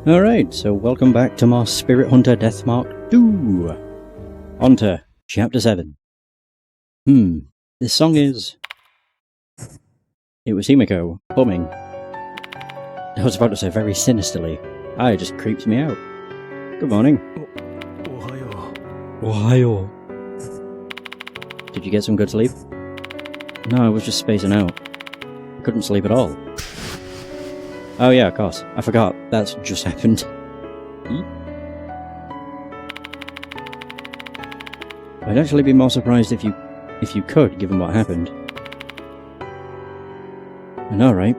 Alright, so welcome back to my Spirit Hunter Deathmark 2. On to Chapter 7. This song is... It was Himiko, humming. I was about to say very sinisterly. It just creeps me out. Good morning. Ohayo. Did you get some good sleep? No, I was just spacing out. I couldn't sleep at all. Oh yeah, of course. I forgot. That's just happened. I'd actually be more surprised if you could, given what happened. I know, right?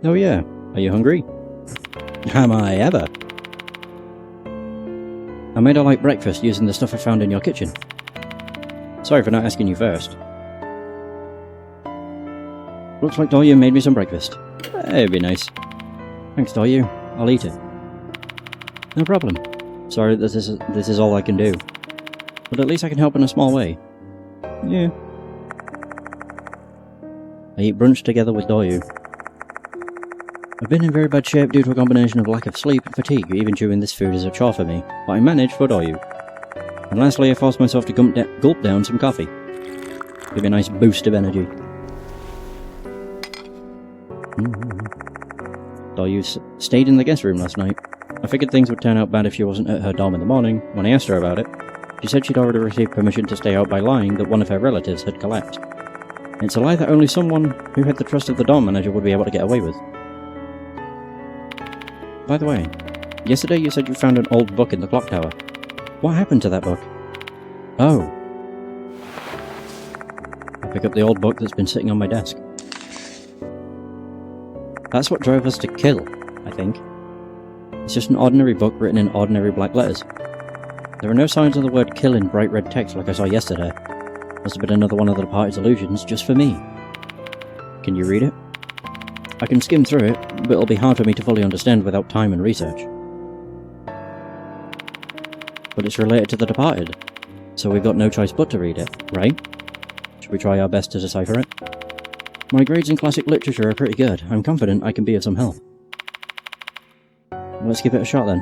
Oh yeah. Are you hungry? Am I ever? I made a light breakfast using the stuff I found in your kitchen. Sorry for not asking you first. Looks like Doryu made me some breakfast. It'd be nice. Thanks, Doryu. I'll eat it. No problem. Sorry that this is all I can do. But at least I can help in a small way. Yeah. I eat brunch together with Doryu. I've been in very bad shape due to a combination of lack of sleep and fatigue. Even chewing this food is a chore for me. But I managed for Doryu. And lastly, I forced myself to gulp down some coffee. Give me a nice boost of energy. Doryu stayed in the guest room last night. I figured things would turn out bad if she wasn't at her dorm in the morning. When I asked her about it, she said she'd already received permission to stay out by lying that one of her relatives had collapsed. It's a lie that only someone who had the trust of the dorm manager would be able to get away with. By the way, yesterday you said you found an old book in the clock tower. What happened to that book? Oh. I pick up the old book that's been sitting on my desk. That's what drove us to kill, I think. It's just an ordinary book written in ordinary black letters. There are no signs of the word kill in bright red text like I saw yesterday. Must have been another one of the departed's illusions just for me. Can you read it? I can skim through it, but it'll be hard for me to fully understand without time and research. But it's related to the departed, so we've got no choice but to read it, right? Should we try our best to decipher it? My grades in classic literature are pretty good. I'm confident I can be of some help. Let's give it a shot then.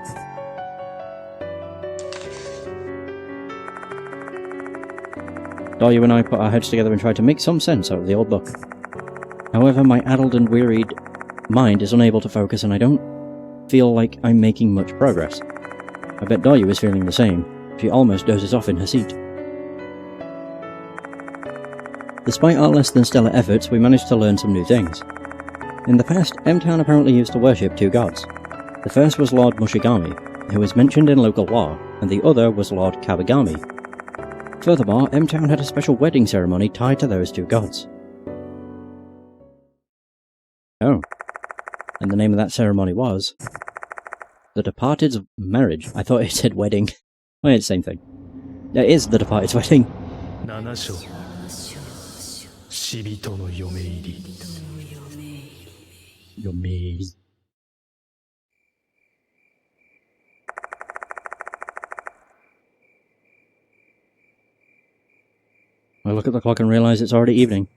Doryu and I put our heads together and tried to make some sense out of the old book. However, my addled and wearied mind is unable to focus and I don't feel like I'm making much progress. I bet Doryu is feeling the same. She almost dozes off in her seat. Despite our less than stellar efforts, we managed to learn some new things. In the past, M-Town apparently used to worship two gods. The first was Lord Mushigami, who is mentioned in local lore, and the other was Lord Kabagami. Furthermore, M-Town had a special wedding ceremony tied to those two gods. Oh. And the name of that ceremony was... The Departed's Marriage. I thought it said wedding. Well, it's the same thing. It is the Departed's wedding. Yummy. I look at the clock and realise it's already evening.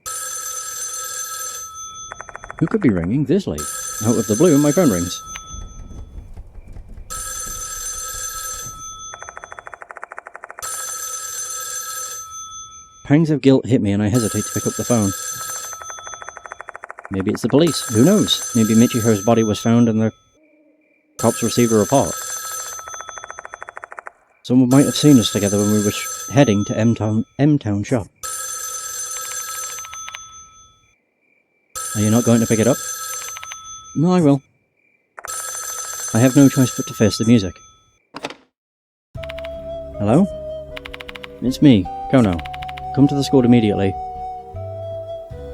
Who could be ringing this late? Out of the blue, my phone rings. Pangs of guilt hit me and I hesitate to pick up the phone. Maybe it's the police. Who knows? Maybe Michiho's body was found and the cops received a report. Someone might have seen us together when we were heading to M-Town shop. Are you not going to pick it up? No, I will. I have no choice but to face the music. Hello? It's me, Kono. Come to the school immediately.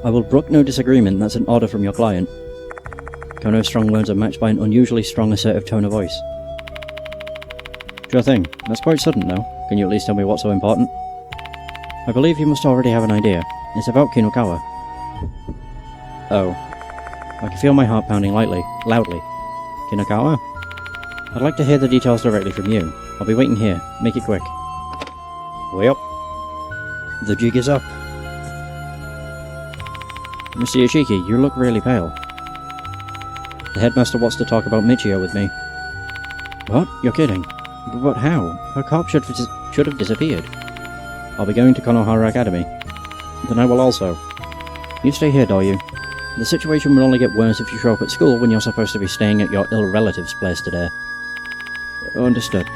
I will brook no disagreement, that's an order from your client. Kono's strong words are matched by an unusually strong assertive tone of voice. Sure thing. That's quite sudden though. Can you at least tell me what's so important? I believe you must already have an idea. It's about Kinokawa. Oh. I can feel my heart pounding loudly. Kinokawa? I'd like to hear the details directly from you. I'll be waiting here. Make it quick. Way up. The jig is up. Mr. Yoshiki, you look really pale. The headmaster wants to talk about Michio with me. What? You're kidding. But how? Her corpse should have disappeared. I'll be going to Konohara Academy. Then I will also. You stay here, Doyu. The situation will only get worse if you show up at school when you're supposed to be staying at your ill relative's place today. Understood.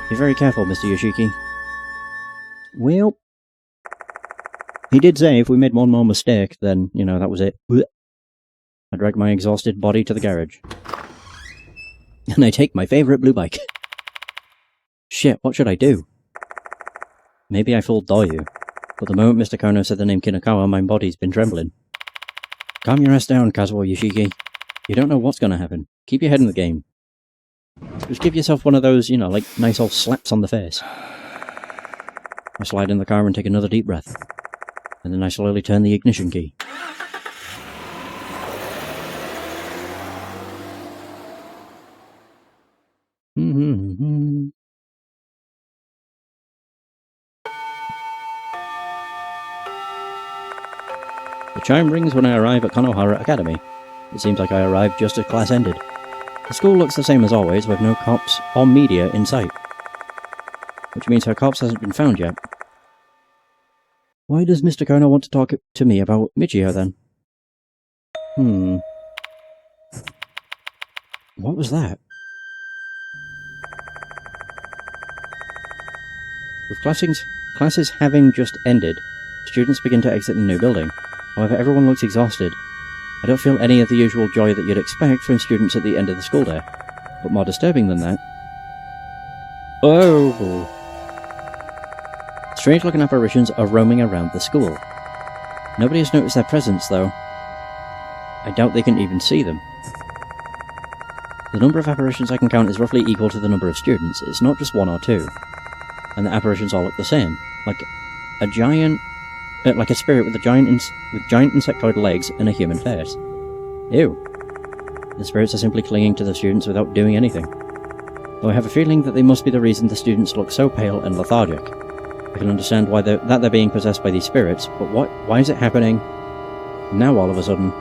Be very careful, Mr. Yoshiki. Well, he did say if we made one more mistake, then, you know, that was it. I drag my exhausted body to the garage. And I take my favourite blue bike. Shit, what should I do? Maybe I fooled Doyu, but the moment Mr. Kono said the name Kinakawa, my body's been trembling. Calm your ass down, Kazuo Yoshiki. You don't know what's gonna happen. Keep your head in the game. Just give yourself one of those, you know, like, nice old slaps on the face. I slide in the car and take another deep breath. And then I slowly turn the ignition key. The chime rings when I arrive at Konohara Academy. It seems like I arrived just as class ended. The school looks the same as always, with no cops or media in sight. Which means her corpse hasn't been found yet. Why does Mr. Kono want to talk to me about Michio then? What was that? With classes having just ended, students begin to exit the new building. However, everyone looks exhausted. I don't feel any of the usual joy that you'd expect from students at the end of the school day. But more disturbing than that... Oh! Strange-looking apparitions are roaming around the school. Nobody has noticed their presence, though. I doubt they can even see them. The number of apparitions I can count is roughly equal to the number of students. It's not just one or two. And the apparitions all look the same. Like a giant... like a spirit with giant insectoid legs and a human face. Ew. The spirits are simply clinging to the students without doing anything. Though I have a feeling that they must be the reason the students look so pale and lethargic. I can understand why they're being possessed by these spirits, but why is it happening now all of a sudden?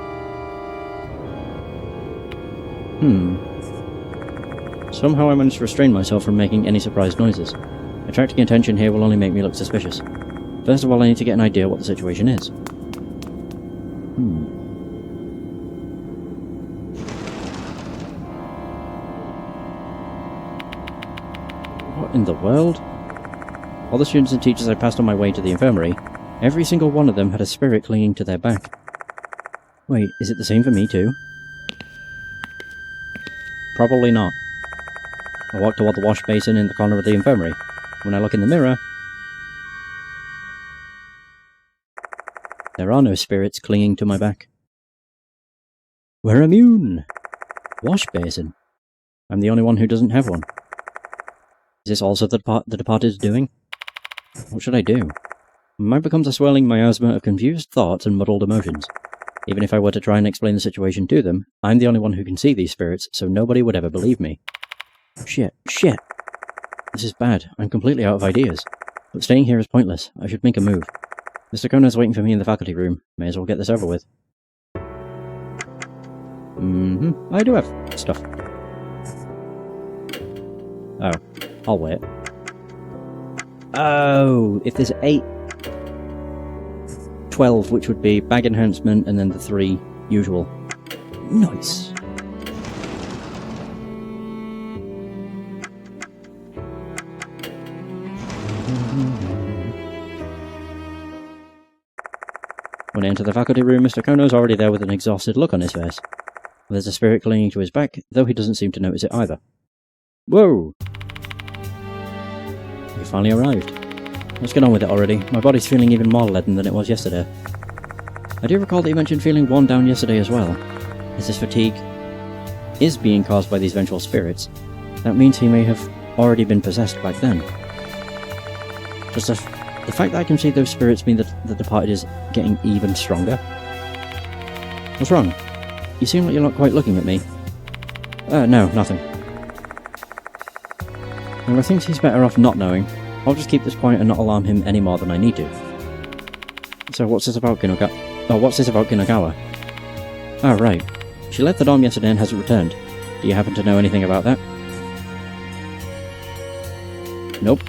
Somehow I managed to restrain myself from making any surprised noises. Attracting attention here will only make me look suspicious. First of all, I need to get an idea what the situation is. What in the world? All the students and teachers I passed on my way to the infirmary, every single one of them had a spirit clinging to their back. Wait, is it the same for me too? Probably not. I walk toward the wash basin in the corner of the infirmary. When I look in the mirror, there are no spirits clinging to my back. We're immune! Wash basin. I'm the only one who doesn't have one. Is this also the departed's doing? What should I do? My mind becomes a swirling miasma of confused thoughts and muddled emotions. Even if I were to try and explain the situation to them, I'm the only one who can see these spirits, so nobody would ever believe me. Shit. This is bad. I'm completely out of ideas. But staying here is pointless. I should make a move. Mr. Kono's waiting for me in the faculty room. May as well get this over with. I do have stuff. Oh. I'll wait. Oh, if there's 12, which would be bag enhancement, and then the 3 usual. Nice. When I enter the faculty room, Mr. Kono's already there with an exhausted look on his face. There's a spirit clinging to his back, though he doesn't seem to notice it either. Whoa! You finally arrived. Let's get on with it already. My body's feeling even more leaden than it was yesterday. I do recall that you mentioned feeling worn down yesterday as well. Is this fatigue being caused by these vengeful spirits? That means he may have already been possessed back then. Just the fact that I can see those spirits mean that the departed is getting even stronger. What's wrong? You seem like you're not quite looking at me. No, nothing. If I think he's better off not knowing, I'll just keep this quiet and not alarm him any more than I need to. So what's this about, Kinoka? Oh, what's this about Kinagawa? Oh, right. She left the dorm yesterday and hasn't returned. Do you happen to know anything about that? Nope.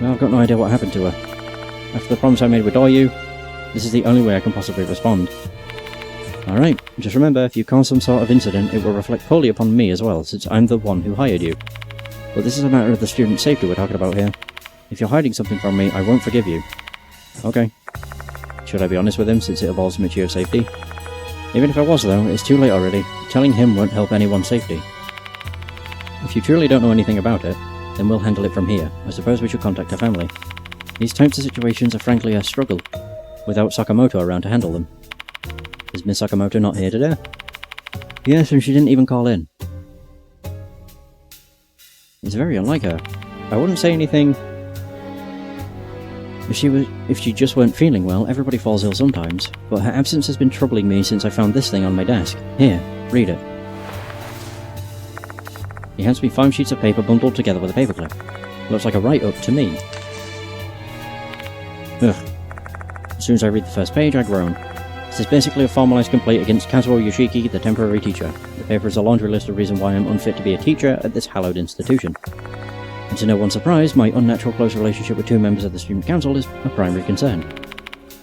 Well, I've got no idea what happened to her. After the promise I made with Doryu, this is the only way I can possibly respond. Alright, just remember, if you cause some sort of incident, it will reflect poorly upon me as well, since I'm the one who hired you. But this is a matter of the student safety we're talking about here. If you're hiding something from me, I won't forgive you. Okay. Should I be honest with him, since it involves mature safety? Even if I was, though, it's too late already. Telling him won't help anyone's safety. If you truly don't know anything about it, then we'll handle it from here. I suppose we should contact her family. These types of situations are frankly a struggle, without Sakamoto around to handle them. Is Miss Sakamoto not here today? Yes, and she didn't even call in. It's very unlike her. I wouldn't say anything. If she just weren't feeling well, everybody falls ill sometimes. But her absence has been troubling me since I found this thing on my desk. Here, read it. He hands me 5 sheets of paper bundled together with a paperclip. Looks like a write-up to me. Ugh. As soon as I read the first page, I groan. This is basically a formalized complaint against Kazuo Yoshiki, the temporary teacher. The paper is a laundry list of reasons why I'm unfit to be a teacher at this hallowed institution. And to no one's surprise, my unnatural close relationship with 2 members of the student council is a primary concern.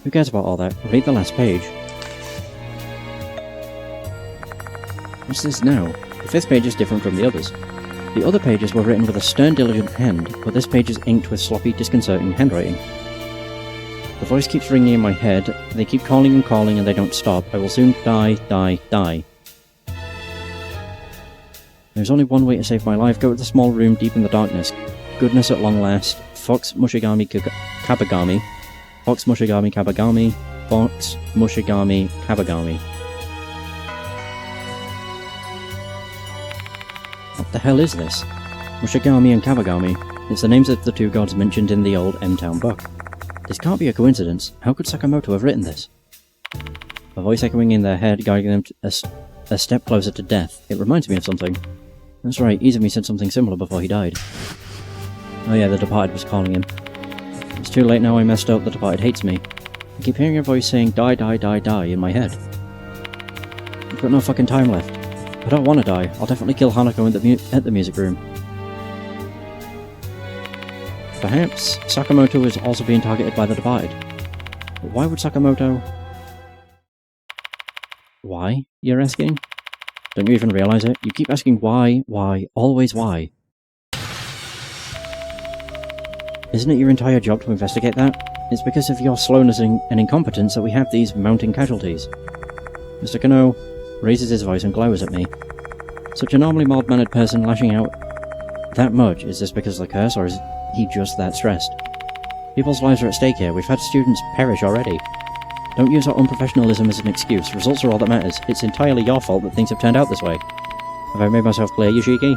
Who cares about all that? Read the last page. What's this now? The 5th page is different from the others. The other pages were written with a stern, diligent hand, but this page is inked with sloppy, disconcerting handwriting. The voice keeps ringing in my head. They keep calling and calling and they don't stop. I will soon die, die, die. There's only one way to save my life. Go to the small room deep in the darkness. Goodness at long last. Fox Mushigami Kabagami. Fox Mushigami Kabagami. Fox Mushigami Kabagami. What the hell is this? Mushigami and Kabagami. It's the names of the 2 gods mentioned in the old M-Town book. This can't be a coincidence. How could Sakamoto have written this? A voice echoing in their head, guiding them a step closer to death. It reminds me of something. That's right, Izumi said something similar before he died. Oh yeah, the Departed was calling him. It's too late now, I messed up, the Departed hates me. I keep hearing a voice saying die, die, die, die in my head. I've got no fucking time left. I don't want to die. I'll definitely kill Hanako at the music room. Perhaps Sakamoto is also being targeted by the Departed. But why would Sakamoto... Why, you're asking? Don't you even realise it? You keep asking why, always why. Isn't it your entire job to investigate that? It's because of your slowness and incompetence that we have these mounting casualties. Mr. Kano raises his voice and glowers at me. Such a normally mild-mannered person lashing out that much, is this because of the curse, or is he just that stressed? People's lives are at stake here. We've had students perish already. Don't use our unprofessionalism as an excuse. Results are all that matters. It's entirely your fault that things have turned out this way. Have I made myself clear, Yoshiki?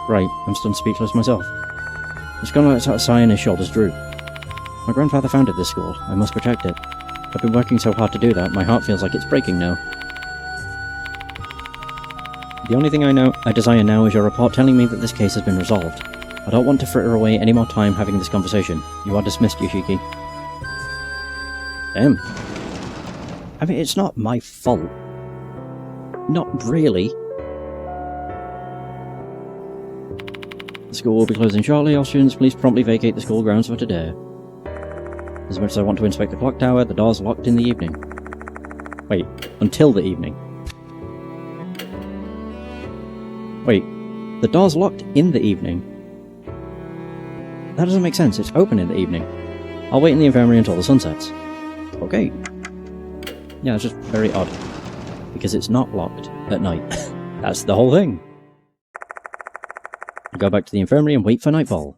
Right. I'm stunned speechless myself. The scholar lets out a sigh and his shoulders droop. My grandfather founded this school. I must protect it. I've been working so hard to do that, my heart feels like it's breaking now. The only thing I desire now is your report telling me that this case has been resolved. I don't want to fritter away any more time having this conversation. You are dismissed, Yoshiki. Damn. I mean, it's not my fault. Not really. The school will be closing shortly. All students, please promptly vacate the school grounds for today. As much as I want to inspect the clock tower, the door's locked in the evening. Wait, until the evening. Wait, the door's locked in the evening? That doesn't make sense, it's open in the evening. I'll wait in the infirmary until the sun sets. Okay. Yeah, it's just very odd. Because it's not locked at night. That's the whole thing. I go back to the infirmary and wait for nightfall.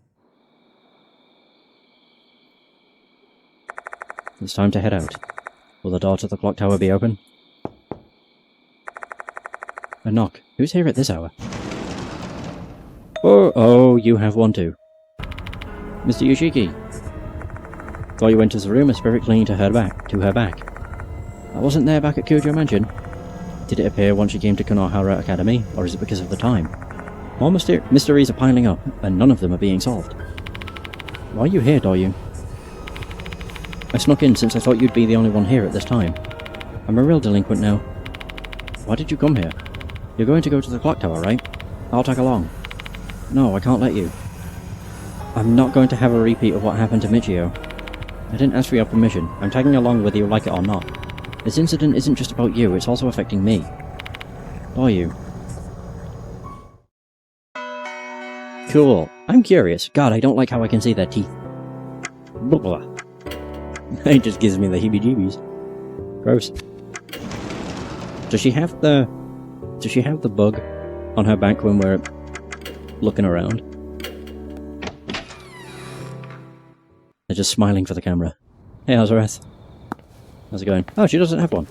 It's time to head out. Will the door to the clock tower be open? A knock. Who's here at this hour? Oh, you have one too. Mr. Yoshiki. Doryu enters the room, a spirit clinging to her back. I wasn't there back at Kujo Mansion. Did it appear once she came to Konohara Academy, or is it because of the time? More mysteries are piling up, and none of them are being solved. Why are you here, Doryu? I snuck in since I thought you'd be the only one here at this time. I'm a real delinquent now. Why did you come here? You're going to go to the clock tower, right? I'll tag along. No, I can't let you. I'm not going to have a repeat of what happened to Michio. I didn't ask for your permission. I'm tagging along whether you like it or not. This incident isn't just about you, it's also affecting me. Are you? Cool. I'm curious. God, I don't like how I can see their teeth. Blah blah. It just gives me the heebie-jeebies. Gross. Does she have the bug on her back when we're looking around? They're just smiling for the camera. Hey, how's Wrath? How's it going? Oh, she doesn't have one.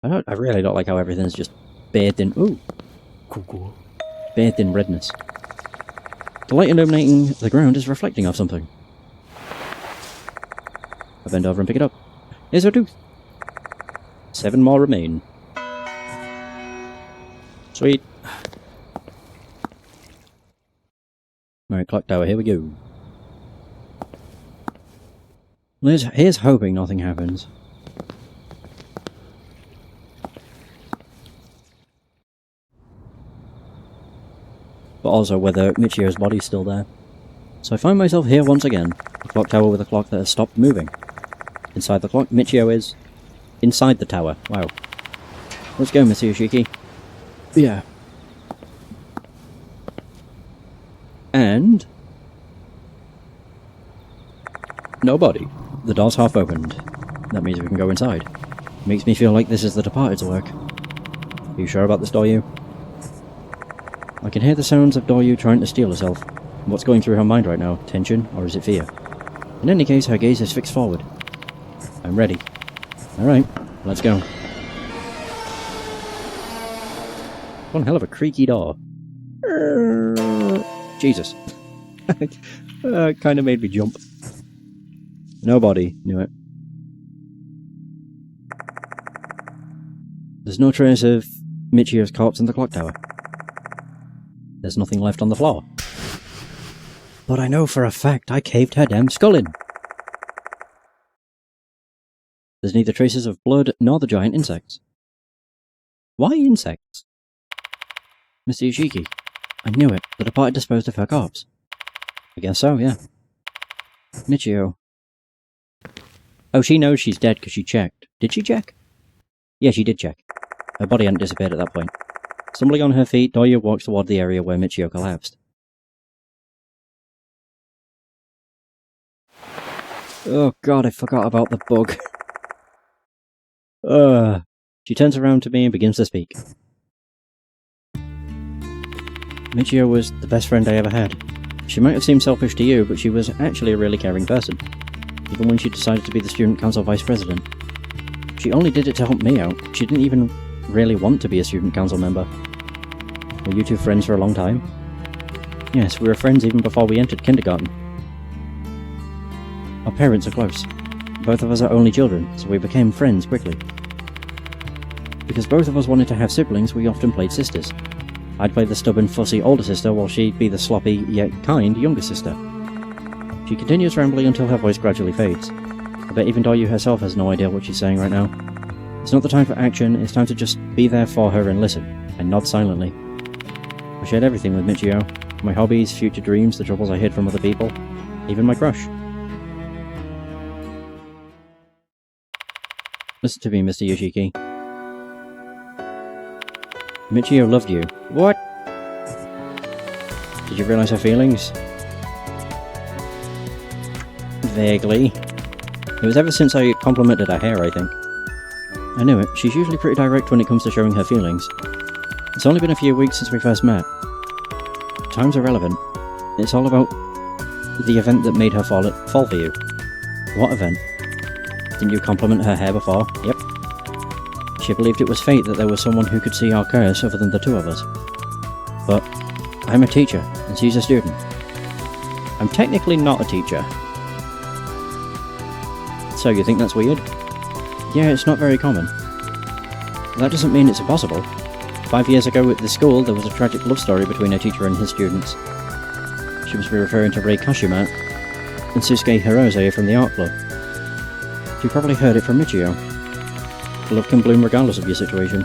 I really don't like how everything's just bathed in... Ooh! Cool. Bathed in redness. The light illuminating the ground is reflecting off something. I bend over and pick it up. Here's her tooth. 7 more remain. Sweet. Alright, clock tower, here we go. Here's hoping nothing happens. But also whether Michio's body's still there. So I find myself here once again, a clock tower with a clock that has stopped moving. Inside the clock, Michio is inside the tower. Wow. Let's go, Mr. Yoshiki. Yeah. And... nobody. The door's half opened. That means we can go inside. Makes me feel like this is the Departed's work. Are you sure about this, Doryu? I can hear the sounds of Doryu trying to steel herself. What's going through her mind right now? Tension, or is it fear? In any case, her gaze is fixed forward. I'm ready. Alright, let's go. One hell of a creaky door. Jesus. Kinda made me jump. Nobody knew it. There's no trace of Michio's corpse in the clock tower. There's nothing left on the floor. But I know for a fact I caved her damn skull in. There's neither traces of blood nor the giant insects. Why insects? Mr. Yoshiki, I knew it. The Departed disposed of her corpse. I guess so, yeah. Michio. Oh, she knows she's dead because she checked. Did she check? Yeah, she did check. Her body hadn't disappeared at that point. Stumbling on her feet, Doryu walks toward the area where Michio collapsed. Oh god, I forgot about the bug. She turns around to me and begins to speak. Michio was the best friend I ever had. She might have seemed selfish to you, but she was actually a really caring person. Even when she decided to be the student council vice president. She only did it to help me out. She didn't even really want to be a student council member. Were you two friends for a long time? Yes, we were friends even before we entered kindergarten. Our parents are close. Both of us are only children, so we became friends quickly. Because both of us wanted to have siblings, we often played sisters. I'd play the stubborn, fussy older sister, while she'd be the sloppy, yet kind, younger sister. She continues rambling until her voice gradually fades. I bet even Doryu herself has no idea what she's saying right now. It's not the time for action, it's time to just be there for her and listen, and nod silently. I shared everything with Michio. My hobbies, future dreams, the troubles I hid from other people, even my crush. Listen to me, Mr. Yoshiki. Michio loved you. What? Did you realize her feelings? Vaguely. It was ever since I complimented her hair, I think. I knew it. She's usually pretty direct when it comes to showing her feelings. It's only been a few weeks since we first met. Time's irrelevant. It's all about the event that made her fall for you. What event? Didn't you compliment her hair before? Yep. She believed it was fate that there was someone who could see our curse other than the two of us. But I'm a teacher, and she's a student. I'm technically not a teacher. So you think that's weird? Yeah, it's not very common. That doesn't mean it's impossible. 5 years ago at this school, there was a tragic love story between a teacher and his students. She must be referring to Rei Kashimat and Susuke Hirose from the art club. She probably heard it from Michio. Love can bloom regardless of your situation.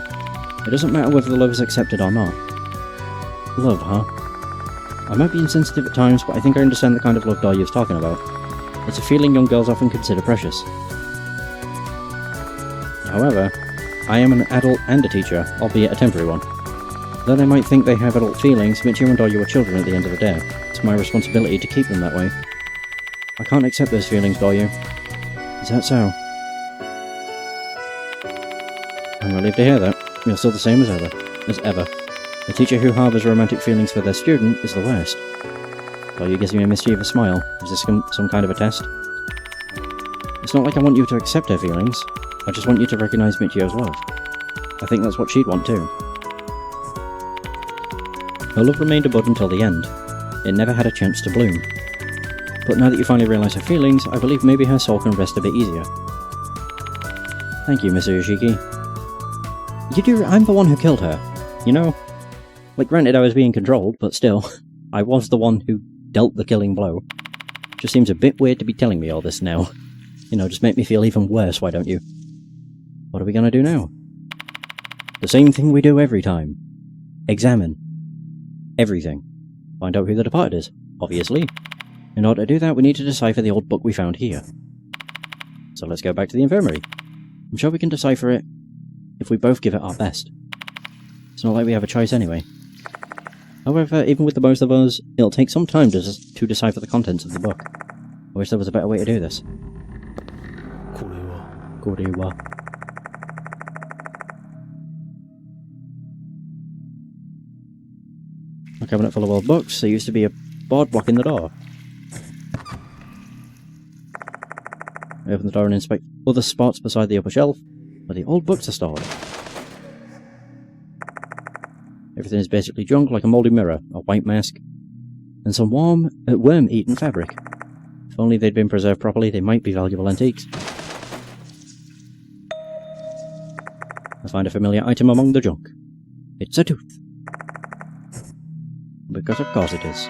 It doesn't matter whether the love is accepted or not. Love, huh? I might be insensitive at times, but I think I understand the kind of love Daryu's talking about. It's a feeling young girls often consider precious. However, I am an adult and a teacher, albeit a temporary one. Though they might think they have adult feelings, Michio and Daryu are children at the end of the day. It's my responsibility to keep them that way. I can't accept those feelings, Daryu. Is that so? I'm relieved to hear that. You're still the same as ever. A teacher who harbours romantic feelings for their student is the worst. Daryu gives me a mischievous smile. Is this some kind of a test? It's not like I want you to accept her feelings. I just want you to recognise Michio's love. I think that's what she'd want too. Her love remained a bud until the end. It never had a chance to bloom. But now that you finally realise her feelings, I believe maybe her soul can rest a bit easier. Thank you, Mr. Yoshiki. I'm the one who killed her, you know? Like, granted I was being controlled, but still, I was the one who dealt the killing blow. Just seems a bit weird to be telling me all this now. You know, just make me feel even worse, why don't you? What are we gonna do now? The same thing we do every time. Examine. Everything. Find out who the departed is, obviously. In order to do that, we need to decipher the old book we found here. So let's go back to the infirmary. I'm sure we can decipher it if we both give it our best. It's not like we have a choice anyway. However, even with the both of us, it'll take some time to decipher the contents of the book. I wish there was a better way to do this. Korewa. A cabinet full of old books. There used to be a board blocking the door. I open the door and inspect other spots beside the upper shelf where the old books are stored. Everything is basically junk, like a mouldy mirror, a white mask, and some worm-eaten fabric. If only they'd been preserved properly, they might be valuable antiques. I find a familiar item among the junk. It's a tooth. Because of course it is.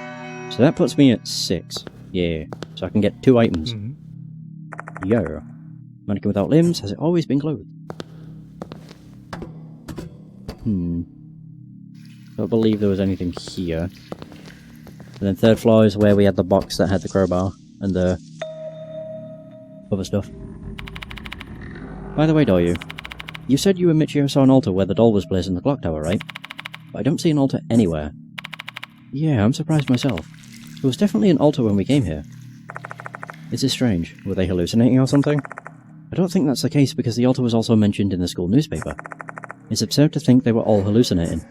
So that puts me at 6. Yeah, so I can get 2 items. Yo. Mannequin without limbs, has it always been clothed? Don't believe there was anything here. And then 3rd floor is where we had the box that had the crowbar and the other stuff. By the way, Daryu, you said you and Michio saw an altar where the doll was placed in the clock tower, right? But I don't see an altar anywhere. Yeah, I'm surprised myself. There was definitely an altar when we came here. This is strange. Were they hallucinating or something? I don't think that's the case because the altar was also mentioned in the school newspaper. It's absurd to think they were all hallucinating.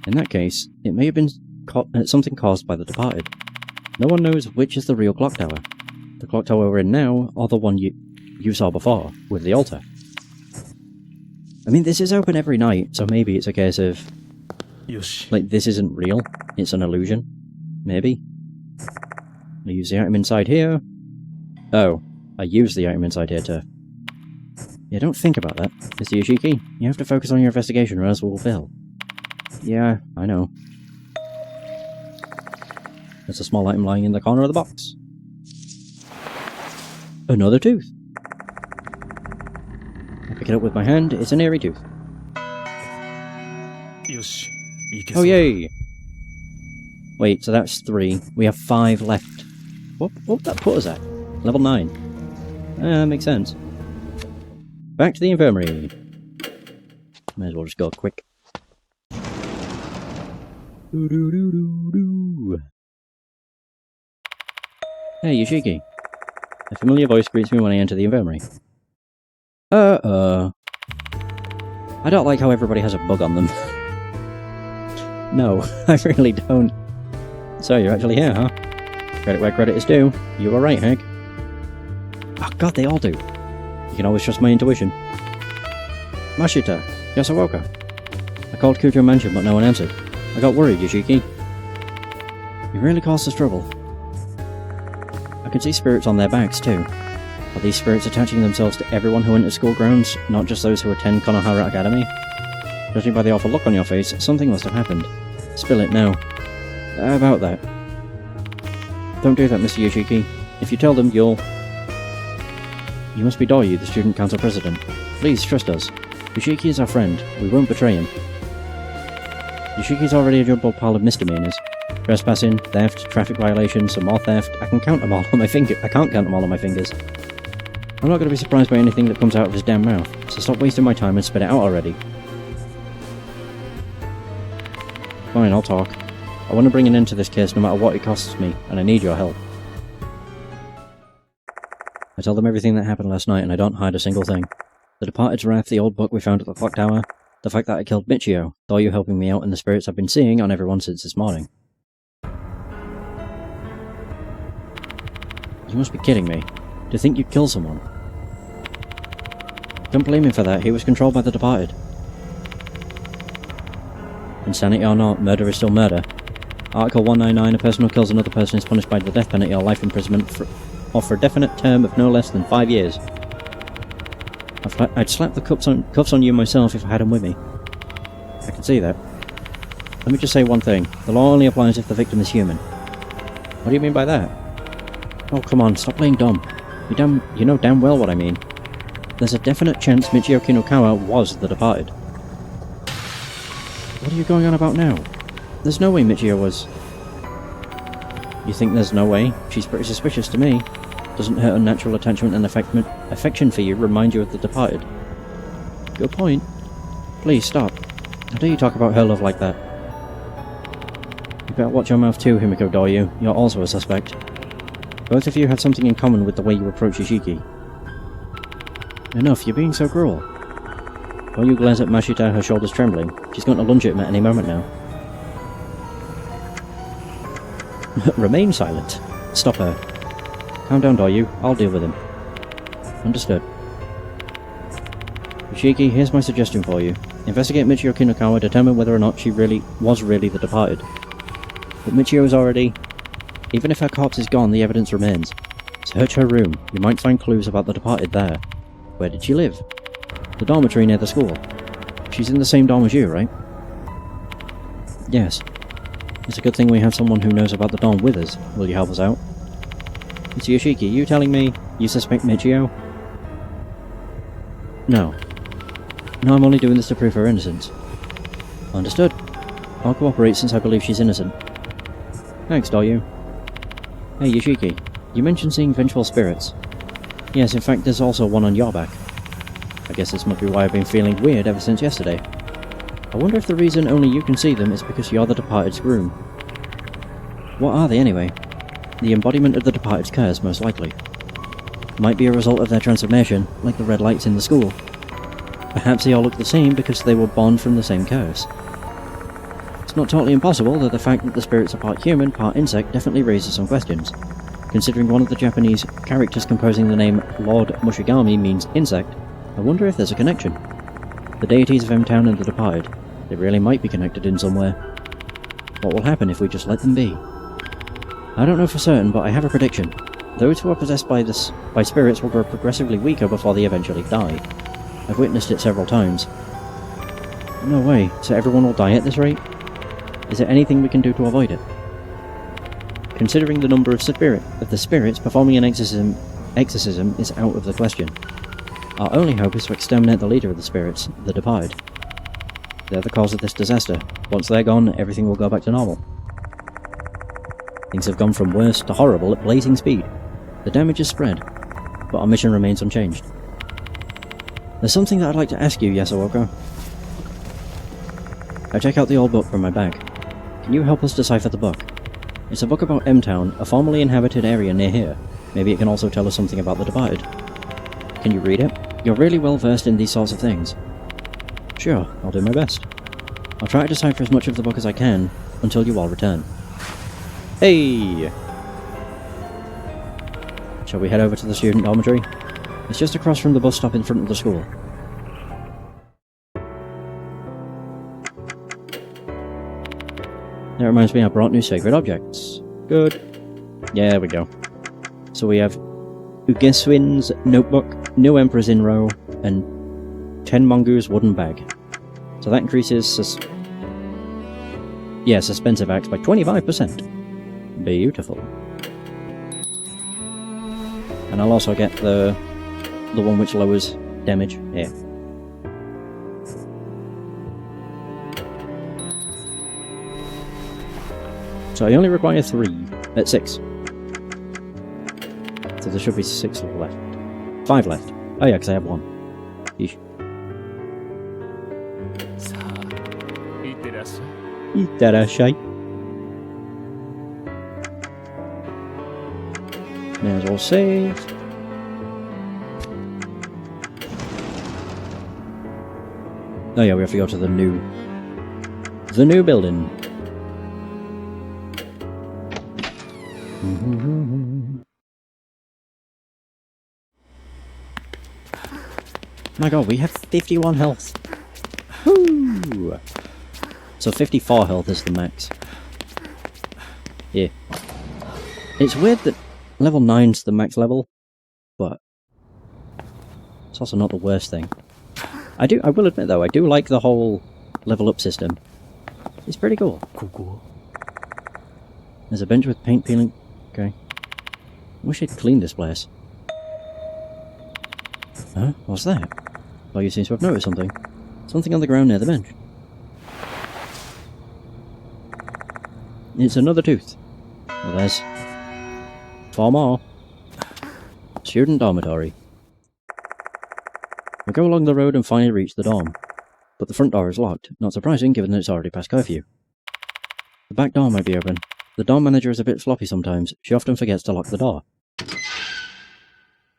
In that case, it may have been something caused by the departed. No one knows which is the real clock tower. The clock tower we're in now, or the one you saw before, with the altar. I mean, this is open every night, so maybe it's a case of... like, this isn't real, it's an illusion. Maybe. I use the item inside here. Oh, I use the item inside here to... Yeah, don't think about that, Mr. Yoshiki. You have to focus on your investigation or else we'll fail. Yeah, I know. There's a small item lying in the corner of the box. Another tooth. I pick it up with my hand, it's an airy tooth. Oh yay! Wait, so that's 3. We have 5 left. What would that put us at? Level 9. Makes sense. Back to the infirmary. May as well just go quick. Hey, Yoshiki. A familiar voice greets me when I enter the infirmary. I don't like how everybody has a bug on them. No, I really don't. So, you're actually here, huh? Credit where credit is due. You were right, Hank. Oh god, they all do. You can always trust my intuition. Mashita, Yasawoka. I called Kujo Mansion, but no one answered. I got worried, Yoshiki. You really caused us trouble. I can see spirits on their backs, too. Are these spirits attaching themselves to everyone who enters school grounds, not just those who attend Konohara Academy? Judging by the awful look on your face, something must have happened. Spill it now. About that. Don't do that, Mr. Yoshiki. If you tell them, you'll... You must be Doryu, the student council president. Please, trust us. Yoshiki is our friend. We won't betray him. Yoshiki's already a jumbled pile of misdemeanors. Trespassing, theft, traffic violations, some more theft. I can't count them all on my fingers. I'm not going to be surprised by anything that comes out of his damn mouth, so stop wasting my time and spit it out already. Fine, I'll talk. I want to bring an end to this case no matter what it costs me, and I need your help. I tell them everything that happened last night, and I don't hide a single thing. The Departed's Wrath, the old book we found at the clock tower, the fact that I killed Michio, though you helping me out, and the spirits I've been seeing on everyone since this morning. You must be kidding me. To think you'd kill someone. Don't blame him for that, he was controlled by the Departed. Insanity or not, murder is still murder. Article 199, a person who kills another person is punished by the death penalty or life imprisonment for a definite term of no less than 5 years. I'd slap the cuffs on you myself if I had them with me. I can see that. Let me just say one thing. The law only applies if the victim is human. What do you mean by that? Oh, come on, stop playing dumb. You know damn well what I mean. There's a definite chance Michio Kinukawa was the Departed. What are you going on about now? There's no way Michio was... You think there's no way? She's pretty suspicious to me. Doesn't her unnatural attachment and affection for you remind you of the Departed? Good point. Please, stop. How dare you talk about her love like that? You better watch your mouth too, Himiko Doryu. You're also a suspect. Both of you have something in common with the way you approach Yoshiki. Enough, you're being so cruel. While you glares at Mashita, her shoulders trembling. She's going to lunge at him at any moment now. Remain silent. Stop her. Calm down, Doryu. I'll deal with him. Understood. Yoshiki, here's my suggestion for you. Investigate Michio Kinukawa, determine whether or not she was really the Departed. But Michio is already... Even if her corpse is gone, the evidence remains. Search her room. You might find clues about the Departed there. Where did she live? The dormitory near the school. She's in the same dorm as you, right? Yes. It's a good thing we have someone who knows about the dorm with us. Will you help us out? Mr. Yoshiki, you telling me you suspect Michio? No. No, I'm only doing this to prove her innocence. Understood. I'll cooperate since I believe she's innocent. Thanks, Doryu. Hey, Yoshiki. You mentioned seeing vengeful spirits. Yes, in fact, there's also one on your back. I guess this must be why I've been feeling weird ever since yesterday. I wonder if the reason only you can see them is because you're the Departed's groom. What are they, anyway? The embodiment of the Departed's curse, most likely. Might be a result of their transformation, like the red lights in the school. Perhaps they all look the same because they were born from the same curse. It's not totally impossible that the fact that the spirits are part human, part insect definitely raises some questions. Considering one of the Japanese characters composing the name Lord Mushigami means insect, I wonder if there's a connection. The deities of M-Town and the Departed, they really might be connected in somewhere. What will happen if we just let them be? I don't know for certain, but I have a prediction. Those who are possessed by spirits will grow progressively weaker before they eventually die. I've witnessed it several times. No way, so everyone will die at this rate? Is there anything we can do to avoid it? Considering the number of the spirits, performing an exorcism is out of the question. Our only hope is to exterminate the leader of the spirits, the Departed. They're the cause of this disaster. Once they're gone, everything will go back to normal. Things have gone from worse to horrible at blazing speed. The damage has spread, but our mission remains unchanged. There's something that I'd like to ask you, Yasuoka. I check out the old book from my bag. Can you help us decipher the book? It's a book about M-Town, a formerly inhabited area near here. Maybe it can also tell us something about the Departed. Can you read it? You're really well versed in these sorts of things. Sure, I'll do my best. I'll try to decipher as much of the book as I can, until you all return. Hey! Shall we head over to the student dormitory? It's just across from the bus stop in front of the school. That reminds me, I brought new sacred objects. Good. Yeah, there we go. So we have Ugeswin's notebook, new Emperor's in row, and Tenmongu's wooden bag. So that increases suspensive acts by 25%. Beautiful. And I'll also get the one which lowers damage here. So I only require 6. So there should be 6 left. 5 left. Oh yeah, because I have 1. Yeesh. Itterashai. May as well save. Oh yeah, we have to go to the new building. My god, we have 51 health. Woo! So 54 health is the max. Yeah. It's weird that level 9's the max level, but it's also not the worst thing. I will admit though, I do like the whole level up system. It's pretty cool. Cool. There's a bench with paint peeling. Okay. Wish I'd cleaned this place. Huh? What's that? Oh, you seem to have noticed something. Something on the ground near the bench. It's another tooth. Well, there's 4 more. Student dormitory. We go along the road and finally reach the dorm. But the front door is locked. Not surprising, given that it's already past curfew. The back door might be open. The dorm manager is a bit sloppy sometimes. She often forgets to lock the door.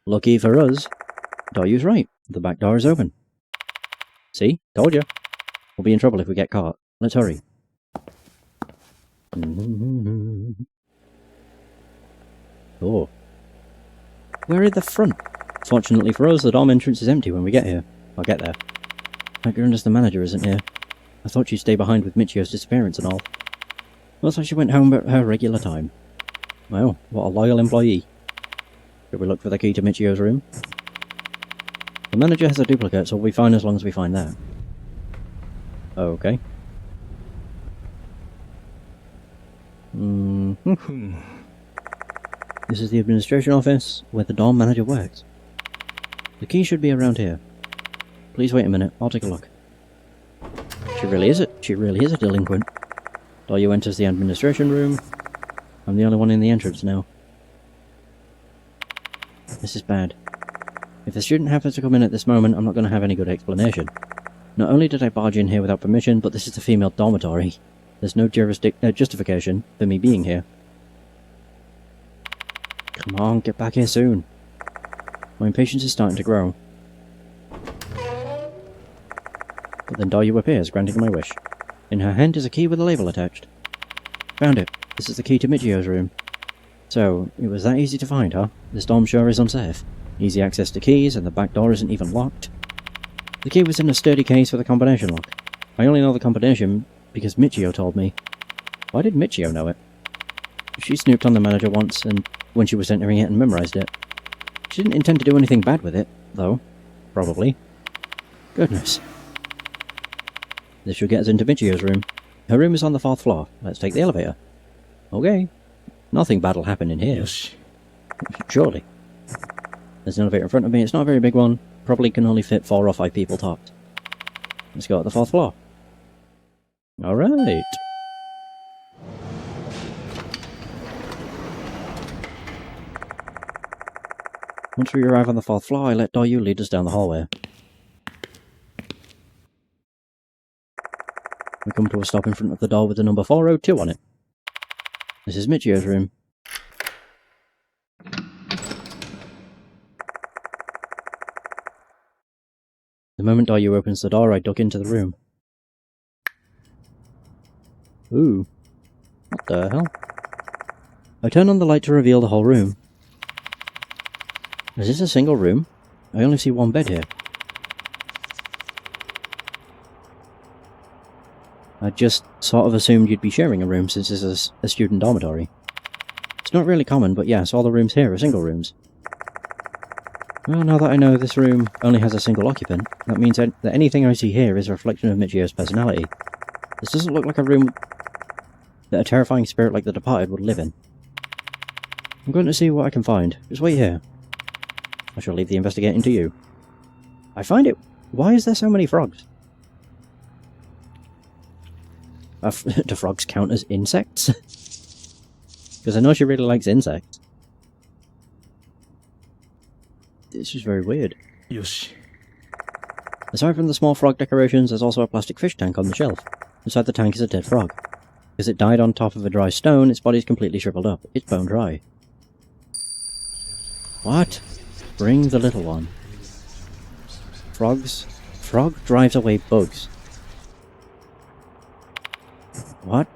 Lucky for us. Doryu's right. The back door is open. See? Told you. We'll be in trouble if we get caught. Let's hurry. Oh. We're at the front. Fortunately for us, the dorm entrance is empty when we get here. I'll get there. Thank goodness the manager isn't here. I thought she'd stay behind with Michio's disappearance and all. Looks like she went home at her regular time. Well, what a loyal employee. Should we look for the key to Michio's room? The manager has a duplicate, so we'll be fine as long as we find that. Okay. This is the administration office, where the dorm manager works. The key should be around here. Please wait a minute, I'll take a look. She really is a delinquent. Doryu enters the administration room. I'm the only one in the entrance now. This is bad. If the student happens to come in at this moment, I'm not going to have any good explanation. Not only did I barge in here without permission, but this is the female dormitory. There's no justification for me being here. Come on, get back here soon. My impatience is starting to grow. But then Doryu appears, granting my wish. In her hand is a key with a label attached. Found it. This is the key to Michio's room. So, it was that easy to find, huh? This dorm sure is unsafe. Easy access to keys, and the back door isn't even locked. The key was in a sturdy case with a combination lock. I only know the combination because Michio told me. Why did Michio know it? She snooped on the manager once, and when she was entering it and memorized it. She didn't intend to do anything bad with it, though. Probably. Goodness. This should get us into Michio's room. Her room is on the 4th floor. Let's take the elevator. Okay. Nothing bad'll happen in here. Surely. There's an elevator in front of me. It's not a very big one. Probably can only fit 4 or 5 people tops. Let's go to the 4th floor. Alright. Once we arrive on the 4th floor, I let Doryu lead us down the hallway. We come to a stop in front of the door with the number 402 on it. This is Michio's room. The moment Doryu opens the door, I duck into the room. Ooh. What the hell? I turn on the light to reveal the whole room. Is this a single room? I only see one bed here. I just sort of assumed you'd be sharing a room since this is a student dormitory. It's not really common, but yes, all the rooms here are single rooms. Well, now that I know this room only has a single occupant, that means that anything I see here is a reflection of Michio's personality. This doesn't look like a room that a terrifying spirit like the departed would live in. I'm going to see what I can find. Just wait here. I shall leave the investigating to you. I find it... Why is there so many frogs? Do frogs count as insects? Because I know she really likes insects. This is very weird. Yoshi. Aside from the small frog decorations, there's also a plastic fish tank on the shelf. Inside the tank is a dead frog. Because it died on top of a dry stone, its body's completely shriveled up. It's bone dry. What? Bring the little one. Frogs? Frog drives away bugs. What?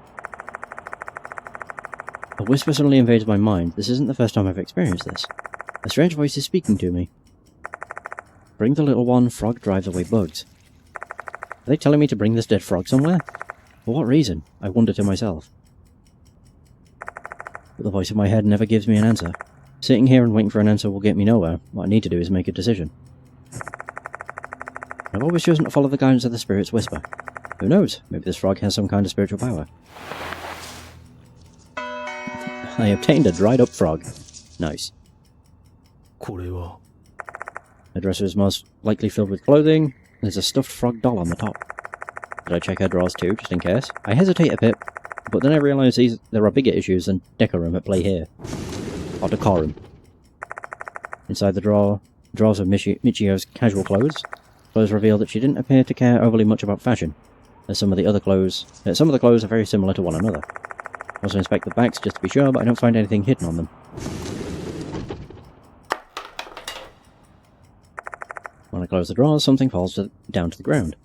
A whisper suddenly invades my mind. This isn't the first time I've experienced this. A strange voice is speaking to me. Bring the little one, frog drives away bugs. Are they telling me to bring this dead frog somewhere? For what reason? I wonder to myself. But the voice in my head never gives me an answer. Sitting here and waiting for an answer will get me nowhere. What I need to do is make a decision. I've always chosen to follow the guidance of the spirit's whisper. Who knows? Maybe this frog has some kind of spiritual power. I obtained a dried up frog. Nice. The dresser is most likely filled with clothing. There's a stuffed frog doll on the top. Did I check her drawers too, just in case? I hesitate a bit, but then I realise there are bigger issues than decorum at play here. Or decorum. Inside the drawers of Michio's casual clothes reveal that she didn't appear to care overly much about fashion, as some of the clothes are very similar to one another. I also inspect the backs just to be sure, but I don't find anything hidden on them. When I close the drawers, something falls down to the ground.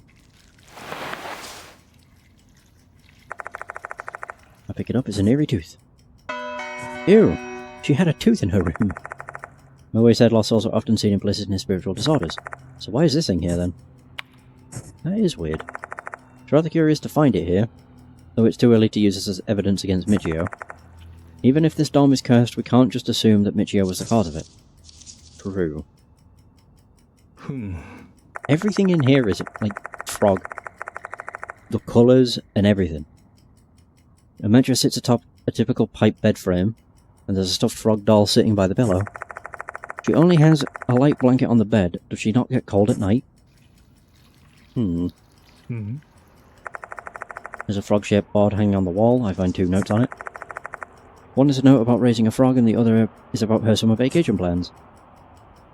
I pick it up, it's an eerie tooth. Ew! She had a tooth in her room! My waist head loss also often seen in places near spiritual disorders. So why is this thing here then? That is weird. It's rather curious to find it here, though it's too early to use this as evidence against Michio. Even if this dome is cursed, we can't just assume that Michio was the cause of it. True. Everything in here is, like, frog. The colours and everything. Amentra sits atop a typical pipe bed frame, and there's a stuffed frog doll sitting by the pillow. She only has a light blanket on the bed. Does she not get cold at night? There's a frog-shaped board hanging on the wall. I find 2 notes on it. One is a note about raising a frog, and the other is about her summer vacation plans.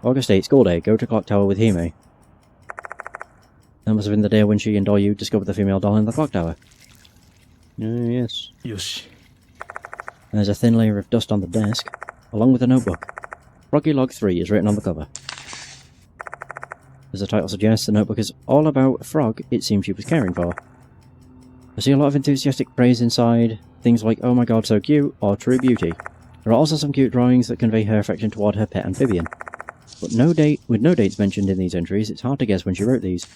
August 8, school day. Go to Clock Tower with Hime. That must have been the day when she and Doyu discovered the female doll in the clock tower. Yes. Yoshi. There's a thin layer of dust on the desk, along with a notebook. Froggy Log 3 is written on the cover. As the title suggests, the notebook is all about a frog it seems she was caring for. I see a lot of enthusiastic praise inside, things like "oh my god, so cute" or "true beauty." There are also some cute drawings that convey her affection toward her pet amphibian. But with no dates mentioned in these entries, it's hard to guess when she wrote these.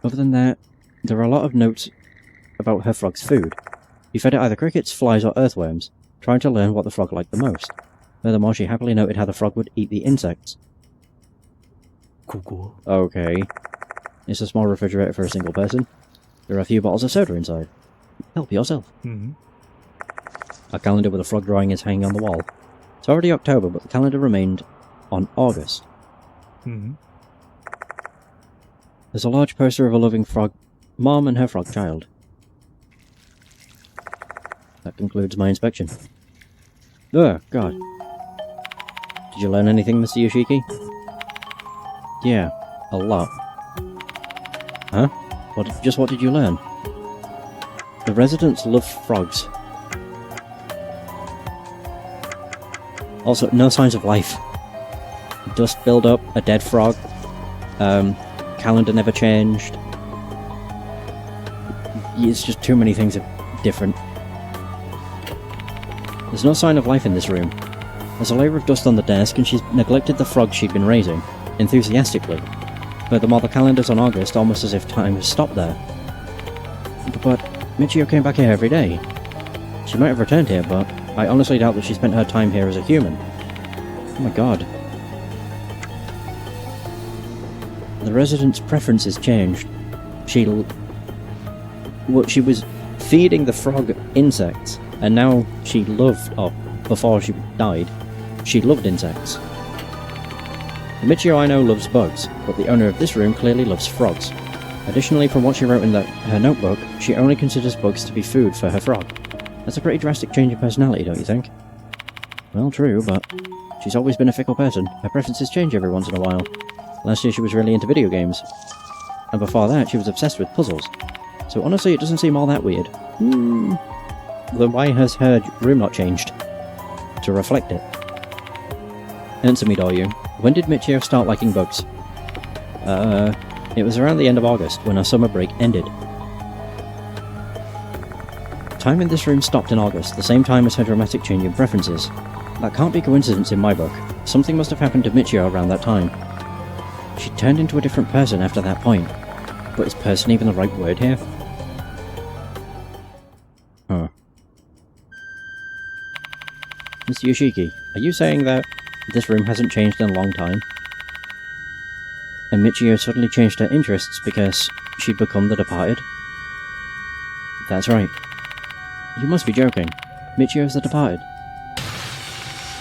Other than that, there are a lot of notes about her frog's food. She fed it either crickets, flies or earthworms, trying to learn what the frog liked the most. Furthermore, she happily noted how the frog would eat the insects. Okay. It's a small refrigerator for a single person. There are a few bottles of soda inside. Help yourself. A calendar with a frog drawing is hanging on the wall. It's already October, but the calendar remained on August. There's a large poster of a loving frog mom and her frog child. That concludes my inspection. Ugh, God. Did you learn anything, Mr. Yoshiki? Yeah, a lot. Huh? What did you learn? The residents love frogs. Also, no signs of life. Dust build-up, a dead frog. Calendar never changed. It's just too many things are different. There's no sign of life in this room. There's a layer of dust on the desk, and she's neglected the frog she'd been raising, enthusiastically. Furthermore, the calendar's on August, almost as if time has stopped there. But Michio came back here every day. She might have returned here, but I honestly doubt that she spent her time here as a human. Oh my god. The resident's preferences changed. She was feeding the frog insects, and now she loved, or before she died, she loved insects. The Michio I know loves bugs, but the owner of this room clearly loves frogs. Additionally, from what she wrote in her notebook, she only considers bugs to be food for her frog. That's a pretty drastic change in personality, don't you think? Well, true, but she's always been a fickle person. Her preferences change every once in a while. Last year she was really into video games. And before that, she was obsessed with puzzles. So honestly, it doesn't seem all that weird. Then why has her room not changed? To reflect it. Answer me, Doryu. When did Michio start liking bugs? It was around the end of August, when our summer break ended. Time in this room stopped in August, the same time as her dramatic change in preferences. That can't be coincidence in my book. Something must have happened to Michio around that time. She turned into a different person after that point. But is person even the right word here? Huh. Mr. Yoshiki, are you saying that this room hasn't changed in a long time? And Michio suddenly changed her interests because she'd become the departed? That's right. You must be joking. Michio's the departed.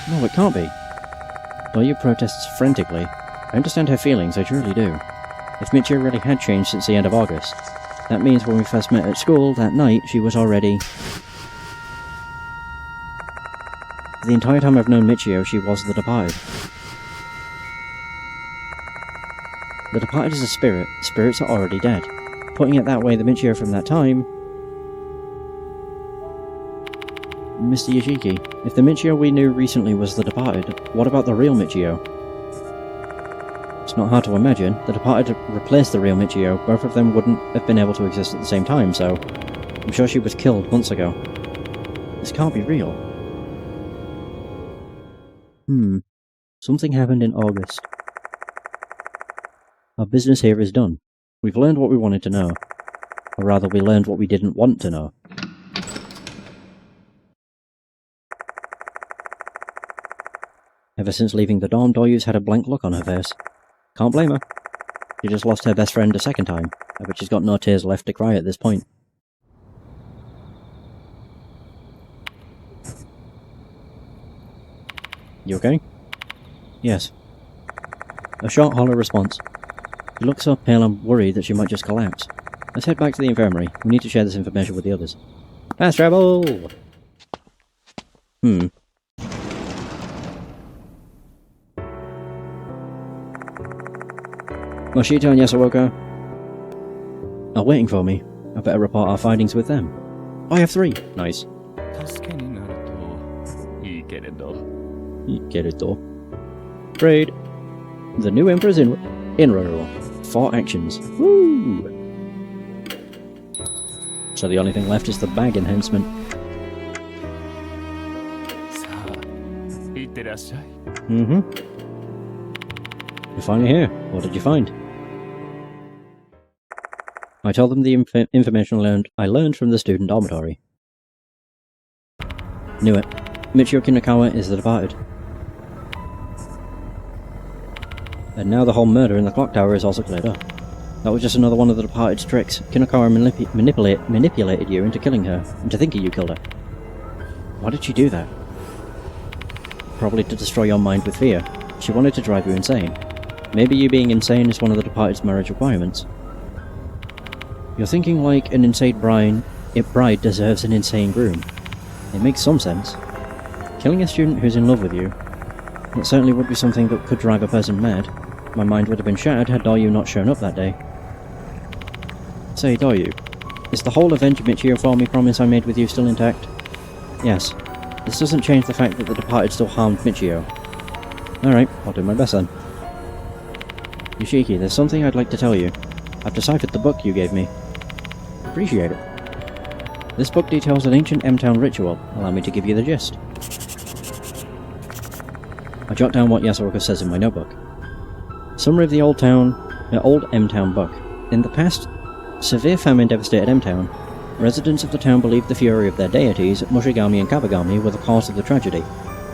No, it can't be. Doryu protests frantically. I understand her feelings, I truly do. If Michio really had changed since the end of August, that means when we first met at school that night, she was already... The entire time I've known Michio, she was the departed. The departed is a spirit. Spirits are already dead. Putting it that way, the Michio from that time... Mr. Yoshiki, if the Michio we knew recently was the departed, what about the real Michio? It's not hard to imagine. The departed replaced the real Michio. Both of them wouldn't have been able to exist at the same time, so... I'm sure she was killed months ago. This can't be real. Something happened in August. Our business here is done. We've learned what we wanted to know. Or rather, we learned what we didn't want to know. Ever since leaving the dorm, Doryu's had a blank look on her face. Can't blame her. She just lost her best friend a second time, but she's got no tears left to cry at this point. You okay? Yes. A short, hollow response. She looks so pale and worried that she might just collapse. Let's head back to the infirmary. We need to share this information with the others. Fast travel! Moshito and Yasuoka are waiting for me. I better report our findings with them. I have 3. Nice. Get it though. Raid. The new Emperor's in Roro. 4 actions. Woo! So the only thing left is the bag enhancement. You're finally here. What did you find? I told them the information I learned from the student dormitory. Knew it. Michio Kinakawa is the departed. And now the whole murder in the clock tower is also cleared up. That was just another one of the departed's tricks. Kinakawa manipulated you into killing her, into thinking you killed her. Why did she do that? Probably to destroy your mind with fear. She wanted to drive you insane. Maybe you being insane is one of the departed's marriage requirements. You're thinking like an insane bride deserves an insane groom. It makes some sense. Killing a student who's in love with you, it certainly would be something that could drive a person mad. My mind would have been shattered had Doryu not shown up that day. Say, Doryu, is the whole Avenge Michio for me promise I made with you still intact? Yes. This doesn't change the fact that the departed still harmed Michio. Alright, I'll do my best then. Yoshiki, there's something I'd like to tell you. I've deciphered the book you gave me. Appreciate it. This book details an ancient M-Town ritual. Allow me to give you the gist. I jot down what Yasuoka says in my notebook. Summary of the old M-Town book. In the past, severe famine devastated M-Town. Residents of the town believed the fury of their deities, Mushigami and Kabagami, were the cause of the tragedy.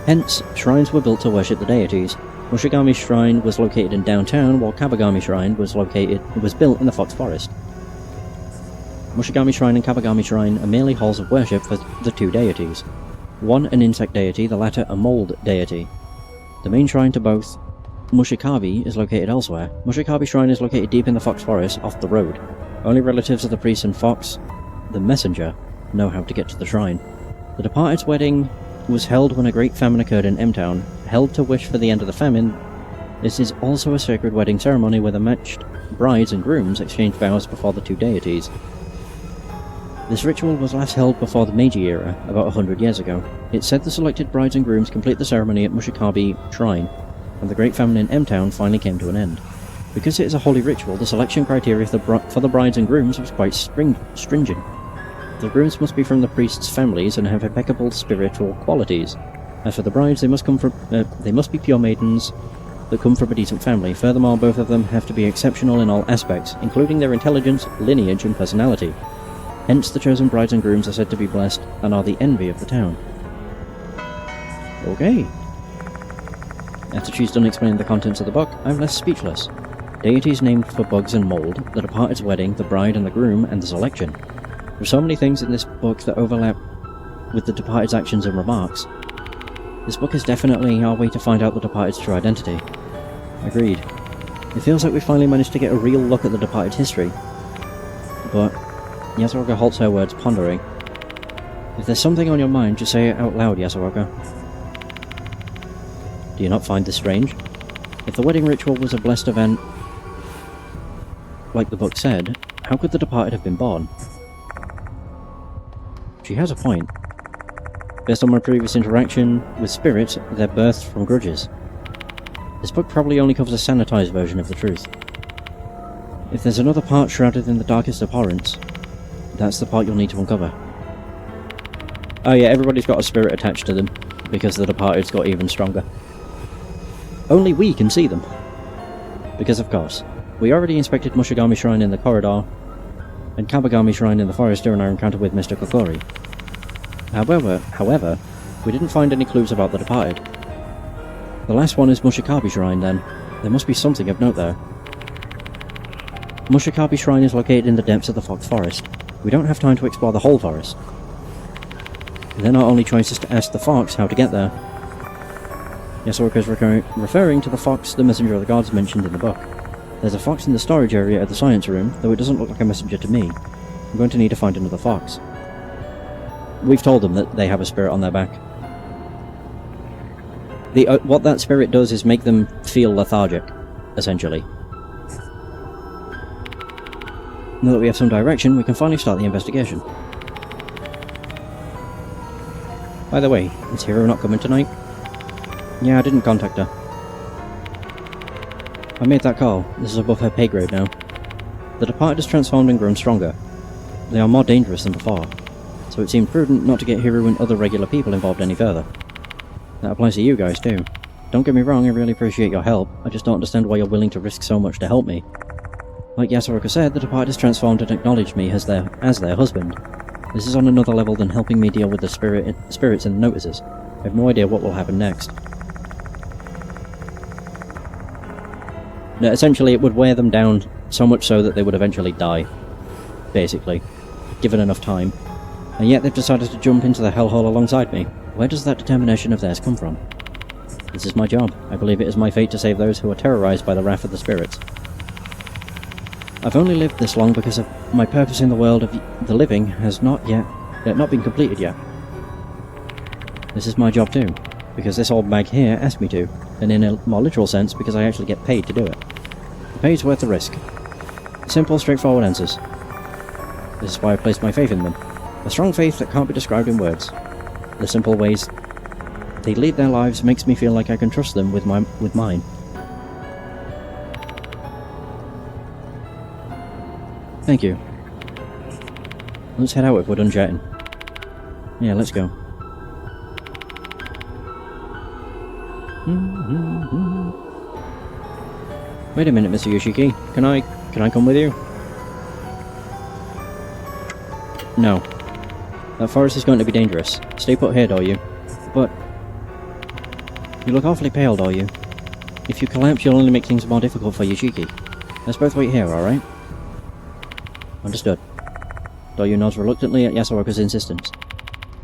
Hence, shrines were built to worship the deities. Mushigami's shrine was located in downtown, while Kabagami shrine was built in the Fox Forest. Mushigami shrine and Kabagami shrine are merely halls of worship for the 2 deities. One an insect deity, the latter a mold deity. The main shrine to both Mushikabi is located elsewhere. Mushikabi Shrine is located deep in the Fox Forest, off the road. Only relatives of the priest and Fox, the messenger, know how to get to the shrine. The departed's wedding was held when a great famine occurred in M-Town. Held to wish for the end of the famine, this is also a sacred wedding ceremony where the matched brides and grooms exchange vows before the two deities. This ritual was last held before the Meiji era, about 100 years ago. It's said the selected brides and grooms complete the ceremony at Mushikabi Shrine, and the great famine in M-Town finally came to an end. Because it is a holy ritual, the selection criteria for the brides and grooms was quite stringent. The grooms must be from the priest's families and have impeccable spiritual qualities. As for the brides, they must be pure maidens that come from a decent family. Furthermore, both of them have to be exceptional in all aspects, including their intelligence, lineage, and personality. Hence, the chosen brides and grooms are said to be blessed and are the envy of the town. Okay. After she's done explaining the contents of the book, I'm left speechless. Deities named for bugs and mold, the departed's wedding, the bride and the groom, and the selection. There are so many things in this book that overlap with the departed's actions and remarks. This book is definitely our way to find out the departed's true identity. Agreed. It feels like we finally managed to get a real look at the departed's history. But Yasuoka halts her words, pondering. If there's something on your mind, just say it out loud, Yasuoka. Do you not find this strange? If the wedding ritual was a blessed event, like the book said, how could the departed have been born? She has a point. Based on my previous interaction with spirits, they're birthed from grudges. This book probably only covers a sanitized version of the truth. If there's another part shrouded in the darkest abhorrence, that's the part you'll need to uncover. Oh yeah, everybody's got a spirit attached to them, because the departed's got even stronger. Only we can see them. Because of course, we already inspected Mushigami Shrine in the corridor, and Kabagami Shrine in the forest during our encounter with Mr. Kokori. However, we didn't find any clues about the departed. The last one is Mushikabi Shrine then. There must be something of note there. Mushikabi Shrine is located in the depths of the Fox Forest. We don't have time to explore the whole forest. Then our only choice is to ask the Fox how to get there. Yasuoka is referring to the Fox, the messenger of the gods mentioned in the book. There's a fox in the storage area at the science room, though it doesn't look like a messenger to me. I'm going to need to find another fox. We've told them that they have a spirit on their back. What that spirit does is make them feel lethargic, essentially. Now that we have some direction, we can finally start the investigation. By the way, is Hiro not coming tonight? Yeah, I didn't contact her. I made that call. This is above her pay grade now. The departed has transformed and grown stronger. They are more dangerous than before, so it seemed prudent not to get Hiro and other regular people involved any further. That applies to you guys too. Don't get me wrong, I really appreciate your help, I just don't understand why you're willing to risk so much to help me. Like Yasuoka said, the departed has transformed and acknowledged me as their husband. This is on another level than helping me deal with the spirits in the notices. I have no idea what will happen next. No, essentially, it would wear them down so much so that they would eventually die. Basically. Given enough time. And yet they've decided to jump into the hellhole alongside me. Where does that determination of theirs come from? This is my job. I believe it is my fate to save those who are terrorized by the wrath of the spirits. I've only lived this long because of my purpose in the world of the living has not been completed yet. This is my job too, because this old bag here asked me to, and in a more literal sense because I actually get paid to do it. The pay is worth the risk. Simple, straightforward answers. This is why I placed my faith in them. A strong faith that can't be described in words. The simple ways they lead their lives makes me feel like I can trust them with mine. Thank you. Let's head out if we're done chatting. Yeah, let's go. Wait a minute, Mr. Yoshiki. Can I come with you? No. That forest is going to be dangerous. Stay put here, Doryu. But you look awfully pale, Doryu. If you collapse, you'll only make things more difficult for Yoshiki. Let's both wait here, alright? Understood. Doryu nods reluctantly at Yasuoka's insistence.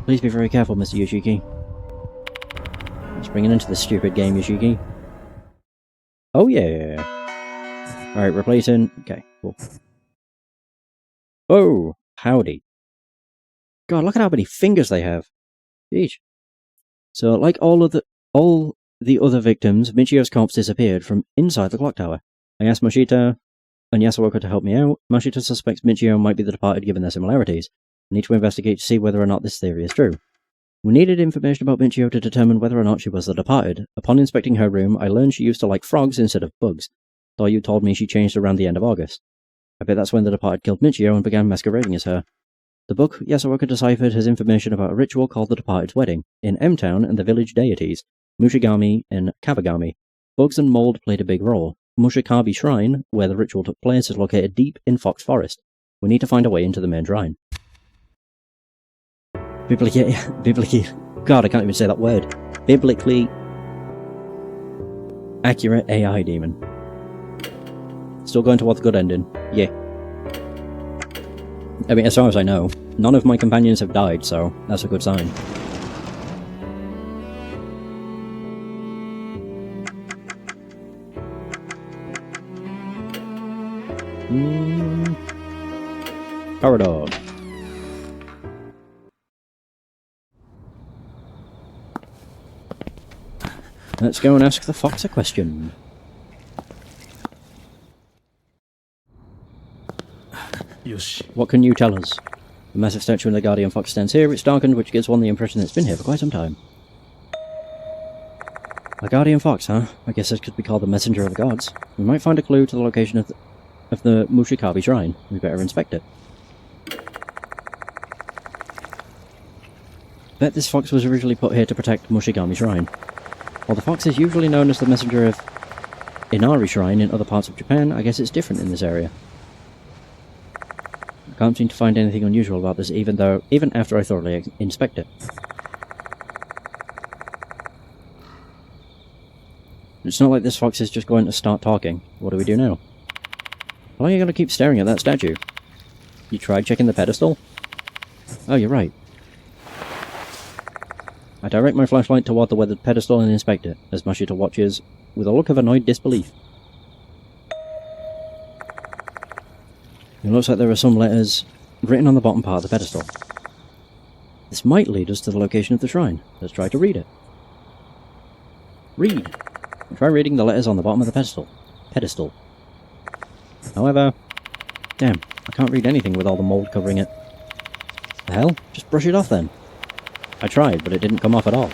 Please be very careful, Mr. Yoshiki. Let's bring it into this stupid game, Yoshiki. Oh yeah. Alright, replacing. Okay, cool. Oh, howdy. God, look at how many fingers they have. Each. So, like all the other victims, Michio's corpse disappeared from inside the clock tower. I asked Mashita and Yasuoka to help me out. Mashita suspects Michio might be the departed given their similarities. I need to investigate to see whether or not this theory is true. We needed information about Michio to determine whether or not she was the departed. Upon inspecting her room, I learned she used to like frogs instead of bugs. Though you told me she changed around the end of August. I bet that's when the departed killed Michio and began masquerading as her. The book Yasuoka deciphered has information about a ritual called the Departed's Wedding, in M-Town and the village deities, Mushigami and Kawagami. Bugs and mold played a big role. Mushikabi Shrine, where the ritual took place, is located deep in Fox Forest. We need to find a way into the main shrine. Biblically, God, I can't even say that word. Biblically accurate AI demon. Still going towards the good ending. Yeah. I mean, as far as I know, none of my companions have died, so that's a good sign. Corridor. Let's go and ask the fox a question. What can you tell us? The massive statue in the Guardian Fox stands here. It's darkened, which gives one the impression that it's been here for quite some time. A Guardian Fox, huh? I guess this could be called the Messenger of the Gods. We might find a clue to the location of the Mushikabi Shrine. We better inspect it. Bet this fox was originally put here to protect Mushigami Shrine. While the fox is usually known as the messenger of Inari Shrine in other parts of Japan, I guess it's different in this area. I can't seem to find anything unusual about this even after I thoroughly inspect it. It's not like this fox is just going to start talking. What do we do now? Why are you going to keep staring at that statue? You tried checking the pedestal? Oh, you're right. I direct my flashlight toward the weathered pedestal and inspect it, as Mashita watches with a look of annoyed disbelief. It looks like there are some letters written on the bottom part of the pedestal. This might lead us to the location of the shrine. Let's try to read it. Read! Try reading the letters on the bottom of the pedestal. However, damn, I can't read anything with all the mold covering it. The hell? Just brush it off then. I tried, but it didn't come off at all.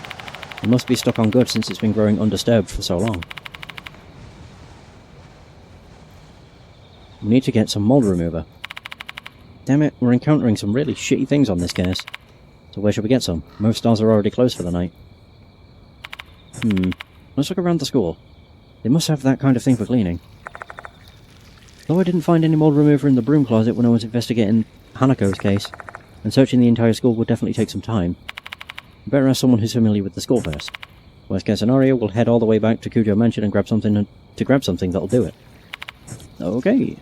It must be stuck on good since it's been growing undisturbed for so long. We need to get some mold remover. Damn it, we're encountering some really shitty things on this case. So where should we get some? Most stores are already closed for the night. Let's look around the school. They must have that kind of thing for cleaning. Though I didn't find any mold remover in the broom closet when I was investigating Hanako's case, and searching the entire school would definitely take some time. Better ask someone who's familiar with the school first. Worst case scenario, we'll head all the way back to Kujo Mansion and grab something that'll do it. Okay.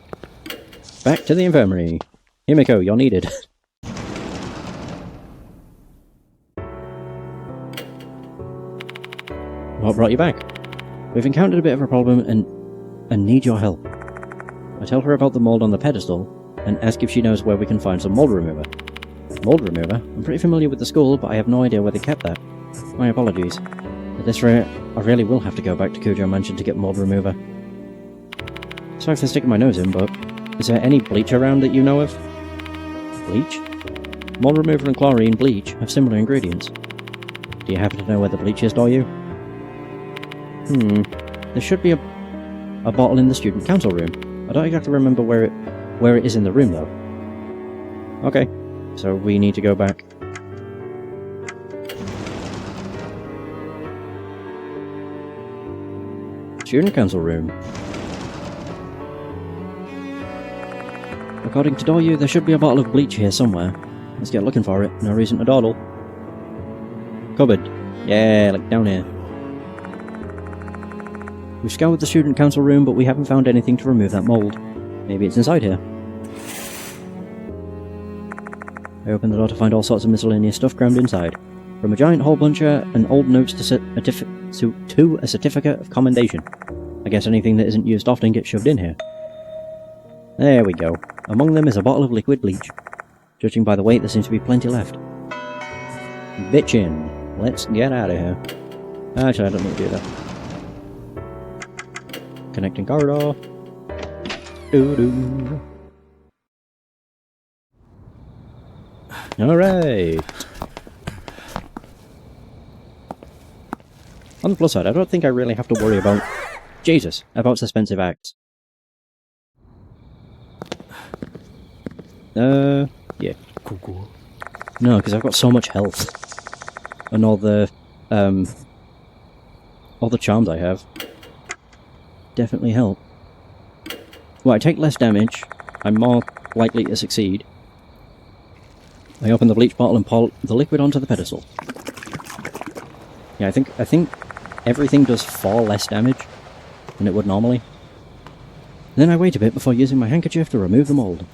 Back to the infirmary. Himiko, you're needed. What brought you back? We've encountered a bit of a problem and need your help. I tell her about the mold on the pedestal and ask if she knows where we can find some mold remover. Mold remover? I'm pretty familiar with the school, but I have no idea where they kept that. My apologies. At this rate, I really will have to go back to Kujo Mansion to get mold remover. Sorry for sticking my nose in, but is there any bleach around that you know of? Bleach? Mold remover and chlorine bleach have similar ingredients. Do you happen to know where the bleach is, do you? There should be a bottle in the student council room. I don't exactly remember where it is in the room, though. Okay. So we need to go back. Student council room. According to Doryu, there should be a bottle of bleach here somewhere. Let's get looking for it. No reason to dawdle. Cupboard. Yeah, like down here. We've scoured the student council room, but we haven't found anything to remove that mold. Maybe it's inside here. I opened the door to find all sorts of miscellaneous stuff crammed inside. From a giant hole puncher and old notes to a certificate of commendation. I guess anything that isn't used often gets shoved in here. There we go. Among them is a bottle of liquid bleach. Judging by the weight, there seems to be plenty left. Bitchin'. Let's get out of here. Actually, I don't need to do that. Connecting corridor. Doo-doo. Alright. On the plus side, I don't think I really have to worry about... Jesus! About suspensive acts. Yeah. No, because I've got so much health. And all the charms I have. Definitely help. Well, I take less damage. I'm more likely to succeed. I open the bleach bottle and pour the liquid onto the pedestal. Yeah, I think everything does 4 less damage than it would normally. Then I wait a bit before using my handkerchief to remove the mould.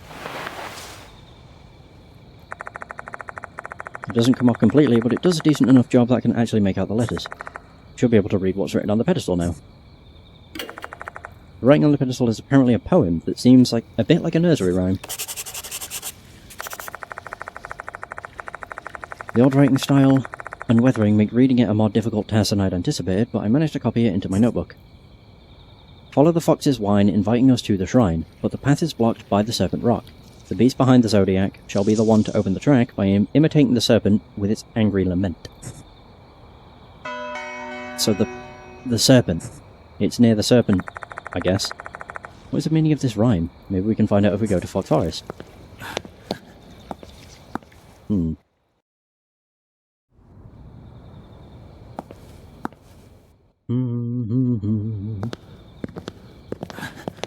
It doesn't come off completely, but it does a decent enough job that I can actually make out the letters. Should be able to read what's written on the pedestal now. The writing on the pedestal is apparently a poem that seems like a bit like a nursery rhyme. The odd writing style and weathering make reading it a more difficult task than I'd anticipated, but I managed to copy it into my notebook. Follow the fox's whine inviting us to the shrine, but the path is blocked by the serpent rock. The beast behind the zodiac shall be the one to open the track by imitating the serpent with its angry lament. So the serpent. It's near the serpent, I guess. What's the meaning of this rhyme? Maybe we can find out if we go to Fox Forest.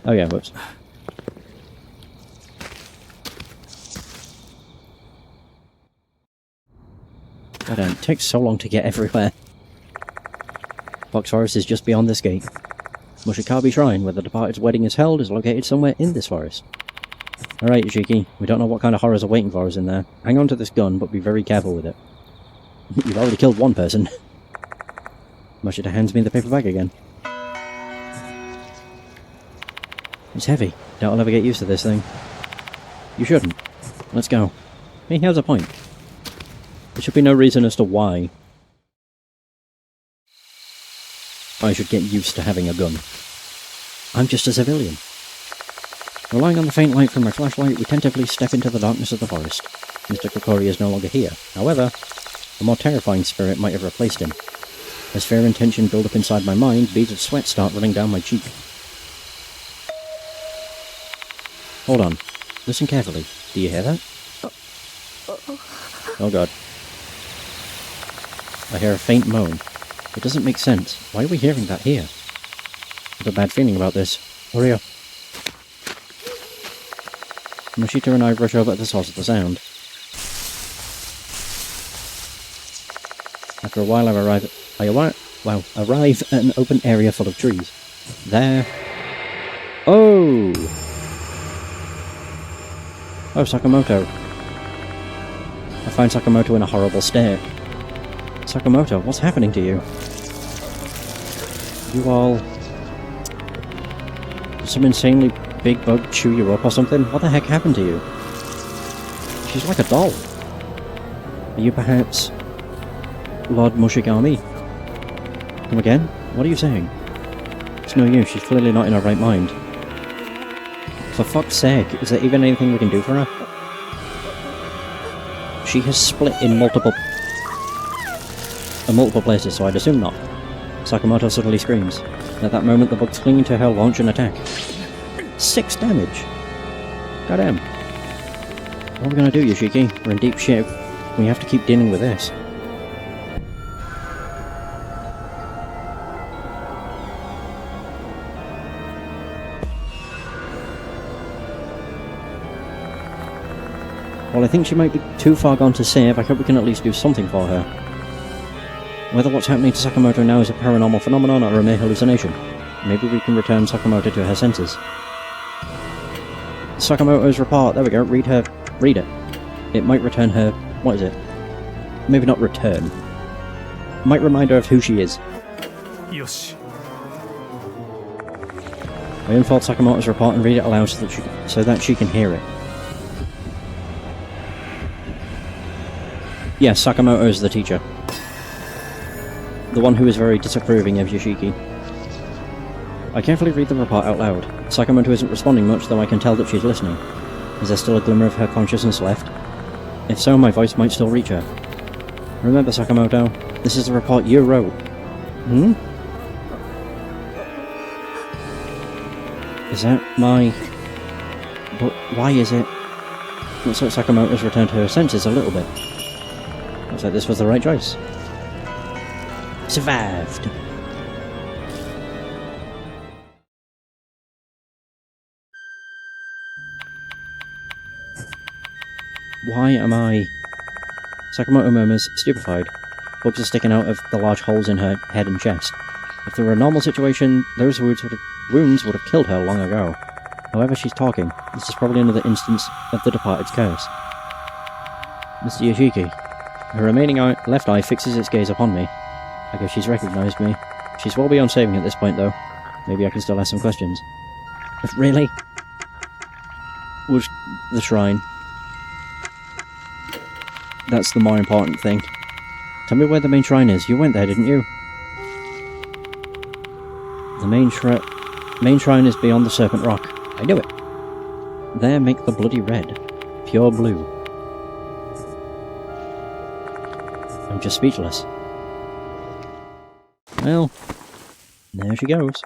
Oh yeah, whoops. God damn, it takes so long to get everywhere. Fox Forest is just beyond this gate. Mushikabi Shrine, where the departed's wedding is held, is located somewhere in this forest. Alright, Yoshiki, we don't know what kind of horrors are waiting for us in there. Hang on to this gun, but be very careful with it. You've already killed one person. Mashita hands me the paper bag again. It's heavy. Doubt I'll ever get used to this thing. You shouldn't. Let's go. He has a point. There should be no reason as to why I should get used to having a gun. I'm just a civilian. Relying on the faint light from my flashlight, we tentatively step into the darkness of the forest. Mr. Kokori is no longer here. However, a more terrifying spirit might have replaced him. As fear and tension build up inside my mind, beads of sweat start running down my cheek. Hold on. Listen carefully. Do you hear that? Oh god. I hear a faint moan. It doesn't make sense. Why are we hearing that here? I have a bad feeling about this. Hurry up. Mashita and I rush over to the source of the sound. After a while I arrive at an open area full of trees. There... Oh! Oh, Sakamoto. I find Sakamoto in a horrible state. Sakamoto, what's happening to you? You all... Did some insanely big bug chew you up or something? What the heck happened to you? She's like a doll. Are you perhaps... Lord Mushigami? Come again? What are you saying? It's no use, she's clearly not in her right mind. For fuck's sake, is there even anything we can do for her? She has split in multiple places, so I'd assume not. Sakamoto suddenly screams. At that moment, the bugs clinging to her launch an attack. 6 damage! Goddamn. What are we gonna do, Yoshiki? We're in deep shit. We have to keep dealing with this. Well, I think she might be too far gone to save. I hope we can at least do something for her. Whether what's happening to Sakamoto now is a paranormal phenomenon or a mere hallucination. Maybe we can return Sakamoto to her senses. Sakamoto's report. There we go. Read it. It might return her... What is it? Maybe not return. Might remind her of who she is. Yoshi. I unfold Sakamoto's report and read it aloud so that she can hear it. Yes, Sakamoto is the teacher. The one who is very disapproving of Yoshiki. I carefully read the report out loud. Sakamoto isn't responding much, though I can tell that she's listening. Is there still a glimmer of her consciousness left? If so, my voice might still reach her. Remember, Sakamoto, this is the report you wrote. Hmm? Is that my... But why is it... Looks like Sakamoto's returned to her senses a little bit. Looks like this was the right choice. Survived! Why am I... Sakamoto murmurs, stupefied. Bugs are sticking out of the large holes in her head and chest. If there were a normal situation, those wounds would have killed her long ago. However, she's talking. This is probably another instance of the departed's curse. Mr. Yoshiki. Her remaining left eye fixes its gaze upon me. I guess she's recognized me. She's well beyond saving at this point, though. Maybe I can still ask some questions. Really? Was the shrine? That's the more important thing. Tell me where the main shrine is. You went there, didn't you? The main shrine is beyond the Serpent Rock. I knew it. There make the bloody red. Pure blue. I'm just speechless. Well, there she goes.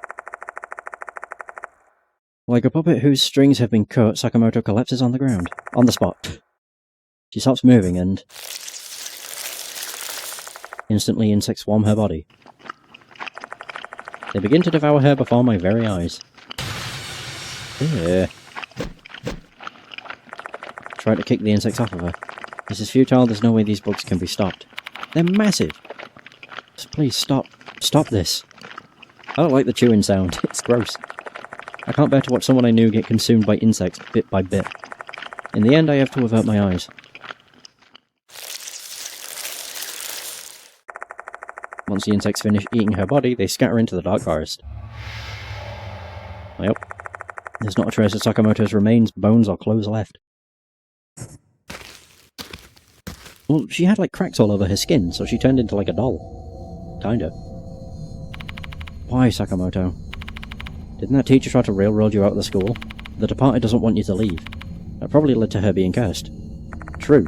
Like a puppet whose strings have been cut, Sakamoto collapses on the ground. On the spot. She stops moving and... Instantly insects swarm her body. They begin to devour her before my very eyes. Ugh. Try to kick the insects off of her. This is futile, there's no way these bugs can be stopped. They're massive! Just please stop. Stop this. I don't like the chewing sound, it's gross. I can't bear to watch someone I knew get consumed by insects bit by bit. In the end, I have to avert my eyes. Once the insects finish eating her body, they scatter into the dark forest. Well, there's not a trace of Sakamoto's remains, bones, or clothes left. Well, she had like cracks all over her skin, so she turned into like a doll. Kinda. Why, Sakamoto? Didn't that teacher try to railroad you out of the school? The departed doesn't want you to leave. That probably led to her being cursed. True.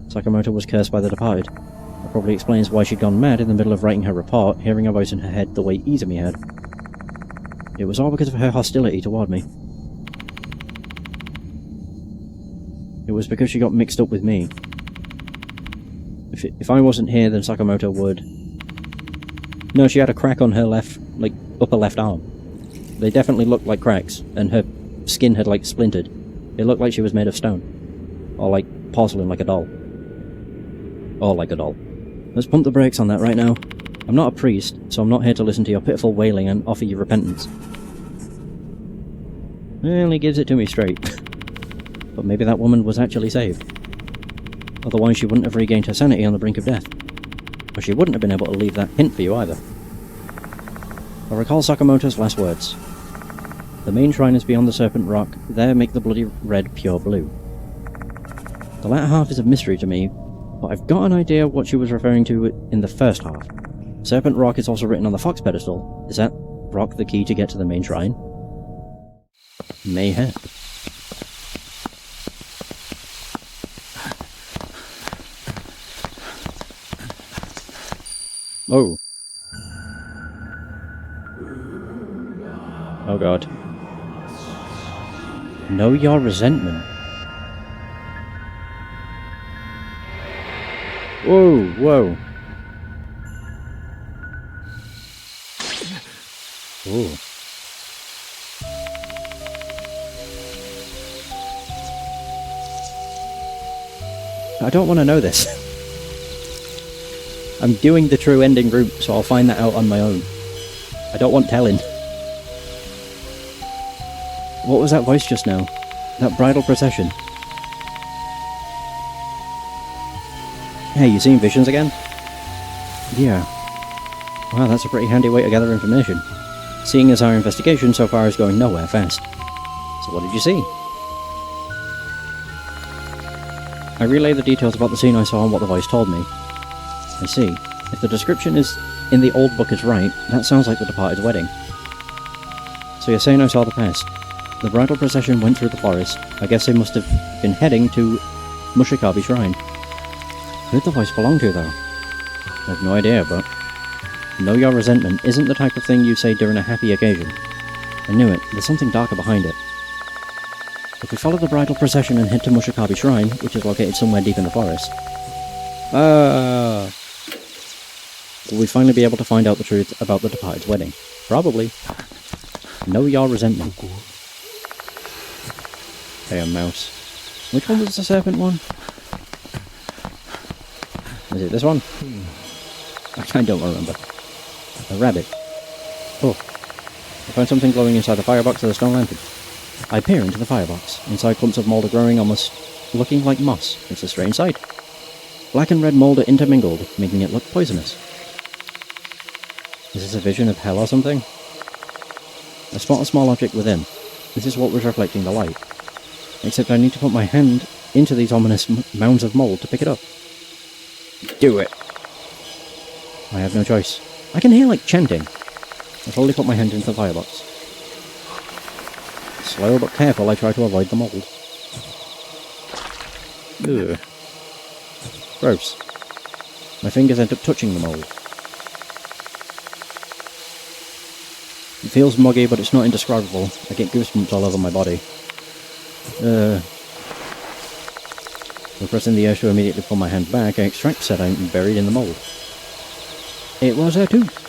Sakamoto was cursed by the departed. That probably explains why she'd gone mad in the middle of writing her report, hearing a voice in her head the way Izumi had. It was all because of her hostility toward me. It was because she got mixed up with me. If I wasn't here, then Sakamoto would... No, she had a crack on her left, like, upper left arm. They definitely looked like cracks, and her skin had, like, splintered. It looked like she was made of stone. Or, like, porcelain, like a doll. Or like a doll. Let's pump the brakes on that right now. I'm not a priest, so I'm not here to listen to your pitiful wailing and offer you repentance. Well, he gives it to me straight. But maybe that woman was actually saved. Otherwise she wouldn't have regained her sanity on the brink of death. Or she wouldn't have been able to leave that hint for you either. I recall Sakamoto's last words. The main shrine is beyond the Serpent Rock, there make the bloody red pure blue. The latter half is a mystery to me, but I've got an idea what she was referring to in the first half. Serpent Rock is also written on the fox pedestal. Is that rock the key to get to the main shrine? Mayhap. Oh. Oh god. Know your resentment. Whoa, whoa. Ooh. I don't want to know this. I'm doing the true ending route, so I'll find that out on my own. I don't want telling. What was that voice just now? That bridal procession? Hey, you seen visions again? Yeah. Wow, that's a pretty handy way to gather information. seeing as our investigation so far is going nowhere fast. So what did you see? I relay the details about the scene I saw and what the voice told me. I see. If the description is in the old book is right, that sounds like the departed's wedding. So you're saying I saw the past. The bridal procession went through the forest. I guess they must have been heading to Mushikabi Shrine. Who'd the voice belong to, though? I have no idea, but... Know your resentment isn't the type of thing you say during a happy occasion. I knew it. There's something darker behind it. If we follow the bridal procession and head to Mushikabi Shrine, which is located somewhere deep in the forest... will we finally be able to find out the truth about the departed's wedding? Probably. Know your resentment. Hey, a mouse. Which one was the serpent one? Is it this one? I don't remember. A rabbit. Oh. I found something glowing inside the firebox of the stone lantern. I peer into the firebox. Inside clumps of mould are growing, almost looking like moss. It's a strange sight. Black and red mould are intermingled, making it look poisonous. Is this a vision of hell or something? I spot a small object within. This is what was reflecting the light. Except I need to put my hand into these ominous mounds of mould to pick it up. Do it! I have no choice. I can hear like chanting. I slowly put my hand into the firebox. Slow but careful, I try to avoid the mould. Ugh. Gross. My fingers end up touching the mould. It feels muggy, but it's not indescribable. I get goosebumps all over my body. Pressing the urge to immediately pull my hand back, I extract said item buried in the mould. It was a tooth!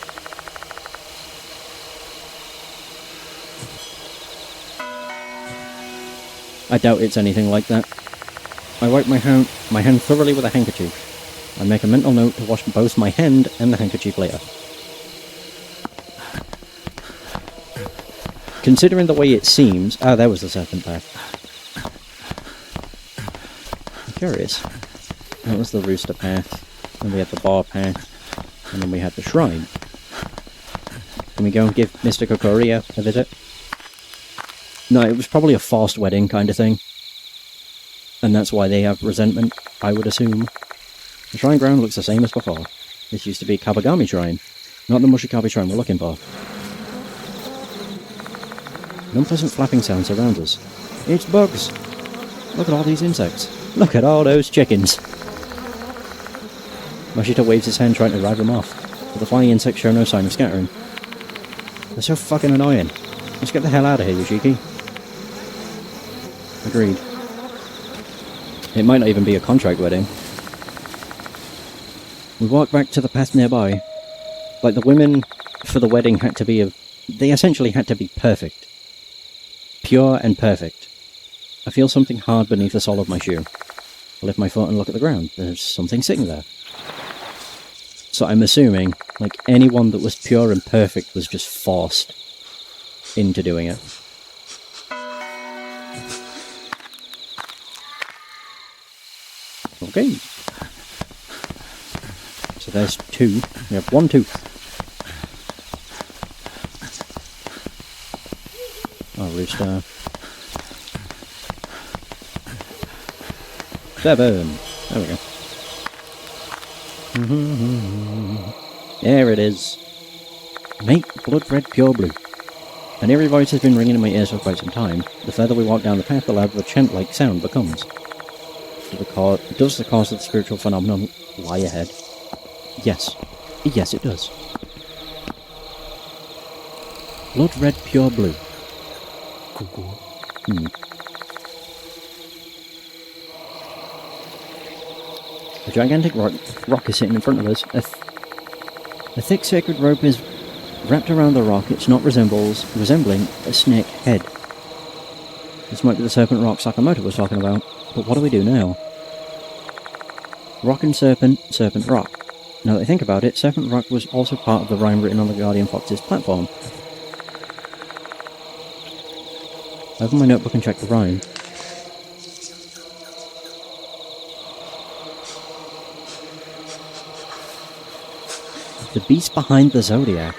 I doubt it's anything like that. I wipe my hand thoroughly with a handkerchief. I make a mental note to wash both my hand and the handkerchief later. Considering the way it seems... Ah, there was the serpent path. I'm curious. That was the rooster path. Then we had the bar path. And then we had the shrine. Can we go and give Mr. Kokori a visit? No, it was probably a forced wedding kind of thing. And that's why they have resentment, I would assume. The shrine ground looks the same as before. This used to be Kabagami Shrine, not the Mushikabi Shrine we're looking for. An unpleasant flapping sound surrounds us. It's bugs! Look at all these insects. Look at all those chickens! Mashita waves his hand trying to drive them off, but the flying insects show no sign of scattering. They're so fucking annoying. Let's get the hell out of here, Yoshiki. Agreed. It might not even be a contract wedding. We walk back to the path nearby. Like, the women for the wedding had to be they essentially had to be perfect. Pure and perfect. I feel something hard beneath the sole of my shoe. I lift my foot and look at the ground. There's something sitting there. So I'm assuming, like, anyone that was pure and perfect was just forced into doing it. Okay. So there's two. We have one tooth. Oh, rooster. 7. There we go. There it is. Make blood red pure blue. An eerie voice has been ringing in my ears for quite some time. The further we walk down the path, the louder the chant-like sound becomes. Does the cause of the spiritual phenomenon lie ahead? Yes. Yes, it does. Blood red pure blue. A gigantic rock is sitting in front of us. A thick sacred rope is wrapped around the rock. It's not resembling a snake head. This might be the serpent rock Sakamoto was talking about. But what do we do now? Rock and serpent, serpent rock. Now that I think about it, serpent rock was also part of the rhyme written on the Guardian Fox's platform. I open my notebook and check the rhyme. The beast behind the zodiac.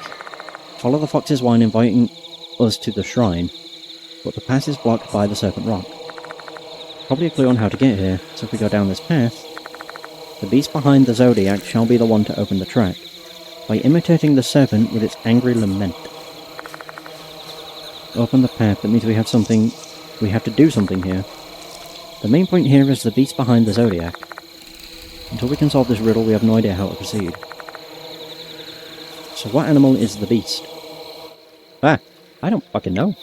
follow the fox's whine inviting us to the shrine, but the path is blocked by the serpent rock. Probably a clue on how to get here, so if we go down this path, the beast behind the zodiac shall be the one to open the track, by imitating the serpent with its angry lament. Open the path, that means we have to do something here. The main point here is the beast behind the zodiac. Until we can solve this riddle, we have no idea how to proceed. So what animal is the beast? Ah, I don't fucking know.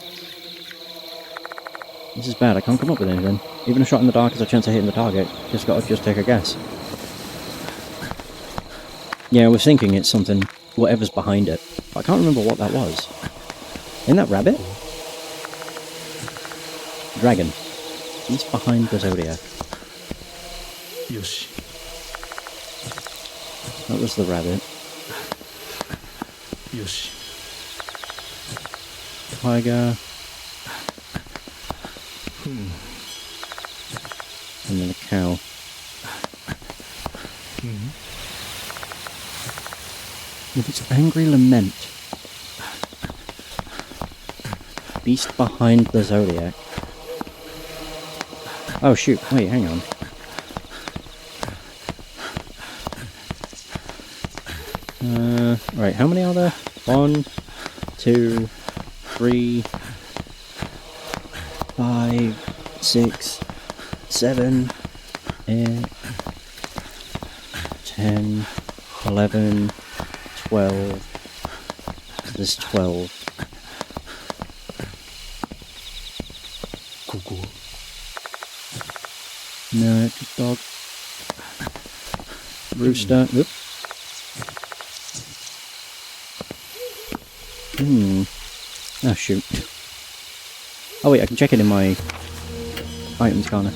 This is bad, I can't come up with anything. Even a shot in the dark has a chance of hitting the target. Just gotta take a guess. Yeah, I was thinking it's something, whatever's behind it. But I can't remember what that was. Isn't that rabbit? Dragon. He's behind the zodiac. Yoshi. That was the rabbit. Yoshi. Tiger. And then a cow. With its angry lament. Beast behind the zodiac. Oh shoot, wait, hang on. Right, how many are there? 1, 2, 3, 5, 6, 7, 8, 10, 11, 12. There's 12. Coco. No, just dog. Rooster. Oop. Oh shoot. Oh wait, I can check it in my items corner.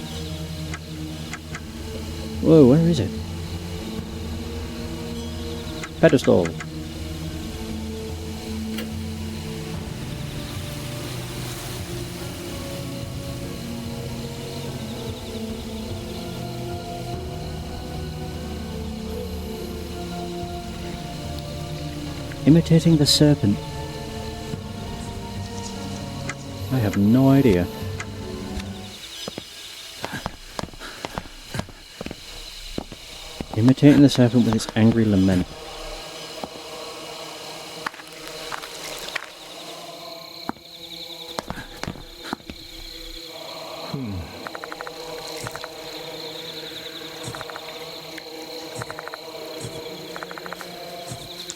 Whoa, where is it? Pedestal. Imitating the serpent. I have no idea. Imitating the serpent with its angry lament.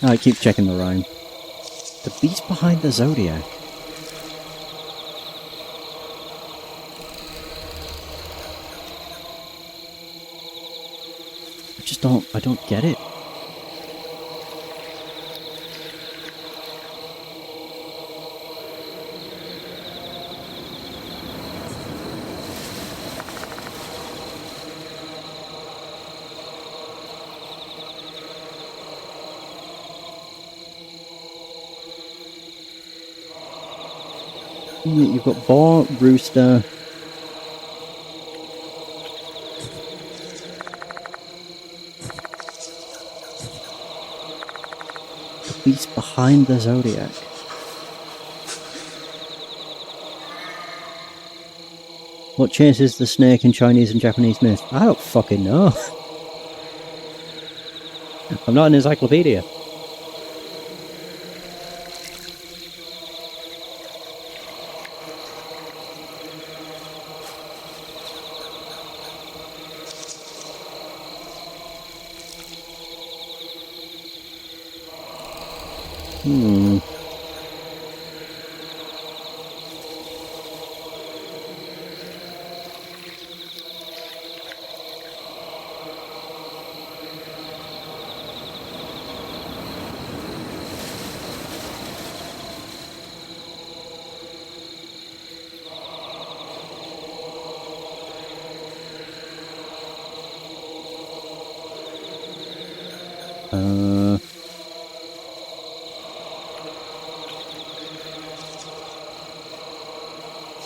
I keep checking the rhyme. The beast behind the zodiac. I don't get it. You've got boar, rooster. Beast behind the zodiac. What chases the snake in Chinese and Japanese myth? I don't fucking know. I'm not an encyclopedia.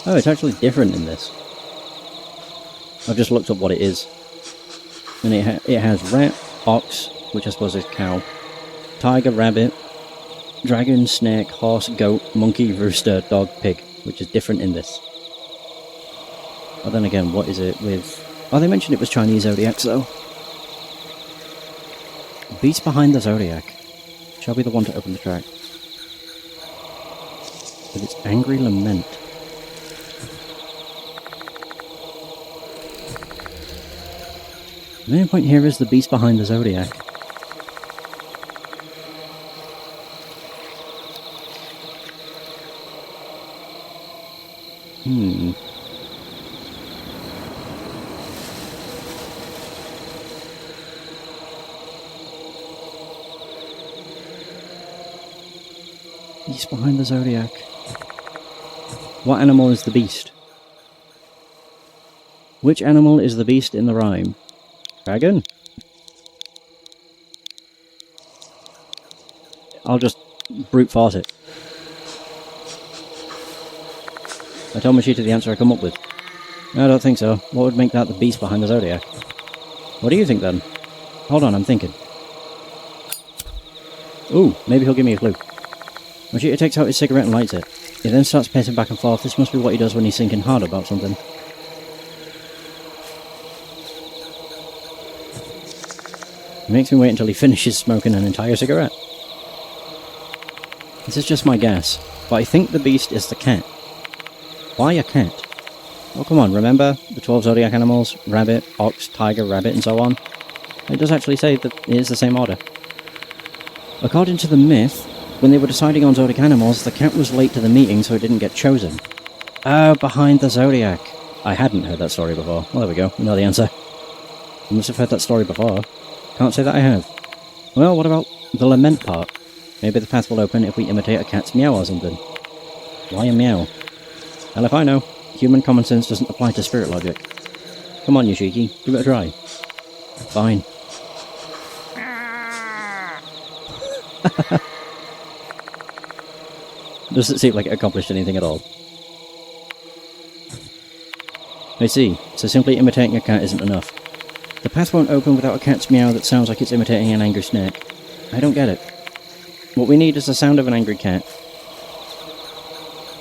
Oh, it's actually different in this. I've just looked up what it is. And it has rat, ox, which I suppose is cow, tiger, rabbit, dragon, snake, horse, goat, monkey, rooster, dog, pig, which is different in this. But then again, what is it with... Oh, they mentioned it was Chinese zodiacs, though. Beast behind the zodiac. Shall be the one to open the track. With its angry lament. The main point here is the beast behind the zodiac. Beast behind the zodiac. What animal is the beast? Which animal is the beast in the rhyme? Dragon? I'll just brute force it. I tell Machita the answer I come up with. I don't think so. What would make that the beast behind the zodiac? What do you think then? Hold on, I'm thinking. Ooh, maybe he'll give me a clue. Machita takes out his cigarette and lights it. He then starts pacing back and forth. This must be what he does when he's thinking hard about something. It makes me wait until he finishes smoking an entire cigarette. This is just my guess, but I think the beast is the cat. Why a cat? Oh, come on, remember the 12 zodiac animals? Rabbit, ox, tiger, rabbit, and so on? It does actually say that it is the same order. According to the myth, when they were deciding on zodiac animals, the cat was late to the meeting, so it didn't get chosen. Oh, behind the zodiac. I hadn't heard that story before. Well, there we go. We know the answer. I must have heard that story before. Can't say that I have. Well, what about the lament part? Maybe the path will open if we imitate a cat's meow or something. Why a meow? Hell if I know. Human common sense doesn't apply to spirit logic. Come on, Yoshiki. Give it a try. Fine. Doesn't seem like it accomplished anything at all. I see. So simply imitating a cat isn't enough. The path won't open without a cat's meow that sounds like it's imitating an angry snake. I don't get it. What we need is the sound of an angry cat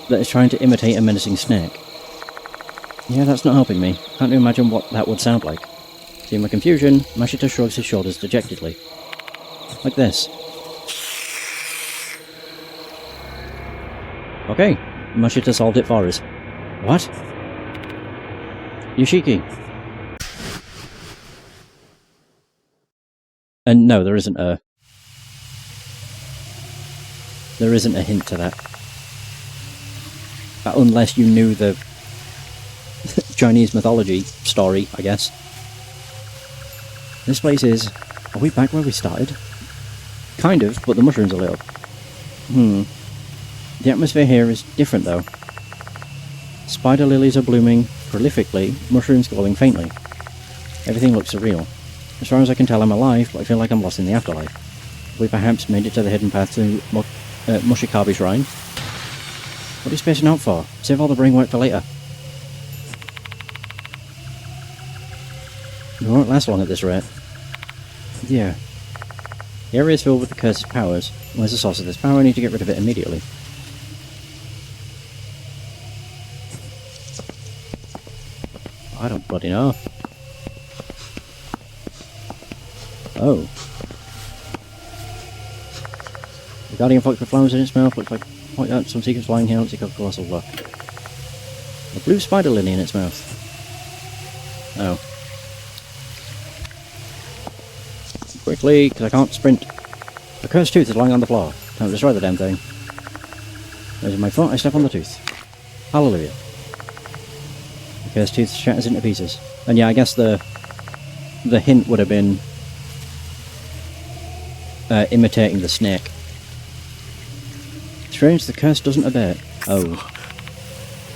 that is trying to imitate a menacing snake. Yeah, that's not helping me. Can't imagine what that would sound like. Seeing my confusion, Mashita shrugs his shoulders dejectedly. Like this. Okay, Mashita solved it for us. What? Yoshiki. And no, there isn't a hint to that. Unless you knew the Chinese mythology story, I guess. This place is... Are we back where we started? Kind of, but the mushrooms are lit up. The atmosphere here is different though. Spider lilies are blooming prolifically, mushrooms glowing faintly. Everything looks surreal. As far as I can tell, I'm alive, but I feel like I'm lost in the afterlife. We perhaps made it to the hidden path to Mushikabe Shrine. What are you spacing out for? Save all the brain work for later. We won't last long at this rate. Yeah. The area is filled with the curse's powers. Where's the source of this power? I need to get rid of it immediately. I don't bloody know. Oh. The guardian fox with flowers in its mouth looks like point out some secrets lying here. Let's take a colossal look. A blue spider lily in its mouth. Oh. Quickly, because I can't sprint. The cursed tooth is lying on the floor. Time to destroy the damn thing. Raising my foot, I step on the tooth. Hallelujah. The cursed tooth shatters into pieces. And yeah, I guess the hint would have been imitating the snake. Strange, the curse doesn't abate. Oh.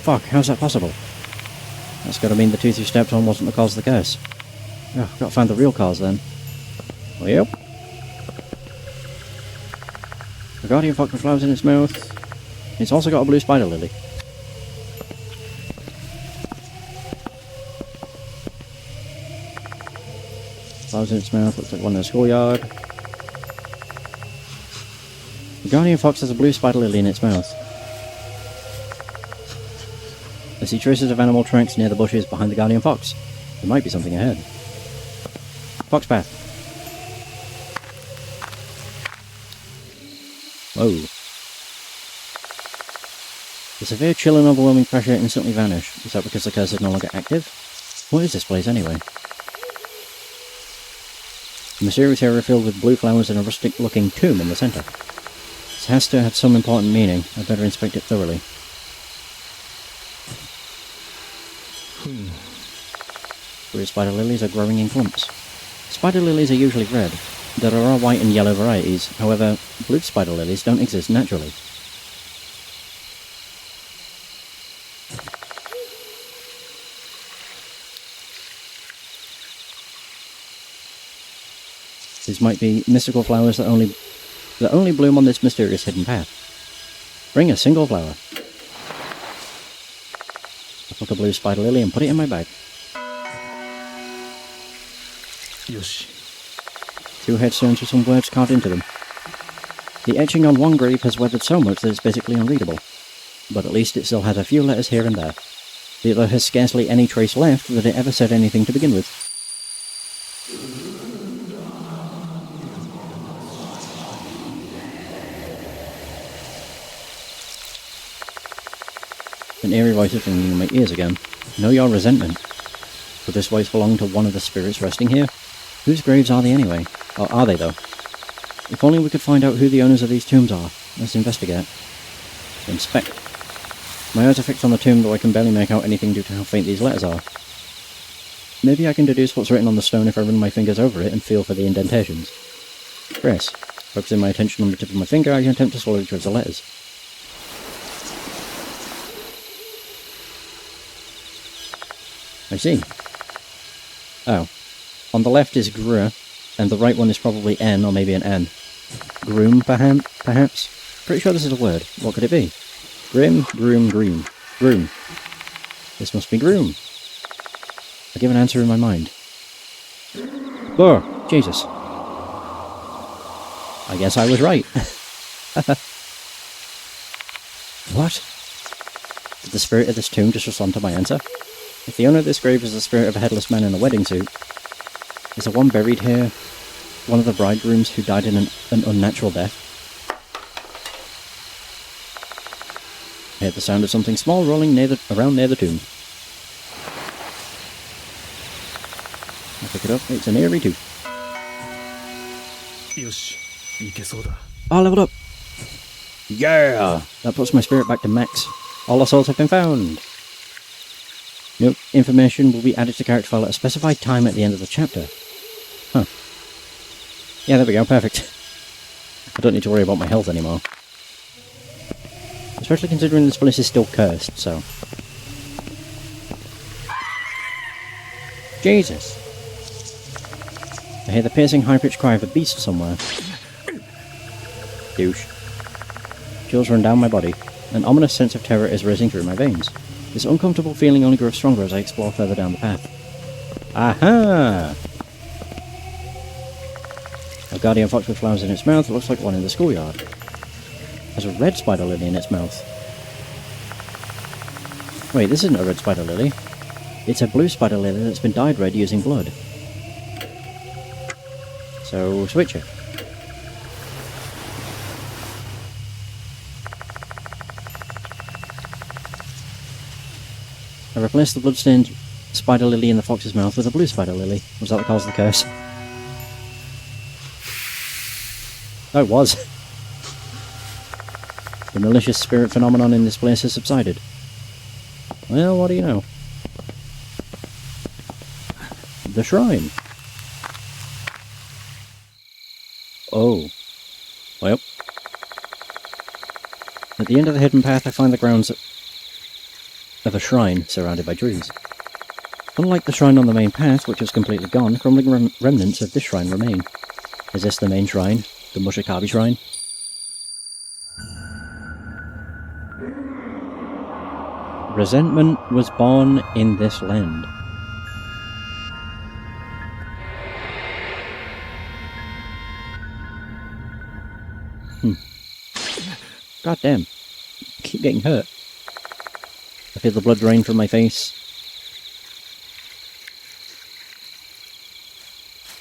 Fuck, how's that possible? That's gotta mean the tooth you stepped on wasn't the cause of the curse. Oh, gotta find the real cause then. Well. The guardian fox with flowers in its mouth. It's also got a blue spider lily. Flowers in its mouth, looks like one in the schoolyard. The guardian fox has a blue spider lily in its mouth. I see traces of animal tracks near the bushes behind the guardian fox. There might be something ahead. Fox path. Whoa. The severe chill and overwhelming pressure instantly vanished. Is that because the curse is no longer active? What is this place anyway? A mysterious area filled with blue flowers and a rustic-looking tomb in the centre. This has to have some important meaning. I'd better inspect it thoroughly. Blue spider lilies are growing in clumps. Spider lilies are usually red. There are white and yellow varieties. However, blue spider lilies don't exist naturally. These might be mystical flowers that only bloom on this mysterious hidden path. Bring a single flower. I pluck a blue spider lily and put it in my bag. Yoshi. 2 headstones with some words carved into them. The etching on one grave has weathered so much that it's basically unreadable, but at least it still has a few letters here and there. The other has scarcely any trace left that it ever said anything to begin with. An eerie voice is ringing in my ears again. Know your resentment. Could this voice belong to one of the spirits resting here? Whose graves are they anyway? Or are they though? If only we could find out who the owners of these tombs are. Let's investigate. Inspect. My eyes are fixed on the tomb, though I can barely make out anything due to how faint these letters are. Maybe I can deduce what's written on the stone if I run my fingers over it and feel for the indentations. Press. Focusing my attention on the tip of my finger, I attempt to swallow each of the letters. I see. Oh. On the left is gr, and the right one is probably n, or maybe an n. Groom, perhaps? Pretty sure this is a word. What could it be? Grim, groom, green. Groom. This must be groom. I give an answer in my mind. Oh, Jesus. I guess I was right. What? Did the spirit of this tomb just respond to my answer? If the owner of this grave is the spirit of a headless man in a wedding suit, is there one buried here? One of the bridegrooms who died in an unnatural death? I heard the sound of something small rolling around near the tomb. I pick it up, it's an eerie tooth. Oh, leveled up! Yeah! That puts my spirit back to max. All our souls have been found! Nope, information will be added to character file at a specified time at the end of the chapter. Huh. Yeah, there we go, perfect. I don't need to worry about my health anymore. Especially considering this place is still cursed, so... Jesus! I hear the piercing high-pitched cry of a beast somewhere. Douche. Chills run down my body. An ominous sense of terror is racing through my veins. This uncomfortable feeling only grows stronger as I explore further down the path. Aha! A guardian fox with flowers in its mouth that looks like one in the schoolyard. Has a red spider lily in its mouth. Wait, this isn't a red spider lily. It's a blue spider lily that's been dyed red using blood. So, switch it. I replaced the bloodstained spider lily in the fox's mouth with a blue spider lily. Was that the cause of the curse? Oh, it was. The malicious spirit phenomenon in this place has subsided. Well, what do you know? The shrine. Oh. Well. At the end of the hidden path I find the grounds of a shrine surrounded by trees. Unlike the shrine on the main path, which was completely gone, crumbling remnants of this shrine remain. Is this the main shrine? The Mushikabi shrine? Resentment was born in this land. God damn. I keep getting hurt. I feel the blood drain from my face.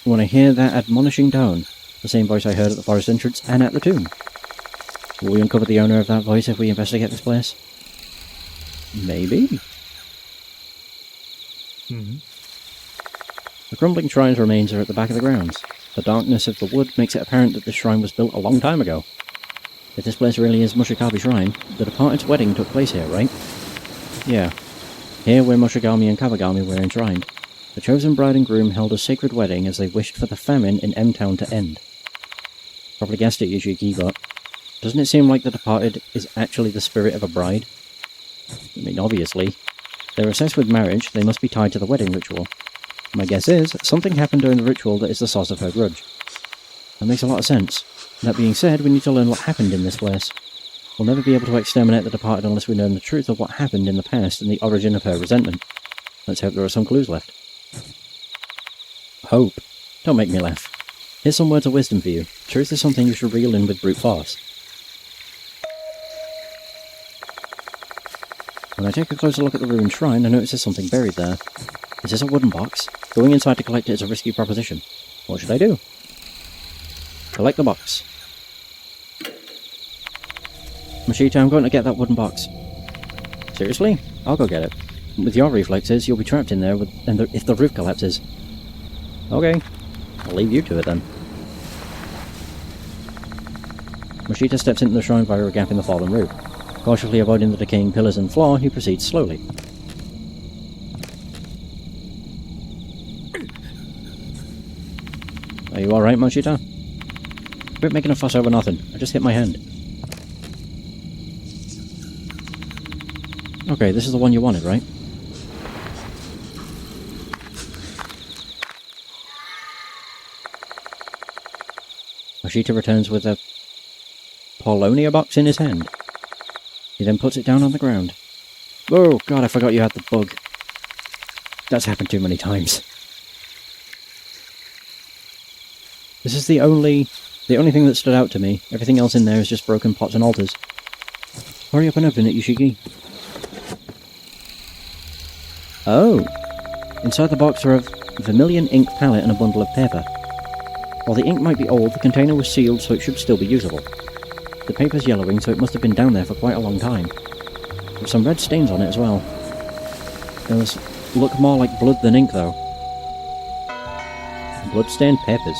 When I hear that admonishing tone, the same voice I heard at the forest entrance and at the tomb. Will we uncover the owner of that voice if we investigate this place? Maybe? The crumbling shrine's remains are at the back of the grounds. The darkness of the wood makes it apparent that this shrine was built a long time ago. If this place really is Mushigami Shrine, the departed's wedding took place here, right? Yeah. Here where Mushigami and Kabagami were enshrined. The chosen bride and groom held a sacred wedding as they wished for the famine in M-Town to end. Probably guessed it, Yushiki, but doesn't it seem like the departed is actually the spirit of a bride? I mean, obviously. They're obsessed with marriage, they must be tied to the wedding ritual. My guess is, something happened during the ritual that is the source of her grudge. That makes a lot of sense. That being said, we need to learn what happened in this place. We'll never be able to exterminate the departed unless we learn the truth of what happened in the past and the origin of her resentment. Let's hope there are some clues left. Hope? Don't make me laugh. Here's some words of wisdom for you. Truth is something you should reel in with brute force. When I take a closer look at the ruined shrine, I notice there's something buried there. Is this a wooden box? Going inside to collect it is a risky proposition. What should I do? Collect the box. Mashita, I'm going to get that wooden box. Seriously? I'll go get it. With your reflexes, you'll be trapped in there if the roof collapses. Okay. I'll leave you to it then. Mashita steps into the shrine via a gap in the fallen roof. Cautiously avoiding the decaying pillars and floor, he proceeds slowly. Are you alright, Mashita? Quit making a fuss over nothing. I just hit my hand. Okay, this is the one you wanted, right? Mashita returns with a Polonia box in his hand. He then puts it down on the ground. Oh god, I forgot you had the bug. That's happened too many times. This is the only thing that stood out to me. Everything else in there is just broken pots and altars. Hurry up and open it, Yushiki. Oh! Inside the box are a vermilion ink palette and a bundle of paper. While the ink might be old, the container was sealed so it should still be usable. The paper's yellowing, so it must have been down there for quite a long time. There's some red stains on it as well. Those look more like blood than ink, though. Blood-stained papers.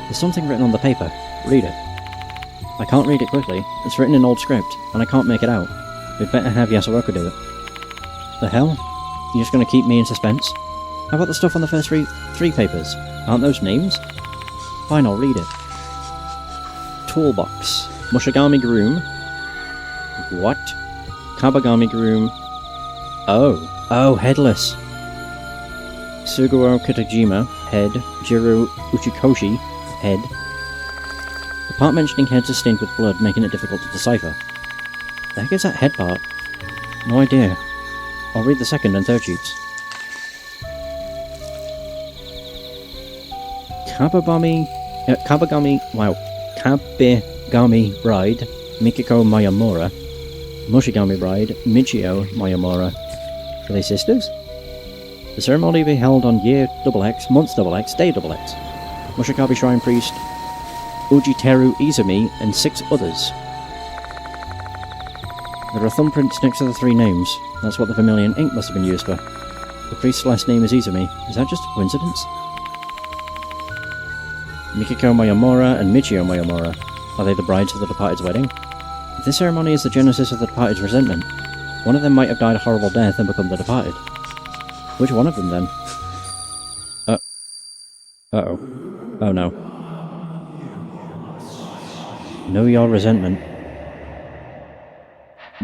There's something written on the paper. Read it. I can't read it quickly. It's written in old script, and I can't make it out. We'd better have Yasuoka do it. The hell? You're just gonna keep me in suspense? How about the stuff on the first three papers? Aren't those names? Fine, I'll read it. Toolbox. Mushigami Groom. What? Kabagami Groom. Oh, headless. Suguo Kitajima, head. Jiro Uchikoshi, head. The part mentioning heads is stained with blood, making it difficult to decipher. The heck is that head part? No idea. I'll read the second and third sheets. Kabagami Bride, Mikiko Mayamura. Mushigami Bride, Michio Mayamura. Are they sisters? The ceremony will be held on year XX, month XX, day XX. Mushigami Shrine Priest, Ujiteru Izumi, and 6 others. There are thumbprints next to the 3 names. That's what the vermilion ink must have been used for. The priest's last name is Izumi. Is that just a coincidence? Mikiko Mayamura and Michio Mayamura. Are they the brides of the departed's wedding? If this ceremony is the genesis of the departed's resentment, one of them might have died a horrible death and become the departed. Which one of them, then? Uh-oh. Oh, no. Know your resentment.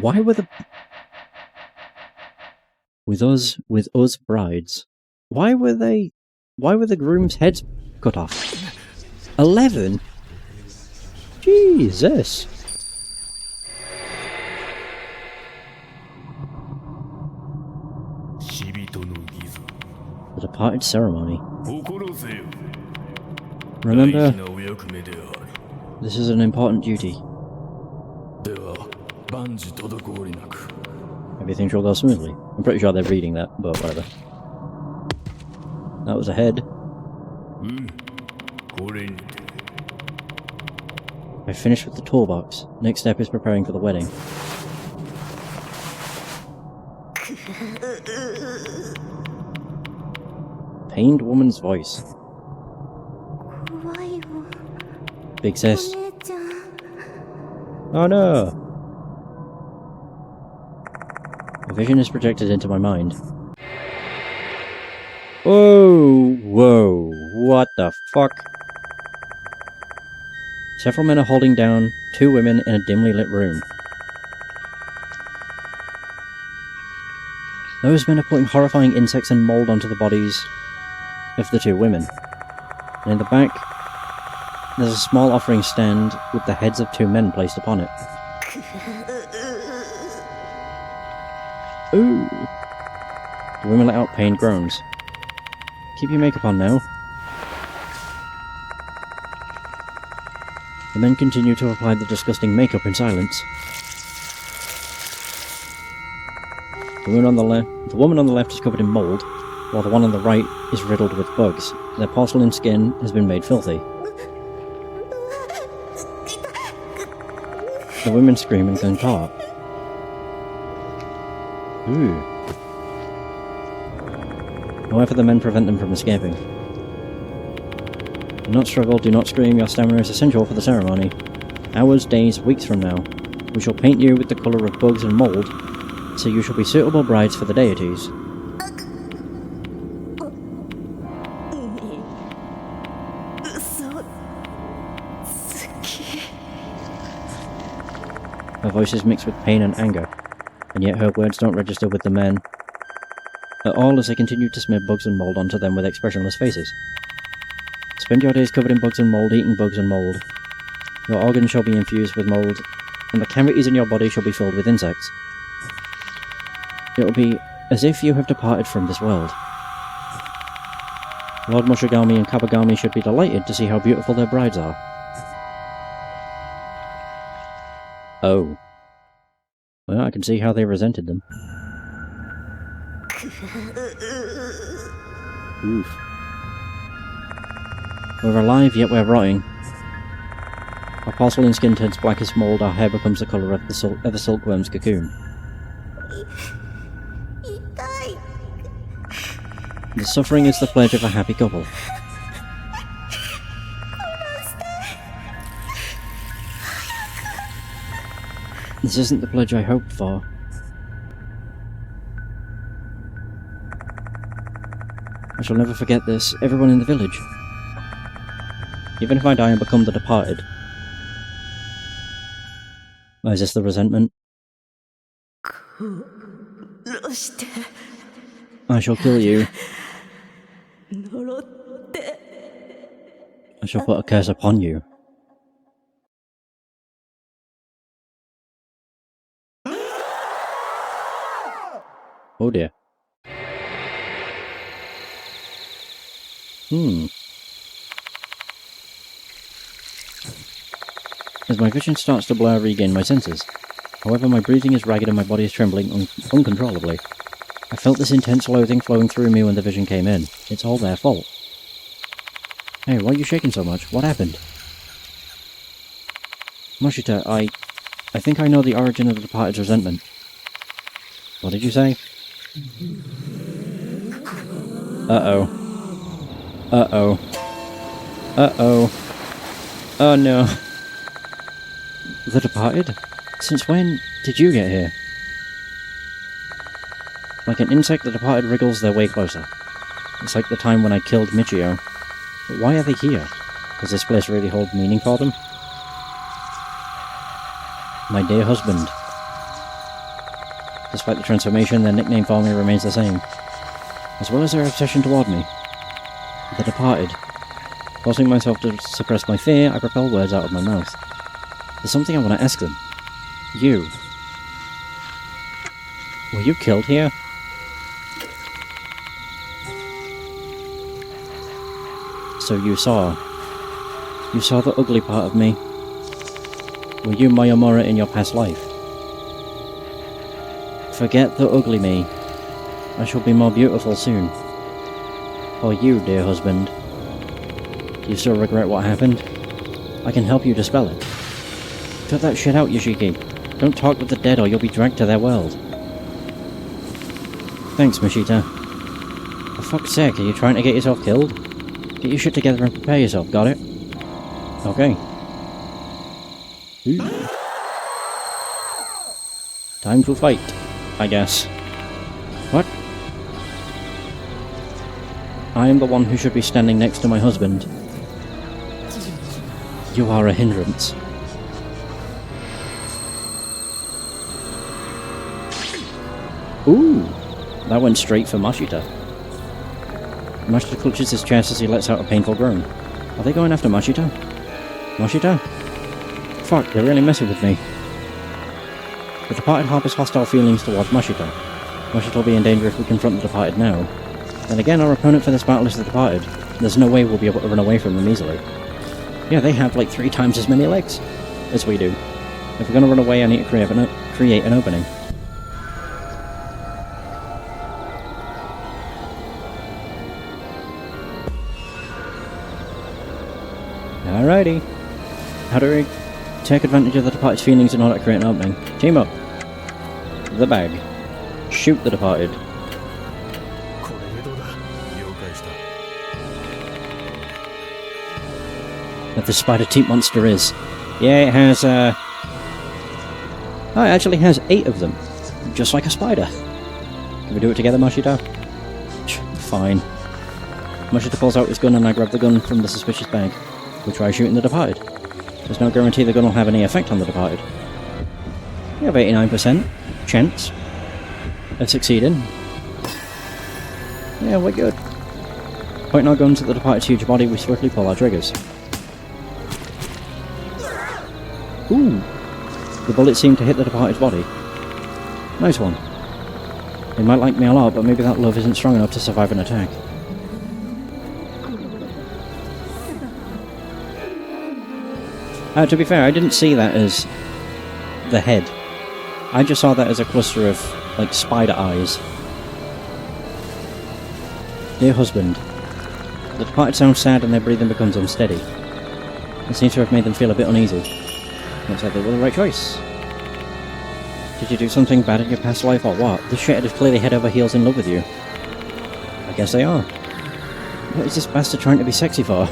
Why were the... With us brides. Why were the groom's heads cut off? 11? Jesus! The departed ceremony. Remember This is an important duty. では万事滞りなく Everything shall go smoothly. I'm pretty sure they're reading that, but whatever. That was a head. これにて I finished with the toolbox. Next step is preparing for the wedding. Pained woman's voice. 怖いよ Big sis. お姉ちゃん Oh no! A vision is projected into my mind. Whoa! Whoa! What the fuck? Several men are holding down 2 women in a dimly lit room. Those men are putting horrifying insects and mold onto the bodies of the 2 women. And in the back, there's a small offering stand with the heads of 2 men placed upon it. Ooh! The women let out pained groans. Keep your makeup on now. The men continue to apply the disgusting makeup in silence. The woman on the left is covered in mold, while the one on the right is riddled with bugs. Their porcelain skin has been made filthy. The women scream and then caught. Ooh. However, the men prevent them from escaping. Do not struggle, do not scream, your stamina is essential for the ceremony. Hours, days, weeks from now, we shall paint you with the colour of bugs and mould, so you shall be suitable brides for the deities. Her voice is mixed with pain and anger, and yet her words don't register with the men at all as they continue to smear bugs and mould onto them with expressionless faces. Spend your days covered in bugs and mould, eating bugs and mould. Your organs shall be infused with mould, and the cavities in your body shall be filled with insects. It will be as if you have departed from this world. Lord Mushigami and Kabagami should be delighted to see how beautiful their brides are. Oh. Well, I can see how they resented them. Oof. We're alive, yet we're rotting. Our porcelain skin turns black as mould, our hair becomes the colour of the silkworm's cocoon. The suffering is the pledge of a happy couple. This isn't the pledge I hoped for. I shall never forget this, everyone in the village. Even if I die and become the departed. Oh, is this the resentment? I shall kill you. I shall put a curse upon you. Oh dear. As my vision starts to blur, I regain my senses. However, my breathing is ragged and my body is trembling uncontrollably. I felt this intense loathing flowing through me when the vision came in. It's all their fault. Hey, why are you shaking so much? What happened? Moshita, I think I know the origin of the departed's resentment. What did you say? Uh-oh. Uh-oh. Uh-oh. Oh no. The departed? Since when did you get here? Like an insect, the departed wriggles their way closer. It's like the time when I killed Michio. But why are they here? Does this place really hold meaning for them? My dear husband. Despite the transformation, their nickname for me remains the same. As well as their obsession toward me. The departed. Forcing myself to suppress my fear, I propel words out of my mouth. There's something I want to ask them. You. Were you killed here? So you saw the ugly part of me, Were you Mayamura in your past life? Forget the ugly me. I shall be more beautiful soon. For you, dear husband. Do you still regret what happened? I can help you dispel it. Cut that shit out, Yoshiki. Don't talk with the dead or you'll be dragged to their world. Thanks, Mishita. For fuck's sake, are you trying to get yourself killed? Get your shit together and prepare yourself, got it? Okay. Ooh. Time to fight, I guess. What? I am the one who should be standing next to my husband. You are a hindrance. Ooh! That went straight for Mashita. Mashita clutches his chest as he lets out a painful groan. Are they going after Mashita? Mashita? Fuck, they're really messing with me. The departed harbours hostile feelings towards Mashita. Mashita will be in danger if we confront the departed now. Then again, our opponent for this battle is the departed. There's no way we'll be able to run away from them easily. Yeah, they have like 3 times as many legs as we do. If we're gonna run away, I need to create an opening. Alrighty. How do we take advantage of the departed's feelings in order to create an opening? Team up. The bag. Shoot the departed. That the spider teat monster is. Yeah, it has, oh, it actually has 8 of them. Just like a spider. Can we do it together, Mashita? Fine. Mashita pulls out his gun and I grab the gun from the suspicious bag. We try shooting the departed. There's no guarantee the gun will have any effect on the departed. We have 89% chance of succeeding. Yeah, we're good. Pointing our guns at the departed's huge body, we swiftly pull our triggers. Ooh! The bullets seem to hit the departed's body. Nice one. They might like me a lot, but maybe that love isn't strong enough to survive an attack. To be fair, I didn't see that as the head. I just saw that as a cluster of, like, spider eyes. Dear husband, the departed sound sad and their breathing becomes unsteady. It seems to have made them feel a bit uneasy. Looks like they were the right choice. Did you do something bad in your past life or what? This shithead is clearly head over heels in love with you. I guess they are. What is this bastard trying to be sexy for?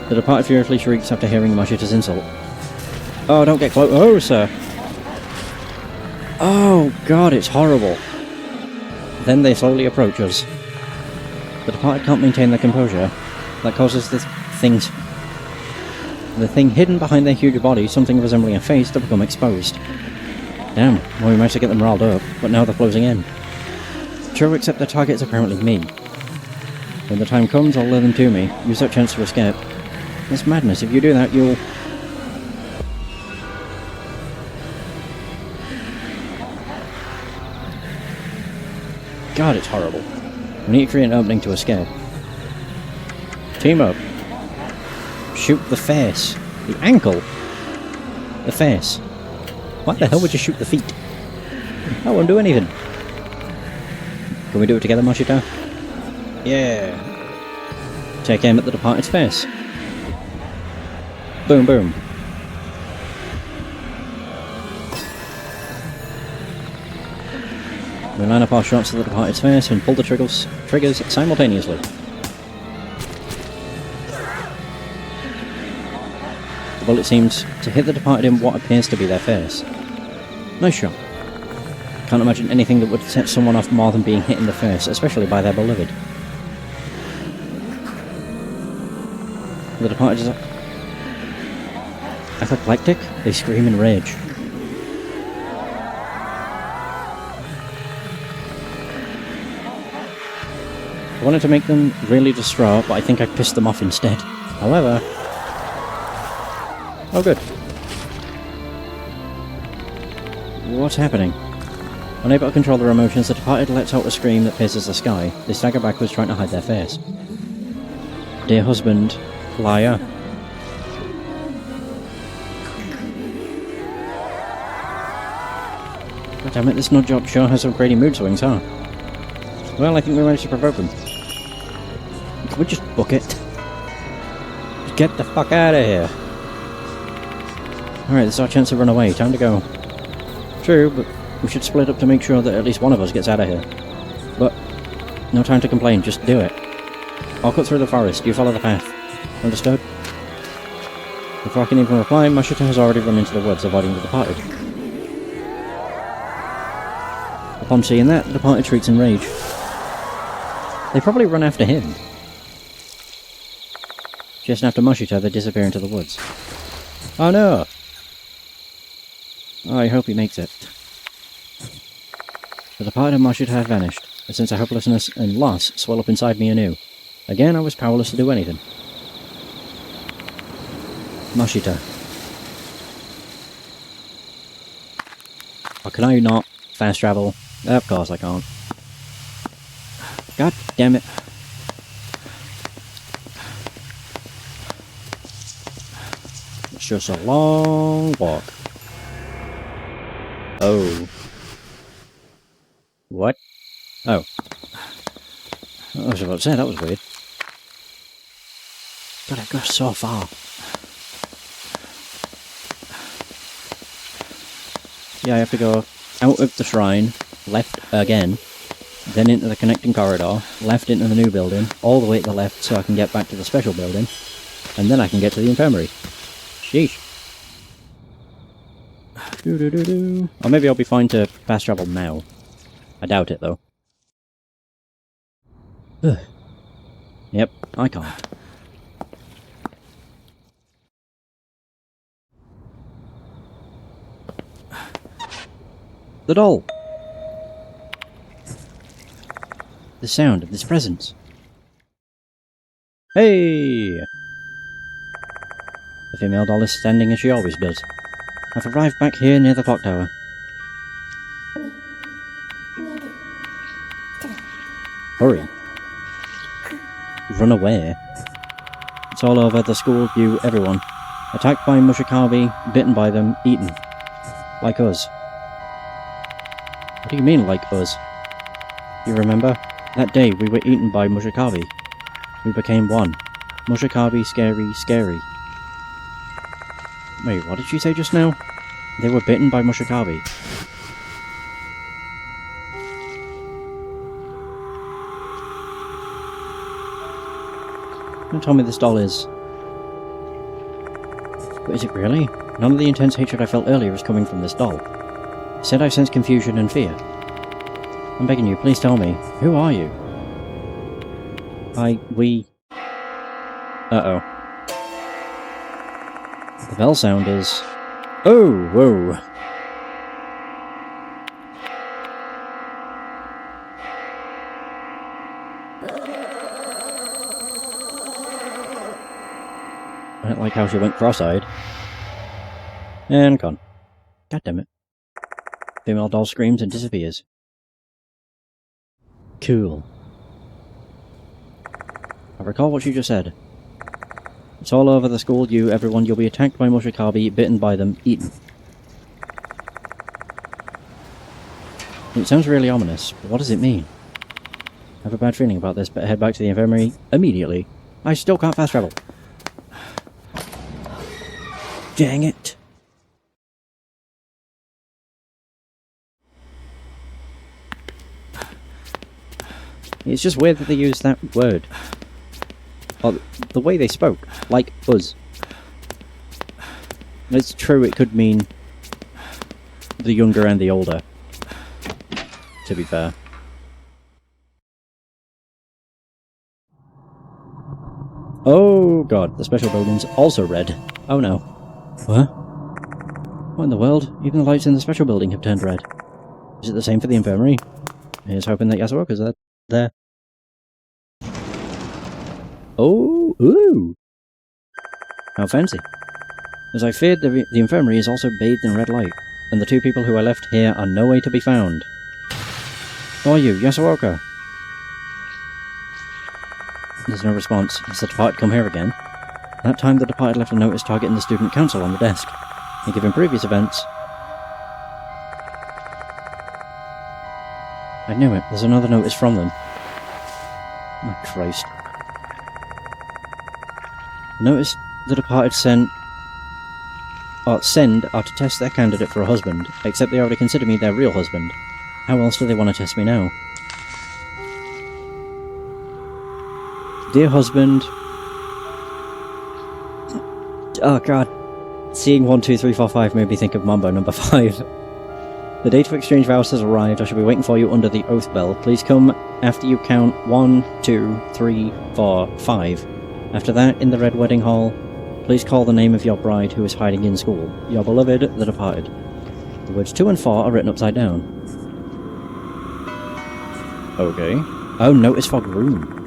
The departed furiously shrieks after hearing Mashita's insult. Oh, don't get close. Oh, sir. Oh, God, it's horrible. Then they slowly approach us. The departed can't maintain their composure. That causes the thing hidden behind their huge body, something resembling a face, to become exposed. Damn, well, we managed to get them riled up, but now they're closing in. True, except their target is apparently me. When the time comes, I'll lure them to me. Use that chance to escape. That's madness. If you do that, you'll... God, it's horrible. We need to create an opening to escape. Team up. Shoot the face. The ankle. The face. Why the hell would you shoot the feet? I won't do anything. Can we do it together, Mashita? Yeah. Take aim at the departed's face. Boom, boom. We line up our shots to the departed's face and pull the triggers simultaneously. The bullet seems to hit the departed in what appears to be their face. Nice shot. Can't imagine anything that would set someone off more than being hit in the face, especially by their beloved. The departed is apoplectic. They scream in rage. I wanted to make them really distraught, but I think I pissed them off instead. However... Oh, good. What's happening? Unable to control their emotions, the departed lets out a scream that pierces the sky. They stagger backwards, trying to hide their face. Dear husband, liar, Damn it, this nut job sure has some crazy mood swings, huh? Well, I think we managed to provoke him. Can we just book it? Just get the fuck out of here. Alright, this is our chance to run away. Time to go. True, but we should split up to make sure that at least one of us gets out of here. But, no time to complain, just do it. I'll cut through the forest, you follow the path. Understood? Before I can even reply, Mashita has already run into the woods, avoiding the departed. Upon seeing that, the departed shrieks in rage. They probably run after him. Just after Mashita, they disappear into the woods. Oh no! Oh, I hope he makes it. The departed Mashita had vanished. A sense of hopelessness and loss swelled up inside me anew. Again, I was powerless to do anything. Mashita. Oh, can I not fast travel? Of course I can't. God damn it. It's just a long walk. Oh. What? Oh. I was about to say, that was weird. God, I've got so far. Yeah, I have to go out of the shrine, left again, then into the connecting corridor, left into the new building, all the way to the left so I can get back to the special building, and then I can get to the infirmary. Sheesh. Doo-doo-doo-doo. Or maybe I'll be fine to fast travel now. I doubt it, though. Ugh. Yep, I can't. The doll! The sound of this presence. Hey! The female doll is standing as she always does. I've arrived back here near the clock tower. Hurry. Run away. It's all over, the school, you, everyone. Attacked by Mushikabi, bitten by them, eaten. Like us. What do you mean, like us? You remember? That day we were eaten by Mushikabi. We became one. Mushikabi, scary, scary. Wait, what did she say just now? They were bitten by Mushikabi. Don't tell me this doll is... But is it really? None of the intense hatred I felt earlier is coming from this doll. Said I sense confusion and fear. I'm begging you, please tell me. Who are you? We... Uh-oh. The bell sound is... Oh, whoa. I don't like how she went cross-eyed. And gone. God damn it. Female doll screams and disappears. Cool. I recall what she just said. It's all over the school, you, everyone. You'll be attacked by Mushikabi, bitten by them, eaten. It sounds really ominous, but what does it mean? I have a bad feeling about this, but head back to the infirmary immediately. I still can't fast travel. Dang it. It's just weird that they use that word. Or the way they spoke. Like us. It's true, it could mean the younger and the older. To be fair. Oh god, the special building's also red. Oh no. What? What in the world? Even the lights in the special building have turned red. Is it the same for the infirmary? Here's hoping that Yasuoka's there. Oh, ooh! How fancy. As I feared, the infirmary is also bathed in red light, and the two people who I left here are no way to be found. Who are you, Yasuoka? There's no response. Has the departed come here again? That time the departed left a notice targeting the student council on the desk. And given previous events... I knew it. There's another notice from them. My Christ. Notice the departed send are to test their candidate for a husband, except they already consider me their real husband. How else do they want to test me now? Dear husband... Oh god. Seeing 1, 2, 3, 4, 5 made me think of Mambo number 5. The date of exchange vows has arrived. I shall be waiting for you under the oath bell. Please come after you count 1, 2, 3, 4, 5. After that, in the red wedding hall, please call the name of your bride who is hiding in school. Your beloved, the departed. The words 2 and 4 are written upside down. Okay. Oh, notice for groom.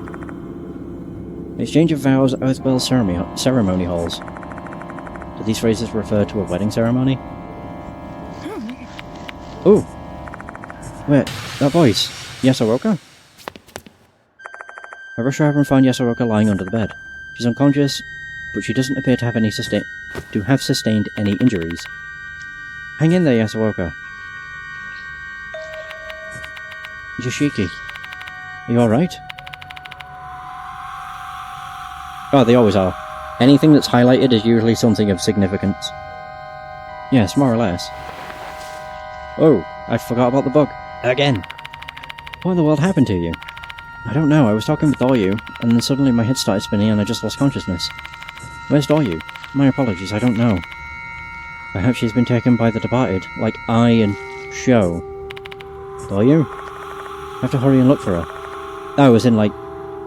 Exchange of vows, oath bell ceremony halls. Do these phrases refer to a wedding ceremony? Ooh! Wait, that voice. Yasoroka? I rush over and find Yasoroka lying under the bed. She's unconscious, but she doesn't appear to have sustained any injuries. Hang in there, Yasoroka. Yoshiki, are you alright? Oh, they always are. Anything that's highlighted is usually something of significance. Yes, more or less. Oh, I forgot about the bug. Again! What in the world happened to you? I don't know, I was talking with Doryu, and then suddenly my head started spinning and I just lost consciousness. Where's Doryu? My apologies, I don't know. Perhaps she's been taken by the departed, like I and Sho. Doryu? I have to hurry and look for her. Oh, as in like,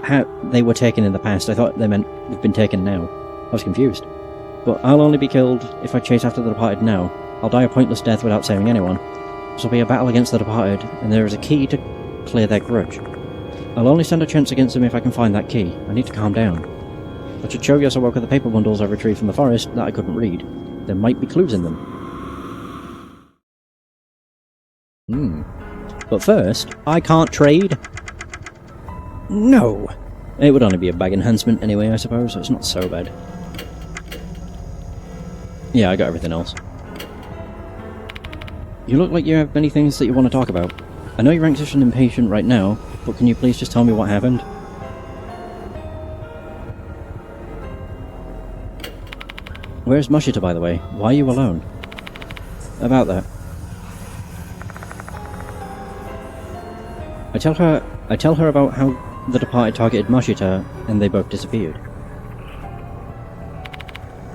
how they were taken in the past. I thought they meant they've been taken now. I was confused. But I'll only be killed if I chase after the departed now. I'll die a pointless death without saving anyone. This will be a battle against the departed, and there is a key to clear their grudge. I'll only stand a chance against them if I can find that key. I need to calm down. I should show Yasoroka the paper bundles I retrieved from the forest that I couldn't read. There might be clues in them. But first, I can't trade. No! It would only be a bag enhancement anyway, I suppose, so it's not so bad. Yeah, I got everything else. You look like you have many things that you want to talk about. I know you're anxious and impatient right now, but can you please just tell me what happened? Where's Mashita, by the way? Why are you alone? About that. I tell her about how the departed targeted Mashita, and they both disappeared.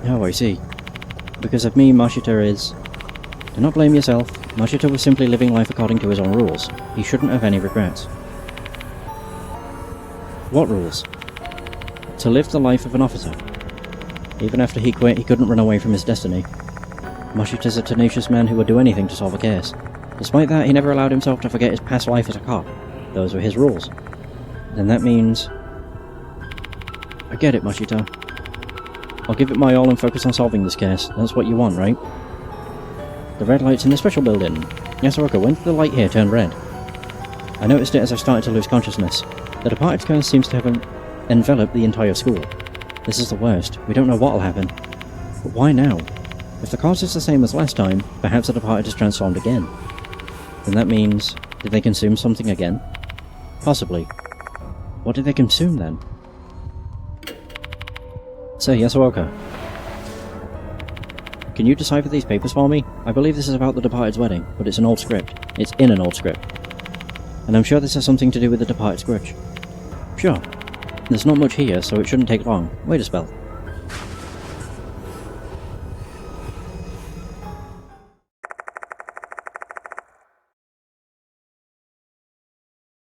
Oh, I see. Because of me, Mashita is... Do not blame yourself. Mashita was simply living life according to his own rules. He shouldn't have any regrets. What rules? To live the life of an officer. Even after he quit, he couldn't run away from his destiny. Mashita's a tenacious man who would do anything to solve a case. Despite that, he never allowed himself to forget his past life as a cop. Those were his rules. Then that means... I get it, Mashita. I'll give it my all and focus on solving this case. That's what you want, right? The red light's in the special building. Yasoroka, when did the light here turn red? I noticed it as I started to lose consciousness. The departed's curse seems to have enveloped the entire school. This is the worst. We don't know what'll happen. But why now? If the cause is the same as last time, perhaps the departed is transformed again. Then that means... Did they consume something again? Possibly. What did they consume then? Say, Yasoroka. Can you decipher these papers for me? I believe this is about the departed's wedding, but it's an old script. It's in an old script. And I'm sure this has something to do with the departed's grudge. Sure. There's not much here, so it shouldn't take long. Wait a spell.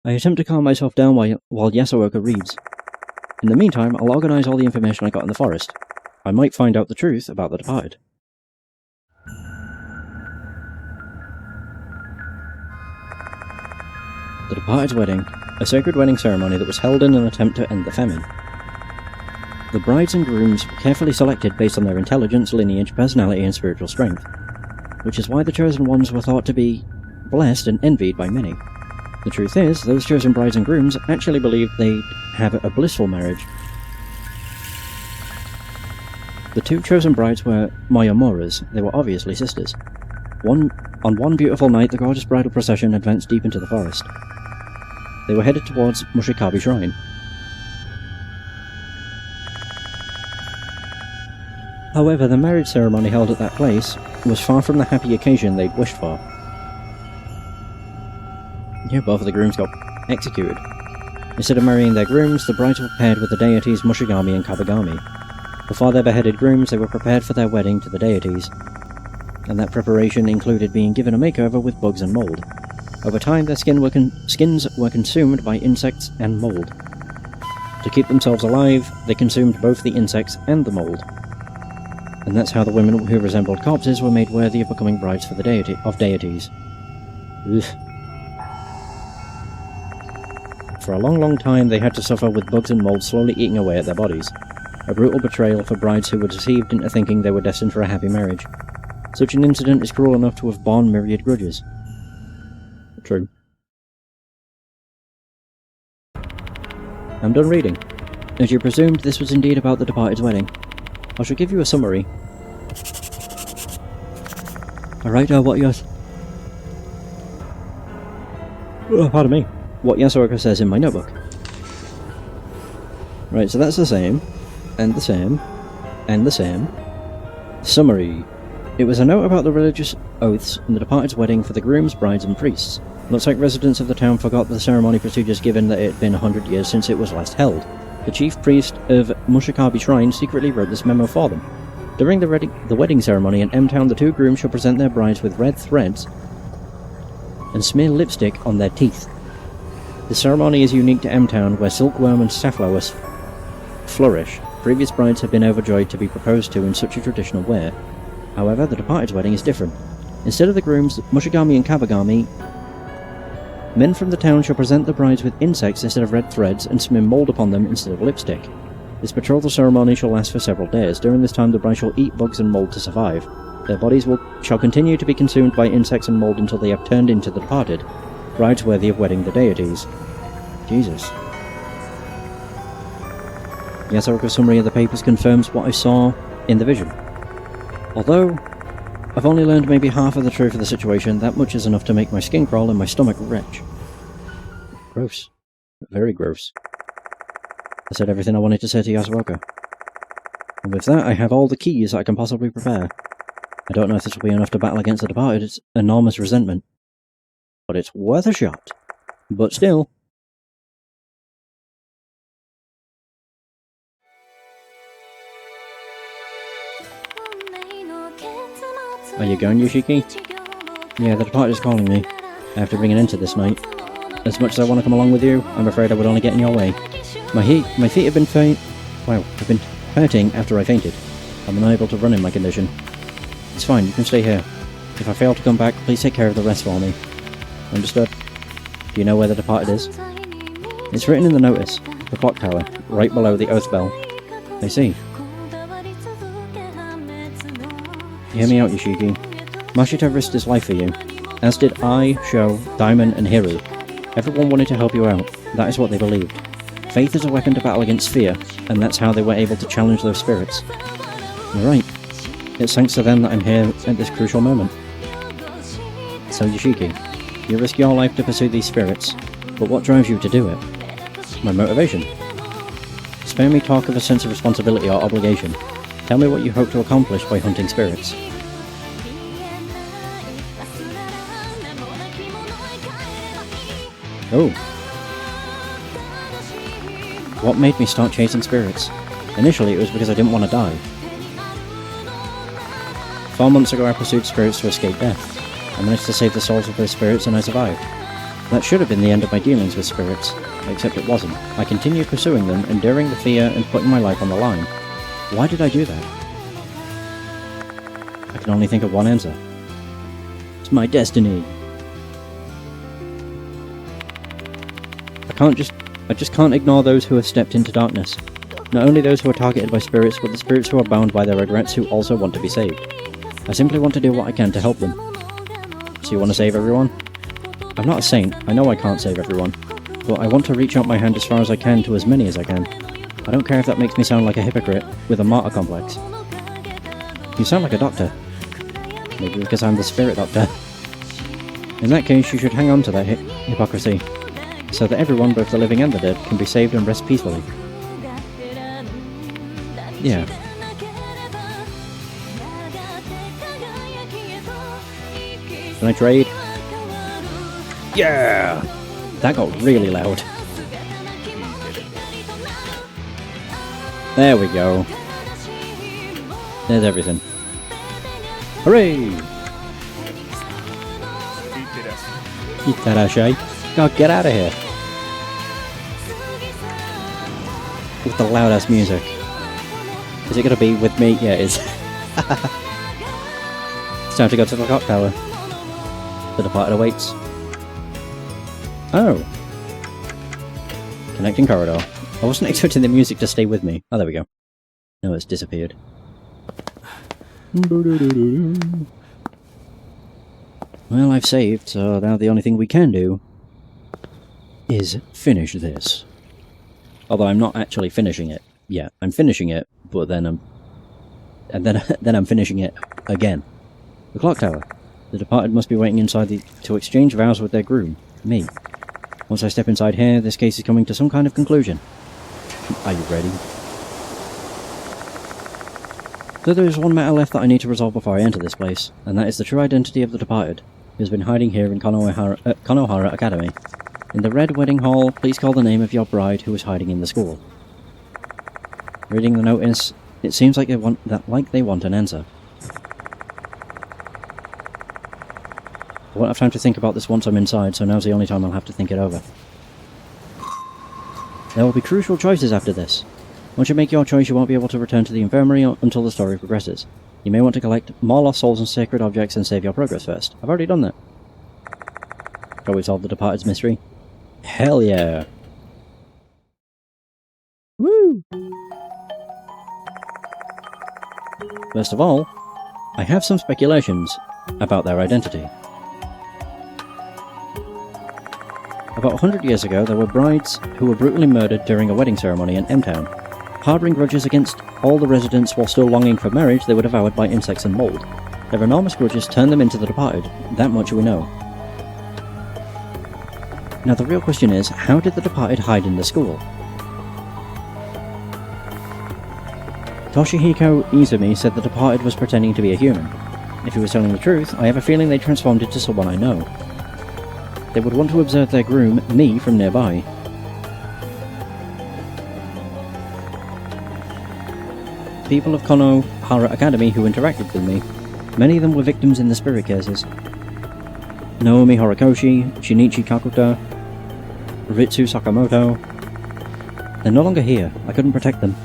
I attempt to calm myself down while Yasoroka reads. In the meantime, I'll organise all the information I got in the forest. I might find out the truth about the departed. The departed's wedding, a sacred wedding ceremony that was held in an attempt to end the famine. The brides and grooms were carefully selected based on their intelligence, lineage, personality, and spiritual strength, which is why the chosen ones were thought to be blessed and envied by many. The truth is, those chosen brides and grooms actually believed they'd have a blissful marriage. The two chosen brides were Moyamoras. They were obviously sisters. On one beautiful night, the gorgeous bridal procession advanced deep into the forest. They were headed towards Mushikabi Shrine. However, the marriage ceremony held at that place was far from the happy occasion they'd wished for. Yeah, both of the grooms got executed. Instead of marrying their grooms, the brides were paired with the deities Mushigami and Kabagami. Before their beheaded grooms, they were prepared for their wedding to the deities, and that preparation included being given a makeover with bugs and mold. Over time, their skins were consumed by insects and mold. To keep themselves alive, they consumed both the insects and the mold. And that's how the women who resembled corpses were made worthy of becoming brides for the deities. Ugh. For a long time, they had to suffer with bugs and mold slowly eating away at their bodies. A brutal betrayal for brides who were deceived into thinking they were destined for a happy marriage. Such an incident is cruel enough to have borne myriad grudges. True. I'm done reading. As you presumed, this was indeed about the departed's wedding. I shall give you a summary. Alright, what pardon me. What Yasuoka says in my notebook. Right, so that's the same, and the same, and the same. Summary. It was a note about the religious oaths and the departed's wedding for the grooms, brides, and priests. Looks like residents of the town forgot the ceremony procedures given that it had been 100 years since it was last held. The chief priest of Mushikabi Shrine secretly wrote this memo for them. During the wedding ceremony in M-Town, the two grooms shall present their brides with red threads and smear lipstick on their teeth. The ceremony is unique to M-Town, where silkworm and safflowers flourish. Previous brides have been overjoyed to be proposed to in such a traditional way. However, the departed's wedding is different. Instead of the grooms, Mushigami and Kabagami, men from the town shall present the brides with insects instead of red threads and smear mold upon them instead of lipstick. This betrothal ceremony shall last for several days. During this time, the bride shall eat bugs and mold to survive. Their bodies shall continue to be consumed by insects and mold until they have turned into the departed, brides worthy of wedding the deities. Jesus. Yasuoka's summary of the papers confirms what I saw in the vision. Although I've only learned maybe half of the truth of the situation, that much is enough to make my skin crawl and my stomach retch. Gross. Very gross. I said everything I wanted to say to Yasuoka. And with that, I have all the keys I can possibly prepare. I don't know if this will be enough to battle against the departed's enormous resentment, but it's worth a shot. But still. Are you going, Yoshiki? Yeah, the departed is calling me. I have to bring an end to this night. As much as I want to come along with you, I'm afraid I would only get in your way. My feet have been have been hurting after I fainted. I'm unable to run in my condition. It's fine, you can stay here. If I fail to come back, please take care of the rest for me. Understood? Do you know where the departed is? It's written in the notice. The clock tower, right below the oath bell. I see. Hear me out, Yoshiki. Mashita risked his life for you, as did I, Sho, Diamond, and Hiru. Everyone wanted to help you out. That is what they believed. Faith is a weapon to battle against fear, and that's how they were able to challenge those spirits. You're right. It's thanks to them that I'm here at this crucial moment. So Yoshiki, you risk your life to pursue these spirits, but what drives you to do it? My motivation. Spare me talk of a sense of responsibility or obligation. Tell me what you hope to accomplish by hunting spirits. Oh. What made me start chasing spirits? Initially it was because I didn't want to die. 4 months ago I pursued spirits to escape death. I managed to save the souls of those spirits and I survived. That should have been the end of my dealings with spirits, except it wasn't. I continued pursuing them, enduring the fear and putting my life on the line. Why did I do that? I can only think of one answer. It's my destiny. I just can't ignore those who have stepped into darkness. Not only those who are targeted by spirits, but the spirits who are bound by their regrets who also want to be saved. I simply want to do what I can to help them. So you want to save everyone? I'm not a saint, I know I can't save everyone, but I want to reach out my hand as far as I can to as many as I can. I don't care if that makes me sound like a hypocrite with a martyr complex. You sound like a doctor. Maybe because I'm the spirit doctor. In that case, you should hang on to that hypocrisy. so that everyone, both the living and the dead, can be saved and rest peacefully. Yeah. Can I trade? Yeah! That got really loud. There we go. There's everything. Hooray! Itterashai. God, get out of here! With the loud ass music. Is it gonna be with me? Yeah, it is. It's time to go to the clock tower. The departed awaits. Oh. Connecting corridor. I wasn't expecting the music to stay with me. Oh, there we go. No, it's disappeared. Well, I've saved, so now the only thing we can do is finish this. Although I'm not actually finishing it. Yeah, I'm finishing it, but then I'm finishing it again. The clock tower. The departed must be waiting inside to exchange vows with their groom, me. Once I step inside here, this case is coming to some kind of conclusion. Are you ready? So there is one matter left that I need to resolve before I enter this place, and that is the true identity of the departed, who has been hiding here in Konohara Academy. In the Red Wedding Hall, please call the name of your bride who is hiding in the school. Reading the notice, it seems like they want an answer. I won't have time to think about this once I'm inside, so now's the only time I'll have to think it over. There will be crucial choices after this. Once you make your choice, you won't be able to return to the infirmary until the story progresses. You may want to collect more lost souls and sacred objects and save your progress first. I've already done that. Shall we solve the departed's mystery? Hell yeah! Woo! First of all, I have some speculations about their identity. About 100 years ago, there were brides who were brutally murdered during a wedding ceremony in M-Town. Harbouring grudges against all the residents while still longing for marriage, they were devoured by insects and mould. Their enormous grudges turned them into the departed. That much we know. Now the real question is, how did the departed hide in the school? Toshihiko Izumi said the departed was pretending to be a human. If he was telling the truth, I have a feeling they transformed into someone I know. They would want to observe their groom, me, from nearby. People of Konohara Academy who interacted with me, many of them were victims in the spirit cases. Naomi Horikoshi, Shinichi Kakuta, Ritsu Sakamoto. They're no longer here. I couldn't protect them.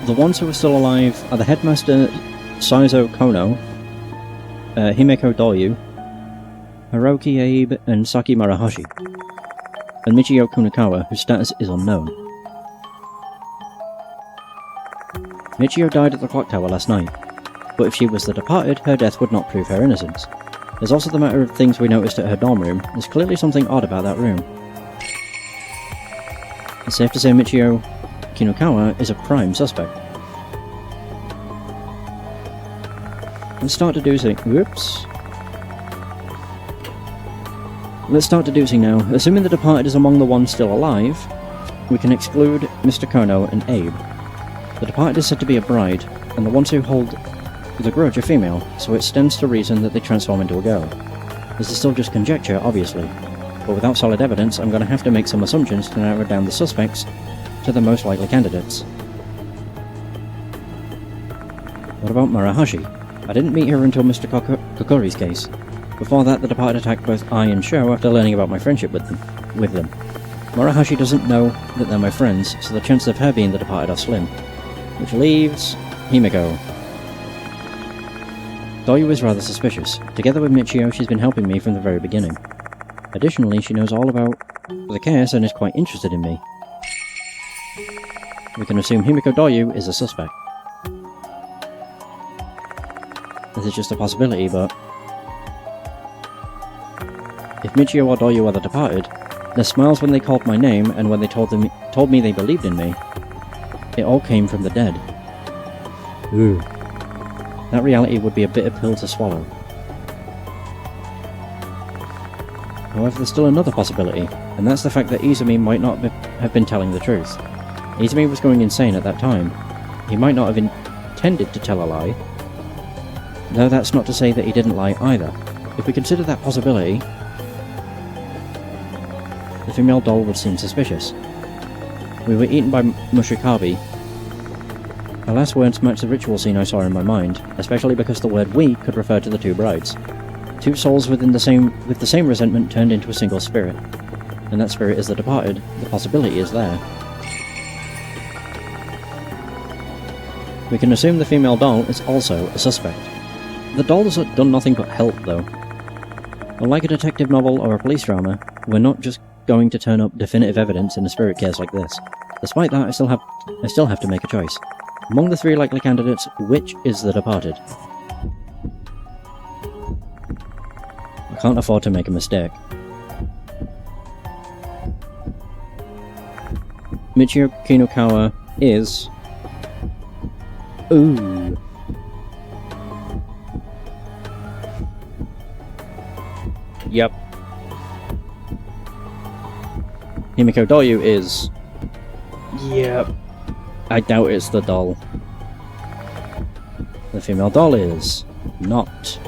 The ones who are still alive are the headmaster Saizo Kono, Himeko Doryu, Hiroki Abe, and Saki Marahashi, and Michio Kunikawa, whose status is unknown. Michio died at the clock tower last night, but if she was the departed, her death would not prove her innocence. There's also the matter of things we noticed at her dorm room. There's clearly something odd about that room. It's safe to say Michio Kunikawa is a prime suspect. Let's start deducing. Whoops. Let's start deducing now. Assuming the departed is among the ones still alive, we can exclude Mr. Kono and Abe. The departed is said to be a bride, and the ones who hold the grudge are female, so it stands to reason that they transform into a girl. This is still just conjecture, obviously, but without solid evidence, I'm going to have to make some assumptions to narrow down the suspects to the most likely candidates. What about Marahashi? I didn't meet her until Mr. Kokori's case. Before that, the departed attacked both I and Sho after learning about my friendship with them. Marahashi doesn't know that they're my friends, so the chances of her being the departed are slim. Which leaves Himeko. Doryu is rather suspicious. Together with Michio, she's been helping me from the very beginning. Additionally, she knows all about the case and is quite interested in me. We can assume Himeko Doryu is a suspect. This is just a possibility, but if Michio or Doryu are the departed, their smiles when they called my name and when they told me they believed in me, it all came from the dead. Ooh. That reality would be a bitter pill to swallow. However, there's still another possibility, and that's the fact that Izumi might not have been telling the truth. Izumi was going insane at that time. He might not have intended to tell a lie, though that's not to say that he didn't lie either. If we consider that possibility, the female doll would seem suspicious. We were eaten by Mushikabi. Her last words matched the ritual scene I saw in my mind, especially because the word "we" could refer to the two brides. Two souls with the same resentment turned into a single spirit. And that spirit is the departed. The possibility is there. We can assume the female doll is also a suspect. The doll has done nothing but help, though. Unlike a detective novel or a police drama, we're not just going to turn up definitive evidence in a spirit case like this. Despite that, I still have to make a choice. Among the three likely candidates, which is the departed? I can't afford to make a mistake. Michio Kinokawa is... Ooh. Yep. Himiko Doyu is... Yep. I doubt it's the doll. The female doll is... not.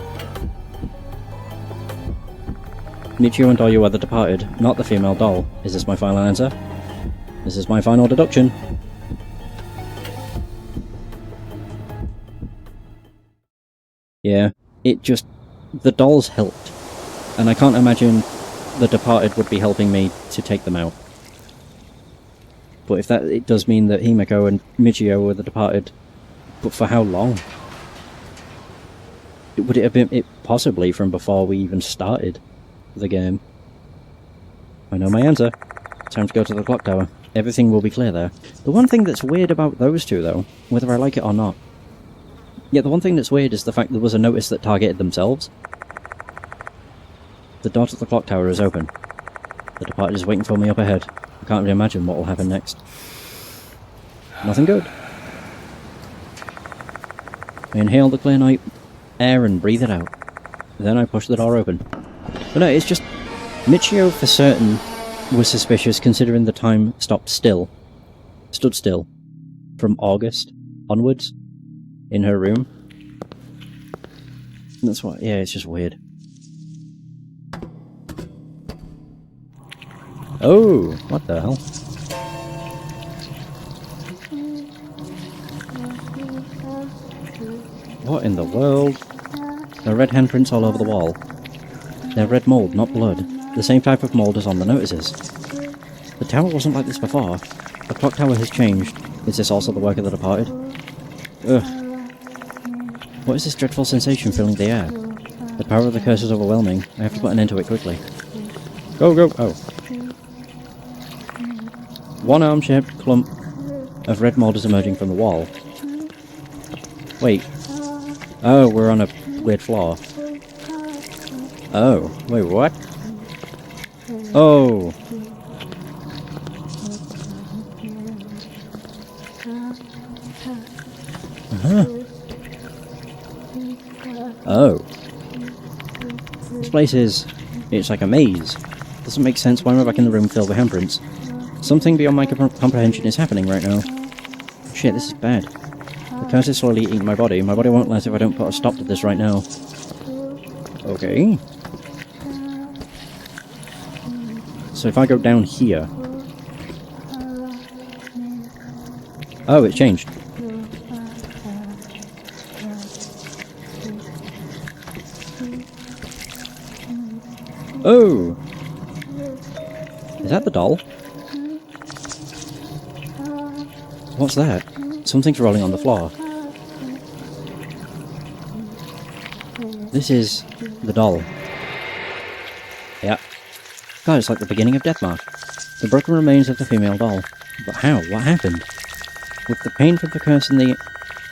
Michio and Doyu are the departed, not the female doll. Is this my final answer? This is my final deduction. Yeah, it just... the dolls helped. And I can't imagine the departed would be helping me to take them out. But if that... it does mean that Himiko and Michio were the departed. But for how long? Would it have been... it possibly from before we even started the game? I know my answer. Time to go to the clock tower. Everything will be clear there. The one thing that's weird about those two, though, whether I like it or not... yeah, the one thing that's weird is the fact there was a notice that targeted themselves. The door to the clock tower is open. The departed is waiting for me up ahead. I can't really imagine what will happen next. Nothing good. I inhale the clear night air and breathe it out. Then I push the door open. But no, it's just... Michio for certain was suspicious considering the time stood still from August onwards in her room. And that's why, yeah, it's just weird. Oh, what the hell? What in the world? There are red handprints all over the wall. They're red mould, not blood. The same type of mould as on the notices. The tower wasn't like this before. The clock tower has changed. Is this also the work of the departed? Ugh. What is this dreadful sensation filling the air? The power of the curse is overwhelming. I have to put an end to it quickly. Go, go! Oh. One arm-shaped clump of red mould is emerging from the wall. Wait. Oh, we're on a weird floor. Oh. Wait, what? Oh. Uh-huh. Oh. This place is... it's like a maze. Doesn't make sense. Why am I back in the room filled with handprints? Something beyond my comprehension is happening right now. Shit, this is bad. The curse is slowly eating my body. My body won't last if I don't put a stop to this right now. Okay. So if I go down here... oh, it's changed. Oh! Is that the doll? What's that? Something's rolling on the floor. This is the doll. Yeah. God, it's like the beginning of Deathmark. The broken remains of the female doll. But how? What happened? With the pain from the curse and the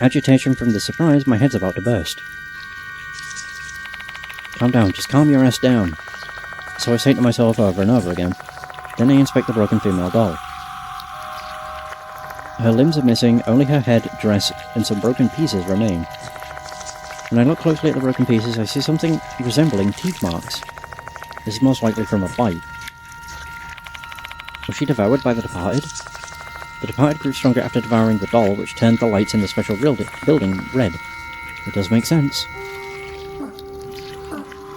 agitation from the surprise, my head's about to burst. Calm down, just calm your ass down. So I say to myself over and over again. Then I inspect the broken female doll. Her limbs are missing, only her head, dress, and some broken pieces remain. When I look closely at the broken pieces, I see something resembling teeth marks. This is most likely from a bite. Was she devoured by the departed? The departed grew stronger after devouring the doll, which turned the lights in the special building red. It does make sense.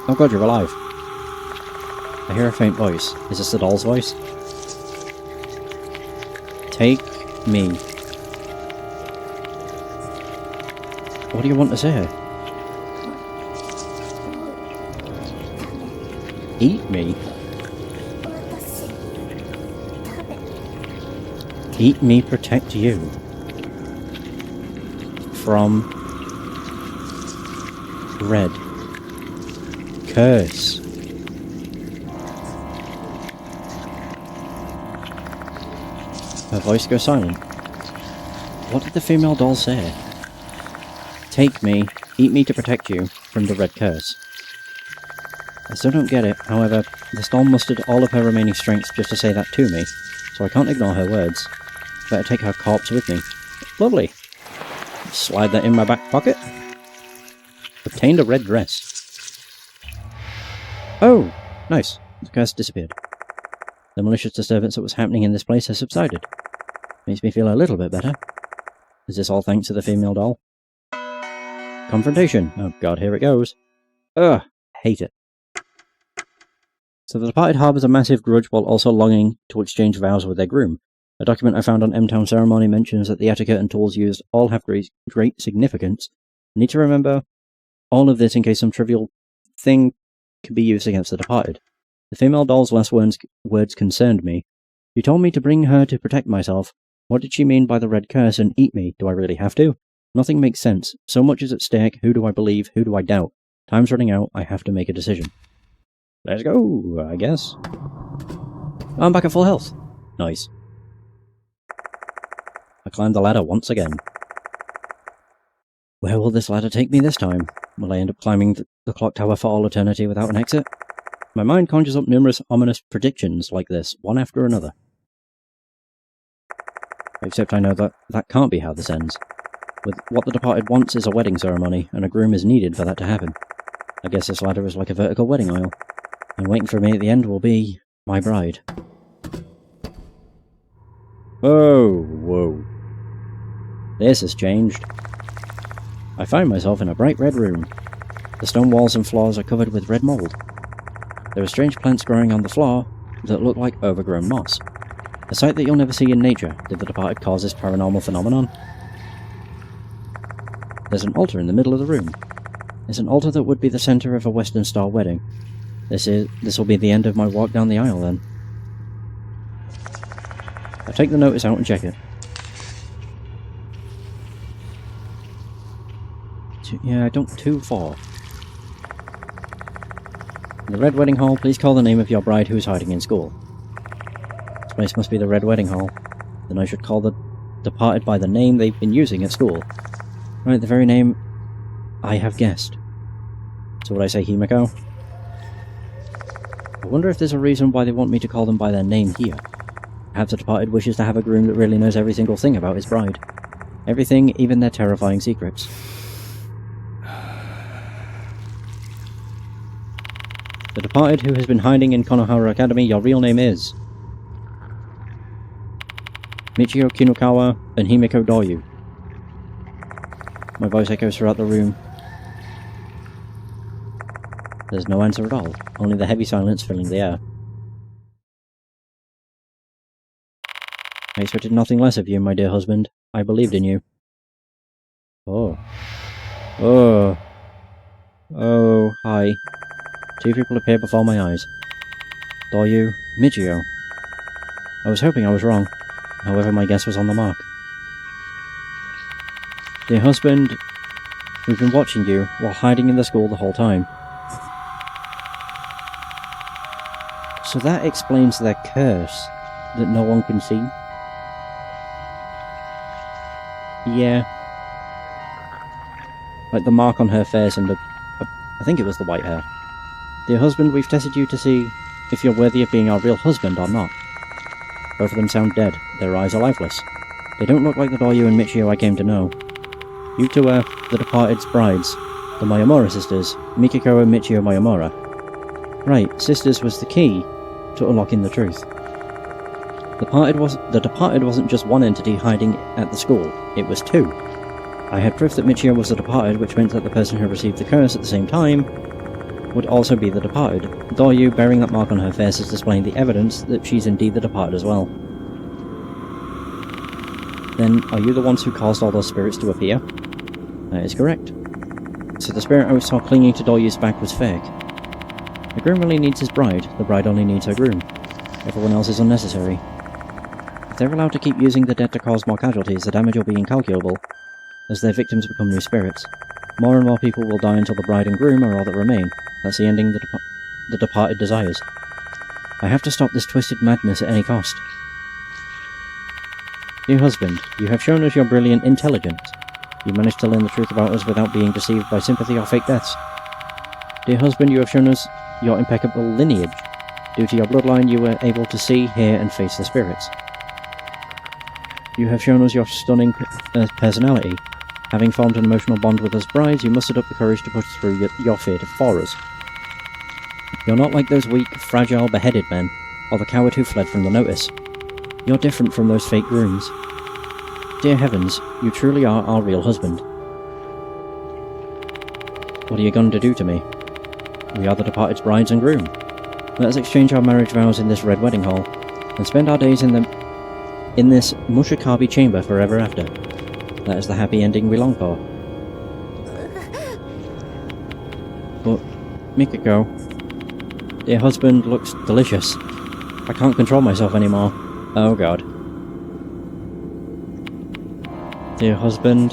Oh god, you're alive. I hear a faint voice. Is this the doll's voice? Take me. What do you want to say? Eat me? Eat me, protect you. From red curse. Her voice goes silent. What did the female doll say? Take me, eat me to protect you from the red curse. I still don't get it, however, this doll mustered all of her remaining strength just to say that to me, so I can't ignore her words. Better take her corpse with me. Lovely. Slide that in my back pocket. Obtained a red dress. Oh, nice. The curse disappeared. The malicious disturbance that was happening in this place has subsided. Makes me feel a little bit better. Is this all thanks to the female doll? Confrontation. Oh god, here it goes. Ugh, hate it. So the departed harbours a massive grudge while also longing to exchange vows with their groom. A document I found on M-Town Ceremony mentions that the etiquette and tools used all have great significance. I need to remember all of this in case some trivial thing could be used against the departed. The female doll's last words concerned me. She told me to bring her to protect myself. What did she mean by the red curse and eat me? Do I really have to? Nothing makes sense. So much is at stake. Who do I believe? Who do I doubt? Time's running out. I have to make a decision. Let's go, I guess. I'm back at full health. Nice. I climbed the ladder once again. Where will this ladder take me this time? Will I end up climbing the clock tower for all eternity without an exit? My mind conjures up numerous ominous predictions like this, one after another. Except I know that that can't be how this ends. With what the departed wants is a wedding ceremony, and a groom is needed for that to happen. I guess this ladder is like a vertical wedding aisle. And waiting for me at the end will be my bride. Oh, whoa. This has changed. I find myself in a bright red room. The stone walls and floors are covered with red mould. There are strange plants growing on the floor that look like overgrown moss. A sight that you'll never see in nature. Did the departed cause this paranormal phenomenon? There's an altar in the middle of the room. It's an altar that would be the centre of a Western Star wedding. This will be the end of my walk down the aisle then. I take the notice out and check it. Yeah, don't 2-4. In the Red Wedding Hall, please call the name of your bride who is hiding in school. This place must be the Red Wedding Hall. Then I should call the departed by the name they've been using at school. Right, the very name I have guessed. So would I say Himiko? I wonder if there's a reason why they want me to call them by their name here. Perhaps the departed wishes to have a groom that really knows every single thing about his bride. Everything, even their terrifying secrets. The departed who has been hiding in Konohara Academy, your real name is Michio Kinukawa and Himiko Doryu. My voice echoes throughout the room. There's no answer at all, only the heavy silence filling the air. I expected nothing less of you, my dear husband. I believed in you. Oh. Oh. Oh, hi. Two people appear before my eyes. Doryu, Michio. I was hoping I was wrong. However, my guess was on the mark. Dear husband, we've been watching you while hiding in the school the whole time. So that explains their curse that no one can see. Yeah. Like the mark on her face and I think it was the white hair. Dear husband, we've tested you to see if you're worthy of being our real husband or not. Both of them sound dead. Their eyes are lifeless. They don't look like the Doryu and Michio I came to know. You two are the departed's brides. The Mayamura sisters, Mikiko and Michio Mayamura. Right, sisters was the key to unlocking the truth. The Departed wasn't just one entity hiding at the school, it was two. I had proof that Michio was the Departed, which meant that the person who received the curse at the same time would also be the Departed. Doryu, bearing that mark on her face, is displaying the evidence that she's indeed the Departed as well. Then, are you the ones who caused all those spirits to appear? That is correct. So the spirit I saw clinging to Doryu's back was fake. The groom only needs his bride, the bride only needs her groom. Everyone else is unnecessary. If they're allowed to keep using the dead to cause more casualties, the damage will be incalculable, as their victims become new spirits. More and more people will die until the bride and groom are all that remain. That's the ending the Departed desires. I have to stop this twisted madness at any cost. Dear husband, you have shown us your brilliant intelligence. You managed to learn the truth about us without being deceived by sympathy or fake deaths. Dear husband, you have shown us your impeccable lineage. Due to your bloodline, you were able to see, hear, and face the spirits. You have shown us your stunning personality. Having formed an emotional bond with us brides, you mustered up the courage to push through your fate for us. You're not like those weak, fragile, beheaded men, or the coward who fled from the notice. You're different from those fake grooms. Dear heavens, you truly are our real husband. What are you going to do to me? We are the Departed's brides and groom. Let us exchange our marriage vows in this red wedding hall, and spend our days in this Mushikabi chamber forever after. That is the happy ending we long for. But, Mikiko, dear husband looks delicious. I can't control myself anymore. Oh god. Dear husband,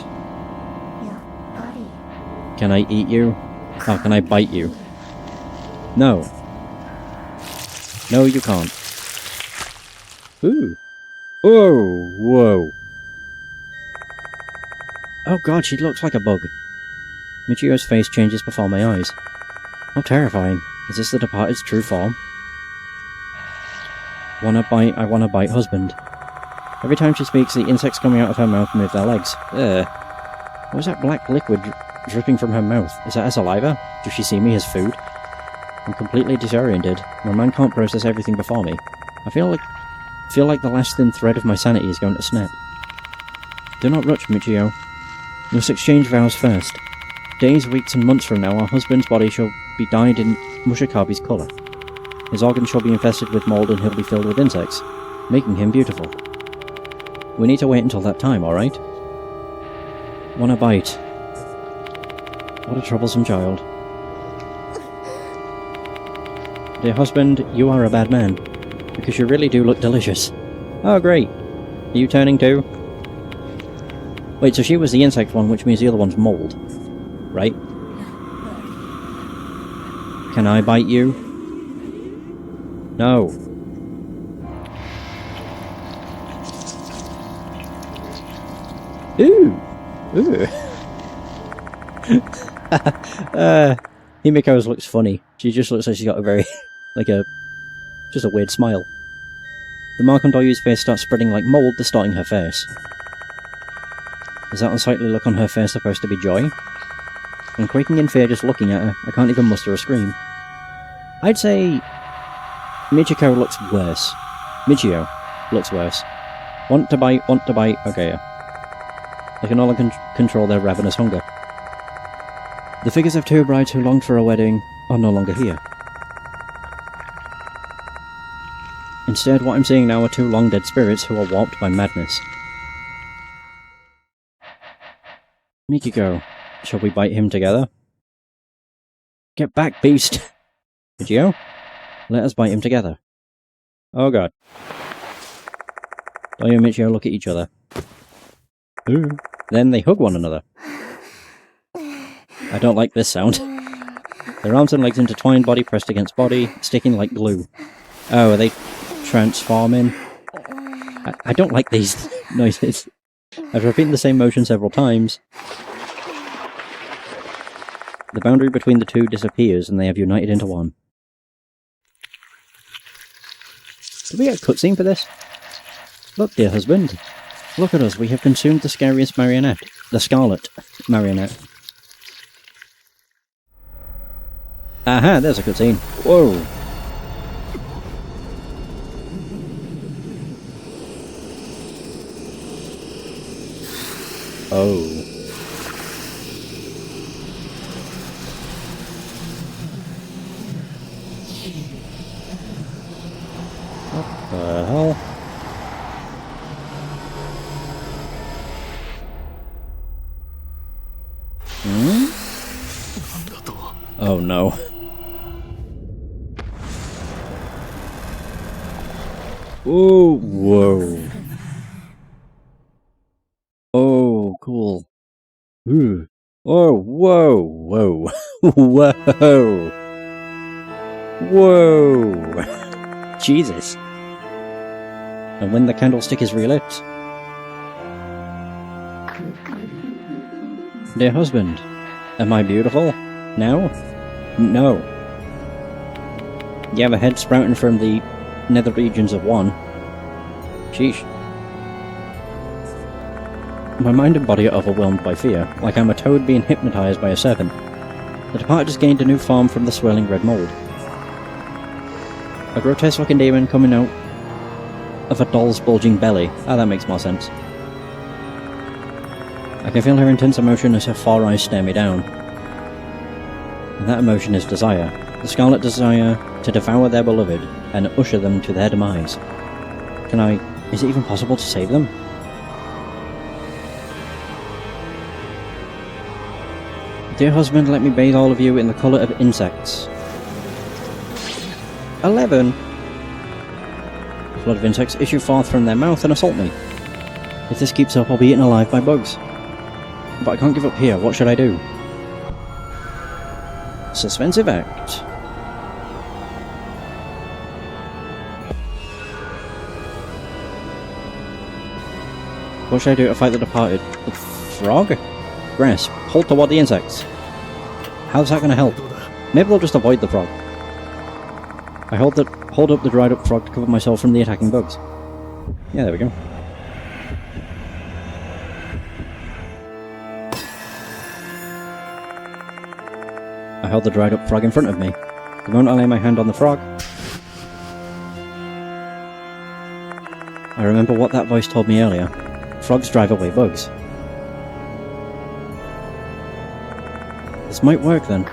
can I eat you? Oh, can I bite you? No. No, you can't. Ooh. Whoa, whoa. Oh god, she looks like a bug. Michio's face changes before my eyes. How terrifying. Is this the Departed's true form? I wanna bite husband. Every time she speaks, the insects coming out of her mouth move their legs. Ugh. What is that black liquid dripping from her mouth? Is that her saliva? Does she see me as food? I'm completely disoriented. My mind can't process everything before me. I feel like the last thin thread of my sanity is going to snap. Do not rush, Michio. We must exchange vows first. Days, weeks, and months from now, our husband's body shall be dyed in Mushikabi's colour. His organs shall be infested with mould and he'll be filled with insects, making him beautiful. We need to wait until that time, alright? Wanna bite. What a troublesome child. Dear husband, you are a bad man, because you really do look delicious. Oh great. Are you turning too? Wait, so she was the insect one, which means the other one's mould. Right? Can I bite you? No. Ooh! Ooh! Himiko's looks funny. She just looks like she's got a very, just a weird smile. The mark on Doryu's face starts spreading like mould, distorting her face. Is that unsightly look on her face supposed to be joy? I'm quaking in fear just looking at her. I can't even muster a scream. I'd say Michiko looks worse. Michio looks worse. Want to bite, okay. They can no longer control their ravenous hunger. The figures of two brides who longed for a wedding are no longer here. Instead, what I'm seeing now are two long-dead spirits who are warped by madness. Mikiko, shall we bite him together? Get back, beast! Michio? Let us bite him together. Oh god. Doryu and Michio look at each other. Ooh. Then they hug one another. I don't like this sound. Their arms and legs intertwined, body pressed against body, sticking like glue. Oh, are they transforming? I don't like these noises. I've repeated the same motion several times. The boundary between the two disappears and they have united into one. Did we get a cutscene for this? Look, dear husband. Look at us, we have consumed the scariest marionette. The Scarlet Marionette. Aha, there's a cutscene. Whoa. Oh. What the hell? Hmm? Oh no. Ooh, whoa. Oh, cool. Ooh. Oh, whoa, whoa, whoa, whoa. Jesus. And when the candlestick is relit. Dear husband, am I beautiful? Now? No. You have a head sprouting from the nether regions of one. Sheesh. My mind and body are overwhelmed by fear, like I'm a toad being hypnotized by a serpent. The departed has gained a new form from the swirling red mold. A grotesque-looking demon coming out of a doll's bulging belly. Ah, that makes more sense. I can feel her intense emotion as her four eyes stare me down. And that emotion is desire. The scarlet desire to devour their beloved and usher them to their demise. Is it even possible to save them? Dear husband, let me bathe all of you in the colour of insects. 11! A flood of insects issue forth from their mouth and assault me. If this keeps up, I'll be eaten alive by bugs. But I can't give up here, what should I do? Suspensive act. What should I do to fight the departed? The frog? Grasp. Hold toward the insects. How's that going to help? Maybe they'll just avoid the frog. I hold up the dried up frog to cover myself from the attacking bugs. Yeah, there we go. I held the dried up frog in front of me. The moment I lay my hand on the frog, I remember what that voice told me earlier. Frogs drive away bugs. This might work then.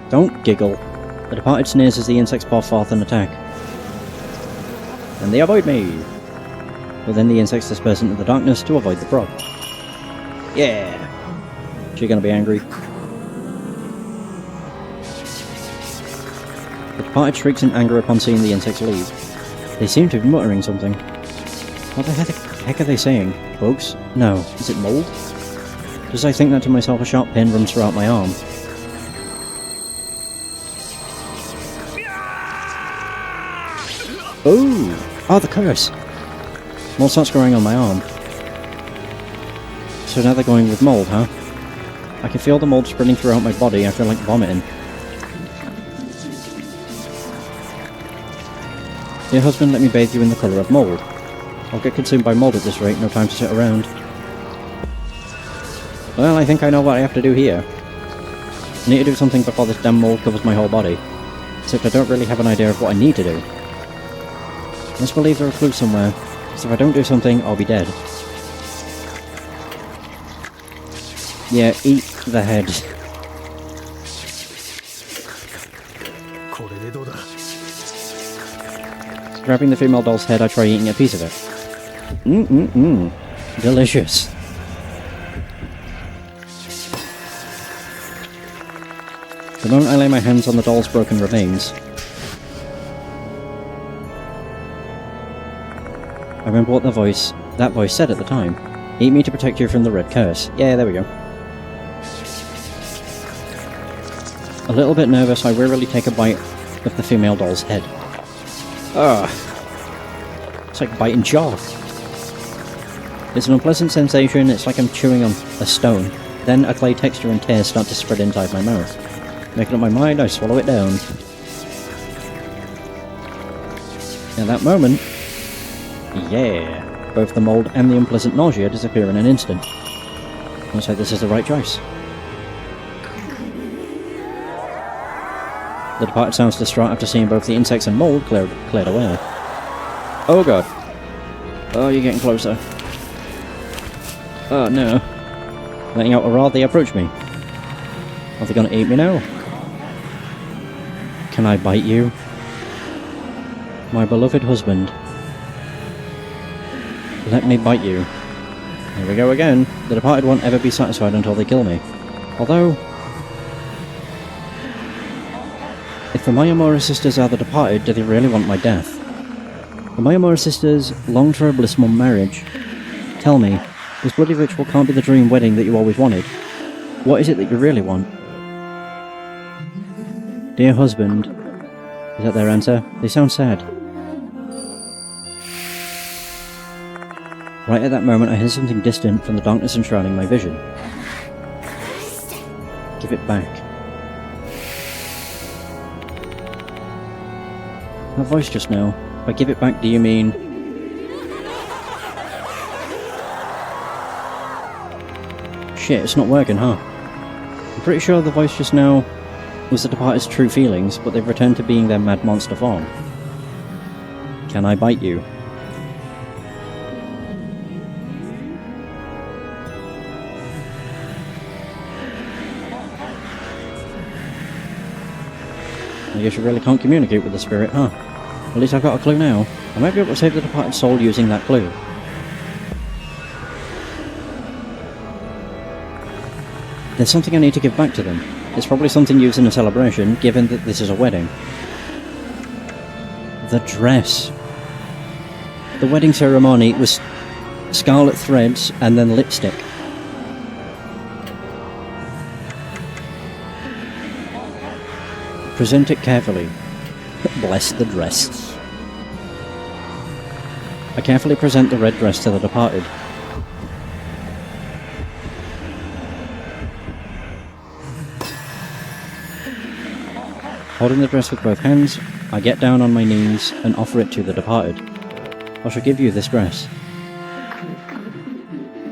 Don't giggle. The departed sneers as the insects pour forth an attack. And they avoid me! But then the insects disperse into the darkness to avoid the frog. Yeah! She gonna be angry. The departed shrieks in anger upon seeing the insects leave. They seem to be muttering something. What the heck are they saying? Bugs? No. Is it mold? Just as I think that to myself, a sharp pain runs throughout my arm. Ooh! Oh, the curse! Mold starts growing on my arm. So now they're going with mold, huh? I can feel the mold spreading throughout my body. I feel like vomiting. Dear husband, let me bathe you in the colour of mold. I'll get consumed by mold at this rate, no time to sit around. Well, I think I know what I have to do here. I need to do something before this damn mold covers my whole body. Except I don't really have an idea of what I need to do. Let's believe there are clues somewhere, because if I don't do something, I'll be dead. Yeah, eat the head. Grabbing the female doll's head, I try eating a piece of it. Delicious. The moment I lay my hands on the doll's broken remains, I remember what that voice said at the time. Eat me to protect you from the red curse. Yeah, there we go. A little bit nervous, I wearily take a bite of the female doll's head. Ugh. It's like biting chalk. It's an unpleasant sensation, it's like I'm chewing on a stone. Then a clay texture and taste start to spread inside my mouth. Making up my mind, I swallow it down. In that moment, yeah, both the mold and the unpleasant nausea disappear in an instant. Looks like this is the right choice. The departed sounds distraught after seeing both the insects and mold cleared away. Oh god. Oh, you're getting closer. Oh no. Letting out a roar, they approach me. Are they gonna eat me now? Can I bite you? My beloved husband. Let me bite you. Here we go again. The departed won't ever be satisfied until they kill me. Although, if the Mayamura sisters are the departed, do they really want my death? The Mayamura sisters longed for a blissful marriage. Tell me, this bloody ritual can't be the dream wedding that you always wanted. What is it that you really want? Dear husband. Is that their answer? They sound sad. Right at that moment I hear something distant from the darkness enshrouding my vision. Give it back. That voice just now. By give it back, do you mean... Shit, it's not working, huh? I'm pretty sure the voice just now was the departed's true feelings, but they've returned to being their mad monster form. Can I bite you? I guess you really can't communicate with the spirit, huh? At least I've got a clue now. I might be able to save the departed soul using that clue. There's something I need to give back to them. It's probably something used in a celebration, given that this is a wedding. The dress. The wedding ceremony was scarlet threads and then lipstick. Present it carefully. Bless the dress. I carefully present the red dress to the departed. Holding the dress with both hands, I get down on my knees and offer it to the departed. I shall give you this dress.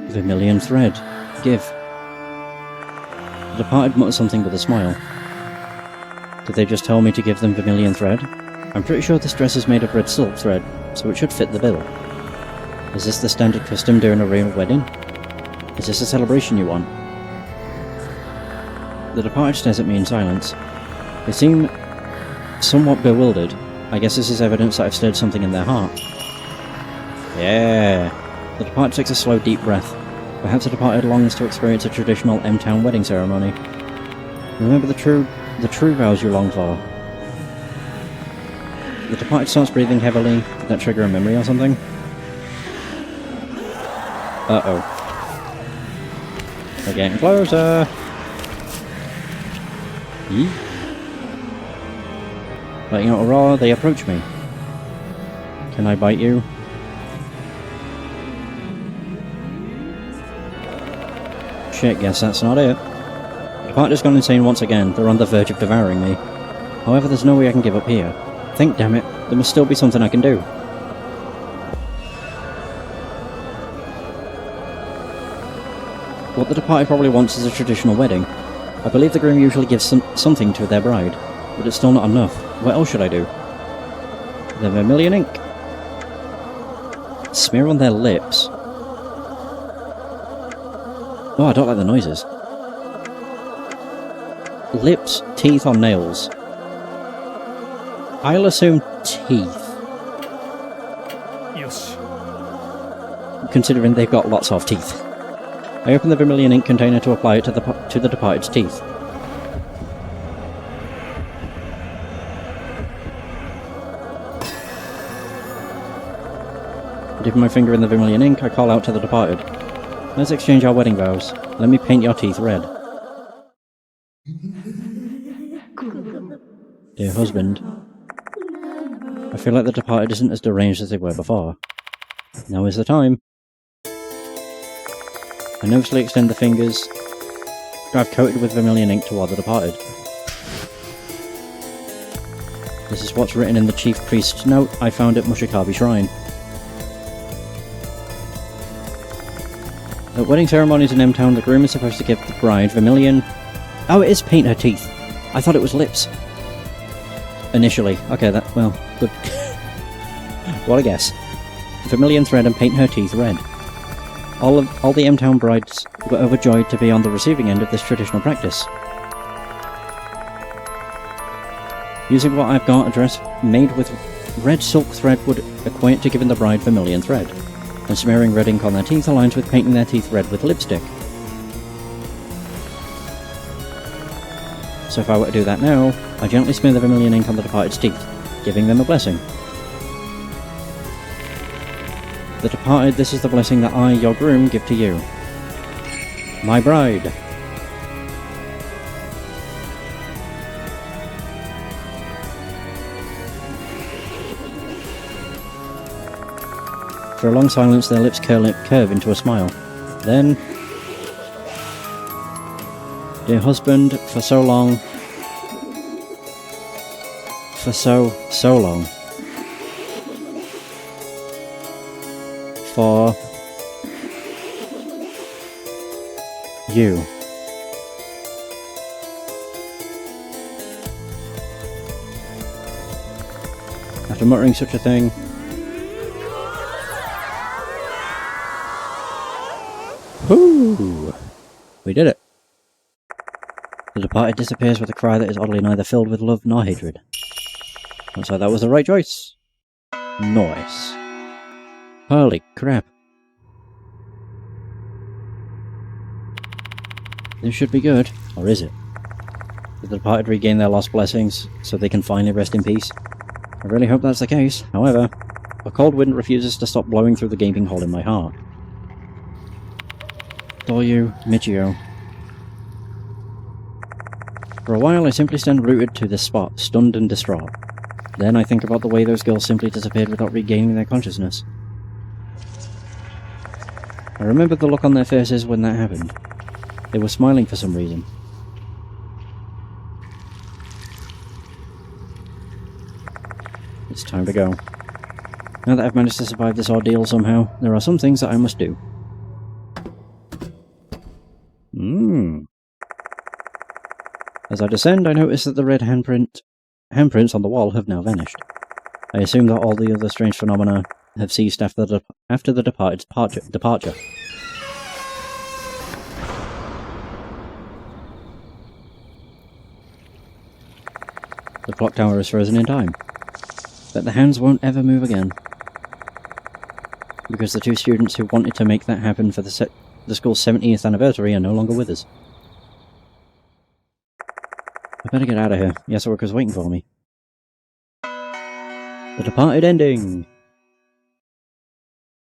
Vermilion thread. Give. The departed mutters something with a smile. Did they just tell me to give them vermilion thread? I'm pretty sure this dress is made of red silk thread, so it should fit the bill. Is this the standard custom during a real wedding? Is this a celebration you want? The departed stares at me in silence. They seem somewhat bewildered. I guess this is evidence that I've stirred something in their heart. Yeah. The departed takes a slow, deep breath. Perhaps the departed longs to experience a traditional M-Town wedding ceremony. Remember the true vows you long for. The departed starts breathing heavily. Did that trigger a memory or something? Uh-oh. We're getting closer! Yee? Letting out a roar, they approach me. Can I bite you? Shit, guess that's not it. The departed's gone insane once again. They're on the verge of devouring me. However, there's no way I can give up here. Think, damn it, there must still be something I can do. What the departed probably wants is a traditional wedding. I believe the groom usually gives something to their bride, but it's still not enough. What else should I do? The vermilion ink. Smear on their lips. Oh, I don't like the noises. Lips, teeth, or nails? I'll assume teeth. Yosh. Considering they've got lots of teeth. I open the vermilion ink container to apply it to the departed's teeth. Dipping my finger in the vermilion ink, I call out to the departed. Let's exchange our wedding vows. Let me paint your teeth red. Dear husband, I feel like the departed isn't as deranged as they were before. Now is the time. I nervously extend the fingers I've coated with vermilion ink toward the departed. This is what's written in the chief priest's note I found at Mushikabe Shrine. At wedding ceremonies in M-Town, the groom is supposed to give the bride vermilion... Oh, it is paint her teeth! I thought it was lips. Initially. Okay, well, good. What a guess. Vermilion thread and paint her teeth red. All the M-Town brides were overjoyed to be on the receiving end of this traditional practice. Using what I've got, a dress made with red silk thread would equate to giving the bride vermilion thread, and smearing red ink on their teeth aligns with painting their teeth red with lipstick. So if I were to do that now, I gently smear the vermilion ink on the departed's teeth, giving them a blessing. The departed, this is the blessing that I, your groom, give to you. My bride. For a long silence, their lips curve into a smile. Then, dear husband, for so long, for so long, for you. After muttering such a thing, whoo! We did it. The departed disappears with a cry that is oddly neither filled with love nor hatred. Looks like that was the right choice. Nice. Holy crap. This should be good. Or is it? Did the departed regain their lost blessings so they can finally rest in peace? I really hope that's the case. However, a cold wind refuses to stop blowing through the gaping hole in my heart. Doryu, Michio. For a while I simply stand rooted to this spot, stunned and distraught. Then I think about the way those girls simply disappeared without regaining their consciousness. I remember the look on their faces when that happened. They were smiling for some reason. It's time to go. Now that I've managed to survive this ordeal somehow, there are some things that I must do. As I descend, I notice that the red handprints on the wall have now vanished. I assume that all the other strange phenomena have ceased after the departed's departure. The clock tower is frozen in time. But the hands won't ever move again. Because the two students who wanted to make that happen for the school's 70th anniversary are no longer with us. I better get out of here. Yasuoka's waiting for me. The departed ending!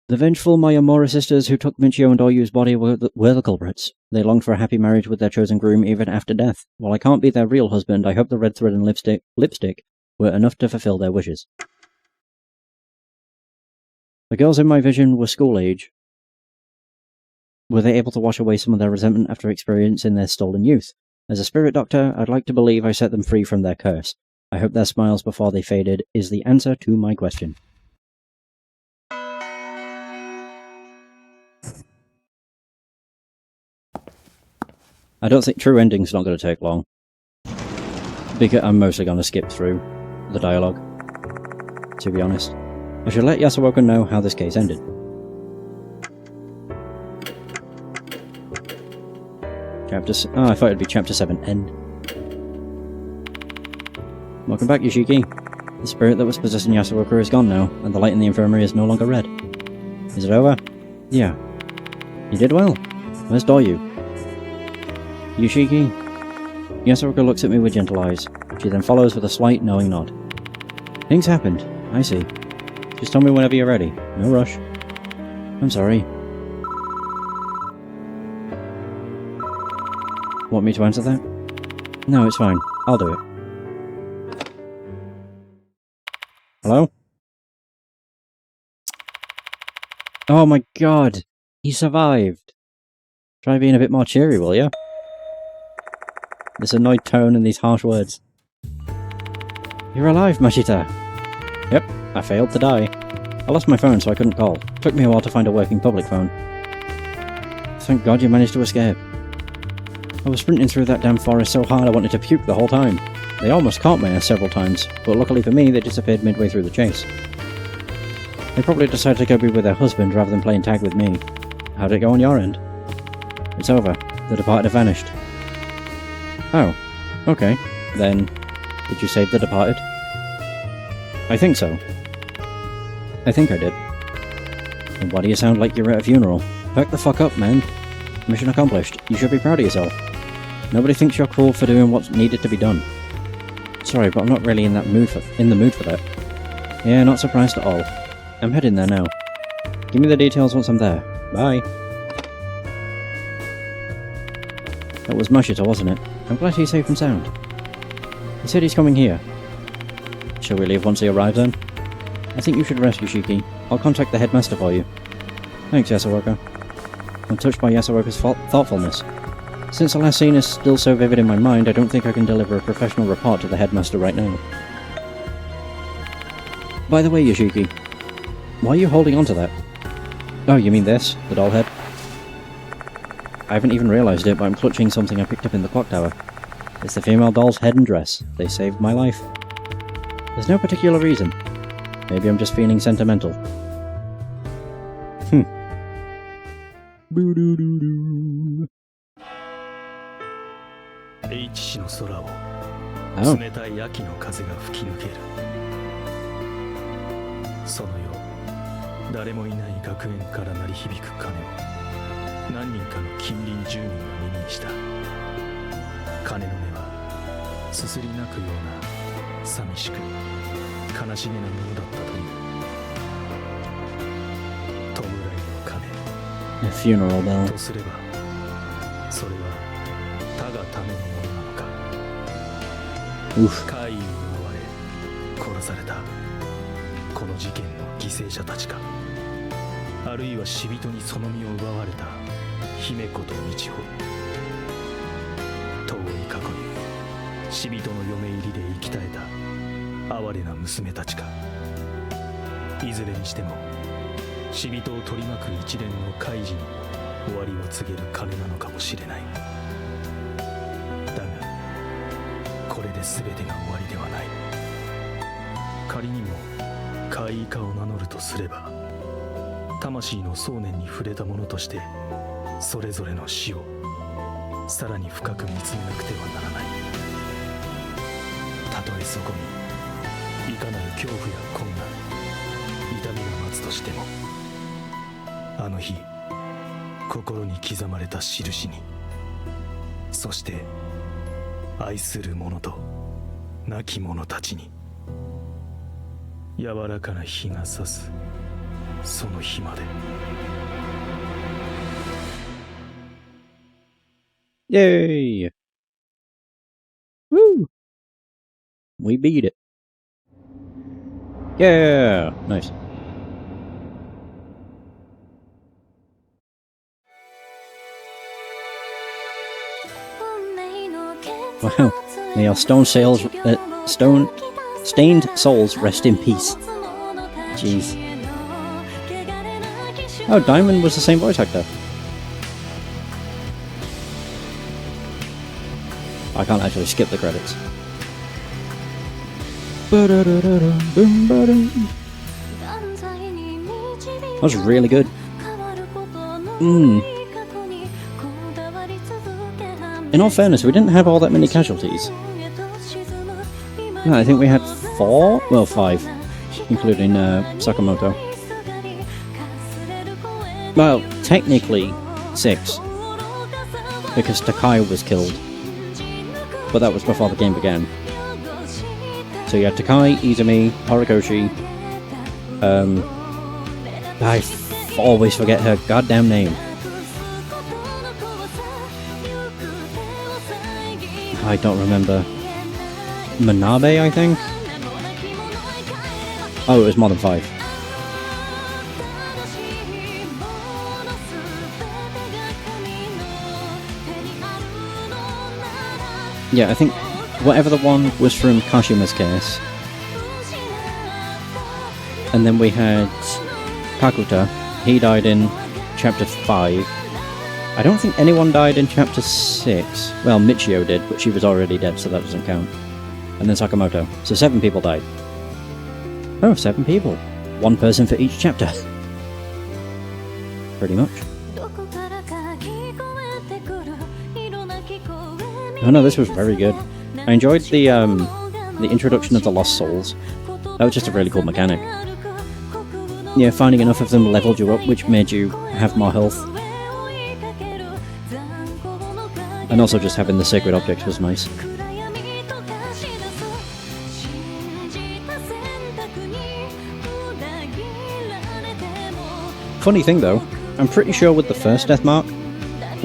The vengeful Mayamura sisters who took Michio and Doryu's body were the culprits. They longed for a happy marriage with their chosen groom even after death. While I can't be their real husband, I hope the red thread and lipstick were enough to fulfill their wishes. The girls in my vision were school age. Were they able to wash away some of their resentment after experiencing their stolen youth? As a spirit doctor, I'd like to believe I set them free from their curse. I hope their smiles before they faded is the answer to my question. I don't think true ending's not going to take long. Because I'm mostly going to skip through the dialogue, to be honest. I should let Yasuoka know how this case ended. I thought it'd be Chapter 7 End. Welcome back, Yoshiki. The spirit that was possessing Yasuoka is gone now, and the light in the infirmary is no longer red. Is it over? Yeah. You did well. Where's Doryu? Yoshiki? Yasuoka looks at me with gentle eyes. She then follows with a slight, knowing nod. Things happened. I see. Just tell me whenever you're ready. No rush. I'm sorry. Want me to answer that? No, it's fine. I'll do it. Hello? Oh my god! He survived! Try being a bit more cheery, will ya? This annoyed tone and these harsh words. You're alive, Mashita! Yep, I failed to die. I lost my phone so I couldn't call. Took me a while to find a working public phone. Thank God you managed to escape. I was sprinting through that damn forest so hard I wanted to puke the whole time. They almost caught my ass several times, but luckily for me, they disappeared midway through the chase. They probably decided to go be with their husband rather than playing tag with me. How'd it go on your end? It's over. The departed have vanished. Oh, okay. Then, did you save the departed? I think so. I think I did. And why do you sound like you're at a funeral? Back the fuck up, man. Mission accomplished. You should be proud of yourself. Nobody thinks you're cool for doing what's needed to be done. Sorry, but I'm not really in the mood for that. Yeah, not surprised at all. I'm heading there now. Give me the details once I'm there. Bye. That was Mashita, wasn't it? I'm glad he's safe and sound. He said he's coming here. Shall we leave once he arrives then? I think you should rest, Yoshiki. I'll contact the headmaster for you. Thanks, Yasuoka. I'm touched by Yasuoka's thoughtfulness. Since the last scene is still so vivid in my mind, I don't think I can deliver a professional report to the headmaster right now. By the way, Yoshiki, why are you holding on to that? Oh, you mean this? The doll head? I haven't even realised it, but I'm clutching something I picked up in the clock tower. It's the female doll's head and dress. They saved my life. There's no particular reason. Maybe I'm just feeling sentimental. Boo-doo-doo-doo. H 市の空を Oh. 冷たい秋の風が吹き抜ける。その夜、誰もいない学園から鳴り響く鐘を何人かの近隣住民が耳にした。鐘の音はすすり泣くような寂しく悲しげなものだったという。弔いの鐘。A funeral bell. とすれば、それは他がためのものなのか。Oof. 怪異に奪われ殺されたこの事件の犠牲者たちか、あるいは死人にその身を奪われた姫子と道穂、遠い過去に死人の嫁入りで生き絶えた哀れな娘たちか。いずれにしても死人を取り巻く一連の怪事に終わりを告げる鐘なのかもしれない。だがこれで全てが終わりではない。仮にも怪異化を名乗るとすれば、魂の想念に触れたものとしてそれぞれの死をさらに深く見つめなくてはならない。たとえそこにいかなる恐怖や困難、痛みが待つとしても、あの日心に刻まれた印に、そして愛する者と亡き者たちに柔らかな日が差すその日まで。Yay! Woo! We beat it. Yeah! Nice. Wow. May our stained souls rest in peace. Jeez. Oh, Diamond was the same voice actor. I can't actually skip the credits. That was really good. In all fairness, we didn't have all that many casualties. No, I think we had 4? Well, 5. Including Sakamoto. Well, technically 6. Because Takai was killed. But that was before the game began. So you had Takai, Izumi, Horikoshi. I always forget her goddamn name. I don't remember. Manabe, I think? Oh, it was more than 5. Yeah, I think whatever the one was from Kashima's case. And then we had Kakuta. He died in chapter 5. I don't think anyone died in chapter 6. Well, Michio did, but she was already dead, so that doesn't count. and then Sakamoto. So 7 people died. Oh, 7 people. 1 person for each chapter. Pretty much. Oh no, this was very good. I enjoyed the introduction of the Lost Souls. That was just a really cool mechanic. Yeah, finding enough of them leveled you up, which made you have more health. And also just having the sacred object was nice. Funny thing though, I'm pretty sure with the first Death Mark,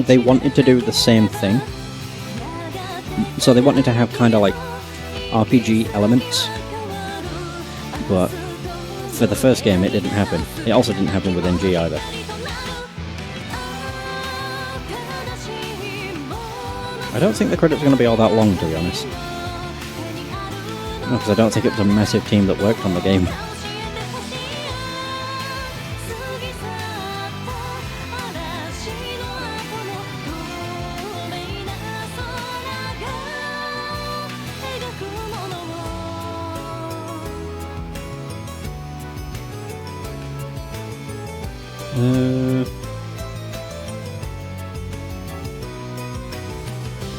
they wanted to do the same thing. So they wanted to have kind of like RPG elements, but for the first game it didn't happen. It also didn't happen with NG either. I don't think the credits are going to be all that long, to be honest. No, because I don't think it was a massive team that worked on the game.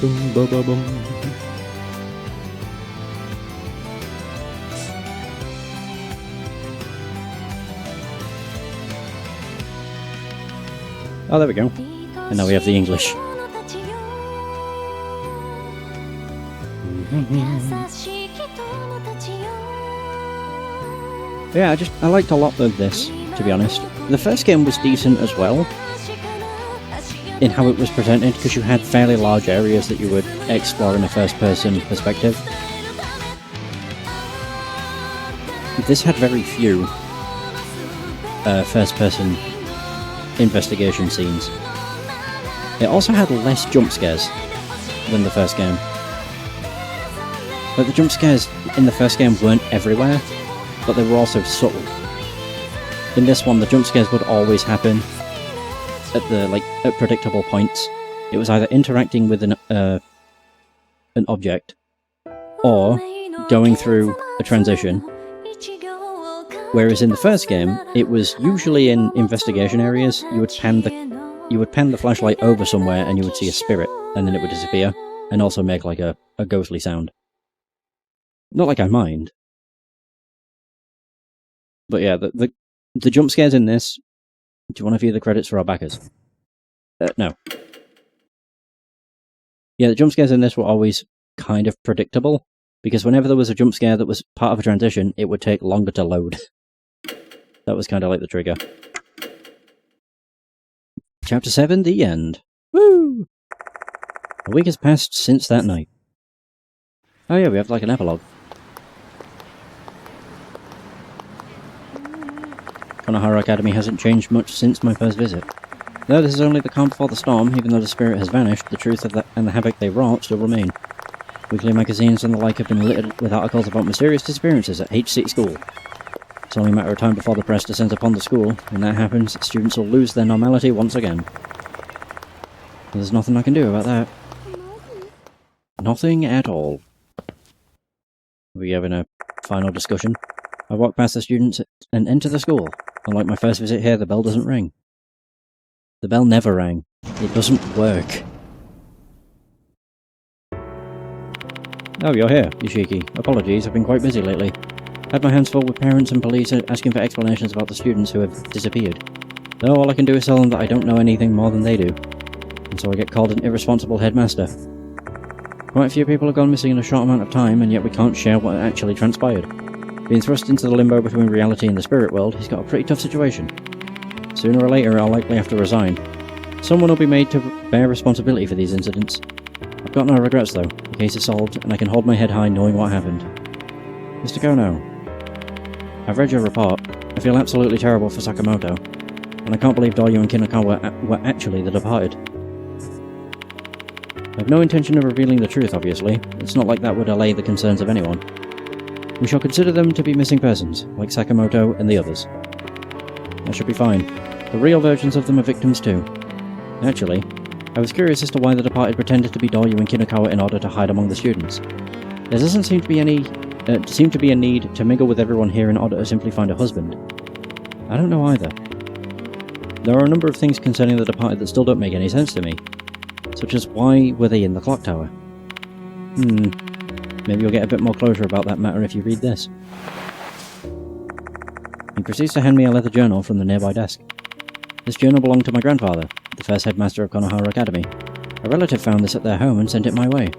Boom, boom, boom, boom. Oh, there we go. And now we have the English. Yeah, I liked a lot of this, to be honest. The first game was decent as well, in how it was presented, because you had fairly large areas that you would explore in a first-person perspective. This had very few first-person investigation scenes. It also had less jump scares than the first game. But the jump scares in the first game weren't everywhere, but they were also subtle. In this one, the jump scares would always happen at predictable points. It was either interacting with an object or going through a transition. Whereas in the first game, it was usually in investigation areas. You would pan the flashlight over somewhere and you would see a spirit, and then it would disappear, and also make like a ghostly sound. Not like I mind. But yeah, the jump scares in this... Do you want to view the credits for our backers? No. Yeah, the jump scares in this were always kind of predictable, because whenever there was a jump scare that was part of a transition, it would take longer to load. That was kind of like the trigger. Chapter 7, the end. Woo! A week has passed since that night. Oh yeah, we have like an epilogue. Konohara Academy hasn't changed much since my first visit. Though this is only the calm before the storm, even though the spirit has vanished, the truth of and the havoc they wrought still remain. Weekly magazines and the like have been littered with articles about mysterious disappearances at H City School. It's only a matter of time before the press descends upon the school. When that happens, students will lose their normality once again. There's nothing I can do about that. Nothing at all. Are we having a final discussion? I walk past the students and enter the school. Unlike my first visit here, the bell doesn't ring. The bell never rang. It doesn't work. Oh, you're here, Yoshiki. Apologies, I've been quite busy lately. Had my hands full with parents and police asking for explanations about the students who have disappeared. Though all I can do is tell them that I don't know anything more than they do. And so I get called an irresponsible headmaster. Quite a few people have gone missing in a short amount of time, and yet we can't share what actually transpired. Being thrust into the limbo between reality and the spirit world, he's got a pretty tough situation. Sooner or later, I'll likely have to resign. Someone will be made to bear responsibility for these incidents. I've got no regrets though. The case is solved, and I can hold my head high knowing what happened. Mr. Kono, I've read your report. I feel absolutely terrible for Sakamoto, and I can't believe Doryu and Kinakawa were actually the departed. I have no intention of revealing the truth, obviously. It's not like that would allay the concerns of anyone. We shall consider them to be missing persons, like Sakamoto and the others. That should be fine. The real versions of them are victims too. Actually, I was curious as to why the departed pretended to be Doryu and Kinakawa in order to hide among the students. There doesn't seem to be a need to mingle with everyone here in order to simply find a husband. I don't know either. There are a number of things concerning the departed that still don't make any sense to me, such as why were they in the clock tower? Maybe you'll get a bit more closure about that matter if you read this. He proceeds to hand me a leather journal from the nearby desk. This journal belonged to my grandfather, the first headmaster of Konohara Academy. A relative found this at their home and sent it my way.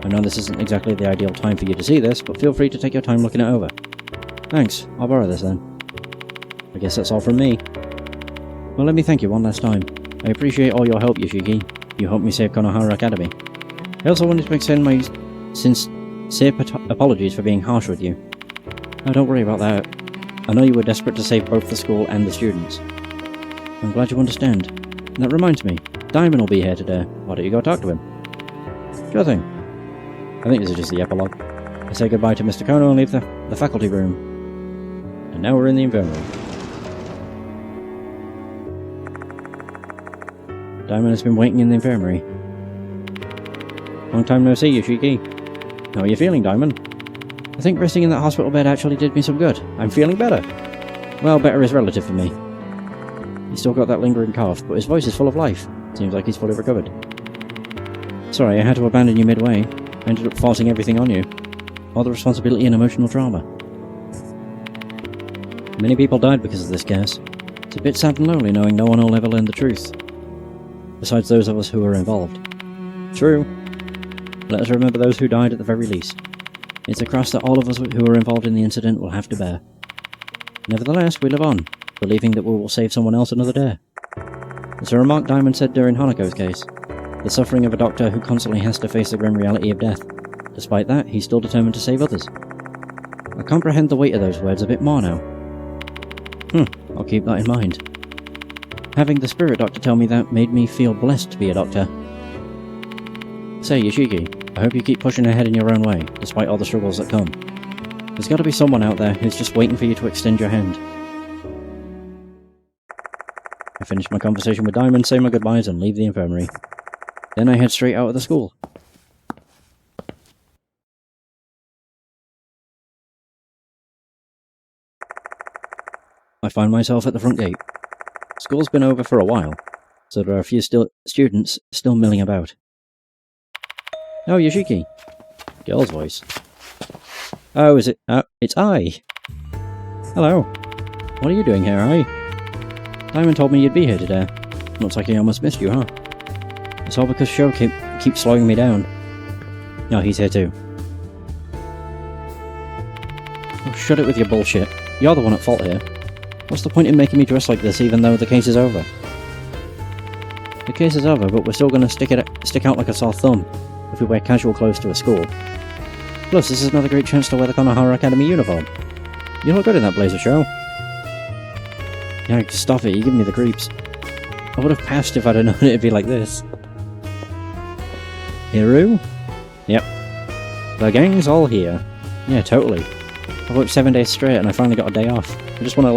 I know this isn't exactly the ideal time for you to see this, but feel free to take your time looking it over. Thanks, I'll borrow this then. I guess that's all from me. Well, let me thank you one last time. I appreciate all your help, Yoshiki. You helped me save Konohara Academy. I also wanted to extend my sincere apologies for being harsh with you. Oh, don't worry about that. I know you were desperate to save both the school and the students. I'm glad you understand. And that reminds me, Diamond will be here today. Why don't you go talk to him? Sure thing. I think this is just the epilogue. I say goodbye to Mr. Kono and leave the faculty room. And now we're in the infirmary. Diamond has been waiting in the infirmary. Long time no see, Yoshiki. How are you feeling, Diamond? I think resting in that hospital bed actually did me some good. I'm feeling better. Well, better is relative for me. He's still got that lingering cough, but his voice is full of life. Seems like he's fully recovered. Sorry, I had to abandon you midway. I ended up forcing everything on you. All the responsibility and emotional trauma. Many people died because of this case. It's a bit sad and lonely knowing no one will ever learn the truth. Besides those of us who were involved. True. Let us remember those who died at the very least. It's a cross that all of us who were involved in the incident will have to bear. Nevertheless, we live on, believing that we will save someone else another day. As a remark Diamond said during Hanako's case, the suffering of a doctor who constantly has to face the grim reality of death. Despite that, he's still determined to save others. I comprehend the weight of those words a bit more now. I'll keep that in mind. Having the spirit doctor tell me that made me feel blessed to be a doctor. Say, Yoshiki, I hope you keep pushing ahead in your own way, despite all the struggles that come. There's got to be someone out there who's just waiting for you to extend your hand. I finish my conversation with Diamond, say my goodbyes, and leave the infirmary. Then I head straight out of the school. I find myself at the front gate. School's been over for a while, so there are a few students still milling about. Oh, Yoshiki. Girl's voice. Oh, is it? It's I. Hello. What are you doing here, I? Diamond told me you'd be here today. Looks like he almost missed you, huh? It's all because Sho keeps slowing me down. No, he's here too. Oh, shut it with your bullshit. You're the one at fault here. What's the point in making me dress like this even though the case is over? The case is over, but we're still going to stick out like a sore thumb if we wear casual clothes to a school. Plus, this is another great chance to wear the Konohara Academy uniform. You look good in that blazer, Sho. Yeah, stop it, you give me the creeps. I would have passed if I'd have known it'd be like this. Hiru? Yep. The gang's all here. Yeah, totally. I worked 7 days straight and I finally got a day off. I just want to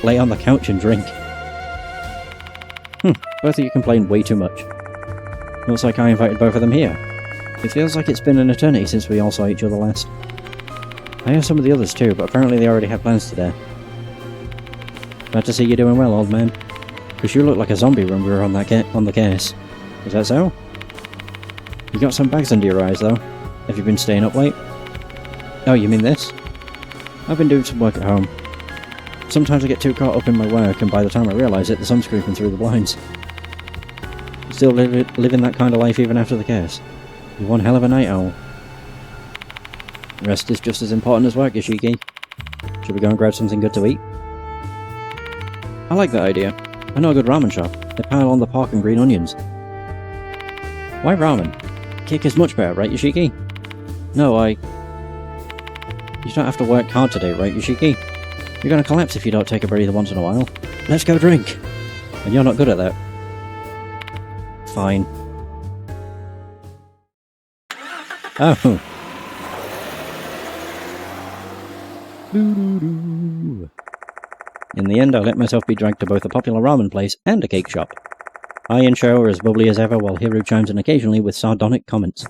lay on the couch and drink. Both of you complain way too much. Looks like I invited both of them here. It feels like it's been an eternity since we all saw each other last. I have some of the others too, but apparently they already had plans today. Glad to see you're doing well, old man. Because you looked like a zombie when we were on the case. Is that so? You got some bags under your eyes though. Have you been staying up late? Oh, you mean this? I've been doing some work at home. Sometimes I get too caught up in my work and by the time I realise it, the sun's creeping through the blinds. You still living that kind of life even after the case? You're one hell of a night owl. Rest is just as important as work, Yoshiki. Should we go and grab something good to eat? I like that idea. I know a good ramen shop. They pile on the pork and green onions. Why ramen? Cake is much better, right, Yoshiki? No, You don't have to work hard today, right, Yoshiki? You're gonna collapse if you don't take a breather once in a while. Let's go drink! And you're not good at that. Fine. Oh. In the end, I let myself be dragged to both a popular ramen place and a cake shop. I and Sho are as bubbly as ever while Hiru chimes in occasionally with sardonic comments.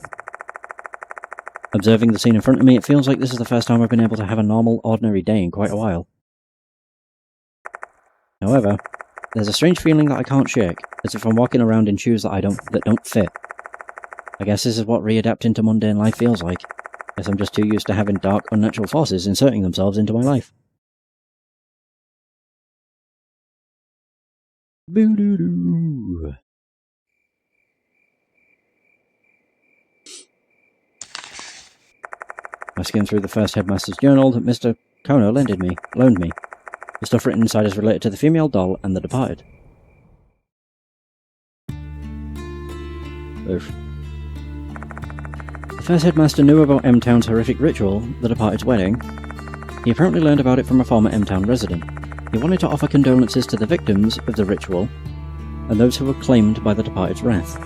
Observing the scene in front of me, it feels like this is the first time I've been able to have a normal, ordinary day in quite a while. However, there's a strange feeling that I can't shake, as if I'm walking around in shoes that don't fit. I guess this is what readapting to mundane life feels like. Guess I'm just too used to having dark, unnatural forces inserting themselves into my life. Boo-doo-doo. I skimmed through the first headmaster's journal that Mr. Kono loaned me. The stuff written inside is related to the female doll and the departed. Oof. The first headmaster knew about M-Town's horrific ritual, the departed's wedding. He apparently learned about it from a former M-Town resident. He wanted to offer condolences to the victims of the ritual and those who were claimed by the departed's wrath.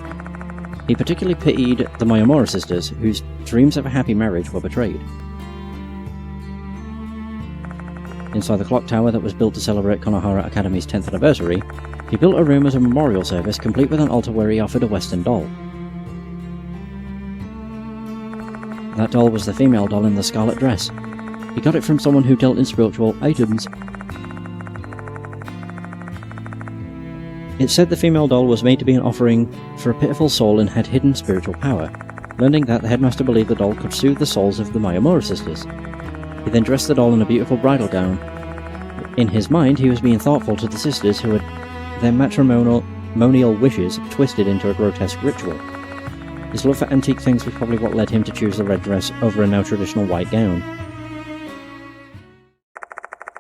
He particularly pitied the Mayamura sisters, whose dreams of a happy marriage were betrayed. Inside the clock tower that was built to celebrate Konohara Academy's 10th anniversary, he built a room as a memorial service, complete with an altar where he offered a Western doll. That doll was the female doll in the scarlet dress. He got it from someone who dealt in spiritual items. It said the female doll was made to be an offering for a pitiful soul and had hidden spiritual power. Learning that, the headmaster believed the doll could soothe the souls of the Mayamura sisters. He then dressed the doll in a beautiful bridal gown. In his mind, he was being thoughtful to the sisters who had their matrimonial wishes twisted into a grotesque ritual. His love for antique things was probably what led him to choose the red dress over a now traditional white gown.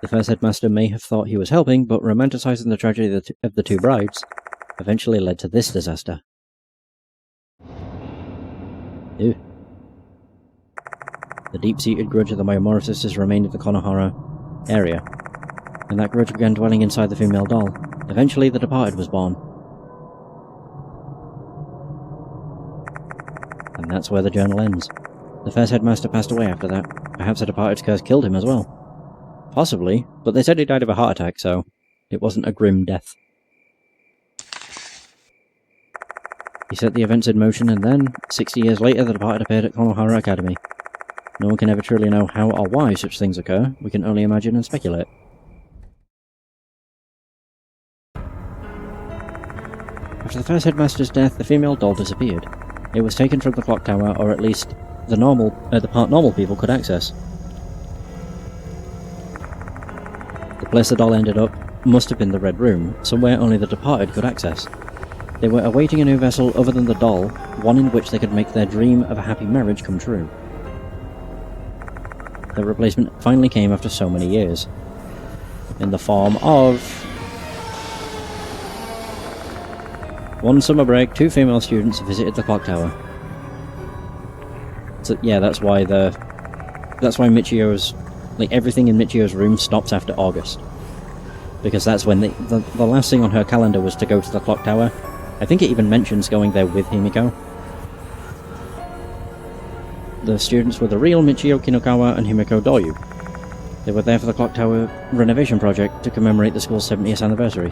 The first headmaster may have thought he was helping, but romanticizing the tragedy of the two brides eventually led to this disaster. Ew. The deep-seated grudge of the Mayamura sisters remained in the Konohara area, and that grudge began dwelling inside the female doll. Eventually, the departed was born. And that's where the journal ends. The first headmaster passed away after that. Perhaps the departed's curse killed him as well. Possibly, but they said he died of a heart attack, so it wasn't a grim death. He set the events in motion, and then, 60 years later, the departed appeared at Konohara Academy. No one can ever truly know how or why such things occur. We can only imagine and speculate. After the first headmaster's death, the female doll disappeared. It was taken from the clock tower, or at least the part normal people could access. The place the doll ended up must have been the Red Room, somewhere only the departed could access. They were awaiting a new vessel other than the doll, one in which they could make their dream of a happy marriage come true. The replacement finally came after so many years, in the form of one summer break. 2 female students visited the clock tower. So yeah, that's why Michio's, everything in Michio's room stops after August, because that's when the last thing on her calendar was to go to the clock tower. I think it even mentions going there with Himiko. The students were the real Michio Kinokawa and Himiko Doyu. They were there for the clock tower renovation project to commemorate the school's 70th anniversary.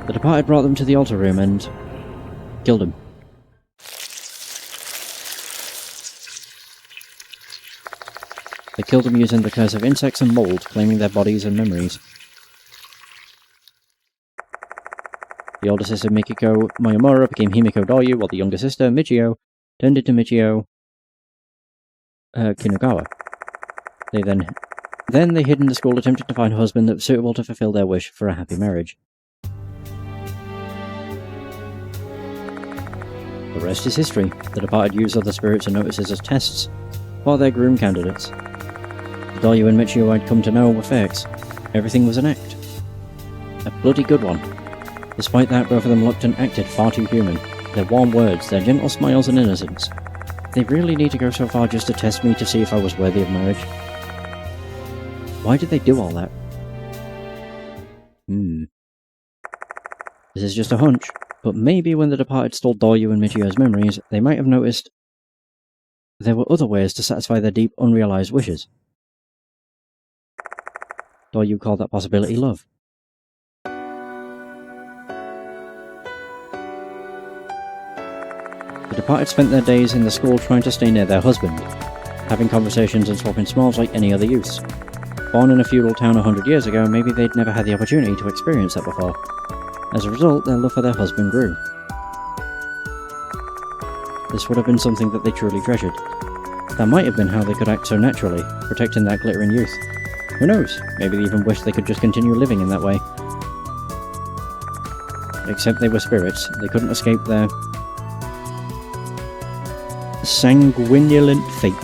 The departed brought them to the altar room and killed them. They killed them using the curse of insects and mold, claiming their bodies and memories. The older sister Mikiko Mayamura became Himiko Doyu, while the younger sister Michio turned into Michio Kinokawa. Then they hid in the school, attempting to find a husband that was suitable to fulfill their wish for a happy marriage. The rest is history. The departed used other spirits and notices as tests for their groom candidates. The Doyu and Michio I'd come to know were fakes. Everything was an act. A bloody good one. Despite that, both of them looked and acted far too human. Their warm words, their gentle smiles and innocence. They really need to go so far just to test me to see if I was worthy of marriage. Why did they do all that? This is just a hunch, but maybe when the departed stole Doyu and Michio's memories, they might have noticed there were other ways to satisfy their deep, unrealized wishes. Doyu called that possibility love. The departed spent their days in the school trying to stay near their husband. having conversations and swapping smiles like any other youths. Born in a feudal town 100 years ago, maybe they'd never had the opportunity to experience that before. As a result, their love for their husband grew. This would have been something that they truly treasured. That might have been how they could act so naturally, protecting that glittering youth. Who knows? Maybe they even wished they could just continue living in that way. Except they were spirits, they couldn't escape their sanguinolent fate.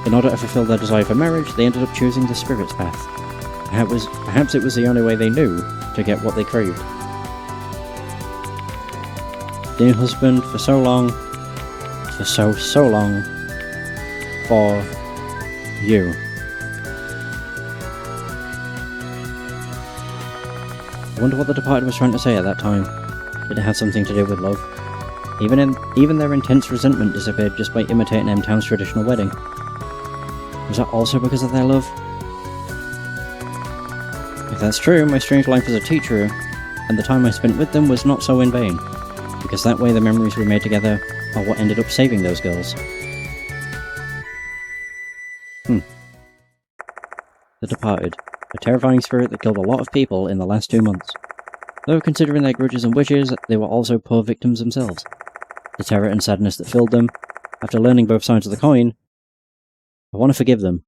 In order to fulfill their desire for marriage, they ended up choosing the spirit's path. Perhaps it was the only way they knew to get what they craved. Dear husband, for so long, for you. I wonder what the departed was trying to say at that time. Did it have something to do with love? Even their intense resentment disappeared just by imitating M-Town's traditional wedding. Was that also because of their love? If that's true, my strange life as a teacher and the time I spent with them was not so in vain, because that way the memories we made together are what ended up saving those girls. The Departed, a terrifying spirit that killed a lot of people in the last 2 months. Though considering their grudges and wishes, they were also poor victims themselves. The terror and sadness that filled them, after learning both sides of the coin, I want to forgive them.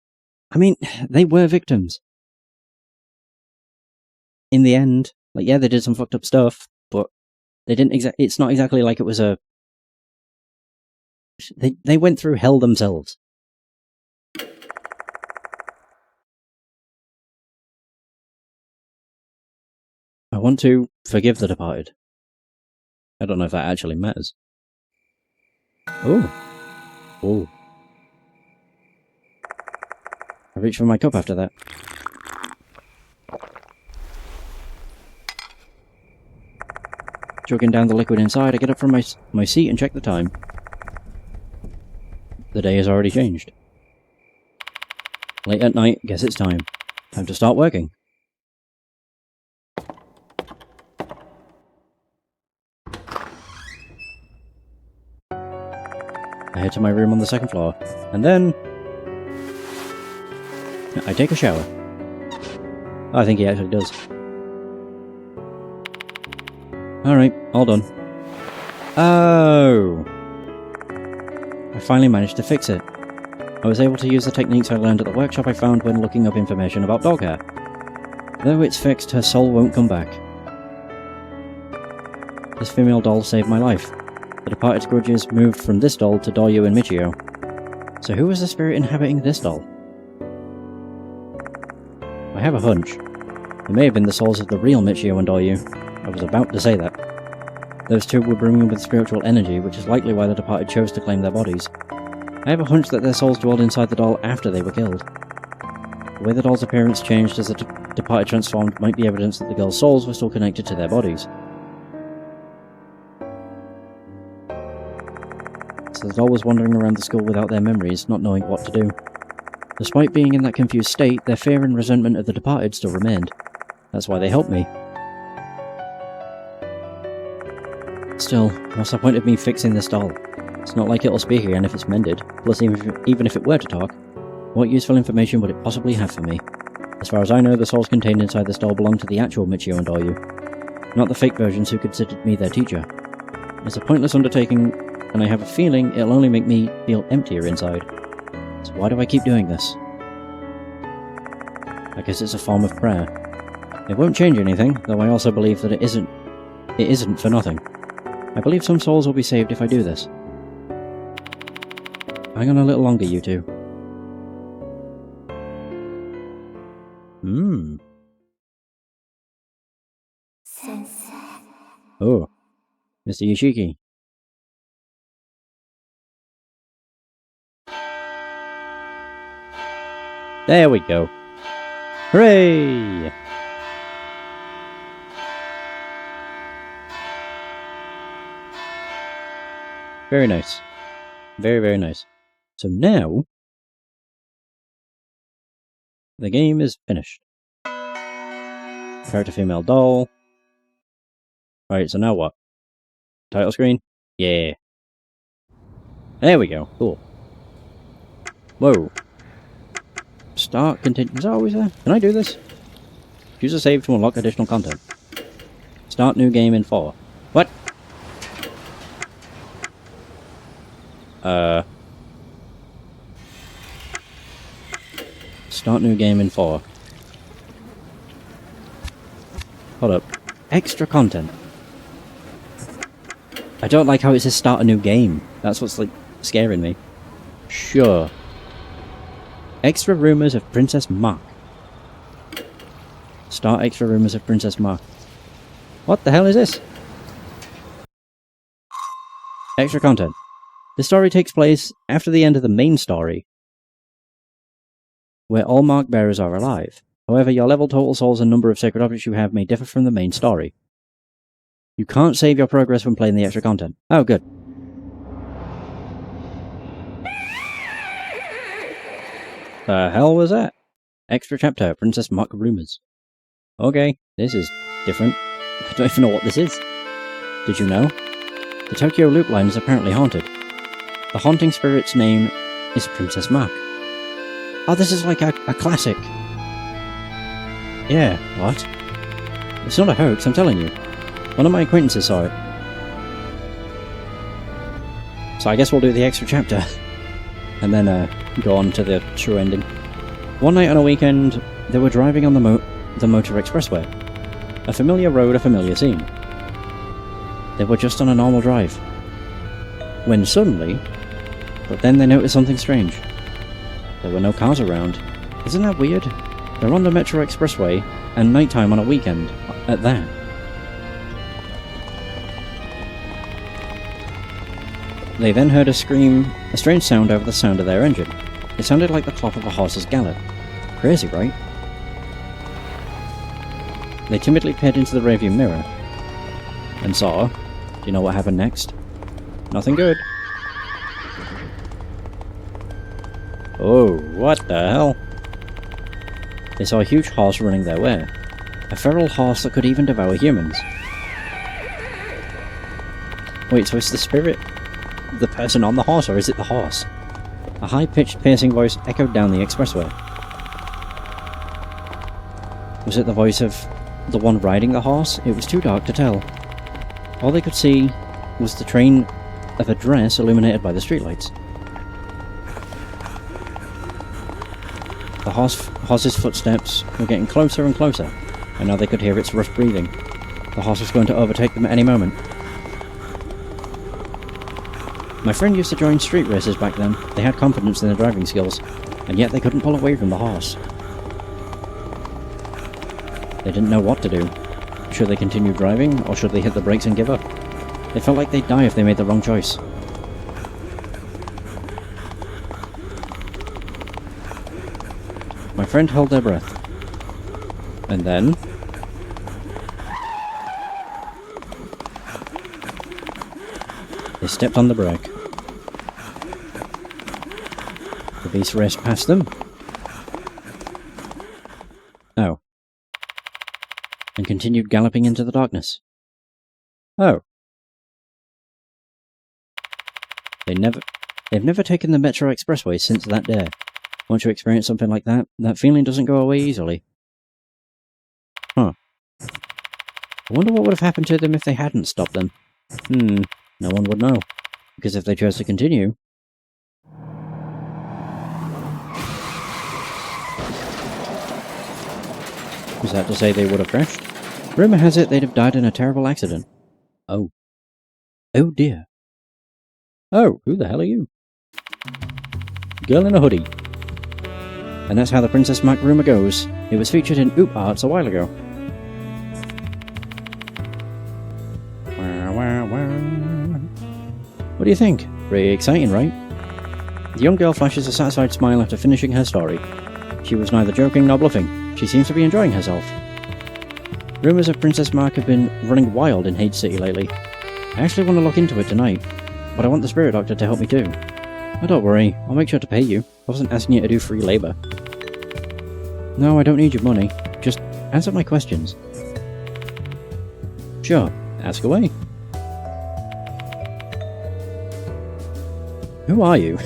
I mean, they were victims. In the end, like, yeah, they did some fucked up stuff, but they didn't it's not exactly like it was a... They went through hell themselves. I want to forgive the departed. I don't know if that actually matters. Oh. I reach for my cup after that. Chugging down the liquid inside, I get up from my seat and check the time. The day has already changed. Late at night, guess it's time. Time to start working. I head to my room on the 2nd floor, and then I take a shower. I think he actually does. Alright, all done. Oh! I finally managed to fix it. I was able to use the techniques I learned at the workshop I found when looking up information about doll care. Though it's fixed, her soul won't come back. This female doll saved my life. The departed's grudges moved from this doll to Doryu and Michio. So who was the spirit inhabiting this doll? I have a hunch. It may have been the souls of the real Michio and Doryu. I was about to say that. Those two were brimming with spiritual energy, which is likely why the departed chose to claim their bodies. I have a hunch that their souls dwelled inside the doll after they were killed. The way the doll's appearance changed as the departed transformed might be evidence that the girls' souls were still connected to their bodies. So the doll was wandering around the school without their memories, not knowing what to do. Despite being in that confused state, their fear and resentment of the departed still remained. That's why they helped me. Still, what's the point of me fixing this doll? It's not like it'll speak again if it's mended, plus even if it were to talk, what useful information would it possibly have for me? As far as I know, the souls contained inside this doll belong to the actual Michio and Doryu, not the fake versions who considered me their teacher. It's a pointless undertaking, and I have a feeling it'll only make me feel emptier inside. So why do I keep doing this? I guess it's a form of prayer. It won't change anything, though I also believe that it isn't for nothing. I believe some souls will be saved if I do this. Hang on a little longer, you two. Sensei. Oh, Mr. Yoshiki. There we go. Hooray! Very nice. Very, very nice. So now, the game is finished. Character female doll. Alright, so now what? Title screen? Yeah. There we go. Cool. Whoa. Start, continue. Is that always there? Can I do this? Use a save to unlock additional content. Start new game in 4. What? Start new game in 4. Hold up. Extra content. I don't like how it says start a new game. That's what's, like, scaring me. Sure. Extra rumors of Princess Mark. Start extra rumors of Princess Mark. What the hell is this? Extra content. The story takes place after the end of the main story, where all mark bearers are alive. However, your level, total souls, and number of sacred objects you have may differ from the main story. You can't save your progress when playing the extra content. Oh, good. The hell was that? Extra chapter, Princess Mark Rumors. Okay, this is different. I don't even know what this is. Did you know? The Tokyo Loop line is apparently haunted. The haunting spirit's name is Princess Mark. Oh, this is like a classic. Yeah, what? It's not a hoax, I'm telling you. One of my acquaintances saw it. So I guess we'll do the extra chapter. And then go on to the true ending. One night on a weekend, they were driving on the Motor Expressway. A familiar road, a familiar scene. They were just on a normal drive. When suddenly... But then they noticed something strange. There were no cars around. Isn't that weird? They're on the Metro Expressway, and nighttime on a weekend, at that. They then heard a strange sound over the sound of their engine. It sounded like the clop of a horse's gallop. Crazy, right? They timidly peered into the rearview mirror, and saw... Do you know what happened next? Nothing good. Oh, what the hell? They saw a huge horse running their way. A feral horse that could even devour humans. Wait, so it's the spirit? The person on the horse, or is it the horse? A high-pitched, piercing voice echoed down the expressway. Was it the voice of the one riding the horse? It was too dark to tell. All they could see was the train of a dress illuminated by the streetlights. The horse's footsteps were getting closer and closer, and now they could hear its rough breathing. The horse was going to overtake them at any moment. My friend used to join street races back then. They had confidence in their driving skills, and yet they couldn't pull away from the horse. They didn't know what to do. Should they continue driving, or should they hit the brakes and give up? They felt like they'd die if they made the wrong choice. My friend held their breath. And then... they stepped on the brake. The beast raced past them. Oh. And continued galloping into the darkness. Oh. They've never taken the Metro Expressway since that day. Once you experience something like that, that feeling doesn't go away easily. Huh. I wonder what would have happened to them if they hadn't stopped them. No one would know. Because if they chose to continue... Is that to say they would have crashed? Rumour has it they'd have died in a terrible accident. Oh. Oh dear. Oh, who the hell are you? Girl in a hoodie. And that's how the Princess Mark rumour goes. It was featured in Oop Arts a while ago. What do you think? Pretty exciting, right? The young girl flashes a satisfied smile after finishing her story. She was neither joking nor bluffing. She seems to be enjoying herself. Rumours of Princess Mark have been running wild in Hades City lately. I actually want to look into it tonight, but I want the spirit doctor to help me too. Oh, don't worry, I'll make sure to pay you. I wasn't asking you to do free labour. No, I don't need your money. Just answer my questions. Sure, ask away. Who are you?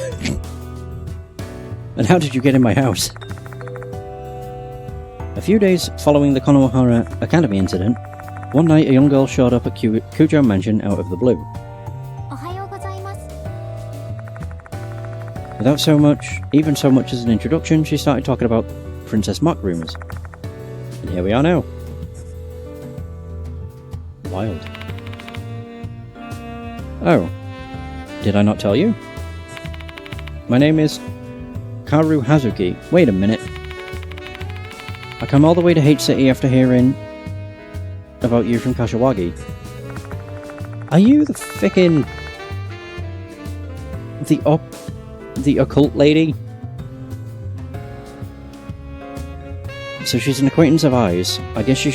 And how did you get in my house? A few days following the Konohara Academy incident, one night a young girl showed up at Kujo Mansion out of the blue. おはようございます。 Without even so much as an introduction, she started talking about Princess Mach rumors. And here we are now. Wild. Oh. Did I not tell you? My name is Karu Hazuki. Wait a minute. I come all the way to Hate City after hearing about you from Kashiwagi. Are you the frickin' the occult lady? So she's an acquaintance of Ai's. I guess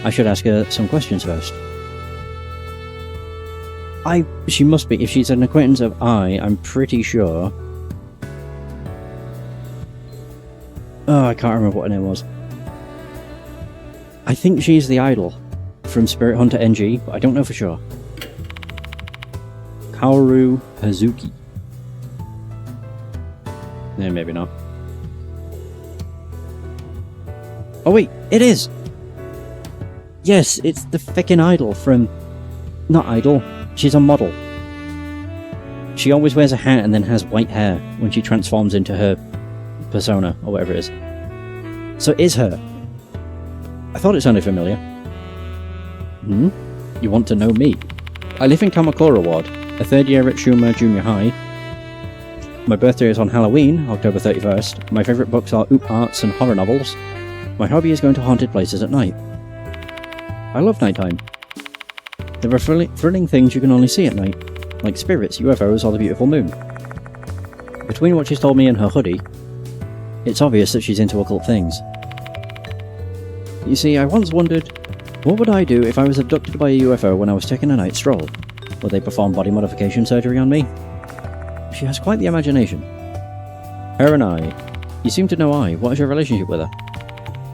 I should ask her some questions first. She must be. If she's an acquaintance of Ai, I'm pretty sure. Oh, I can't remember what her name was. I think she's the idol from Spirit Hunter NG, but I don't know for sure. Kaoru Hazuki. Yeah, maybe not. Oh wait, it is! Yes, it's the frickin' idol from... Not idol, she's a model. She always wears a hat and then has white hair when she transforms into her persona, or whatever it is. So it is her. I thought it sounded familiar. Hmm? You want to know me? I live in Kamakura Ward, a third year at Shuma Junior High. My birthday is on Halloween, October 31st. My favourite books are oop arts and horror novels. My hobby is going to haunted places at night. I love nighttime. There are thrilling things you can only see at night, like spirits, UFOs, or the beautiful moon. Between what she's told me and her hoodie, it's obvious that she's into occult things. You see, I once wondered, what would I do if I was abducted by a UFO when I was taking a night stroll? Would they perform body modification surgery on me? She has quite the imagination. Her and I. You seem to know Ai. What is your relationship with her?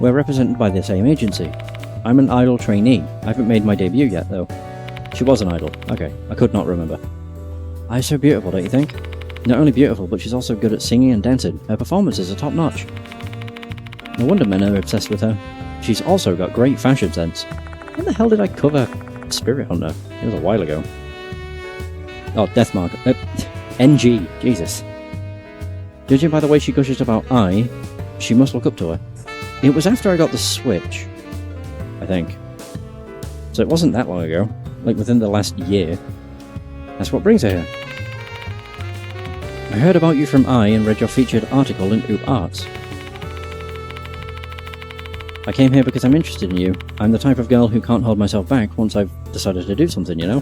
We're represented by the same agency. I'm an idol trainee. I haven't made my debut yet, though. She was an idol. Okay, I could not remember. Ai's so beautiful, don't you think? Not only beautiful, but she's also good at singing and dancing. Her performances are top-notch. No wonder men are obsessed with her. She's also got great fashion sense. When the hell did I cover Spirit Hunter? It was a while ago. Oh, Deathmark. NG. Jesus. Judging by the way she gushes about Ai, she must look up to her. It was after I got the Switch, I think. So it wasn't that long ago. Like within the last year. That's what brings her here. I heard about you from Ai and read your featured article in Oop Arts. I came here because I'm interested in you. I'm the type of girl who can't hold myself back once I've decided to do something, you know?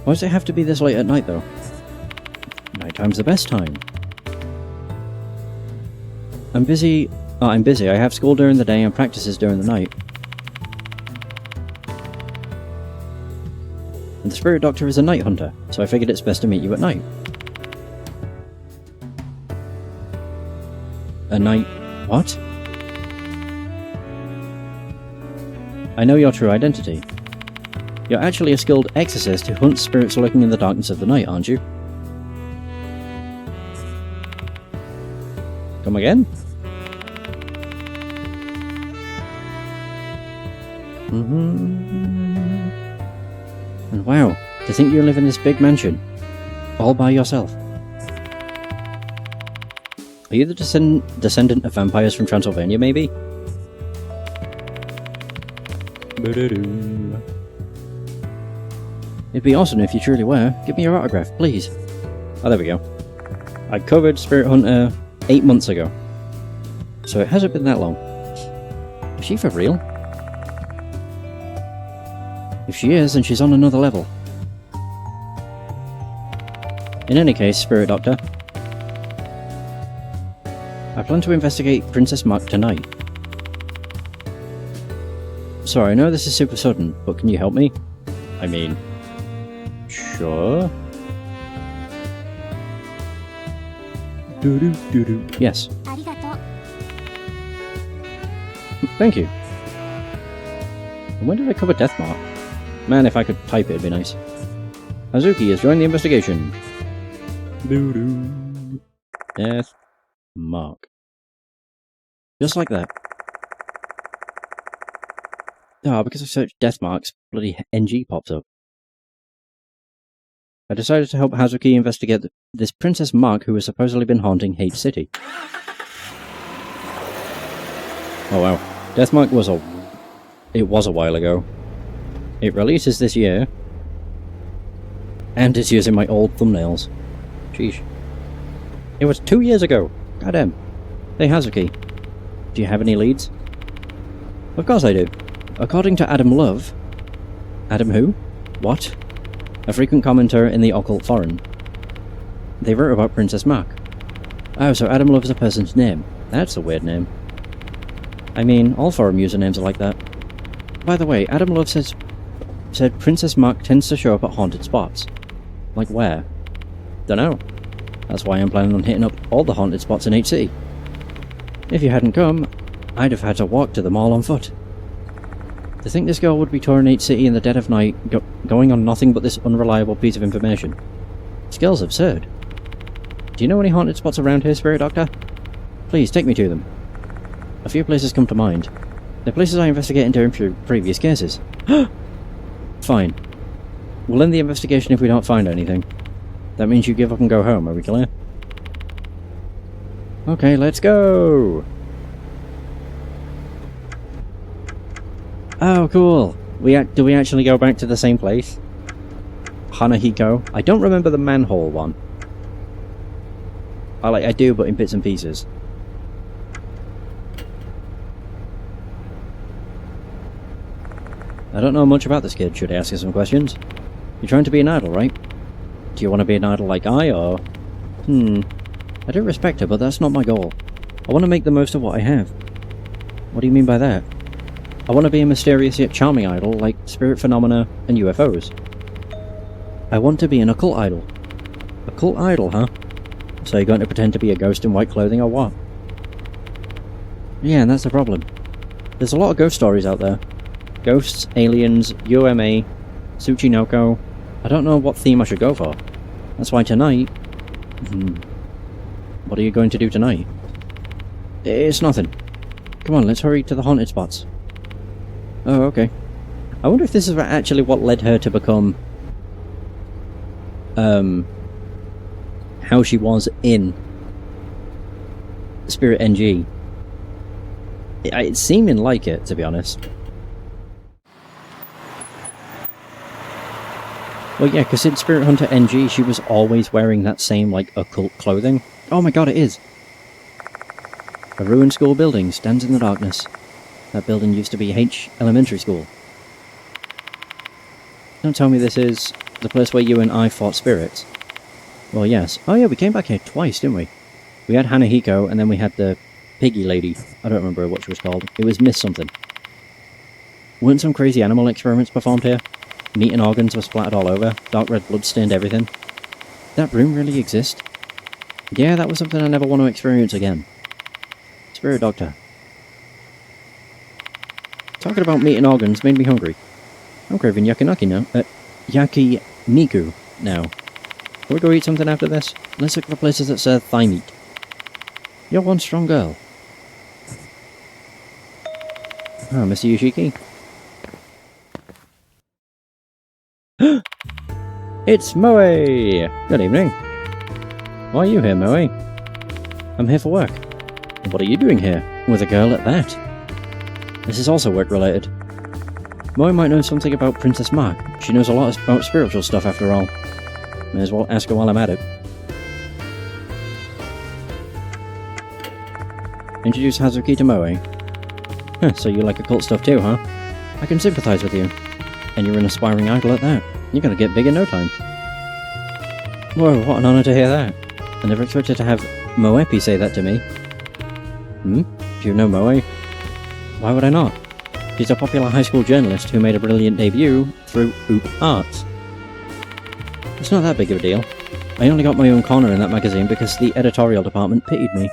Why does it have to be this late at night, though? Nighttime's the best time. I'm busy. I have school during the day and practices during the night. And the Spirit Doctor is a night hunter, so I figured it's best to meet you at night. A night... what? I know your true identity. You're actually a skilled exorcist who hunts spirits lurking in the darkness of the night, aren't you? Come again? And wow, to think you live in this big mansion, all by yourself. Are you the descendant of vampires from Transylvania, maybe? It'd be awesome if you truly were. Give me your autograph, please. Oh, there we go. I covered Spirit Hunter 8 months ago. So it hasn't been that long. Is she for real? If she is, then she's on another level. In any case, Spirit Doctor, I plan to investigate Princess Mach tonight. Sorry, I know this is super sudden, but can you help me? I mean, sure. Yes. ありがとう。 Thank you. And when did I cover Deathmark? Man, if I could type it, it'd be nice. Hazuki has joined the investigation. Doo-doo. Death mark. Just like that. Ah, because I searched death marks, bloody NG pops up. I decided to help Hazuki investigate this Princess Mark who has supposedly been haunting Hate City. Oh wow. Death Mark was a while ago. It releases this year. And it's using my old thumbnails. Sheesh. It was 2 years ago. Goddamn. Hey Hazuki. Do you have any leads? Of course I do. According to Adam Love... Adam who? What? A frequent commenter in the occult forum. They wrote about Princess Mark. Oh, so Adam Love is a person's name. That's a weird name. I mean, all forum usernames are like that. By the way, Adam Love said Princess Mark tends to show up at haunted spots. Like where? Dunno. That's why I'm planning on hitting up all the haunted spots in HC. If you hadn't come, I'd have had to walk to them all on foot. To think this girl would be touring H City in the dead of night, going on nothing but this unreliable piece of information. This girl's absurd. Do you know any haunted spots around here, Spirit Doctor? Please, take me to them. A few places come to mind. They're places I investigated during previous cases. Fine. We'll end the investigation if we don't find anything. That means you give up and go home, are we clear? Okay, let's go! Oh, cool. Do we actually go back to the same place? Hanahiko? I don't remember the manhole one. I do, but in bits and pieces. I don't know much about this kid. Should I ask her some questions? You're trying to be an idol, right? Do you want to be an idol like I, or... I do respect her, but that's not my goal. I want to make the most of what I have. What do you mean by that? I want to be a mysterious yet charming idol like spirit phenomena and UFOs. I want to be an occult idol. Occult idol, huh? So you're going to pretend to be a ghost in white clothing or what? Yeah, and that's the problem. There's a lot of ghost stories out there. Ghosts, aliens, UMA, Tsuchinoko. I don't know what theme I should go for. That's why tonight... What are you going to do tonight? It's nothing. Come on, let's hurry to the haunted spots. Oh, okay. I wonder if this is actually what led her to become... how she was in Spirit NG. It's seeming like it, to be honest. Well, yeah, because in Spirit Hunter NG, she was always wearing that same, occult clothing. Oh my god, it is! A ruined school building stands in the darkness. That building used to be H Elementary School. Don't tell me this is the place where you and I fought spirits. Well, yes. Oh yeah, we came back here twice, didn't we? We had Hanahiko, and then we had the piggy lady. I don't remember what she was called. It was Miss something. Weren't some crazy animal experiments performed here? Meat and organs were splattered all over. Dark red blood stained everything. That room really exist? Yeah, that was something I never want to experience again. Spirit Doctor. Talking about meat and organs made me hungry. I'm craving yakinaki now. Yakiniku now. Can we go eat something after this? Let's look for places that serve thigh meat. You're one strong girl. Oh, Mr. Yoshiki. It's Moe! Good evening. Why are you here, Moe? I'm here for work. What are you doing here? With a girl at that? This is also work-related. Moe might know something about Princess Mark. She knows a lot about spiritual stuff, after all. May as well ask her while I'm at it. Introduce Hazuki to Moe. Huh, so you like occult stuff too, huh? I can sympathize with you. And you're an aspiring idol at that. You're gonna get big in no time. Whoa, what an honor to hear that. I never expected to have Moepi say that to me. Do you know Moe? Why would I not? She's a popular high school journalist who made a brilliant debut through Oop Arts. It's not that big of a deal. I only got my own corner in that magazine because the editorial department pitied me.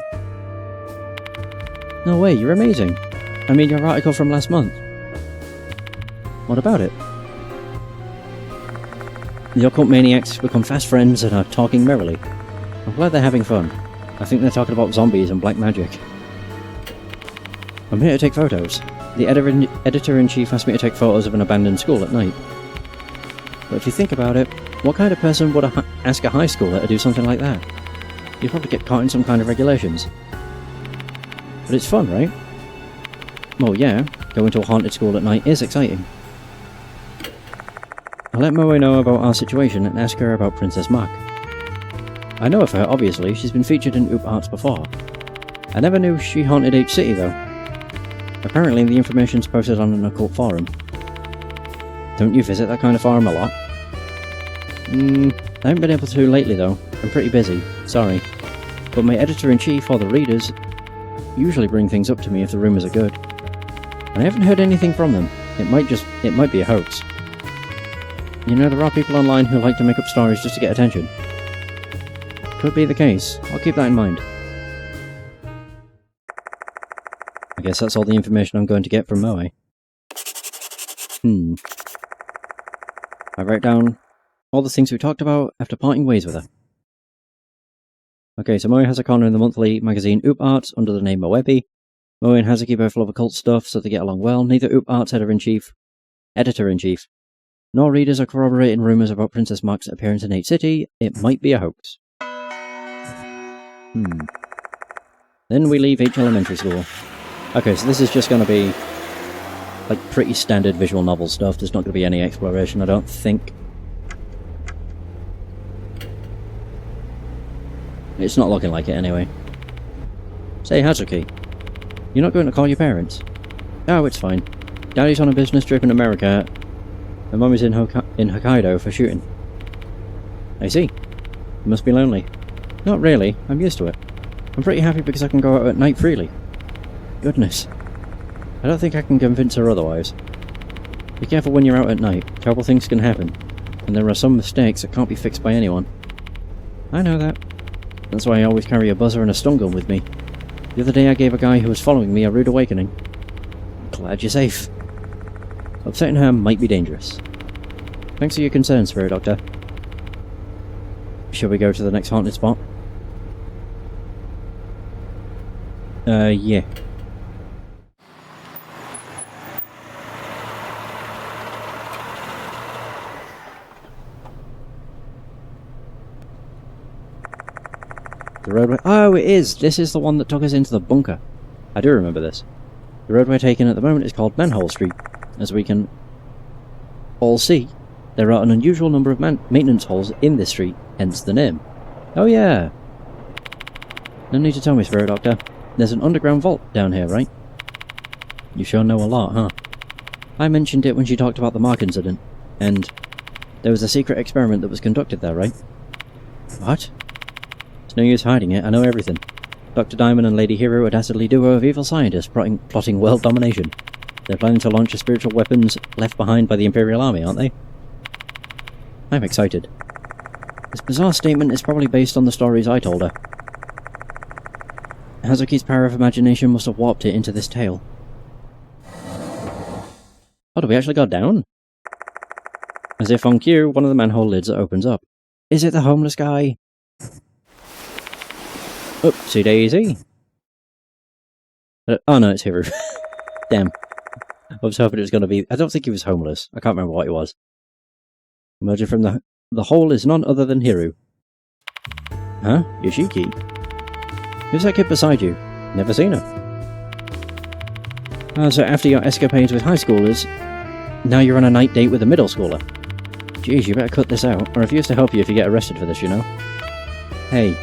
No way, you're amazing. I mean, your article from last month. What about it? The occult maniacs become fast friends and are talking merrily. I'm glad they're having fun. I think they're talking about zombies and black magic. I'm here to take photos. The editor-in-chief asked me to take photos of an abandoned school at night. But if you think about it, what kind of person would ask a high schooler to do something like that? You'd probably get caught in some kind of regulations. But it's fun, right? Well, yeah, going to a haunted school at night is exciting. I'll let Moe know about our situation and ask her about Princess Mac. I know of her, obviously. She's been featured in Oop Arts before. I never knew she haunted H City, though. Apparently, the information's posted on an occult forum. Don't you visit that kind of forum a lot? I haven't been able to lately, though. I'm pretty busy. Sorry. But my editor-in-chief, or the readers, usually bring things up to me if the rumours are good. And I haven't heard anything from them. It might be a hoax. You know, there are people online who like to make up stories just to get attention. Could be the case. I'll keep that in mind. I guess that's all the information I'm going to get from Moe. I write down all the things we talked about after parting ways with her. Okay, so Moe has a corner in the monthly magazine Oop Arts under the name Moebi. Moe and Hazuki both love occult stuff, so they get along well. Neither Oop Arts editor-in-chief, nor readers are corroborating rumours about Princess Mac's appearance in H City. It might be a hoax. Then we leave H Elementary School. Okay, so this is just going to be like pretty standard visual novel stuff. There's not going to be any exploration, I don't think. It's not looking like it anyway. Say, Hazuki, you're not going to call your parents? Oh, it's fine. Daddy's on a business trip in America, and Mummy's in Hokkaido for shooting. I see. You must be lonely. Not really, I'm used to it. I'm pretty happy because I can go out at night freely. Goodness. I don't think I can convince her otherwise. Be careful when you're out at night. Terrible things can happen. And there are some mistakes that can't be fixed by anyone. I know that. That's why I always carry a buzzer and a stun gun with me. The other day I gave a guy who was following me a rude awakening. Glad you're safe. Upsetting her might be dangerous. Thanks for your concern, Spirit Doctor. Shall we go to the next haunted spot? Yeah. The roadway— oh, it is! This is the one that took us into the bunker. I do remember this. The road we're taking at the moment is called Manhole Street. As we can all see, there are an unusual number of maintenance holes in this street, hence the name. Oh yeah! No need to tell me, Spirit Doctor. There's an underground vault down here, right? You sure know a lot, huh? I mentioned it when she talked about the Mark incident, and there was a secret experiment that was conducted there, right? What? It's no use hiding it, I know everything. Dr. Diamond and Lady Hero, a dastardly duo of evil scientists plotting world domination. They're planning to launch the spiritual weapons left behind by the Imperial Army, aren't they? I'm excited. This bizarre statement is probably based on the stories I told her. Hazuki's power of imagination must have warped it into this tale. Oh, do we actually go down? As if on cue, one of the manhole lids opens up. Is it the homeless guy? Oopsie daisy. Oh no, it's Hiru. Damn. I was hoping it was going to be— I don't think he was homeless. I can't remember what he was. Emerging from the hole is none other than Hiru. Huh? Yoshiki? Who's that kid beside you? Never seen her. So after your escapades with high schoolers, now you're on a night date with a middle schooler. Jeez, you better cut this out, or I refuse to help you if you get arrested for this, you know? Hey.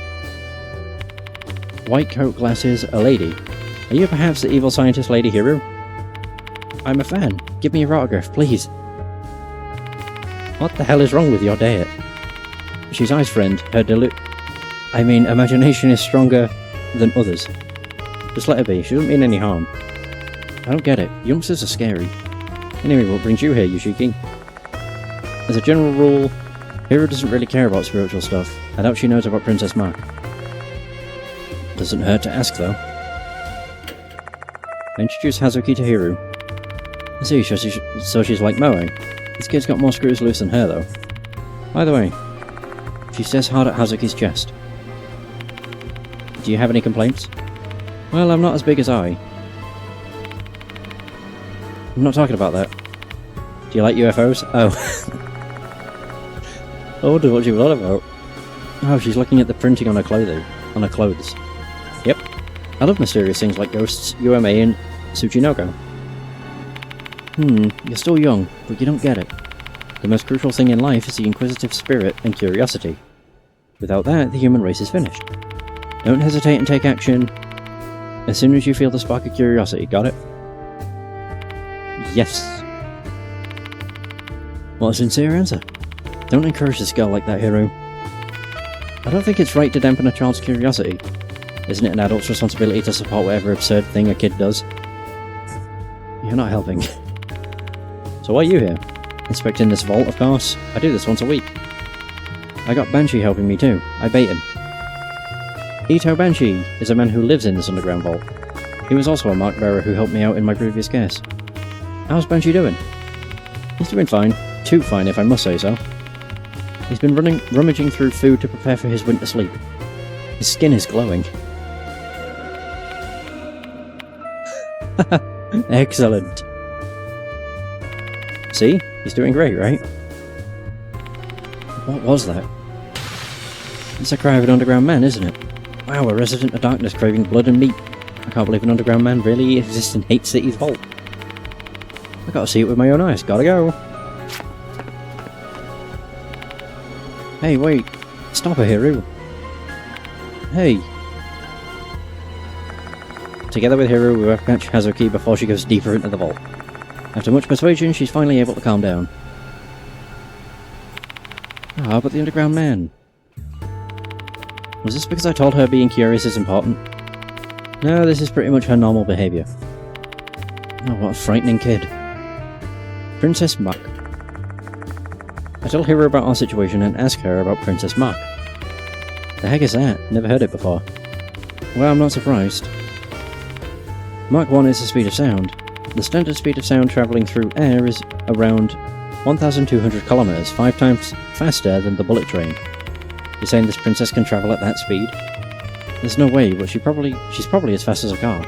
White coat, glasses, a lady. Are you perhaps the evil scientist Lady Hero? I'm a fan. Give me your autograph, please. What the hell is wrong with your diet? She's I's friend. Her imagination is stronger than others. Just let her be. She doesn't mean any harm. I don't get it. Youngsters are scary. Anyway, what brings you here, Yoshiki? As a general rule, Hero doesn't really care about spiritual stuff. I doubt she knows about Princess Mac. Doesn't hurt to ask, though. I introduced Hazuki to Hiro. I see, so she's like Moe. This kid's got more screws loose than her, though. By the way, she stares hard at Hazuki's chest. Do you have any complaints? Well, I'm not as big as I. I'm not talking about that. Do you like UFOs? Oh. I wonder what she was on about. Oh, she's looking at the printing on her clothes. Yep. I love mysterious things like ghosts, UMA, and Tsuchinoko. You're still young, but you don't get it. The most crucial thing in life is the inquisitive spirit and curiosity. Without that, the human race is finished. Don't hesitate and take action as soon as you feel the spark of curiosity, got it? Yes. What a sincere answer. Don't encourage this girl like that, Hiru. I don't think it's right to dampen a child's curiosity. Isn't it an adult's responsibility to support whatever absurd thing a kid does? You're not helping. So why are you here? Inspecting this vault, of course. I do this once a week. I got Banshee helping me too. I bait him. Ito Banshee is a man who lives in this underground vault. He was also a mark bearer who helped me out in my previous case. How's Banshee doing? He's doing fine. Too fine, if I must say so. He's been rummaging through food to prepare for his winter sleep. His skin is glowing. Excellent. See? He's doing great, right? What was that? It's a cry of an underground man, isn't it? Wow, a resident of darkness craving blood and meat. I can't believe an underground man really exists in Hate City's vault. I gotta see it with my own eyes. Gotta go. Hey, wait. Stop her, Hiru. Hey. Together with Hiru, we will catch Hazuki before she goes deeper into the vault. After much persuasion, she's finally able to calm down. Ah, but the underground man. Was this because I told her being curious is important? No, this is pretty much her normal behaviour. Oh, what a frightening kid. Princess Mach. I tell Hiru about our situation and ask her about Princess Mach. The heck is that? Never heard it before. Well, I'm not surprised. Mach 1 is the speed of sound. The standard speed of sound travelling through air is around 1,200 kilometers, 5 times faster than the bullet train. You're saying this princess can travel at that speed? There's no way, but she's probably as fast as a car.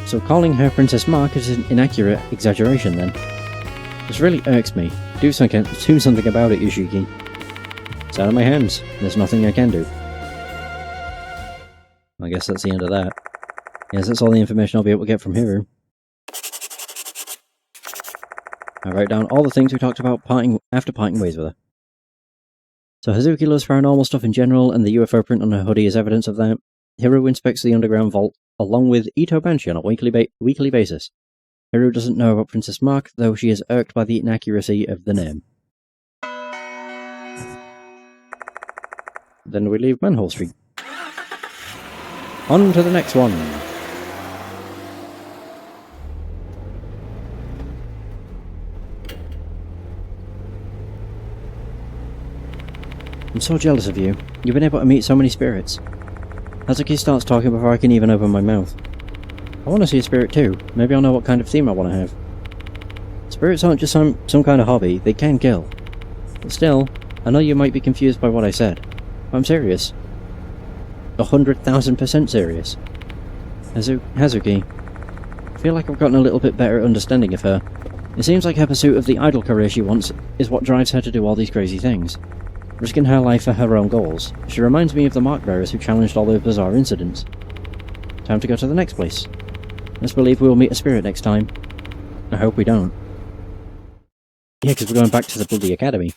So calling her Princess Mach is an inaccurate exaggeration then. This really irks me. Do something about it, Yushiki. It's out of my hands. There's nothing I can do. I guess that's the end of that. Yes, that's all the information I'll be able to get from Hiru. I wrote down all the things we talked about after parting ways with her. So Hazuki loves paranormal stuff in general, and the UFO print on her hoodie is evidence of that. Hiru inspects the underground vault, along with Ito Banshee on a weekly basis. Hiru doesn't know about Princess Mach, though she is irked by the inaccuracy of the name. Then we leave Manhole Street. On to the next one. I'm so jealous of you. You've been able to meet so many spirits. Hazuki starts talking before I can even open my mouth. I want to see a spirit too. Maybe I'll know what kind of theme I want to have. Spirits aren't just some kind of hobby. They can kill. But still, I know you might be confused by what I said. But I'm serious. 100,000% serious. Hazuki. I feel like I've gotten a little bit better understanding of her. It seems like her pursuit of the idol career she wants is what drives her to do all these crazy things. Risking her life for her own goals. She reminds me of the mark bearers who challenged all those bizarre incidents. Time to go to the next place. Let's believe we will meet a spirit next time. I hope we don't. Yeah, because we're going back to the bloody academy.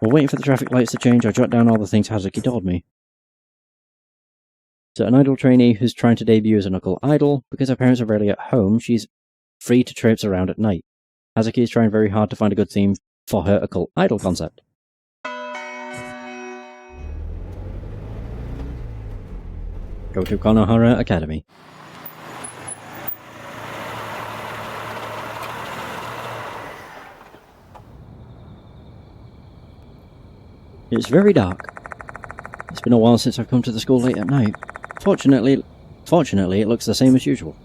While waiting for the traffic lights to change, I jot down all the things Hazuki told me. So an idol trainee who's trying to debut as an occult idol, because her parents are rarely at home, she's free to traipse around at night. Hazuki is trying very hard to find a good theme for her occult idol concept. Go to Konohara Academy. It's very dark. It's been a while since I've come to the school late at night. Fortunately, it looks the same as usual.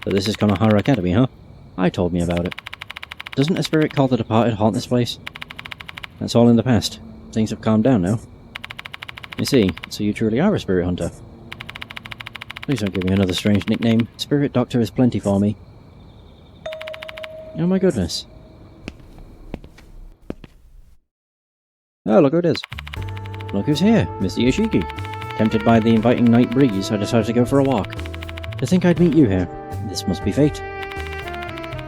But this is Konohara Academy, huh? I told me about it. Doesn't a spirit called the Departed haunt this place? That's all in the past. Things have calmed down now. I see, so you truly are a spirit hunter. Please don't give me another strange nickname. Spirit Doctor is plenty for me. Oh my goodness. Oh, look who it is. Look who's here, Mr. Yoshiki. Tempted by the inviting night breeze, I decided to go for a walk. To think I'd meet you here. This must be fate.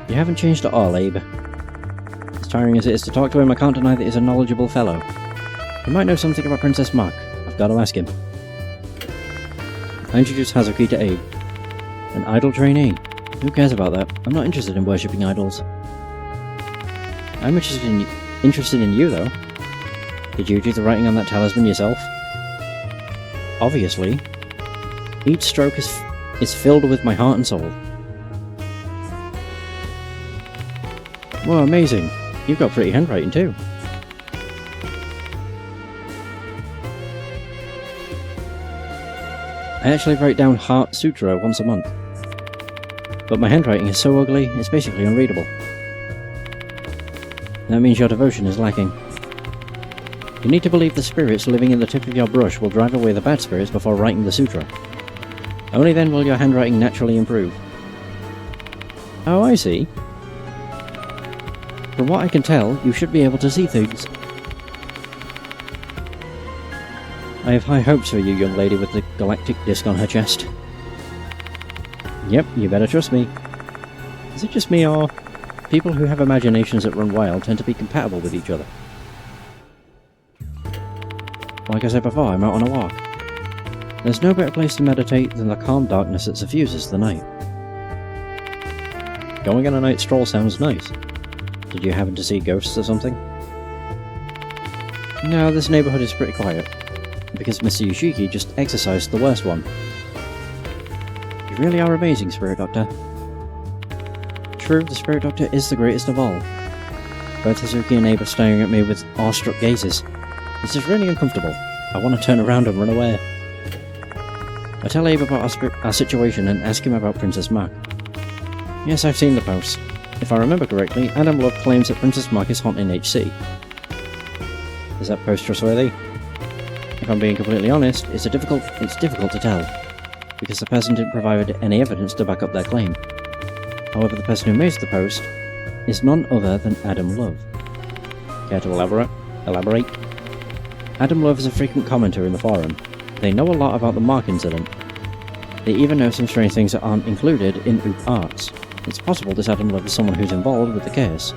You haven't changed at all, Abe. As tiring as it is to talk to him, I can't deny that he's a knowledgeable fellow. He might know something about Princess Mach. I've got to ask him. I introduced Hazuki to Abe. An idol trainee. Who cares about that? I'm not interested in worshipping idols. I'm interested in you, though. Did you do the writing on that talisman yourself? Obviously. Each stroke is filled with my heart and soul. Whoa, amazing. You've got pretty handwriting too. I actually write down Heart Sutra once a month. But my handwriting is so ugly, it's basically unreadable. That means your devotion is lacking. You need to believe the spirits living in the tip of your brush will drive away the bad spirits before writing the sutra. Only then will your handwriting naturally improve. Oh, I see. From what I can tell, you should be able to see things. I have high hopes for you, young lady with the galactic disc on her chest. Yep, you better trust me. Is it just me, or people who have imaginations that run wild tend to be compatible with each other? Like I said before, I'm out on a walk. There's no better place to meditate than the calm darkness that suffuses the night. Going on a night stroll sounds nice. Did you happen to see ghosts or something? No, this neighbourhood is pretty quiet, because Mr. Yoshiki just exorcised the worst one. You really are amazing, Spirit Doctor. True, the Spirit Doctor is the greatest of all. Both Hazuki and Abe are staring at me with awestruck gazes. This is really uncomfortable. I want to turn around and run away. I tell Abe about our situation and ask him about Princess Mach. Yes, I've seen the post. If I remember correctly, Adam Love claims that Princess Mach is haunting HC. Is that post trustworthy? If I'm being completely honest, it's difficult to tell, because the person didn't provide any evidence to back up their claim. However, the person who made the post is none other than Adam Love. Care to elaborate? Adam Love is a frequent commenter in the forum. They know a lot about the Mach incident. They even know some strange things that aren't included in OOP Arts. It's possible this Adam Love is someone who's involved with the case.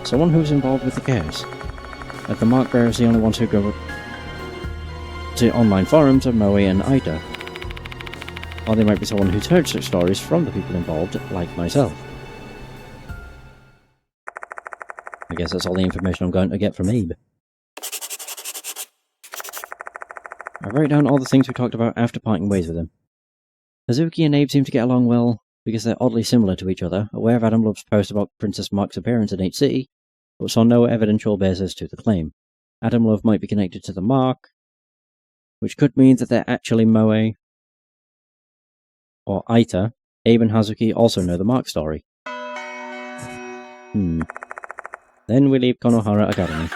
Someone who's involved with the case. Like the Mark bearers, the only ones who go to online forums are Moe and Aita. Or they might be someone who's heard such stories from the people involved, like myself. I guess that's all the information I'm going to get from Abe. I wrote down all the things we talked about after parting ways with him. Hazuki and Abe seem to get along well, because they're oddly similar to each other, aware of Adam Love's post about Princess Mach's appearance in HC, but saw no evidential basis to the claim. Adam Love might be connected to the Mach, which could mean that they're actually Moe or Aita. Abe and Hazuki also know the Mach story. Then we leave Konohara Academy.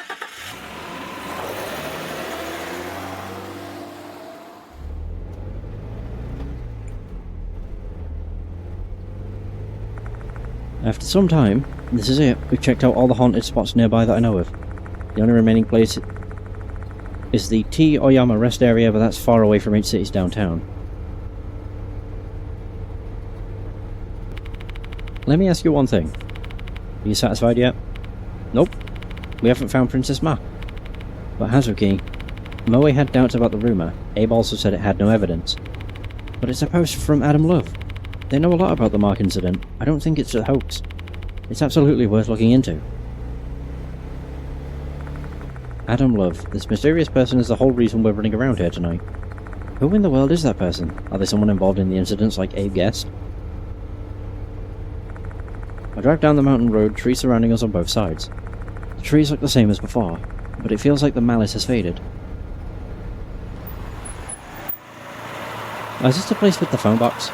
After some time, this is it. We've checked out all the haunted spots nearby that I know of. The only remaining place is the T Oyama rest area, but that's far away from HC's downtown. Let me ask you one thing. Are you satisfied yet? Nope. We haven't found Princess Mach. But Hazuki, Moe had doubts about the rumour. Abe also said it had no evidence. But it's a post from Adam Love. They know a lot about the Mach incident. I don't think it's a hoax. It's absolutely worth looking into. Adam Love, this mysterious person, is the whole reason we're running around here tonight. Who in the world is that person? Are they someone involved in the incidents like Abe guessed? I drive down the mountain road, trees surrounding us on both sides. The trees look the same as before, but it feels like the malice has faded. Is this the place with the phone box?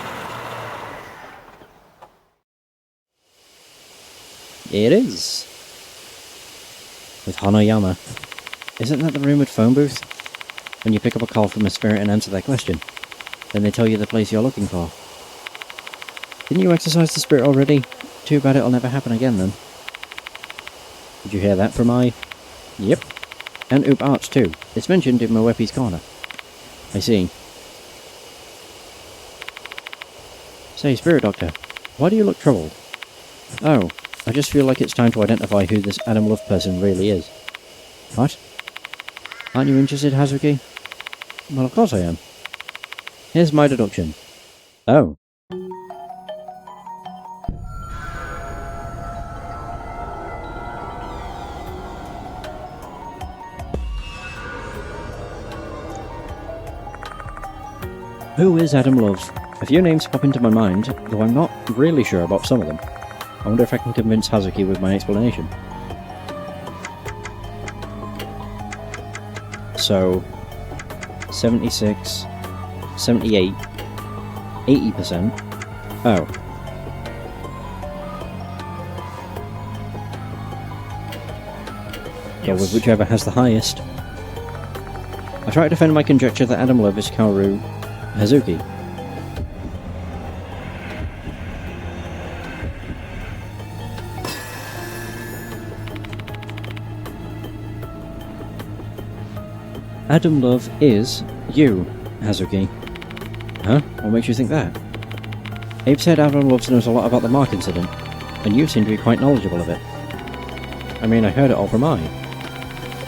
It is! With Hanoyama. Isn't that the rumoured phone booth? when you pick up a call from a spirit and answer their question. Then they tell you the place you're looking for. Didn't you exercise the spirit already? Too bad it'll never happen again then. Did you hear that from I? Yep. And Oop Arch too. It's mentioned in Moepi's corner. I see. Say, Spirit Doctor, why do you look troubled? Oh, I just feel like it's time to identify who this Adam Love person really is. What? Aren't you interested, Hazuki? Well, of course I am. Here's my deduction. Oh. Who is Adam Love? A few names pop into my mind, though I'm not really sure about some of them. I wonder if I can convince Hazuki with my explanation. So, 76, 78, 80%. Oh. Go with whichever has the highest. I try to defend my conjecture that Adam Love is Kaoru Hazuki. Adam Love is you, Hazuki. Huh? What makes you think that? Abe said Adam Love knows a lot about the Mark incident, and you seem to be quite knowledgeable of it. I mean, I heard it all from I.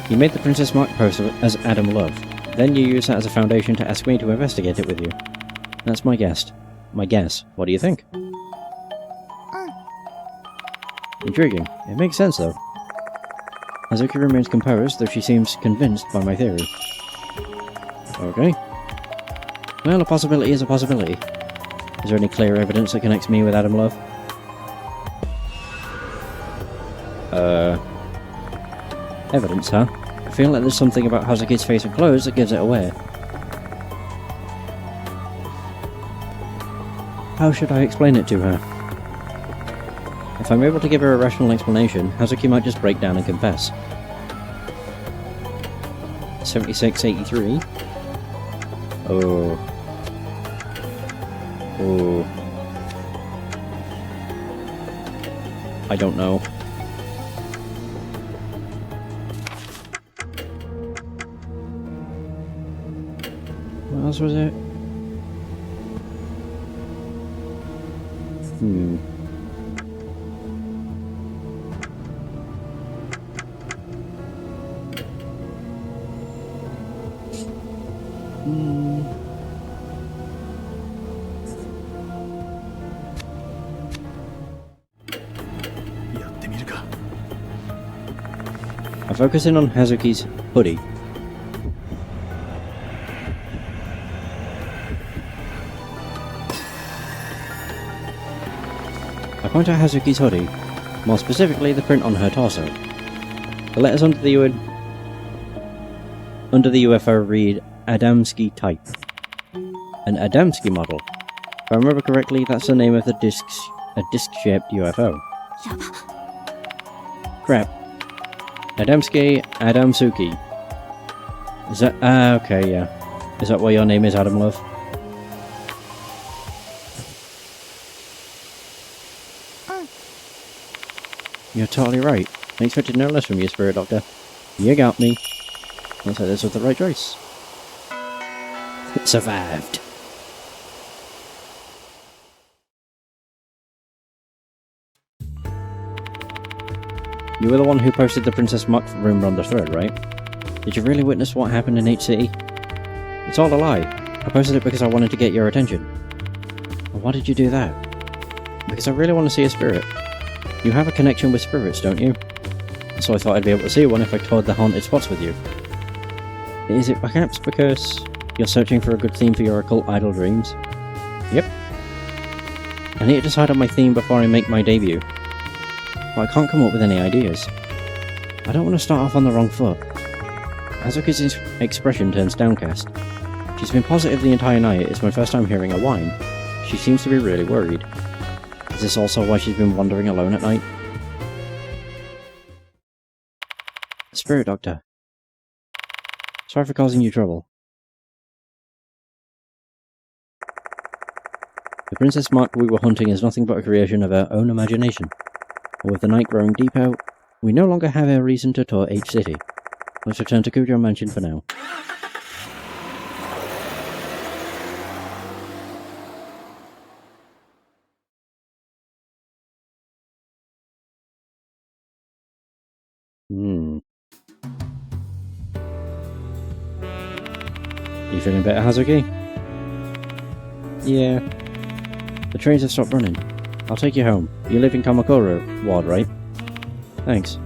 You made the Princess Mark poster as Adam Love, then you used that as a foundation to ask me to investigate it with you. That's my guess. My guess. What do you think? Intriguing. It makes sense, though. Hazuki remains composed, though she seems convinced by my theory. Okay. Well, a possibility is a possibility. Is there any clear evidence that connects me with Adam Love? Evidence, huh? I feel like there's something about Hazuki's face and clothes that gives it away. How should I explain it to her? If I'm able to give her a rational explanation, Hazuki might just break down and confess. 76-83. Oh. Oh. I don't know. What else was it? I focus in on Hazuki's hoodie. I point out Hazuki's hoodie, more specifically the print on her torso. The letters under the UFO read Adamski type. An Adamski model. If I remember correctly, that's the name of the disc-shaped UFO. Crap. Adamski Adamsuki. Is that... okay, yeah. Is that why your name is Adam Love? You're totally right. I expected no less from you, Spirit Doctor. You got me. Looks like this was the right choice. It survived. You were the one who posted the Princess Muck rumor on the thread, right? Did you really witness what happened in H-City? It's all a lie. I posted it because I wanted to get your attention. Well, why did you do that? Because I really want to see a spirit. You have a connection with spirits, don't you? So I thought I'd be able to see one if I toured the haunted spots with you. Is it perhaps because you're searching for a good theme for your occult idol dreams? Yep. I need to decide on my theme before I make my debut. But I can't come up with any ideas. I don't want to start off on the wrong foot. Hazuki's expression turns downcast. She's been positive the entire night. It's my first time hearing her whine. She seems to be really worried. Is this also why she's been wandering alone at night? Spirit Doctor. Sorry for causing you trouble. Princess Mark we were hunting is nothing but a creation of our own imagination. But with the night growing deep out, we no longer have a reason to tour H City. Let's return to Cujo Mansion for now. You feeling better, Hazuki? Yeah. The trains have stopped running. I'll take you home. You live in Kamakura Ward, right? Thanks.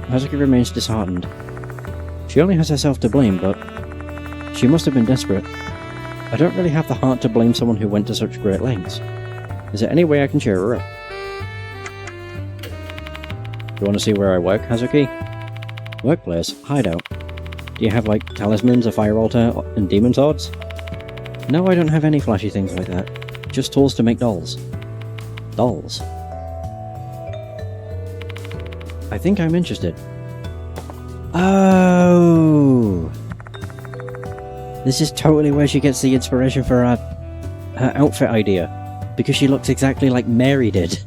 Hazuki remains disheartened. She only has herself to blame, but she must have been desperate. I don't really have the heart to blame someone who went to such great lengths. Is there any way I can cheer her up? You want to see where I work, Hazuki? Workplace? Hideout. Do you have, like, talismans, a fire altar, and demon swords? No, I don't have any flashy things like that. Just tools to make dolls. Dolls? I think I'm interested. Oh! This is totally where she gets the inspiration for her outfit idea. Because she looks exactly like Mary did.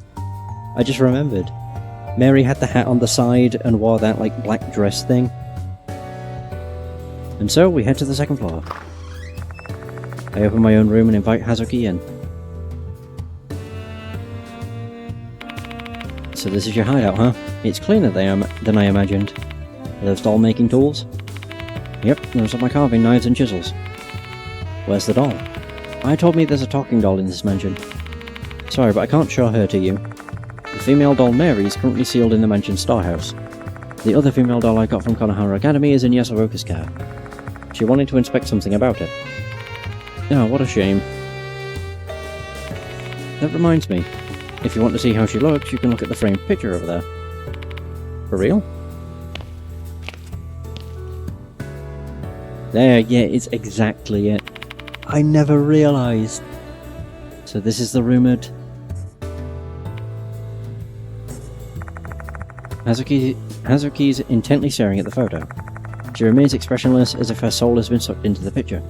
I just remembered. Mary had the hat on the side and wore that, like, black dress thing. And so, we head to the second floor. I open my own room and invite Hazuki in. So this is your hideout, huh? It's cleaner than I imagined. Are those doll-making tools? Yep, those are my carving knives and chisels. Where's the doll? I told me there's a talking doll in this mansion. Sorry, but I can't show her to you. The female doll Mary is currently sealed in the mansion's storehouse. The other female doll I got from Konohara Academy is in Yasuoka's care. She wanted to inspect something about it. Oh, what a shame. That reminds me. If you want to see how she looks, you can look at the framed picture over there. For real? There, yeah, it's exactly it. I never realised. So this is the rumoured... Hazuki's intently staring at the photo. She remains expressionless as if her soul has been sucked into the picture.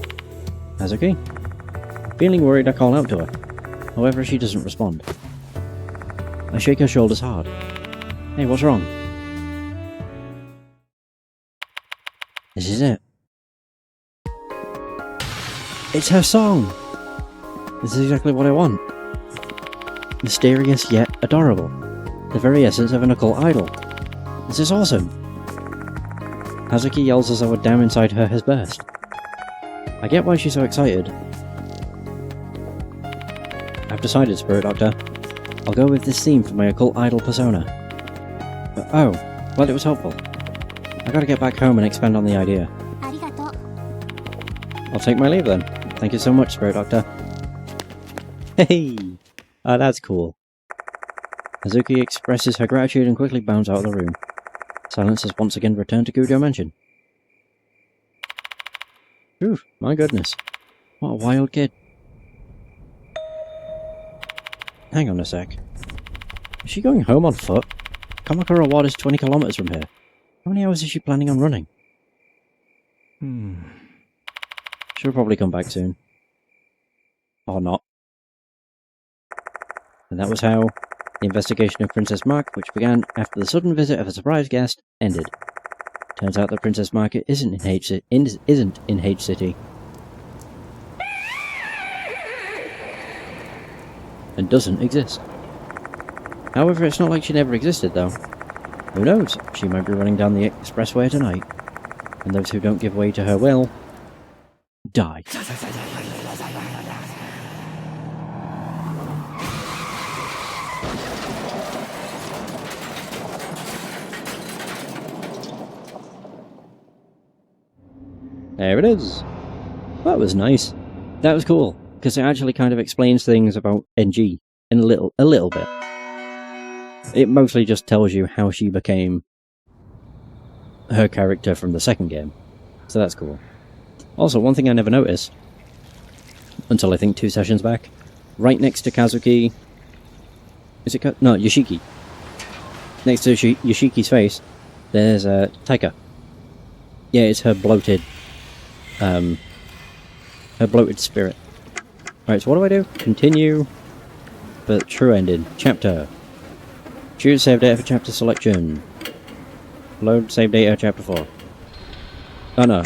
Hazuki? Feeling worried, I call out to her. However, she doesn't respond. I shake her shoulders hard. Hey, what's wrong? This is it. It's her song! This is exactly what I want. Mysterious yet adorable. The very essence of an occult idol. This is awesome! Hazuki yells as though a dam inside her has burst. I get why she's so excited. I've decided, Spirit Doctor. I'll go with this theme for my occult idol persona. But, oh, well, it was helpful. I gotta get back home and expand on the idea. I'll take my leave then. Thank you so much, Spirit Doctor. Hey! Ah, that's cool. Hazuki expresses her gratitude and quickly bounds out of the room. Silence has once again returned to Kujo Mansion. Ooh, my goodness. What a wild kid. Hang on a sec. Is she going home on foot? Kamakura Ward is 20 kilometers from here. How many hours is she planning on running? She'll probably come back soon. Or not. And that was how the investigation of Princess Mark, which began after the sudden visit of a surprise guest, ended. Turns out that Princess Mark isn't in H City. And doesn't exist. However, it's not like she never existed, though. Who knows? She might be running down the expressway tonight. And those who don't give way to her will... die. There it is. That was nice. That was cool, because it actually kind of explains things about NG in a little bit. It mostly just tells you how she became her character from the second game. So that's cool. Also, one thing I never noticed, until I think 2 sessions back, right next to Kazuki... Is it no, Yoshiki. Next to Yoshiki's face, there's Taika. Yeah, it's her bloated... her bloated spirit. Right, so what do? Continue. But true ending. Chapter. Choose save data for chapter selection. Load save data chapter 4. Oh no.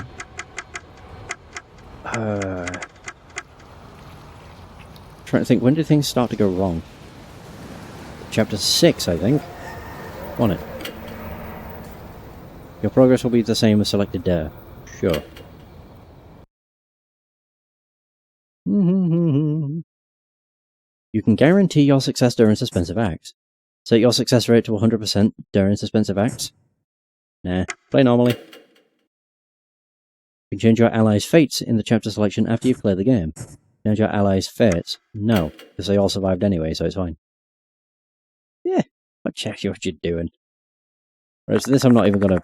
Trying to think, when did things start to go wrong? Chapter 6, I think. On it. Your progress will be the same as selected data. Sure. You can guarantee your success during suspensive acts. Set your success rate to 100% during suspensive acts. Nah, play normally. You can change your allies' fates in the chapter selection after you've played the game. Change your allies' fates? No, because they all survived anyway, so it's fine. Yeah, what you're doing. Right, so this I'm not even gonna...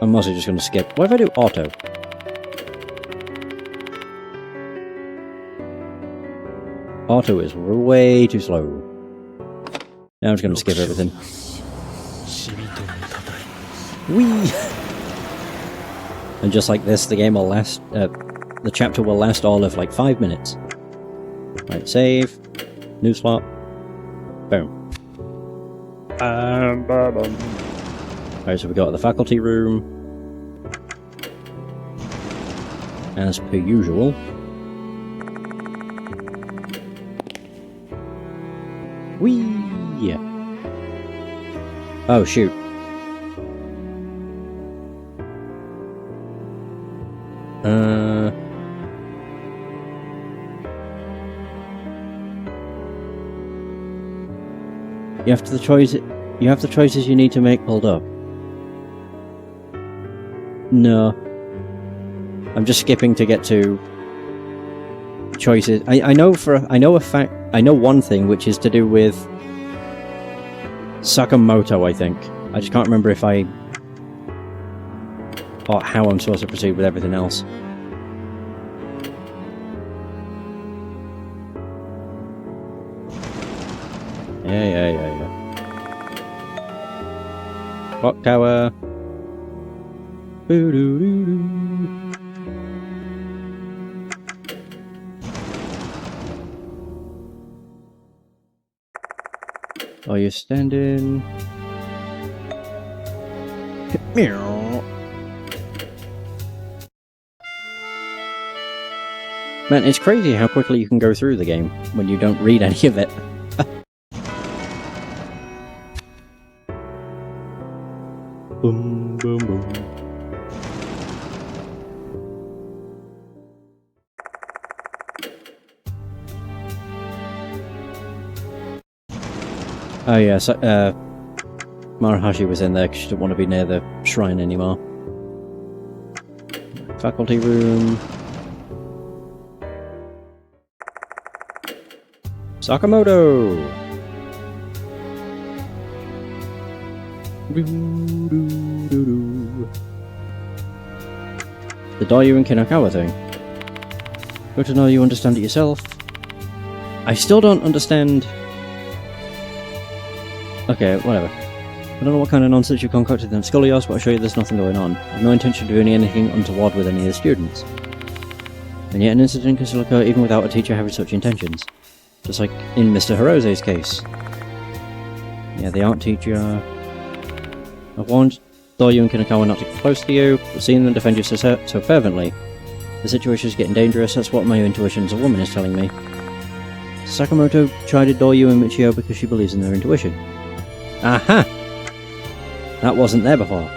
I'm mostly just gonna skip. What if I do auto? Auto is way too slow. Now I'm just gonna skip everything. Whee! And just like this, the game will last... the chapter will last all of like 5 minutes. Right, save. New slot. Boom. Alright, so we got the faculty room. As per usual. Whee! Oh, shoot. You have the choices you need to make pulled up. No. I'm just skipping to get to choices. I know one thing, which is to do with Sakamoto, I think. I just can't remember if or how I'm supposed to proceed with everything else. Yeah. Clock tower. Boo-doo-doo-doo. Are you standing? Meow. Man, it's crazy how quickly you can go through the game when you don't read any of it. Boom, boom, boom. Oh yeah, so, Maruhashi was in there because she didn't want to be near the shrine anymore. Faculty room. Sakamoto! The Doryu and Kinakawa thing. Good to know you understand it yourself. I still don't understand... Okay, whatever. I don't know what kind of nonsense you concocted in Scullios, but I'll show you there's nothing going on. I have no intention of doing anything untoward with any of the students. And yet an incident can still occur even without a teacher having such intentions. Just like in Mr. Hirose's case. Yeah, the art teacher... I've warned Doryu and Kinakawa not to get close to you, but seeing them defend you so fervently, the situation is getting dangerous. That's what my intuition as a woman is telling me. Sakamoto chided Doryu and Michio because she believes in their intuition. Aha! That wasn't there before.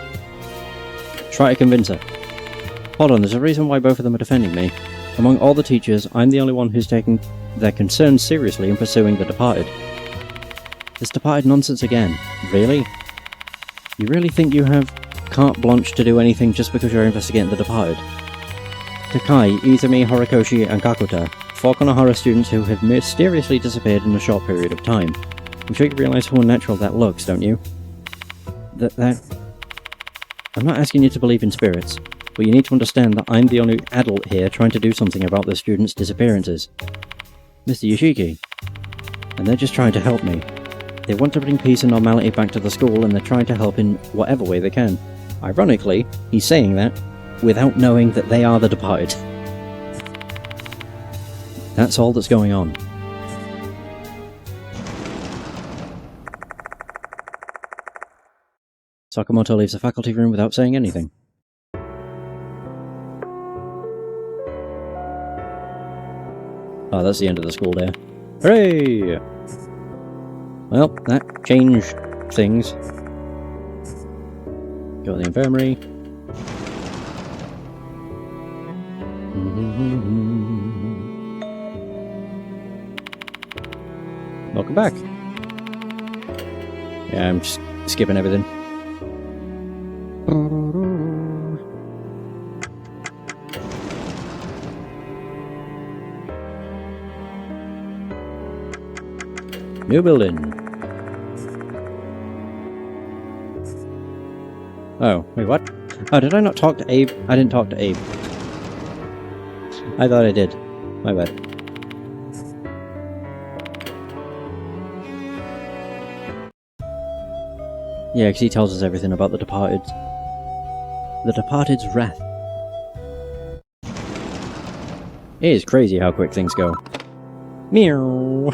Try to convince her. Hold on, there's a reason why both of them are defending me. Among all the teachers, I'm the only one who's taking their concerns seriously in pursuing the departed. This departed nonsense again. Really? You really think you have carte blanche to do anything just because you're investigating the departed? Takai, Izumi, Horikoshi, and Kakuta, 4 Konohara students who have mysteriously disappeared in a short period of time. I'm sure you realise how unnatural that looks, don't you? I'm not asking you to believe in spirits, but you need to understand that I'm the only adult here trying to do something about the students' disappearances. Mr. Yoshiki. And they're just trying to help me. They want to bring peace and normality back to the school, and they're trying to help in whatever way they can. Ironically, he's saying that without knowing that they are the departed. That's all that's going on. Sakamoto leaves the faculty room without saying anything. Oh, that's the end of the school day. Hooray! Well, that changed things. Go to the infirmary. Welcome back. Yeah, I'm just skipping everything. New building. Oh, wait, what? Oh, did I not talk to Abe? I didn't talk to Abe. I thought I did. My bad. Yeah, because he tells us everything about the Departed. The Departed's wrath. It is crazy how quick things go. Meow.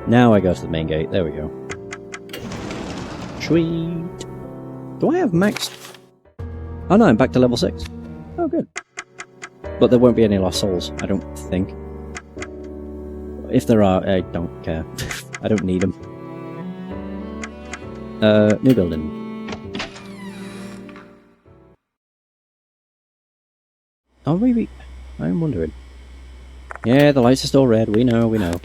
Now I go to the main gate. There we go. Sweet. Do I have maxed? Oh no, I'm back to level 6. Oh, good. But there won't be any lost souls, I don't think. If there are, I don't care. I don't need them. New building. Oh, maybe. I'm wondering. Yeah, the lights are still red. We know, we know.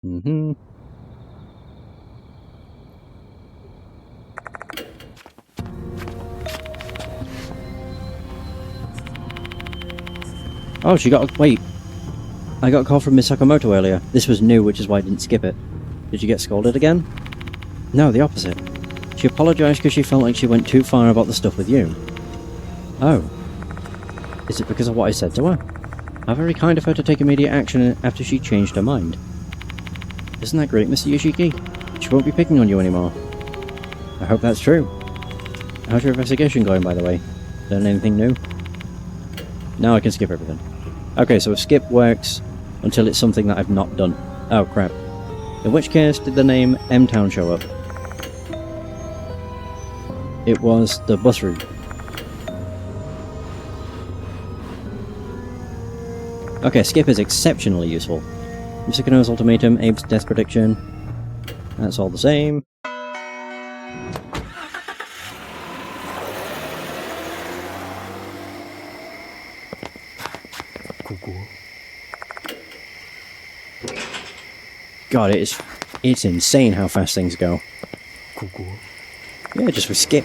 Mm-hmm. Oh, she got a... Wait. I got a call from Miss Sakamoto earlier. This was new, which is why I didn't skip it. Did you get scolded again? No, the opposite. She apologised because she felt like she went too far about the stuff with you. Oh. Is it because of what I said to her? How very kind of her to take immediate action after she changed her mind. Isn't that great, Mr. Yoshiki? She won't be picking on you anymore. I hope that's true. How's your investigation going, by the way? Learn anything new? Now I can skip everything. Okay, so skip works until it's something that I've not done. Oh, crap. In which case did the name M-Town show up? It was the bus route. Okay, skip is exceptionally useful. Misakano's ultimatum, Abe's death prediction. That's all the same. God, it's insane how fast things go. Yeah, just we skip.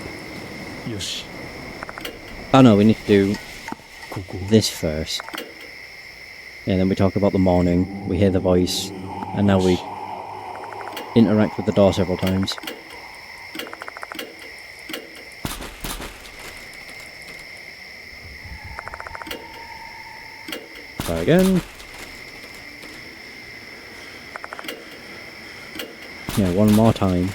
Oh no, we need to do this first. Yeah, then we talk about the morning, we hear the voice, and now we interact with the door several times. Try again. Yeah, one more time.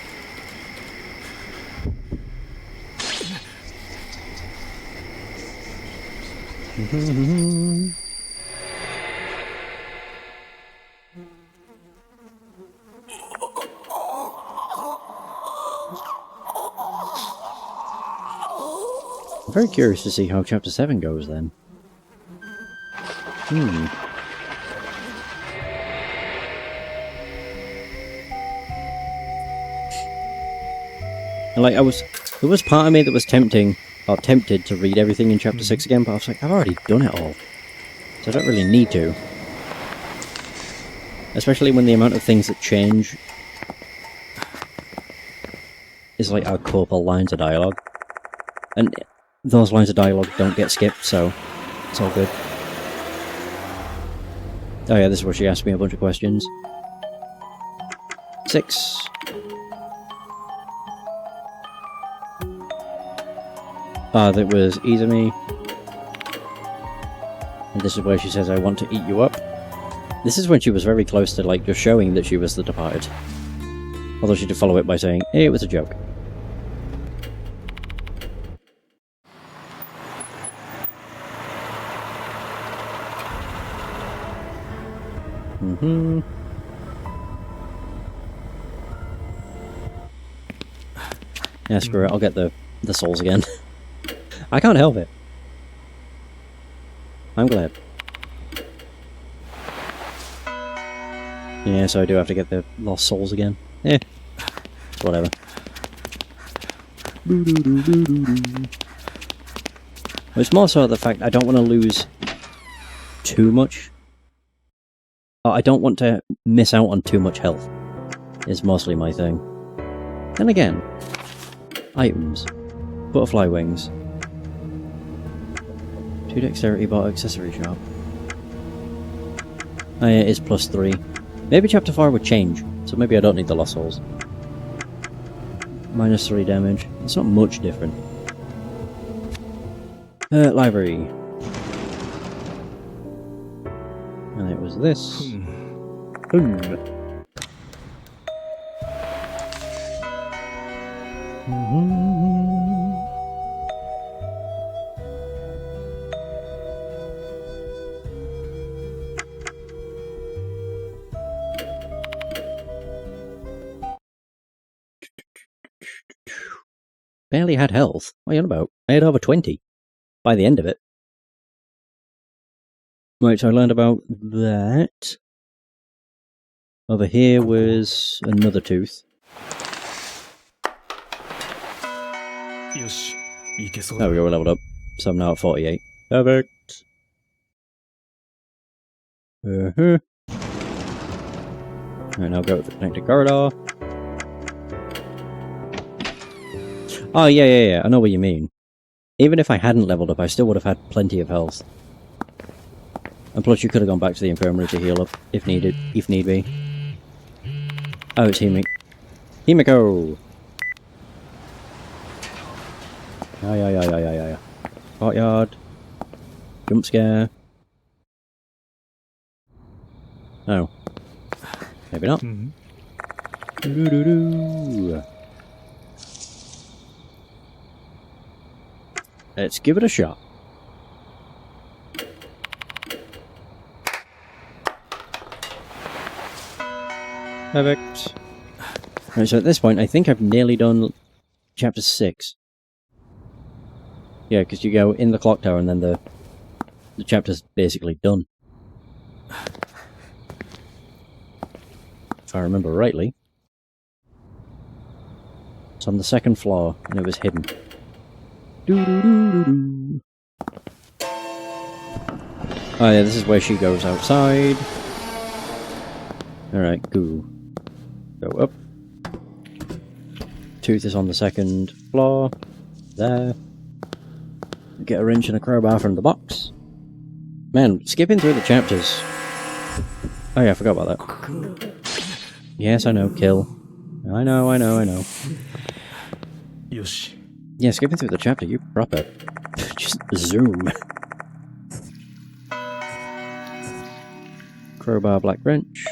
I'm very curious to see how Chapter 7 goes then. And like, there was part of me that was tempted to read everything in Chapter 6 again, but I was like, I've already done it all. So I don't really need to. Especially when the amount of things that change is like a couple lines of dialogue. And those lines of dialogue don't get skipped, so it's all good. Oh yeah, this is where she asked me a bunch of questions. 6. That was Izumi. And this is where she says, I want to eat you up. This is when she was very close to, like, just showing that she was the departed. Although she did follow it by saying, hey, it was a joke. Yeah, screw it, I'll get the souls again. I can't help it. I'm glad. Yeah, so I do have to get the lost souls again. Eh, whatever. It's more so the fact I don't want to lose too much. I don't want to miss out on too much health, is mostly my thing. Then again, items. Butterfly wings. 2 dexterity bot accessory shop. Oh yeah, it is +3. Maybe chapter 4 would change, so maybe I don't need the lost souls. -3 damage. It's not much different. Library. And it was this. Barely had health. What are you on about? I had over 20 by the end of it. Right, so I learned about that. Over here was another tooth. There we go, we're leveled up. So I'm now at 48. Perfect. Right, now go to the connected corridor. Oh, yeah, I know what you mean. Even if I hadn't leveled up, I still would have had plenty of health. And plus you could have gone back to the infirmary to heal up, if needed, if need be. Oh, it's Himiko! Yeah. Courtyard. Jump scare. Oh. Maybe not. Let's give it a shot. Perfect. Right, so at this point, I think I've nearly done chapter 6. Yeah, because you go in the clock tower and then the chapter's basically done. If I remember rightly. It's on the 2nd floor, and it was hidden. Oh yeah, this is where she goes outside. Alright, go up. Tooth is on the 2nd floor. There. Get a wrench and a crowbar from the box. Man, skipping through the chapters. Oh yeah, I forgot about that. Yes, I know, kill. I know. Yosh. Yeah, skipping through the chapter, you proper. Just zoom. Crowbar, black wrench.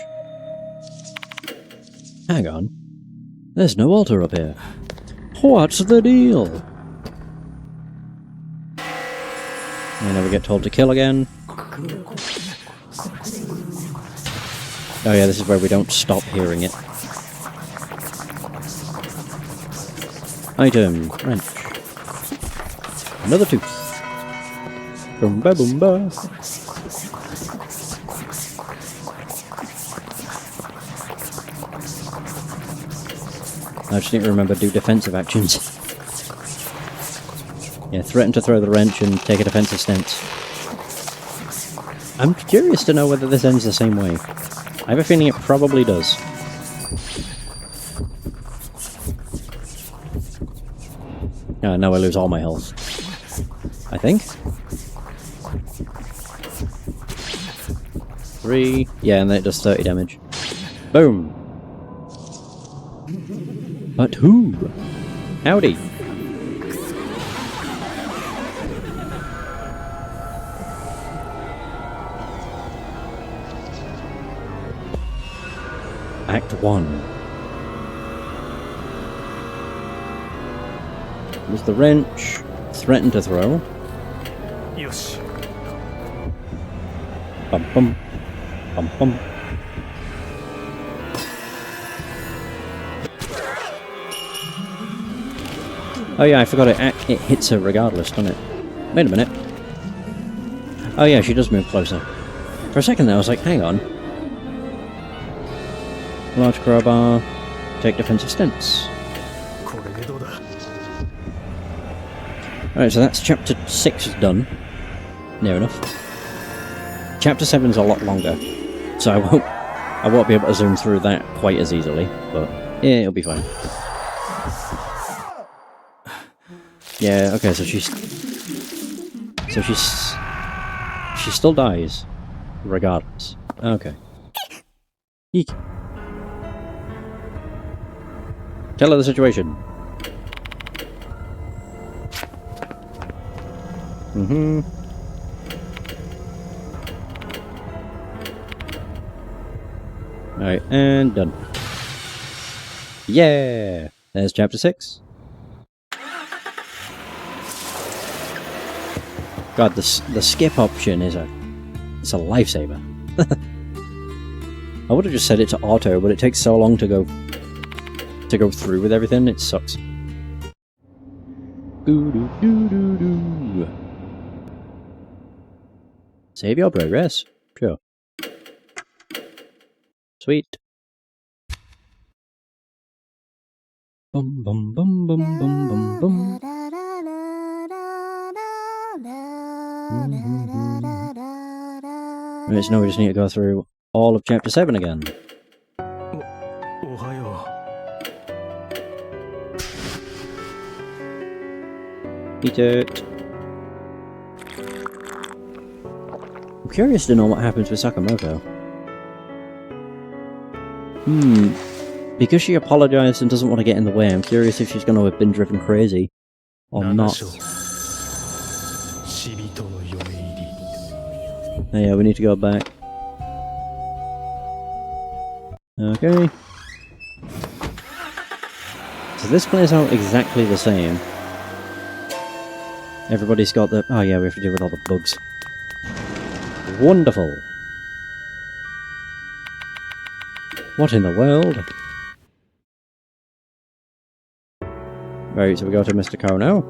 Hang on. There's no altar up here. What's the deal? And then we get told to kill again. Oh yeah, this is where we don't stop hearing it. Item, wrench. Another tooth. Boomba boomba. I just need to remember to do defensive actions. Yeah, threaten to throw the wrench and take a defensive stance. I'm curious to know whether this ends the same way. I have a feeling it probably does. Oh, now I lose all my health. I think? 3. Yeah, and then it does 30 damage. Boom! But who? Howdy! Act 1. With the wrench, threaten to throw. よし Bum bum. Bum bum. Oh yeah, I forgot it hits her regardless, doesn't it? Wait a minute. Oh yeah, she does move closer. For a second there I was like, hang on. Large crowbar, take defensive stance. これでどうだ Alright, so that's chapter 6 done. Near enough. Chapter 7's a lot longer, so I won't be able to zoom through that quite as easily, but yeah, it'll be fine. Yeah, okay, so she still dies, regardless. Okay. Eek. Tell her the situation. Mm-hmm. Alright, and done. Yeah! There's chapter 6. God, the skip option is it's a lifesaver. I would have just set it to auto, but it takes so long to go through with everything, it sucks. Doo-doo-doo-doo-doo. Save your progress. Sure. Sweet. Bum bum bum bum bum bum bum. Right, so now we just need to go through all of chapter 7 again. おはよ Eat it. I'm curious to know what happens with Sakamoto. Because she apologized and doesn't want to get in the way, I'm curious if she's going to have been driven crazy. Or 7 not. 章死人の嫁入り Oh, yeah, we need to go back. Okay. So this plays out exactly the same. Everybody's got the... Oh yeah, we have to deal with all the bugs. Wonderful! What in the world? Right, so we go to Mr. Kono.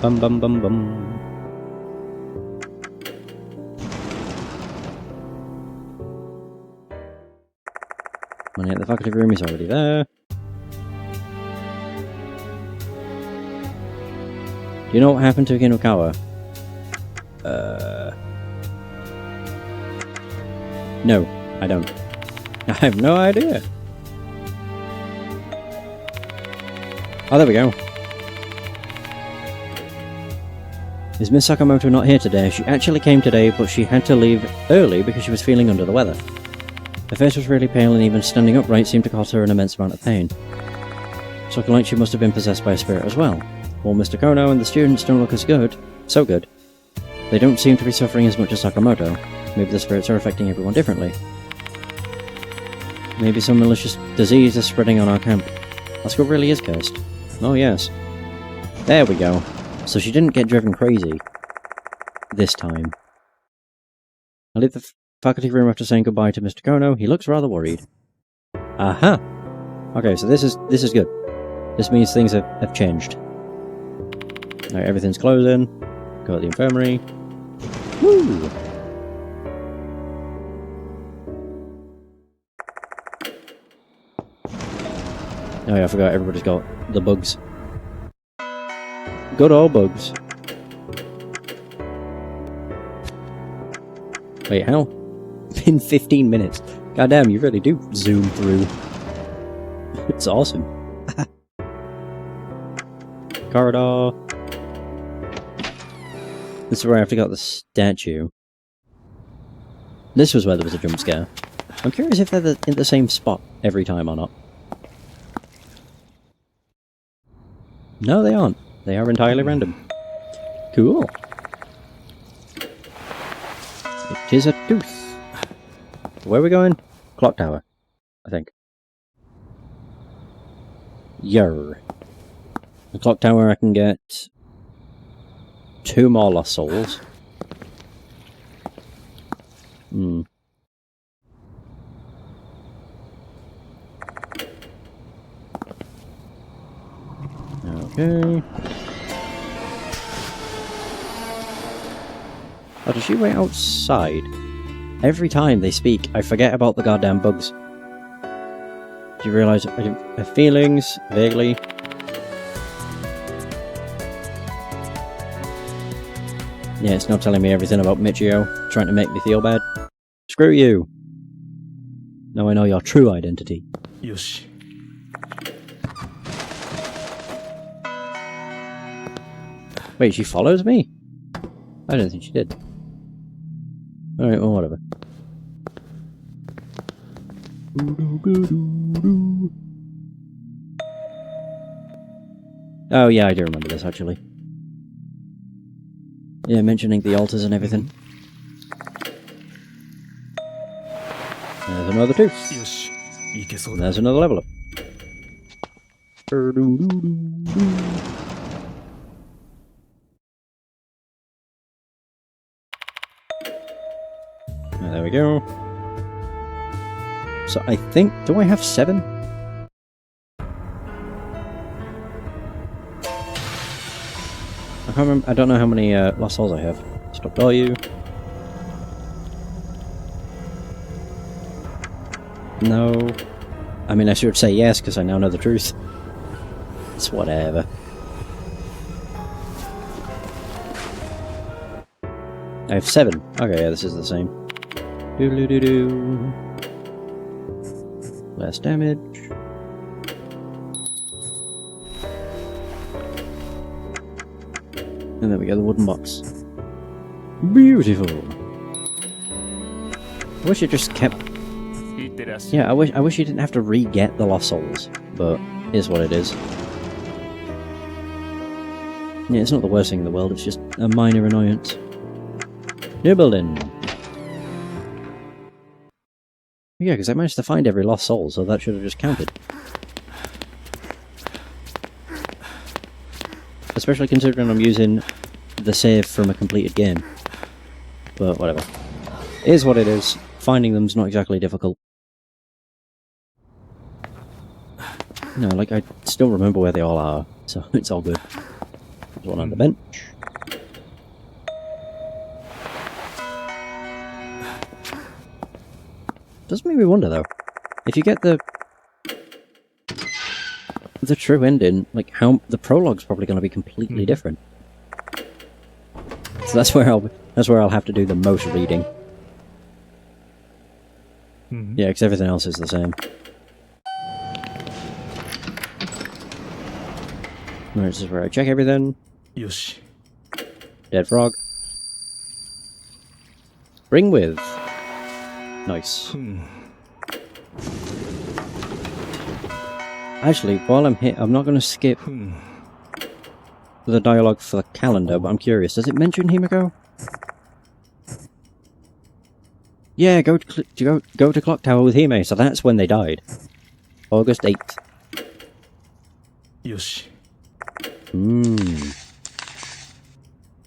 Bum bum bum bum. Money at the faculty room is already there. Do you know what happened to Kinukawa? No, I don't. I have no idea. Oh, there we go. Is Miss Sakamoto not here today? She actually came today, but she had to leave early because she was feeling under the weather. Her face was really pale and even standing upright seemed to cause her an immense amount of pain. It's looking like she must have been possessed by a spirit as well. While Mr. Kono and the students don't look so good. They don't seem to be suffering as much as Sakamoto. Maybe the spirits are affecting everyone differently. Maybe some malicious disease is spreading on our camp. Our school really is cursed. Oh yes. There we go. So she didn't get driven crazy. This time. I leave the faculty room after saying goodbye to Mr. Kono. He looks rather worried. Aha! Okay, so this is good. This means things have changed. Alright, everything's closing. Go to the infirmary. Woo! Oh yeah, I forgot everybody's got the bugs. Good old bugs. Wait, how? In 15 minutes. Goddamn, you really do zoom through. It's awesome. Corridor. This is where I have to get the statue. This was where there was a jump scare. I'm curious if they're in the same spot every time or not. No, they aren't. They are entirely random. Cool. It is a tooth. Where are we going? Clock tower. I think. Yer. The clock tower, I can get 2 more lost souls. Hmm. Okay. Oh, does she wait outside? Every time they speak, I forget about the goddamn bugs. Do you realise I have feelings, vaguely? Yeah, it's not telling me everything about Michio, trying to make me feel bad. Screw you! Now I know your true identity. Yoshi. Wait, she follows me? I don't think she did. Alright, well, whatever. Oh yeah, I do remember this, actually. Yeah, mentioning the altars and everything. There's another tooth. Yoshi. And there's another level up. There we go. So I think... Do I have 7? I can't remember. I don't know how many lost souls I have. Stop value. No. I mean, I should say yes, because I now know the truth. It's whatever. I have 7. Okay, yeah, this is the same. Doo-doo-doo-doo. Less damage. And there we go, the wooden box. Beautiful. I wish it just kept... Yeah, I wish you didn't have to re-get the lost souls, but it is what it is. Yeah, it's not the worst thing in the world, it's just a minor annoyance. New building! Yeah, because I managed to find every lost soul, so that should have just counted. Especially considering I'm using the save from a completed game. But whatever. It is what it is. Finding them's not exactly difficult. No, like, I still remember where they all are, so it's all good. There's one on the bench. Does make me wonder, though. If you get the true ending, like, how... The prologue's probably going to be completely different. So that's where I'll have to do the most reading. Yeah, because everything else is the same. Alright, this is where I check everything. Yoshi. Dead frog. Bring with. Nice. Actually, while I'm here, I'm not going to skip the dialogue for the calendar, but I'm curious. Does it mention Himiko? Yeah, go to Clock Tower with Hime, so that's when they died. August 8th. Yoshi.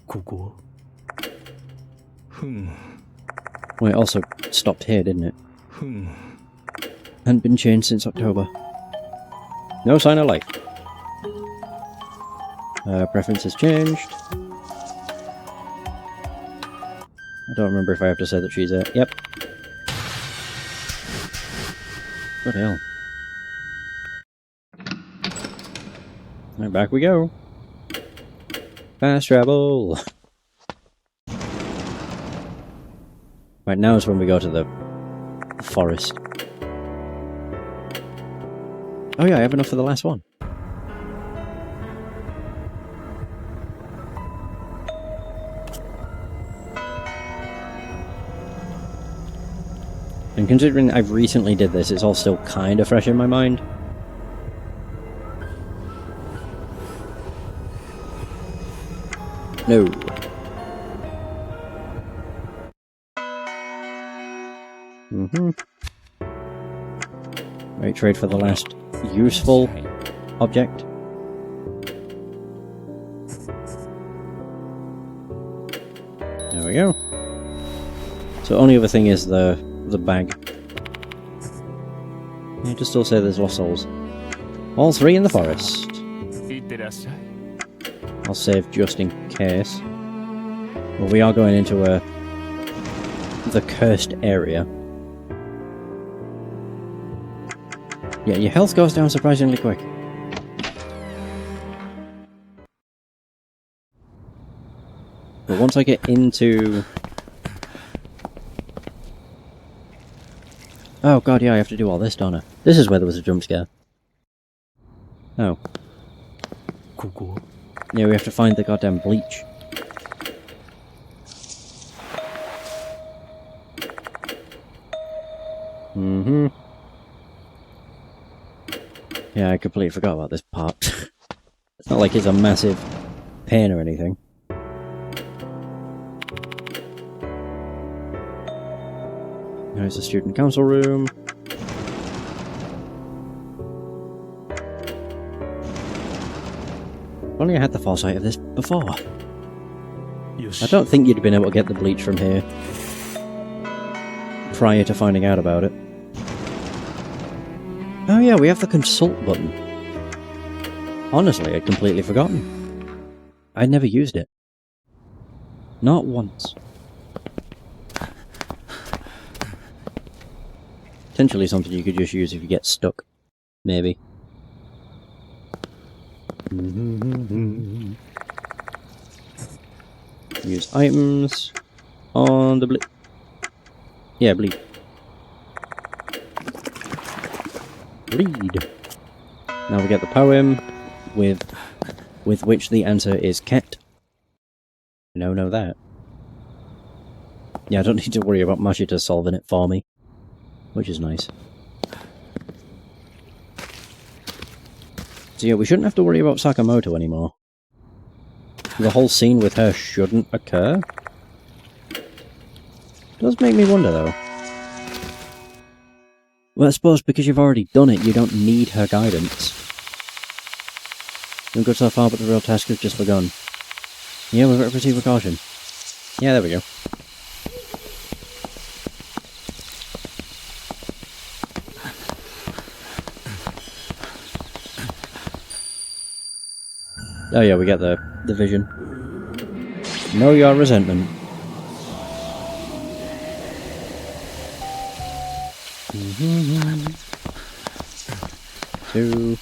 Koko. Well, it also stopped here, didn't it? Hadn't been changed since October. No sign of life. Preferences changed. I don't remember if I have to say that she's a... Yep. What the hell? Alright, back we go. Fast travel! Right, now is when we go to the forest. Oh yeah, I have enough for the last one. And considering I've recently did this, it's all still kind of fresh in my mind. No. Right, trade for the last useful object. There we go. So only other thing is the bag. Yeah, just still say there's lost souls. All three in the forest. I'll save just in case. Well, we are going into the cursed area. Yeah, your health goes down surprisingly quick. But once I get into... Oh god, yeah, I have to do all this, don't I? This is where there was a jump scare. Oh. Yeah, we have to find the goddamn bleach. Mm-hmm. Yeah, I completely forgot about this part. It's not like it's a massive pain or anything. There's the student council room. If only I had the foresight of this before. I don't think you'd have been able to get the bleach from here prior to finding out about it. Oh yeah, we have the consult button. Honestly, I'd completely forgotten. I'd never used it. Not once. Potentially something you could just use if you get stuck. Maybe. Use items on the bleed. Bleed. Now we get the poem with which the answer is cat. Know that. Yeah, I don't need to worry about Mashita solving it for me, which is nice. So yeah, we shouldn't have to worry about Sakamoto anymore. The whole scene with her shouldn't occur. Does make me wonder though. Well, I suppose because you've already done it, you don't need her guidance. Doing good so far, but the real task has just begun. Yeah, we've got to proceed with caution. Yeah, there we go. Oh yeah, we get the vision. Know your resentment. Two.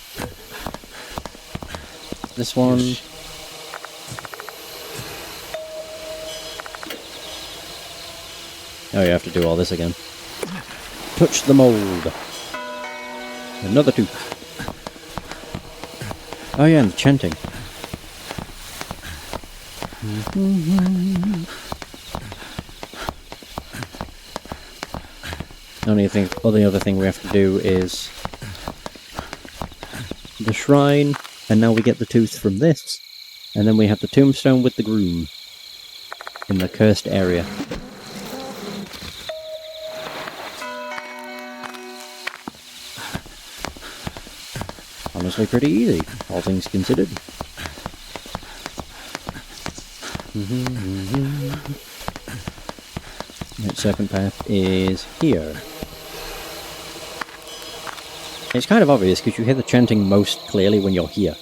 This one. Oh, you have to do all this again. Touch the mold. Another two. Oh yeah, and the chanting. Only other thing we have to do is the shrine, and now we get the tooth from this, and then we have the tombstone with the groom in the cursed area. Honestly, pretty easy, all things considered. That serpent path is here. It's kind of obvious because you hear the chanting most clearly when you're here.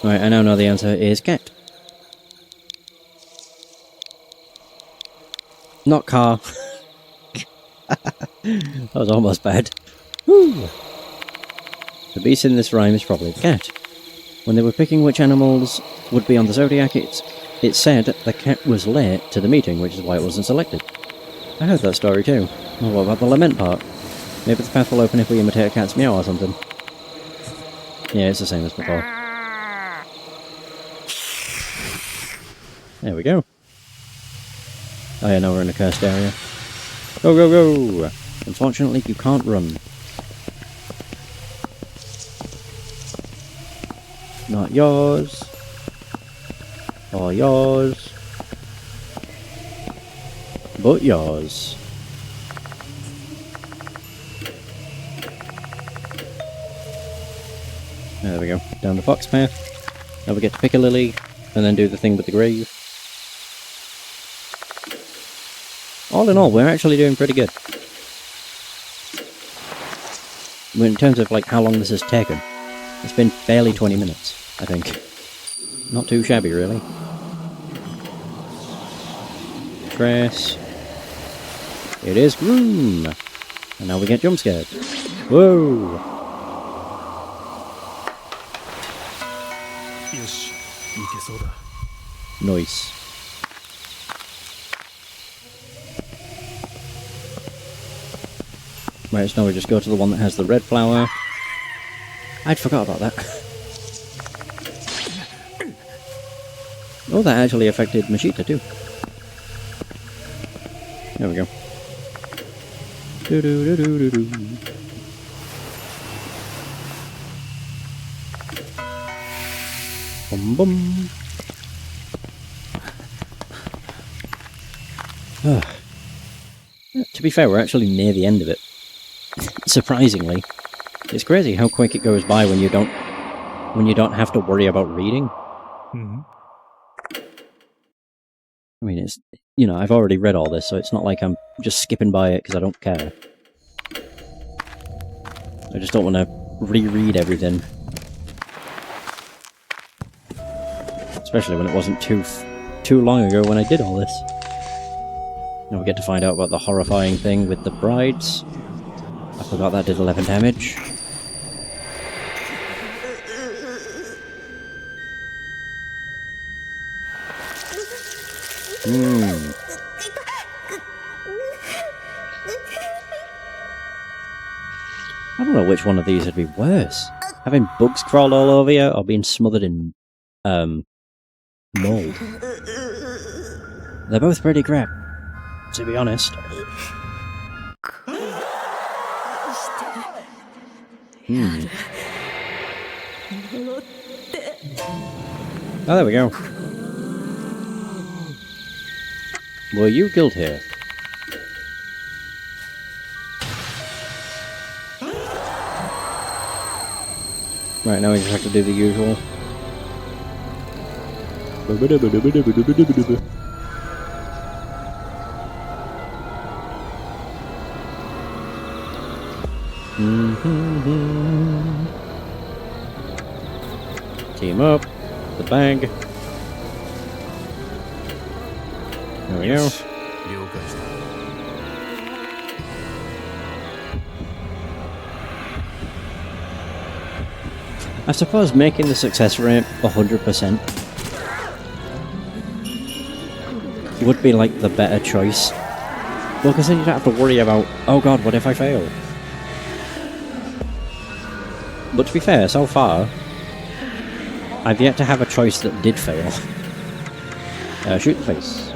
Right, I now know the answer is cat. Not car. That was almost bad. Woo. The beast in this rhyme is probably the cat. When they were picking which animals would be on the zodiac, it said the cat was late to the meeting, which is why it wasn't selected. I heard that story too. Well, what about the lament part? Maybe the path will open if we imitate a cat's meow or something. Yeah, it's the same as before. There we go. Oh yeah, now we're in a cursed area. Go, go, go! Unfortunately, you can't run. Not yours. Or yours. but yours. There we go. Down the fox path. Now we get to pick a lily, and then do the thing with the grave. All in all, we're actually doing pretty good. In terms of like how long this has taken, it's been barely 20 minutes, I think. Not too shabby, really. Press. It is Groom! And now we get jump scared. Whoa! よし、いけそうだ。 Nice. Right, so now we just go to the one that has the red flower. I'd forgot about that. Oh, that actually affected Mashita too. There we go. Do-do-do-do-do-do. Bum bum. To be fair, we're actually near the end of it. Surprisingly. It's crazy how quick it goes by when you don't have to worry about reading. Mm-hmm. I mean, it's, you know, I've already read all this, so it's not like I'm just skipping by it because I don't care. I just don't want to reread everything. Especially when it wasn't too long ago when I did all this. Now we get to find out about the horrifying thing with the brides. I forgot that did 11 damage. I don't know which one of these would be worse. Having bugs crawl all over you, or being smothered in, mold. They're both pretty crap, to be honest. Oh, there we go. Were you killed here? Right, now we just have to do the usual. Team up. The bag. There we go. I suppose making the success rate 100% would be like the better choice. Well, because then you don't have to worry about, oh god, what if I fail? But to be fair, so far, I've yet to have a choice that did fail. Shoot the face.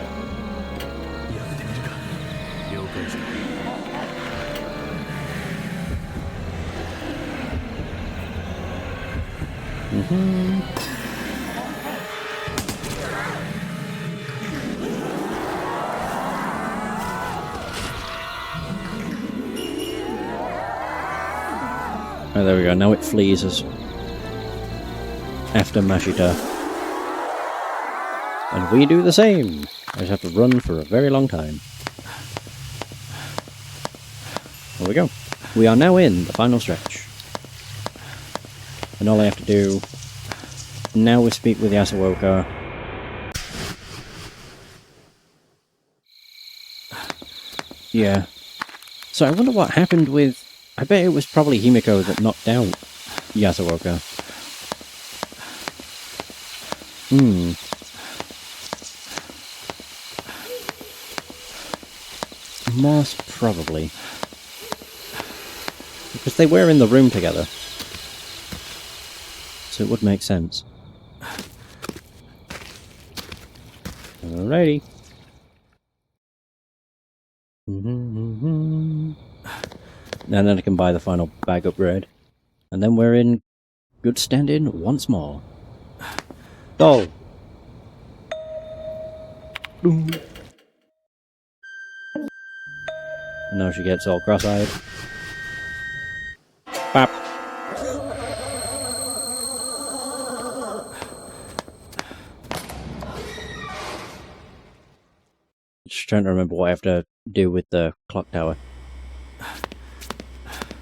Oh, there we go. Now it flees us after Mashita. And we do the same. I just have to run for a very long time. There we go. We are now in the final stretch. And all I have to do now is speak with Yasuoka. Yeah. So I wonder what happened with... I bet it was probably Himiko that knocked out Yasuoka. Most probably. Because they were in the room together. So it would make sense. Alrighty. And then I can buy the final bag upgrade. And then we're in good standing once more. Doll! And now she gets all cross-eyed. Bap! Just trying to remember what I have to do with the clock tower.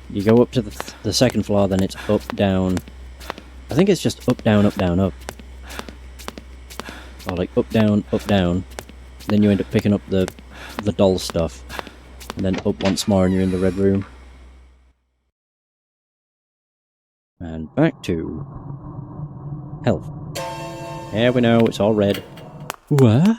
You go up to the second floor, then it's up, down. I think it's just up, down, up, down, up. Or like up, down, then you end up picking up the doll stuff, and then up once more and you're in the red room. And back to health. Yeah, we know, it's all red. What?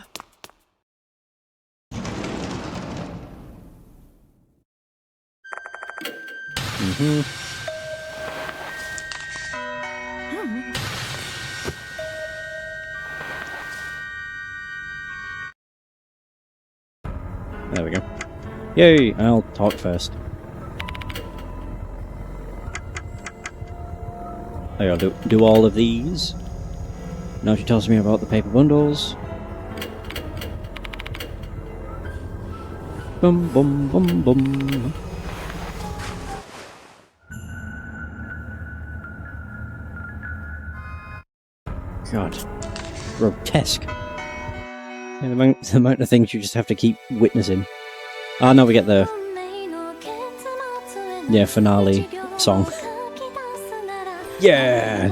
There we go. Yay! I'll talk first. I gotta do all of these. Now she tells me about the paper bundles. Bum bum bum bum. God. Grotesque. Yeah, the amount of things you just have to keep witnessing. Ah, now we get the finale song. Yeah!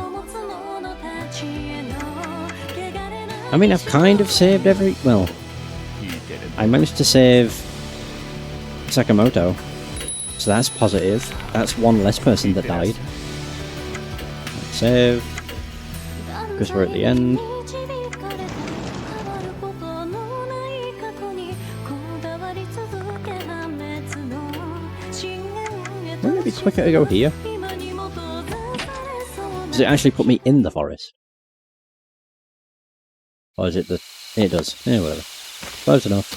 I mean, I've kind of saved well, I managed to save Sakamoto, so that's positive. That's one less person that died. Save, because we're at the end. Wouldn't it be quicker to go here? Does it actually put me in the forest? Or is it the... It does. Yeah, whatever. Close enough.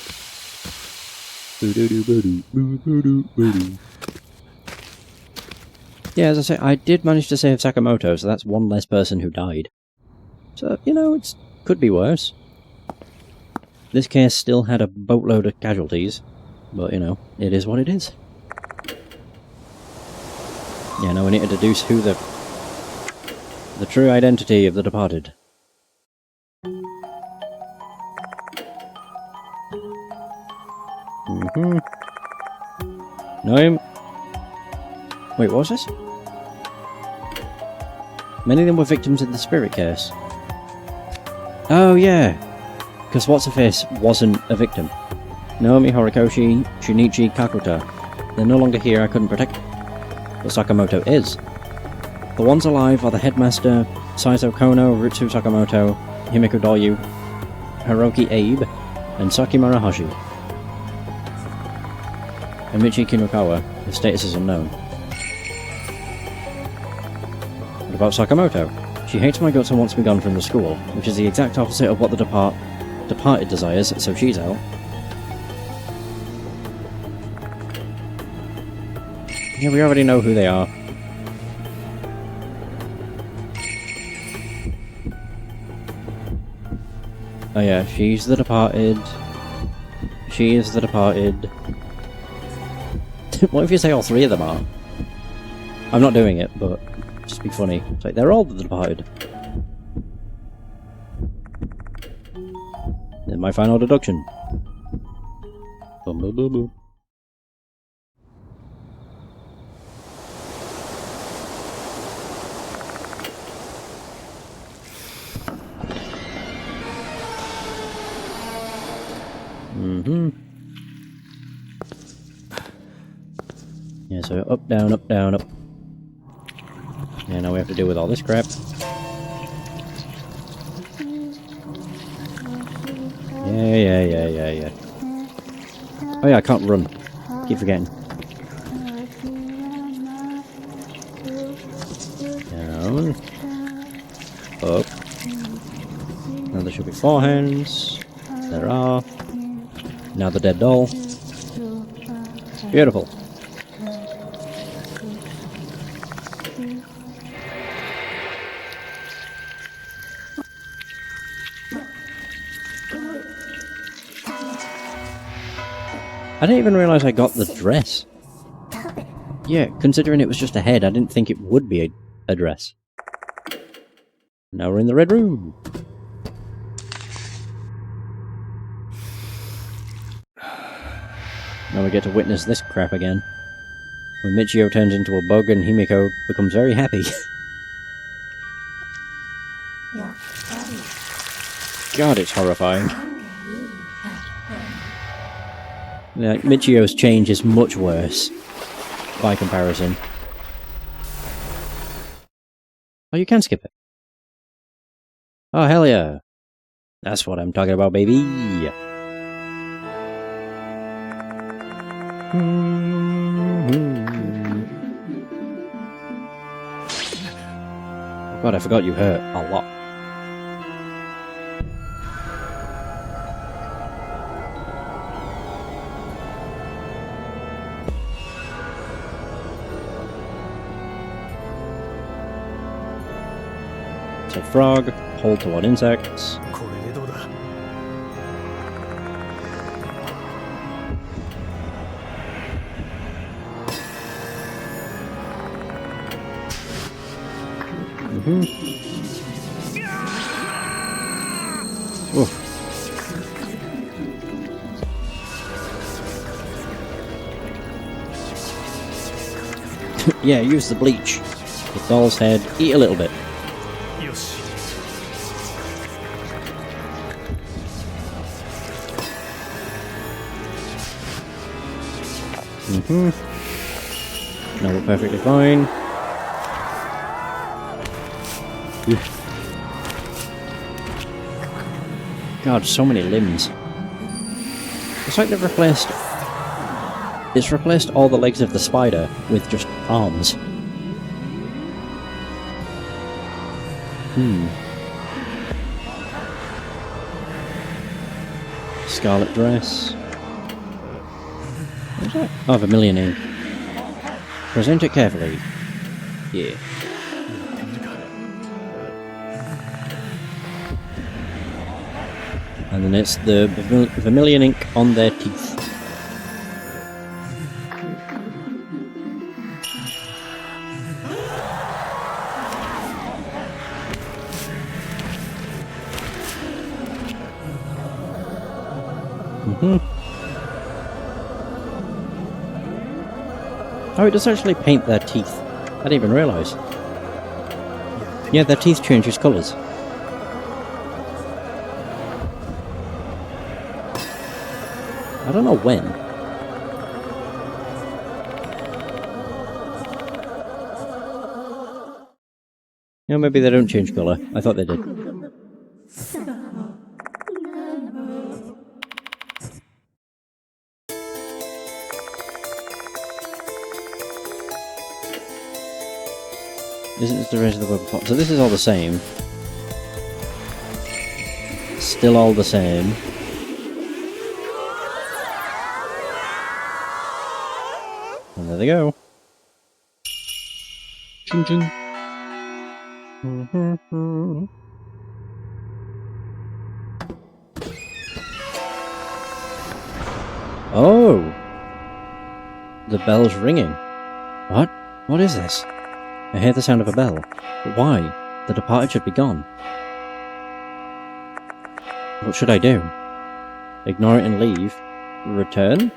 Yeah, as I say, I did manage to save Sakamoto, so that's one less person who died. So, you know, it could be worse. This case still had a boatload of casualties, but, you know, it is what it is. Yeah, now we need to deduce who the true identity of the departed. No. Wait, what was this? Many of them were victims in the spirit case. Oh, yeah. Because What's-Her-Face wasn't a victim. Naomi, Horikoshi, Shinichi, Kakuta. They're no longer here, I couldn't protect them. But Sakamoto is. The ones alive are the headmaster, Saizo Kono, Ritsu Sakamoto, Himiko Doryu, Hiroki Abe, and Saki Marahashi. And Michi Kinukawa, his status is unknown. What about Sakamoto? She hates my guts and wants me gone from the school, which is the exact opposite of what the departed desires, so she's out. Yeah, we already know who they are. Oh yeah, she's the departed. She is the departed. What if you say all three of them are? I'm not doing it, but just be funny. It's like, they're all the departed. Then my final deduction. Boom, boom, boom, boom. Yeah, so up, down, up, down, up. Yeah, now we have to deal with all this crap. Yeah. Oh yeah, I can't run. Keep forgetting. Down. Up. Now there should be 4 hands. There are. Now the dead doll. Beautiful. I didn't even realise I got the dress. Yeah, considering it was just a head, I didn't think it would be a dress. Now we're in the red room. Now we get to witness this crap again. When Michio turns into a bug and Himiko becomes very happy. God, it's horrifying. Like, Michio's change is much worse by comparison. Oh, you can skip it. Oh, hell yeah. That's what I'm talking about, baby. Oh god, I forgot you hurt a lot. So frog, hold to one insects. これでどうだ Oh. Yeah, use the bleach. The doll's head, eat a little bit. よし No, we're perfectly fine. God, so many limbs. It's like they've replaced... It's replaced all the legs of the spider with just arms. Scarlet dress. What was that? Oh, vermilion ink. Present it carefully. Yeah. And then it's the vermilion ink on their teeth. Oh, it does actually paint their teeth. I didn't even realise. Yeah, their teeth changes colours. I don't know when. Yeah, maybe they don't change colour. I thought they did. Isn't this the rest of the rubber pot? So this is all the same. Still all the same. And there they go. Ching ching. Oh! The bell's ringing. What? What is this? I hear the sound of a bell. But why? The departed should be gone. What should I do? Ignore it and leave? Return?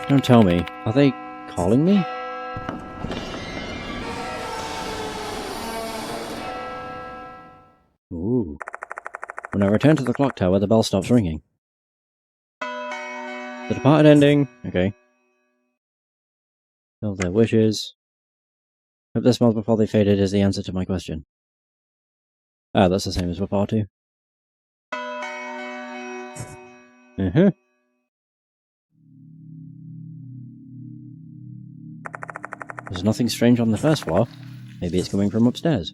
Don't tell me. Are they calling me? Ooh. When I return to the clock tower, the bell stops ringing. The departed ending. Okay. Fill their wishes. Hope their smiles before they faded is the answer to my question. Ah, that's the same as before too. There's nothing strange on the first floor. Maybe it's coming from upstairs.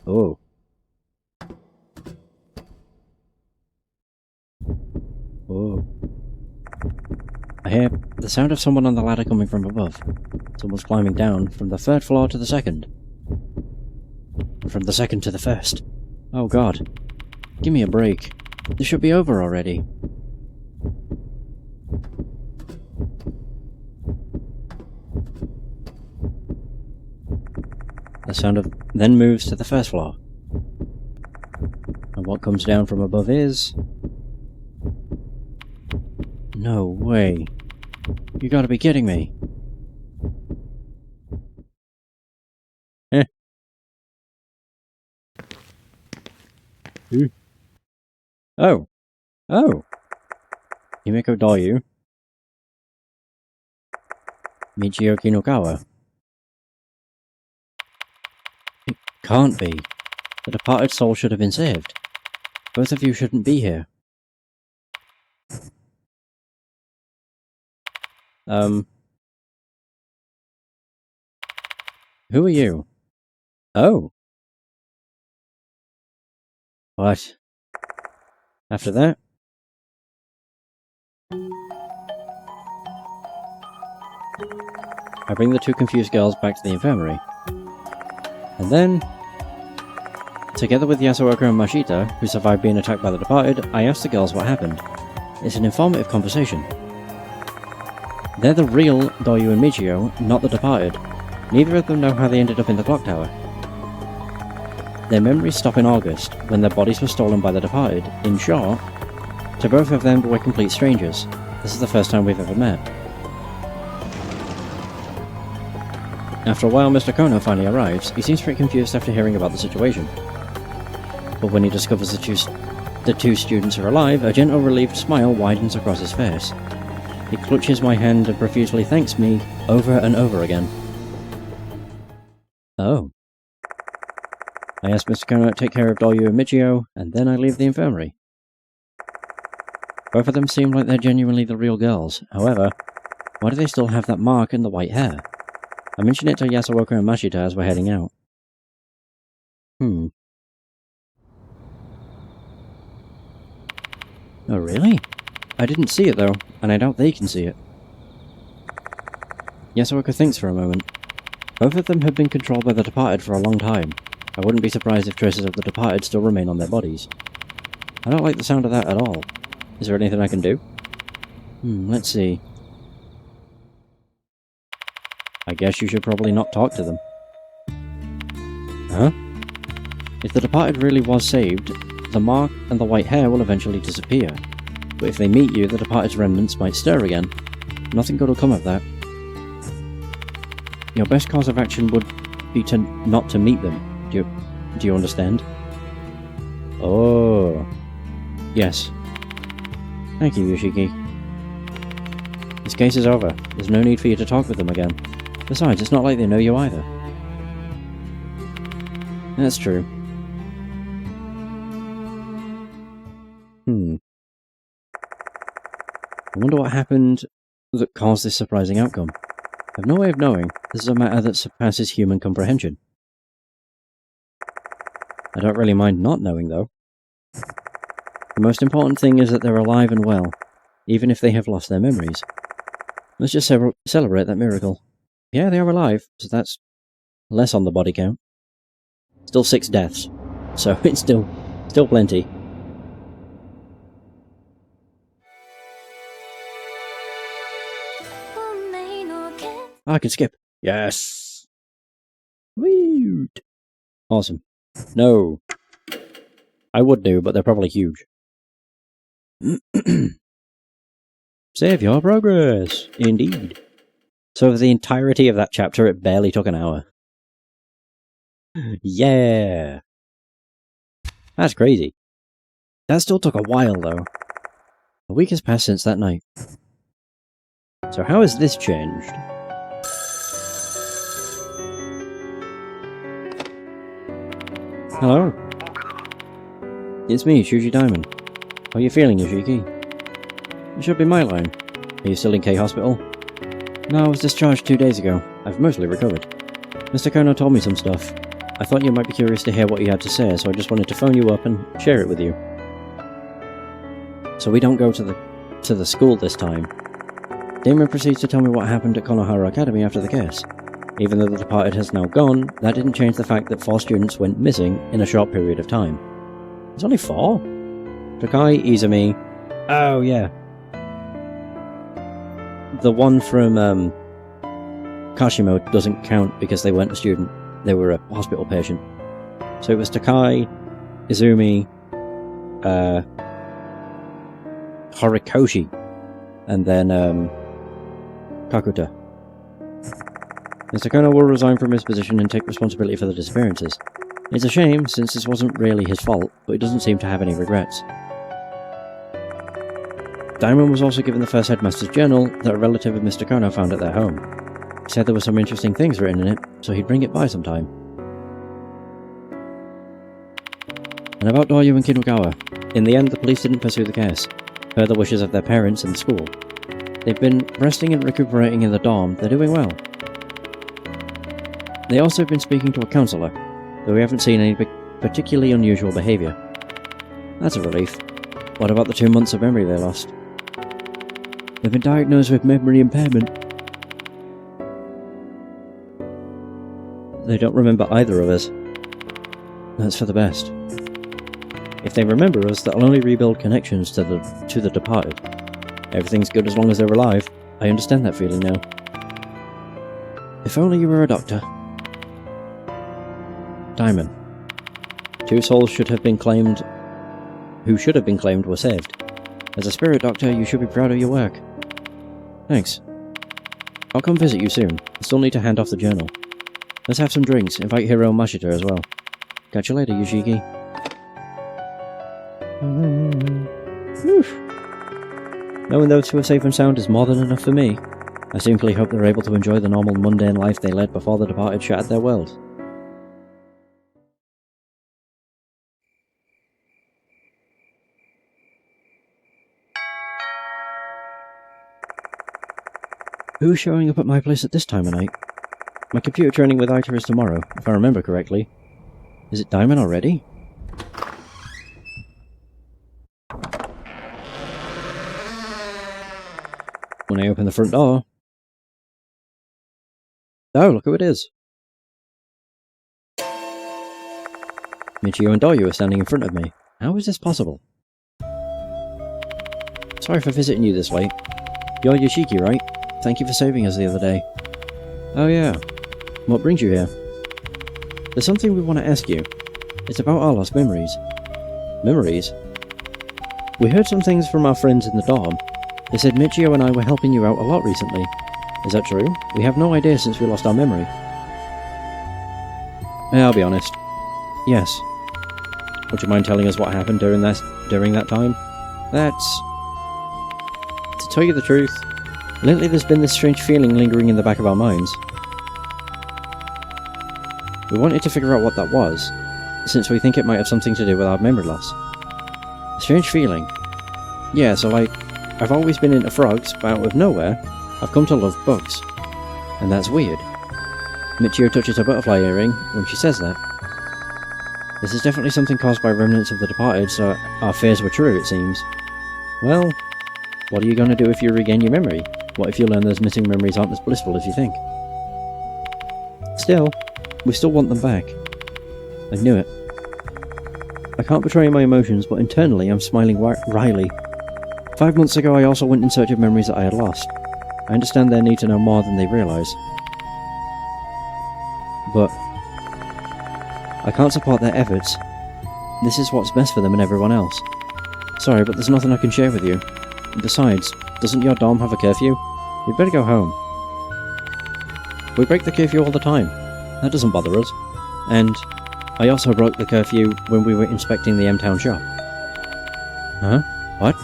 Oh. Oh. I hear the sound of someone on the ladder coming from above. Someone's climbing down from the third floor to the second. From the second to the first. Oh god. Give me a break. This should be over already. The sound then moves to the first floor. And what comes down from above is... No way. You gotta be kidding me. Eh. Oh. Oh. Himeko Doyu. Michio Kinokawa. It can't be. The departed soul should have been saved. Both of you shouldn't be here. Who are you? Oh. What? After that? I bring the two confused girls back to the infirmary. And then, together with Yasuoka and Mashita, who survived being attacked by the departed, I ask the girls what happened. It's an informative conversation. They're the real Doyu and Michio, not the departed. Neither of them know how they ended up in the clock tower. Their memories stop in August, when their bodies were stolen by the departed. In short, to both of them we're complete strangers. This is the first time we've ever met. After a while, Mr. Kono finally arrives. He seems pretty confused after hearing about the situation. But when he discovers the two students are alive, a gentle relieved smile widens across his face. He clutches my hand and profusely thanks me over and over again. Oh. I ask Mr. Kono to take care of Doyu and Michio, and then I leave the infirmary. Both of them seem like they're genuinely the real girls. However, why do they still have that mark and the white hair? I mention it to Yasuoka and Mashita as we're heading out. Oh really? I didn't see it though, and I doubt they can see it. Yasuoka thinks for a moment. Both of them have been controlled by the departed for a long time. I wouldn't be surprised if traces of the departed still remain on their bodies. I don't like the sound of that at all. Is there anything I can do? Let's see. I guess you should probably not talk to them. Huh? If the departed really was saved, the mark and the white hair will eventually disappear. But if they meet you, the departed's remnants might stir again. Nothing good will come of that. Your best course of action would be not to meet them. Do you understand? Oh. Yes. Thank you, Yoshiki. This case is over. There's no need for you to talk with them again. Besides, it's not like they know you either. That's true. I wonder what happened that caused this surprising outcome. I have no way of knowing. This is a matter that surpasses human comprehension. I don't really mind not knowing, though. The most important thing is that they're alive and well, even if they have lost their memories. Let's just celebrate that miracle. Yeah, they are alive, so that's less on the body count. Still 6 deaths, so it's still plenty. I can skip. Yes! Sweet! Awesome. No. I would do, but they're probably huge. Save your progress! Indeed. So for the entirety of that chapter, it barely took an hour. Yeah! That's crazy. That still took a while, though. A week has passed since that night. So how has this changed? Hello? It's me, Shuji Diamond. How are you feeling, Yoshiki? It should be my line. Are you still in K Hospital? No, I was discharged 2 days ago. I've mostly recovered. Mr. Kono told me some stuff. I thought you might be curious to hear what you had to say, so I just wanted to phone you up and share it with you. So we don't go to the school this time. Damon proceeds to tell me what happened at Konohara Academy after the case. Even though the departed has now gone, that didn't change the fact that 4 students went missing in a short period of time. It's only 4? Takai, Izumi. Oh, yeah. The one from Kashimo doesn't count because they weren't a student. They were a hospital patient. So it was Takai, Izumi, Horikoshi, and then Kakuta. Mr. Kono will resign from his position and take responsibility for the disappearances. It's a shame, since this wasn't really his fault, but he doesn't seem to have any regrets. Diamond was also given the first headmaster's journal that a relative of Mr. Kono found at their home. He said there were some interesting things written in it, so he'd bring it by sometime. And about Doryu and Kinugawa. In the end, the police didn't pursue the case, per the wishes of their parents and the school. They've been resting and recuperating in the dorm. They're doing well. They also have been speaking to a counsellor, though we haven't seen any particularly unusual behaviour. That's a relief. What about the 2 months of memory they lost? They've been diagnosed with memory impairment. They don't remember either of us. That's for the best. If they remember us, that'll only rebuild connections to the departed. Everything's good as long as they're alive. I understand that feeling now. If only you were a doctor. Diamond. 2 souls who should have been claimed were saved. As a spirit doctor, you should be proud of your work. Thanks. I'll come visit you soon. I still need to hand off the journal. Let's have some drinks. Invite Hiro and Mashita as well. Catch you later, Yoshiki. Knowing those 2 are safe and sound is more than enough for me. I simply hope they're able to enjoy the normal mundane life they led before the departed shattered their world. Who's showing up at my place at this time of night? My computer training with Aita is tomorrow, if I remember correctly. Is it Diamond already? When I open the front door... Oh, look who it is! Michio and Doryu are standing in front of me. How is this possible? Sorry for visiting you this late. You're Yoshiki, right? Thank you for saving us the other day. Oh yeah. What brings you here? There's something we want to ask you. It's about our lost memories. Memories? We heard some things from our friends in the dorm. They said Michio and I were helping you out a lot recently. Is that true? We have no idea since we lost our memory. I'll be honest. Yes. Would you mind telling us what happened during that time? To tell you the truth, lately there's been this strange feeling lingering in the back of our minds. We wanted to figure out what that was, since we think it might have something to do with our memory loss. A strange feeling. Yeah, so I've always been into frogs, but out of nowhere, I've come to love bugs. And that's weird. Michio touches her butterfly earring when she says that. This is definitely something caused by remnants of the departed, so our fears were true, it seems. Well, what are you going to do if you regain your memory? What if you learn those missing memories aren't as blissful as you think? Still, we still want them back. I knew it. I can't betray my emotions, but internally I'm smiling wryly. 5 months ago I also went in search of memories that I had lost. I understand their need to know more than they realise. But I can't support their efforts. This is what's best for them and everyone else. Sorry, but there's nothing I can share with you. Besides, doesn't your dorm have a curfew? We'd better go home. We break the curfew all the time. That doesn't bother us. And I also broke the curfew when we were inspecting the M-Town shop. Huh? What?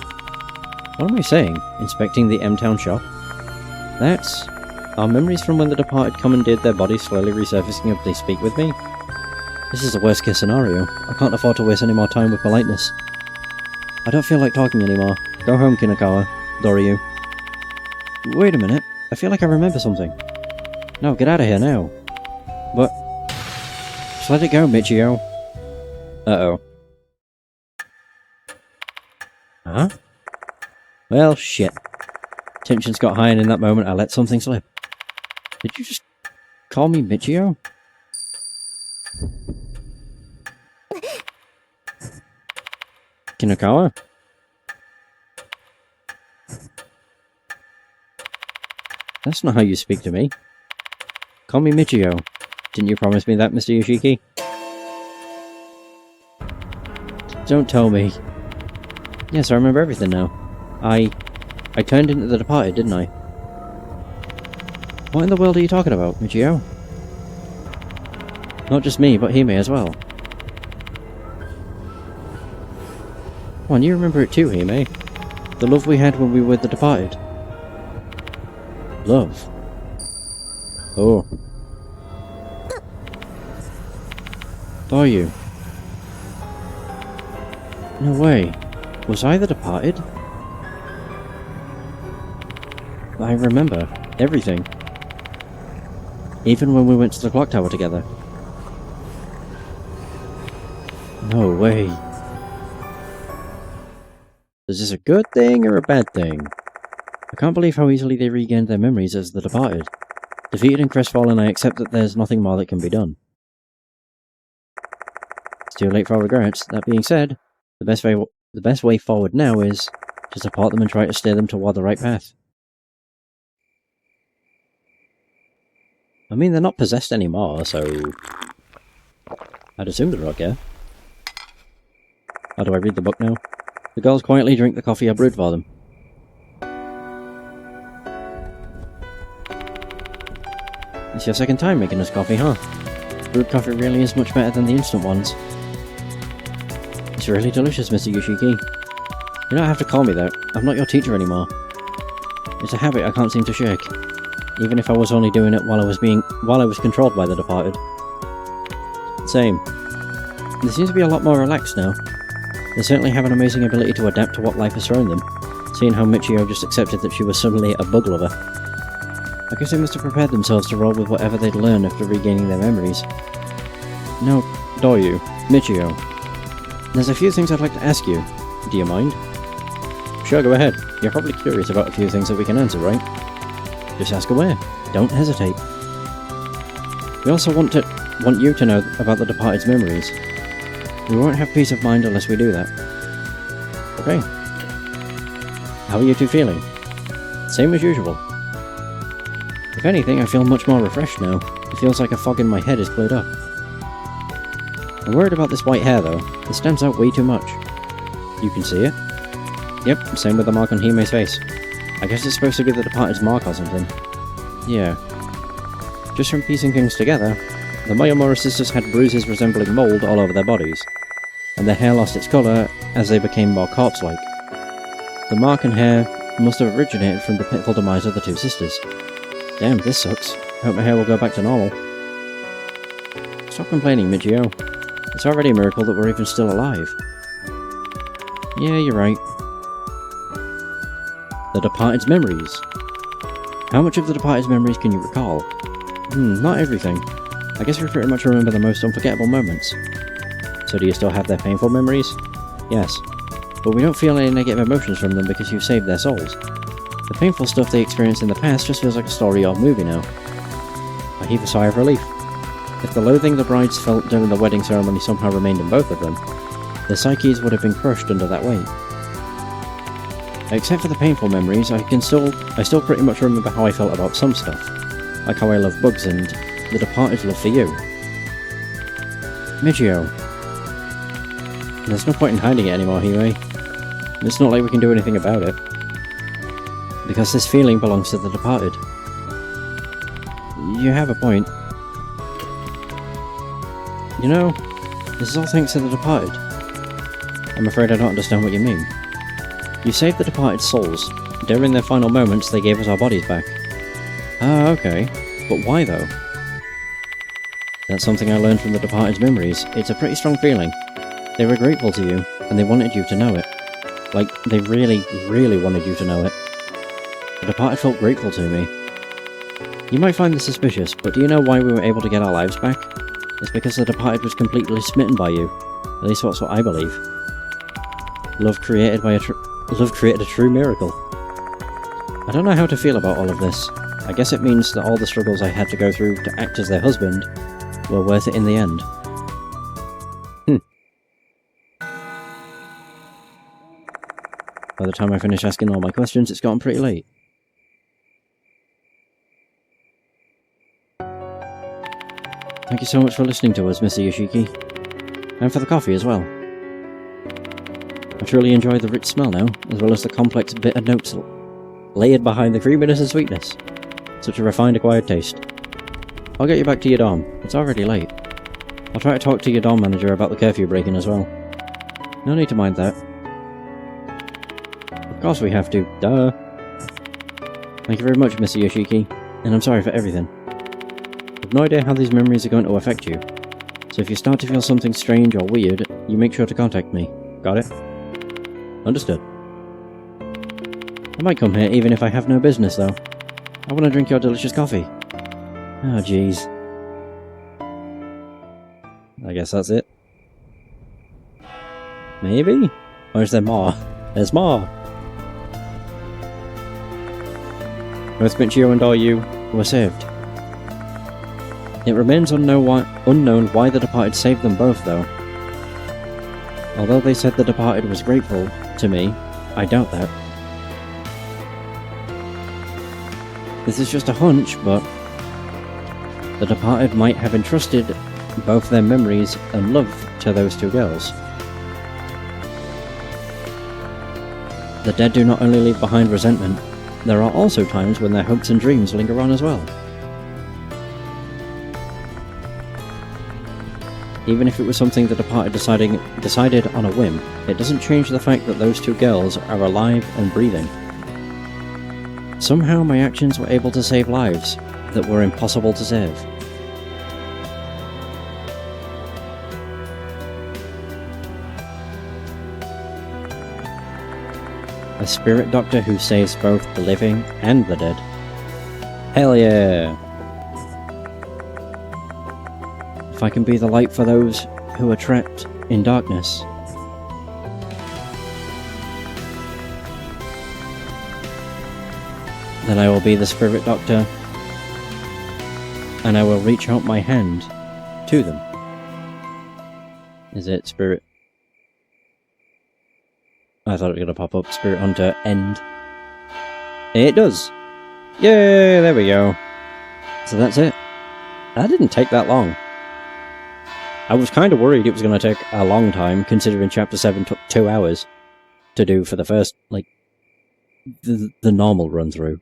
What am I saying? Inspecting the M-Town shop? That's... our memories from when the departed commandeered their bodies slowly resurfacing as they speak with me? This is the worst case scenario. I can't afford to waste any more time with politeness. I don't feel like talking anymore. Go home, Kinakawa. Doryu. Wait a minute. I feel like I remember something. No, get out of here now. But... just let it go, Michio. Uh-oh. Huh? Well, shit. Tensions got high and in that moment I let something slip. Did you just call me Michio? Kinakawa? That's not how you speak to me. Call me Michio. Didn't you promise me that, Mr. Yoshiki? Don't tell me. Yes, I remember everything now. I turned into the Departed, didn't I? What in the world are you talking about, Michio? Not just me, but Hime as well. Come on, you remember it too, Hime. The love we had when we were the Departed. Love? Oh. Are you? No way. Was I the Departed? I remember everything. Even when we went to the clock tower together. No way. Is this a good thing or a bad thing? I can't believe how easily they regained their memories as the Departed. Defeated and crestfallen, I accept that there's nothing more that can be done. It's too late for regrets. That being said, the best way forward now is to support them and try to steer them toward the right path. I mean, they're not possessed anymore, so I'd assume they're okay. How do I read the book now? The girls quietly drink the coffee I brewed for them. It's your second time making us coffee, huh? Brewed coffee really is much better than the instant ones. It's really delicious, Mr. Yoshiki. You don't have to call me that. I'm not your teacher anymore. It's a habit I can't seem to shake. Even if I was only doing it while I was controlled by the Departed. Same. They seem to be a lot more relaxed now. They certainly have an amazing ability to adapt to what life has thrown them, seeing how Michio just accepted that she was suddenly a bug lover. I guess they must have prepared themselves to roll with whatever they'd learned after regaining their memories. No, Doryu, Michio. There's a few things I'd like to ask you. Do you mind? Sure, go ahead. You're probably curious about a few things that we can answer, right? Just ask away. Don't hesitate. We also want you to know about the Departed's memories. We won't have peace of mind unless we do that. Okay. How are you two feeling? Same as usual. If anything, I feel much more refreshed now. It feels like a fog in my head is cleared up. I'm worried about this white hair though. It stands out way too much. You can see it? Yep, same with the mark on Hime's face. I guess it's supposed to be the Departed's mark or something. Yeah. Just from piecing things together, the Mayamura sisters had bruises resembling mould all over their bodies, and their hair lost its colour as they became more corpse-like. The mark and hair must have originated from the pitiful demise of the two sisters. Damn, this sucks. Hope my hair will go back to normal. Stop complaining, Michio. It's already a miracle that we're even still alive. Yeah, you're right. The Departed's memories. How much of the Departed's memories can you recall? Not everything. I guess we pretty much remember the most unforgettable moments. So do you still have their painful memories? Yes. But we don't feel any negative emotions from them because you've saved their souls. The painful stuff they experienced in the past just feels like a story or movie now. I heave a sigh of relief. If the loathing the brides felt during the wedding ceremony somehow remained in both of them, their psyches would have been crushed under that weight. Except for the painful memories, I still pretty much remember how I felt about some stuff, like how I love bugs and the Departed's love for you. Michio. There's no point in hiding it anymore, Hime. It's not like we can do anything about it. Because this feeling belongs to the Departed. You have a point. You know, this is all thanks to the Departed. I'm afraid I don't understand what you mean. You saved the Departed's souls. During their final moments, they gave us our bodies back. Ah, okay. But why though? That's something I learned from the Departed's memories. It's a pretty strong feeling. They were grateful to you, and they wanted you to know it. Like, they really, really wanted you to know it. The Departed felt grateful to me. You might find this suspicious, but do you know why we were able to get our lives back? It's because the Departed was completely smitten by you. At least that's what I believe. Love created a true miracle. I don't know how to feel about all of this. I guess it means that all the struggles I had to go through to act as their husband were worth it in the end. the time I finish asking all my questions, it's gotten pretty late. Thank you so much for listening to us, Mr. Yoshiki. And for the coffee as well. I truly enjoy the rich smell now, as well as the complex bitter notes layered behind the creaminess and sweetness. Such a refined acquired taste. I'll get you back to your dorm. It's already late. I'll try to talk to your dorm manager about the curfew breaking as well. No need to mind that. Of course we have to, duh. Thank you very much, Mr. Yoshiki, and I'm sorry for everything. I've no idea how these memories are going to affect you, so if you start to feel something strange or weird, you make sure to contact me. Got it? Understood. I might come here even if I have no business, though. I want to drink your delicious coffee. Oh, jeez. I guess that's it. Maybe? Or is there more? There's more! Both Michio and Oryu were saved. It remains unknown why the departed saved them both, though. Although they said the departed was grateful to me, I doubt that. This is just a hunch, but the departed might have entrusted both their memories and love to those two girls. The dead do not only leave behind resentment, there are also times when their hopes and dreams linger on as well. Even if it was something the departed decided on a whim, it doesn't change the fact that those two girls are alive and breathing. Somehow my actions were able to save lives that were impossible to save. A spirit doctor who saves both the living and the dead. Hell yeah! If I can be the light for those who are trapped in darkness, then I will be the spirit doctor, and I will reach out my hand to them. Is it spirit? I thought it was going to pop up Spirit Hunter End. It does! Yay! There we go. So that's it. That didn't take that long. I was kind of worried it was going to take a long time, considering Chapter 7 took 2 hours to do for the first, like, the normal run-through.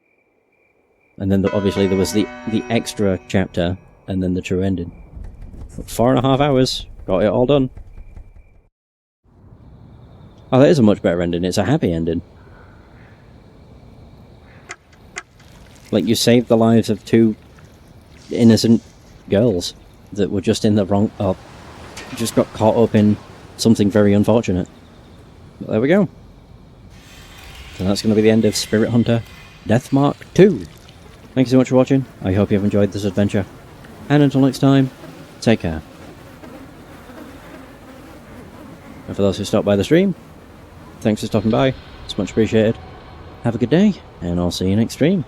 And then obviously there was the extra chapter, and then the true ending. But 4.5 hours, got it all done. Oh, that is a much better ending. It's a happy ending. Like, you saved the lives of 2 innocent girls that were just in the wrong... just got caught up in something very unfortunate. But there we go. So that's going to be the end of Spirit Hunter Deathmark 2. Thank you so much for watching. I hope you have enjoyed this adventure. And until next time, take care. And for those who stopped by the stream, thanks for stopping by. It's much appreciated. Have a good day, and I'll see you next stream.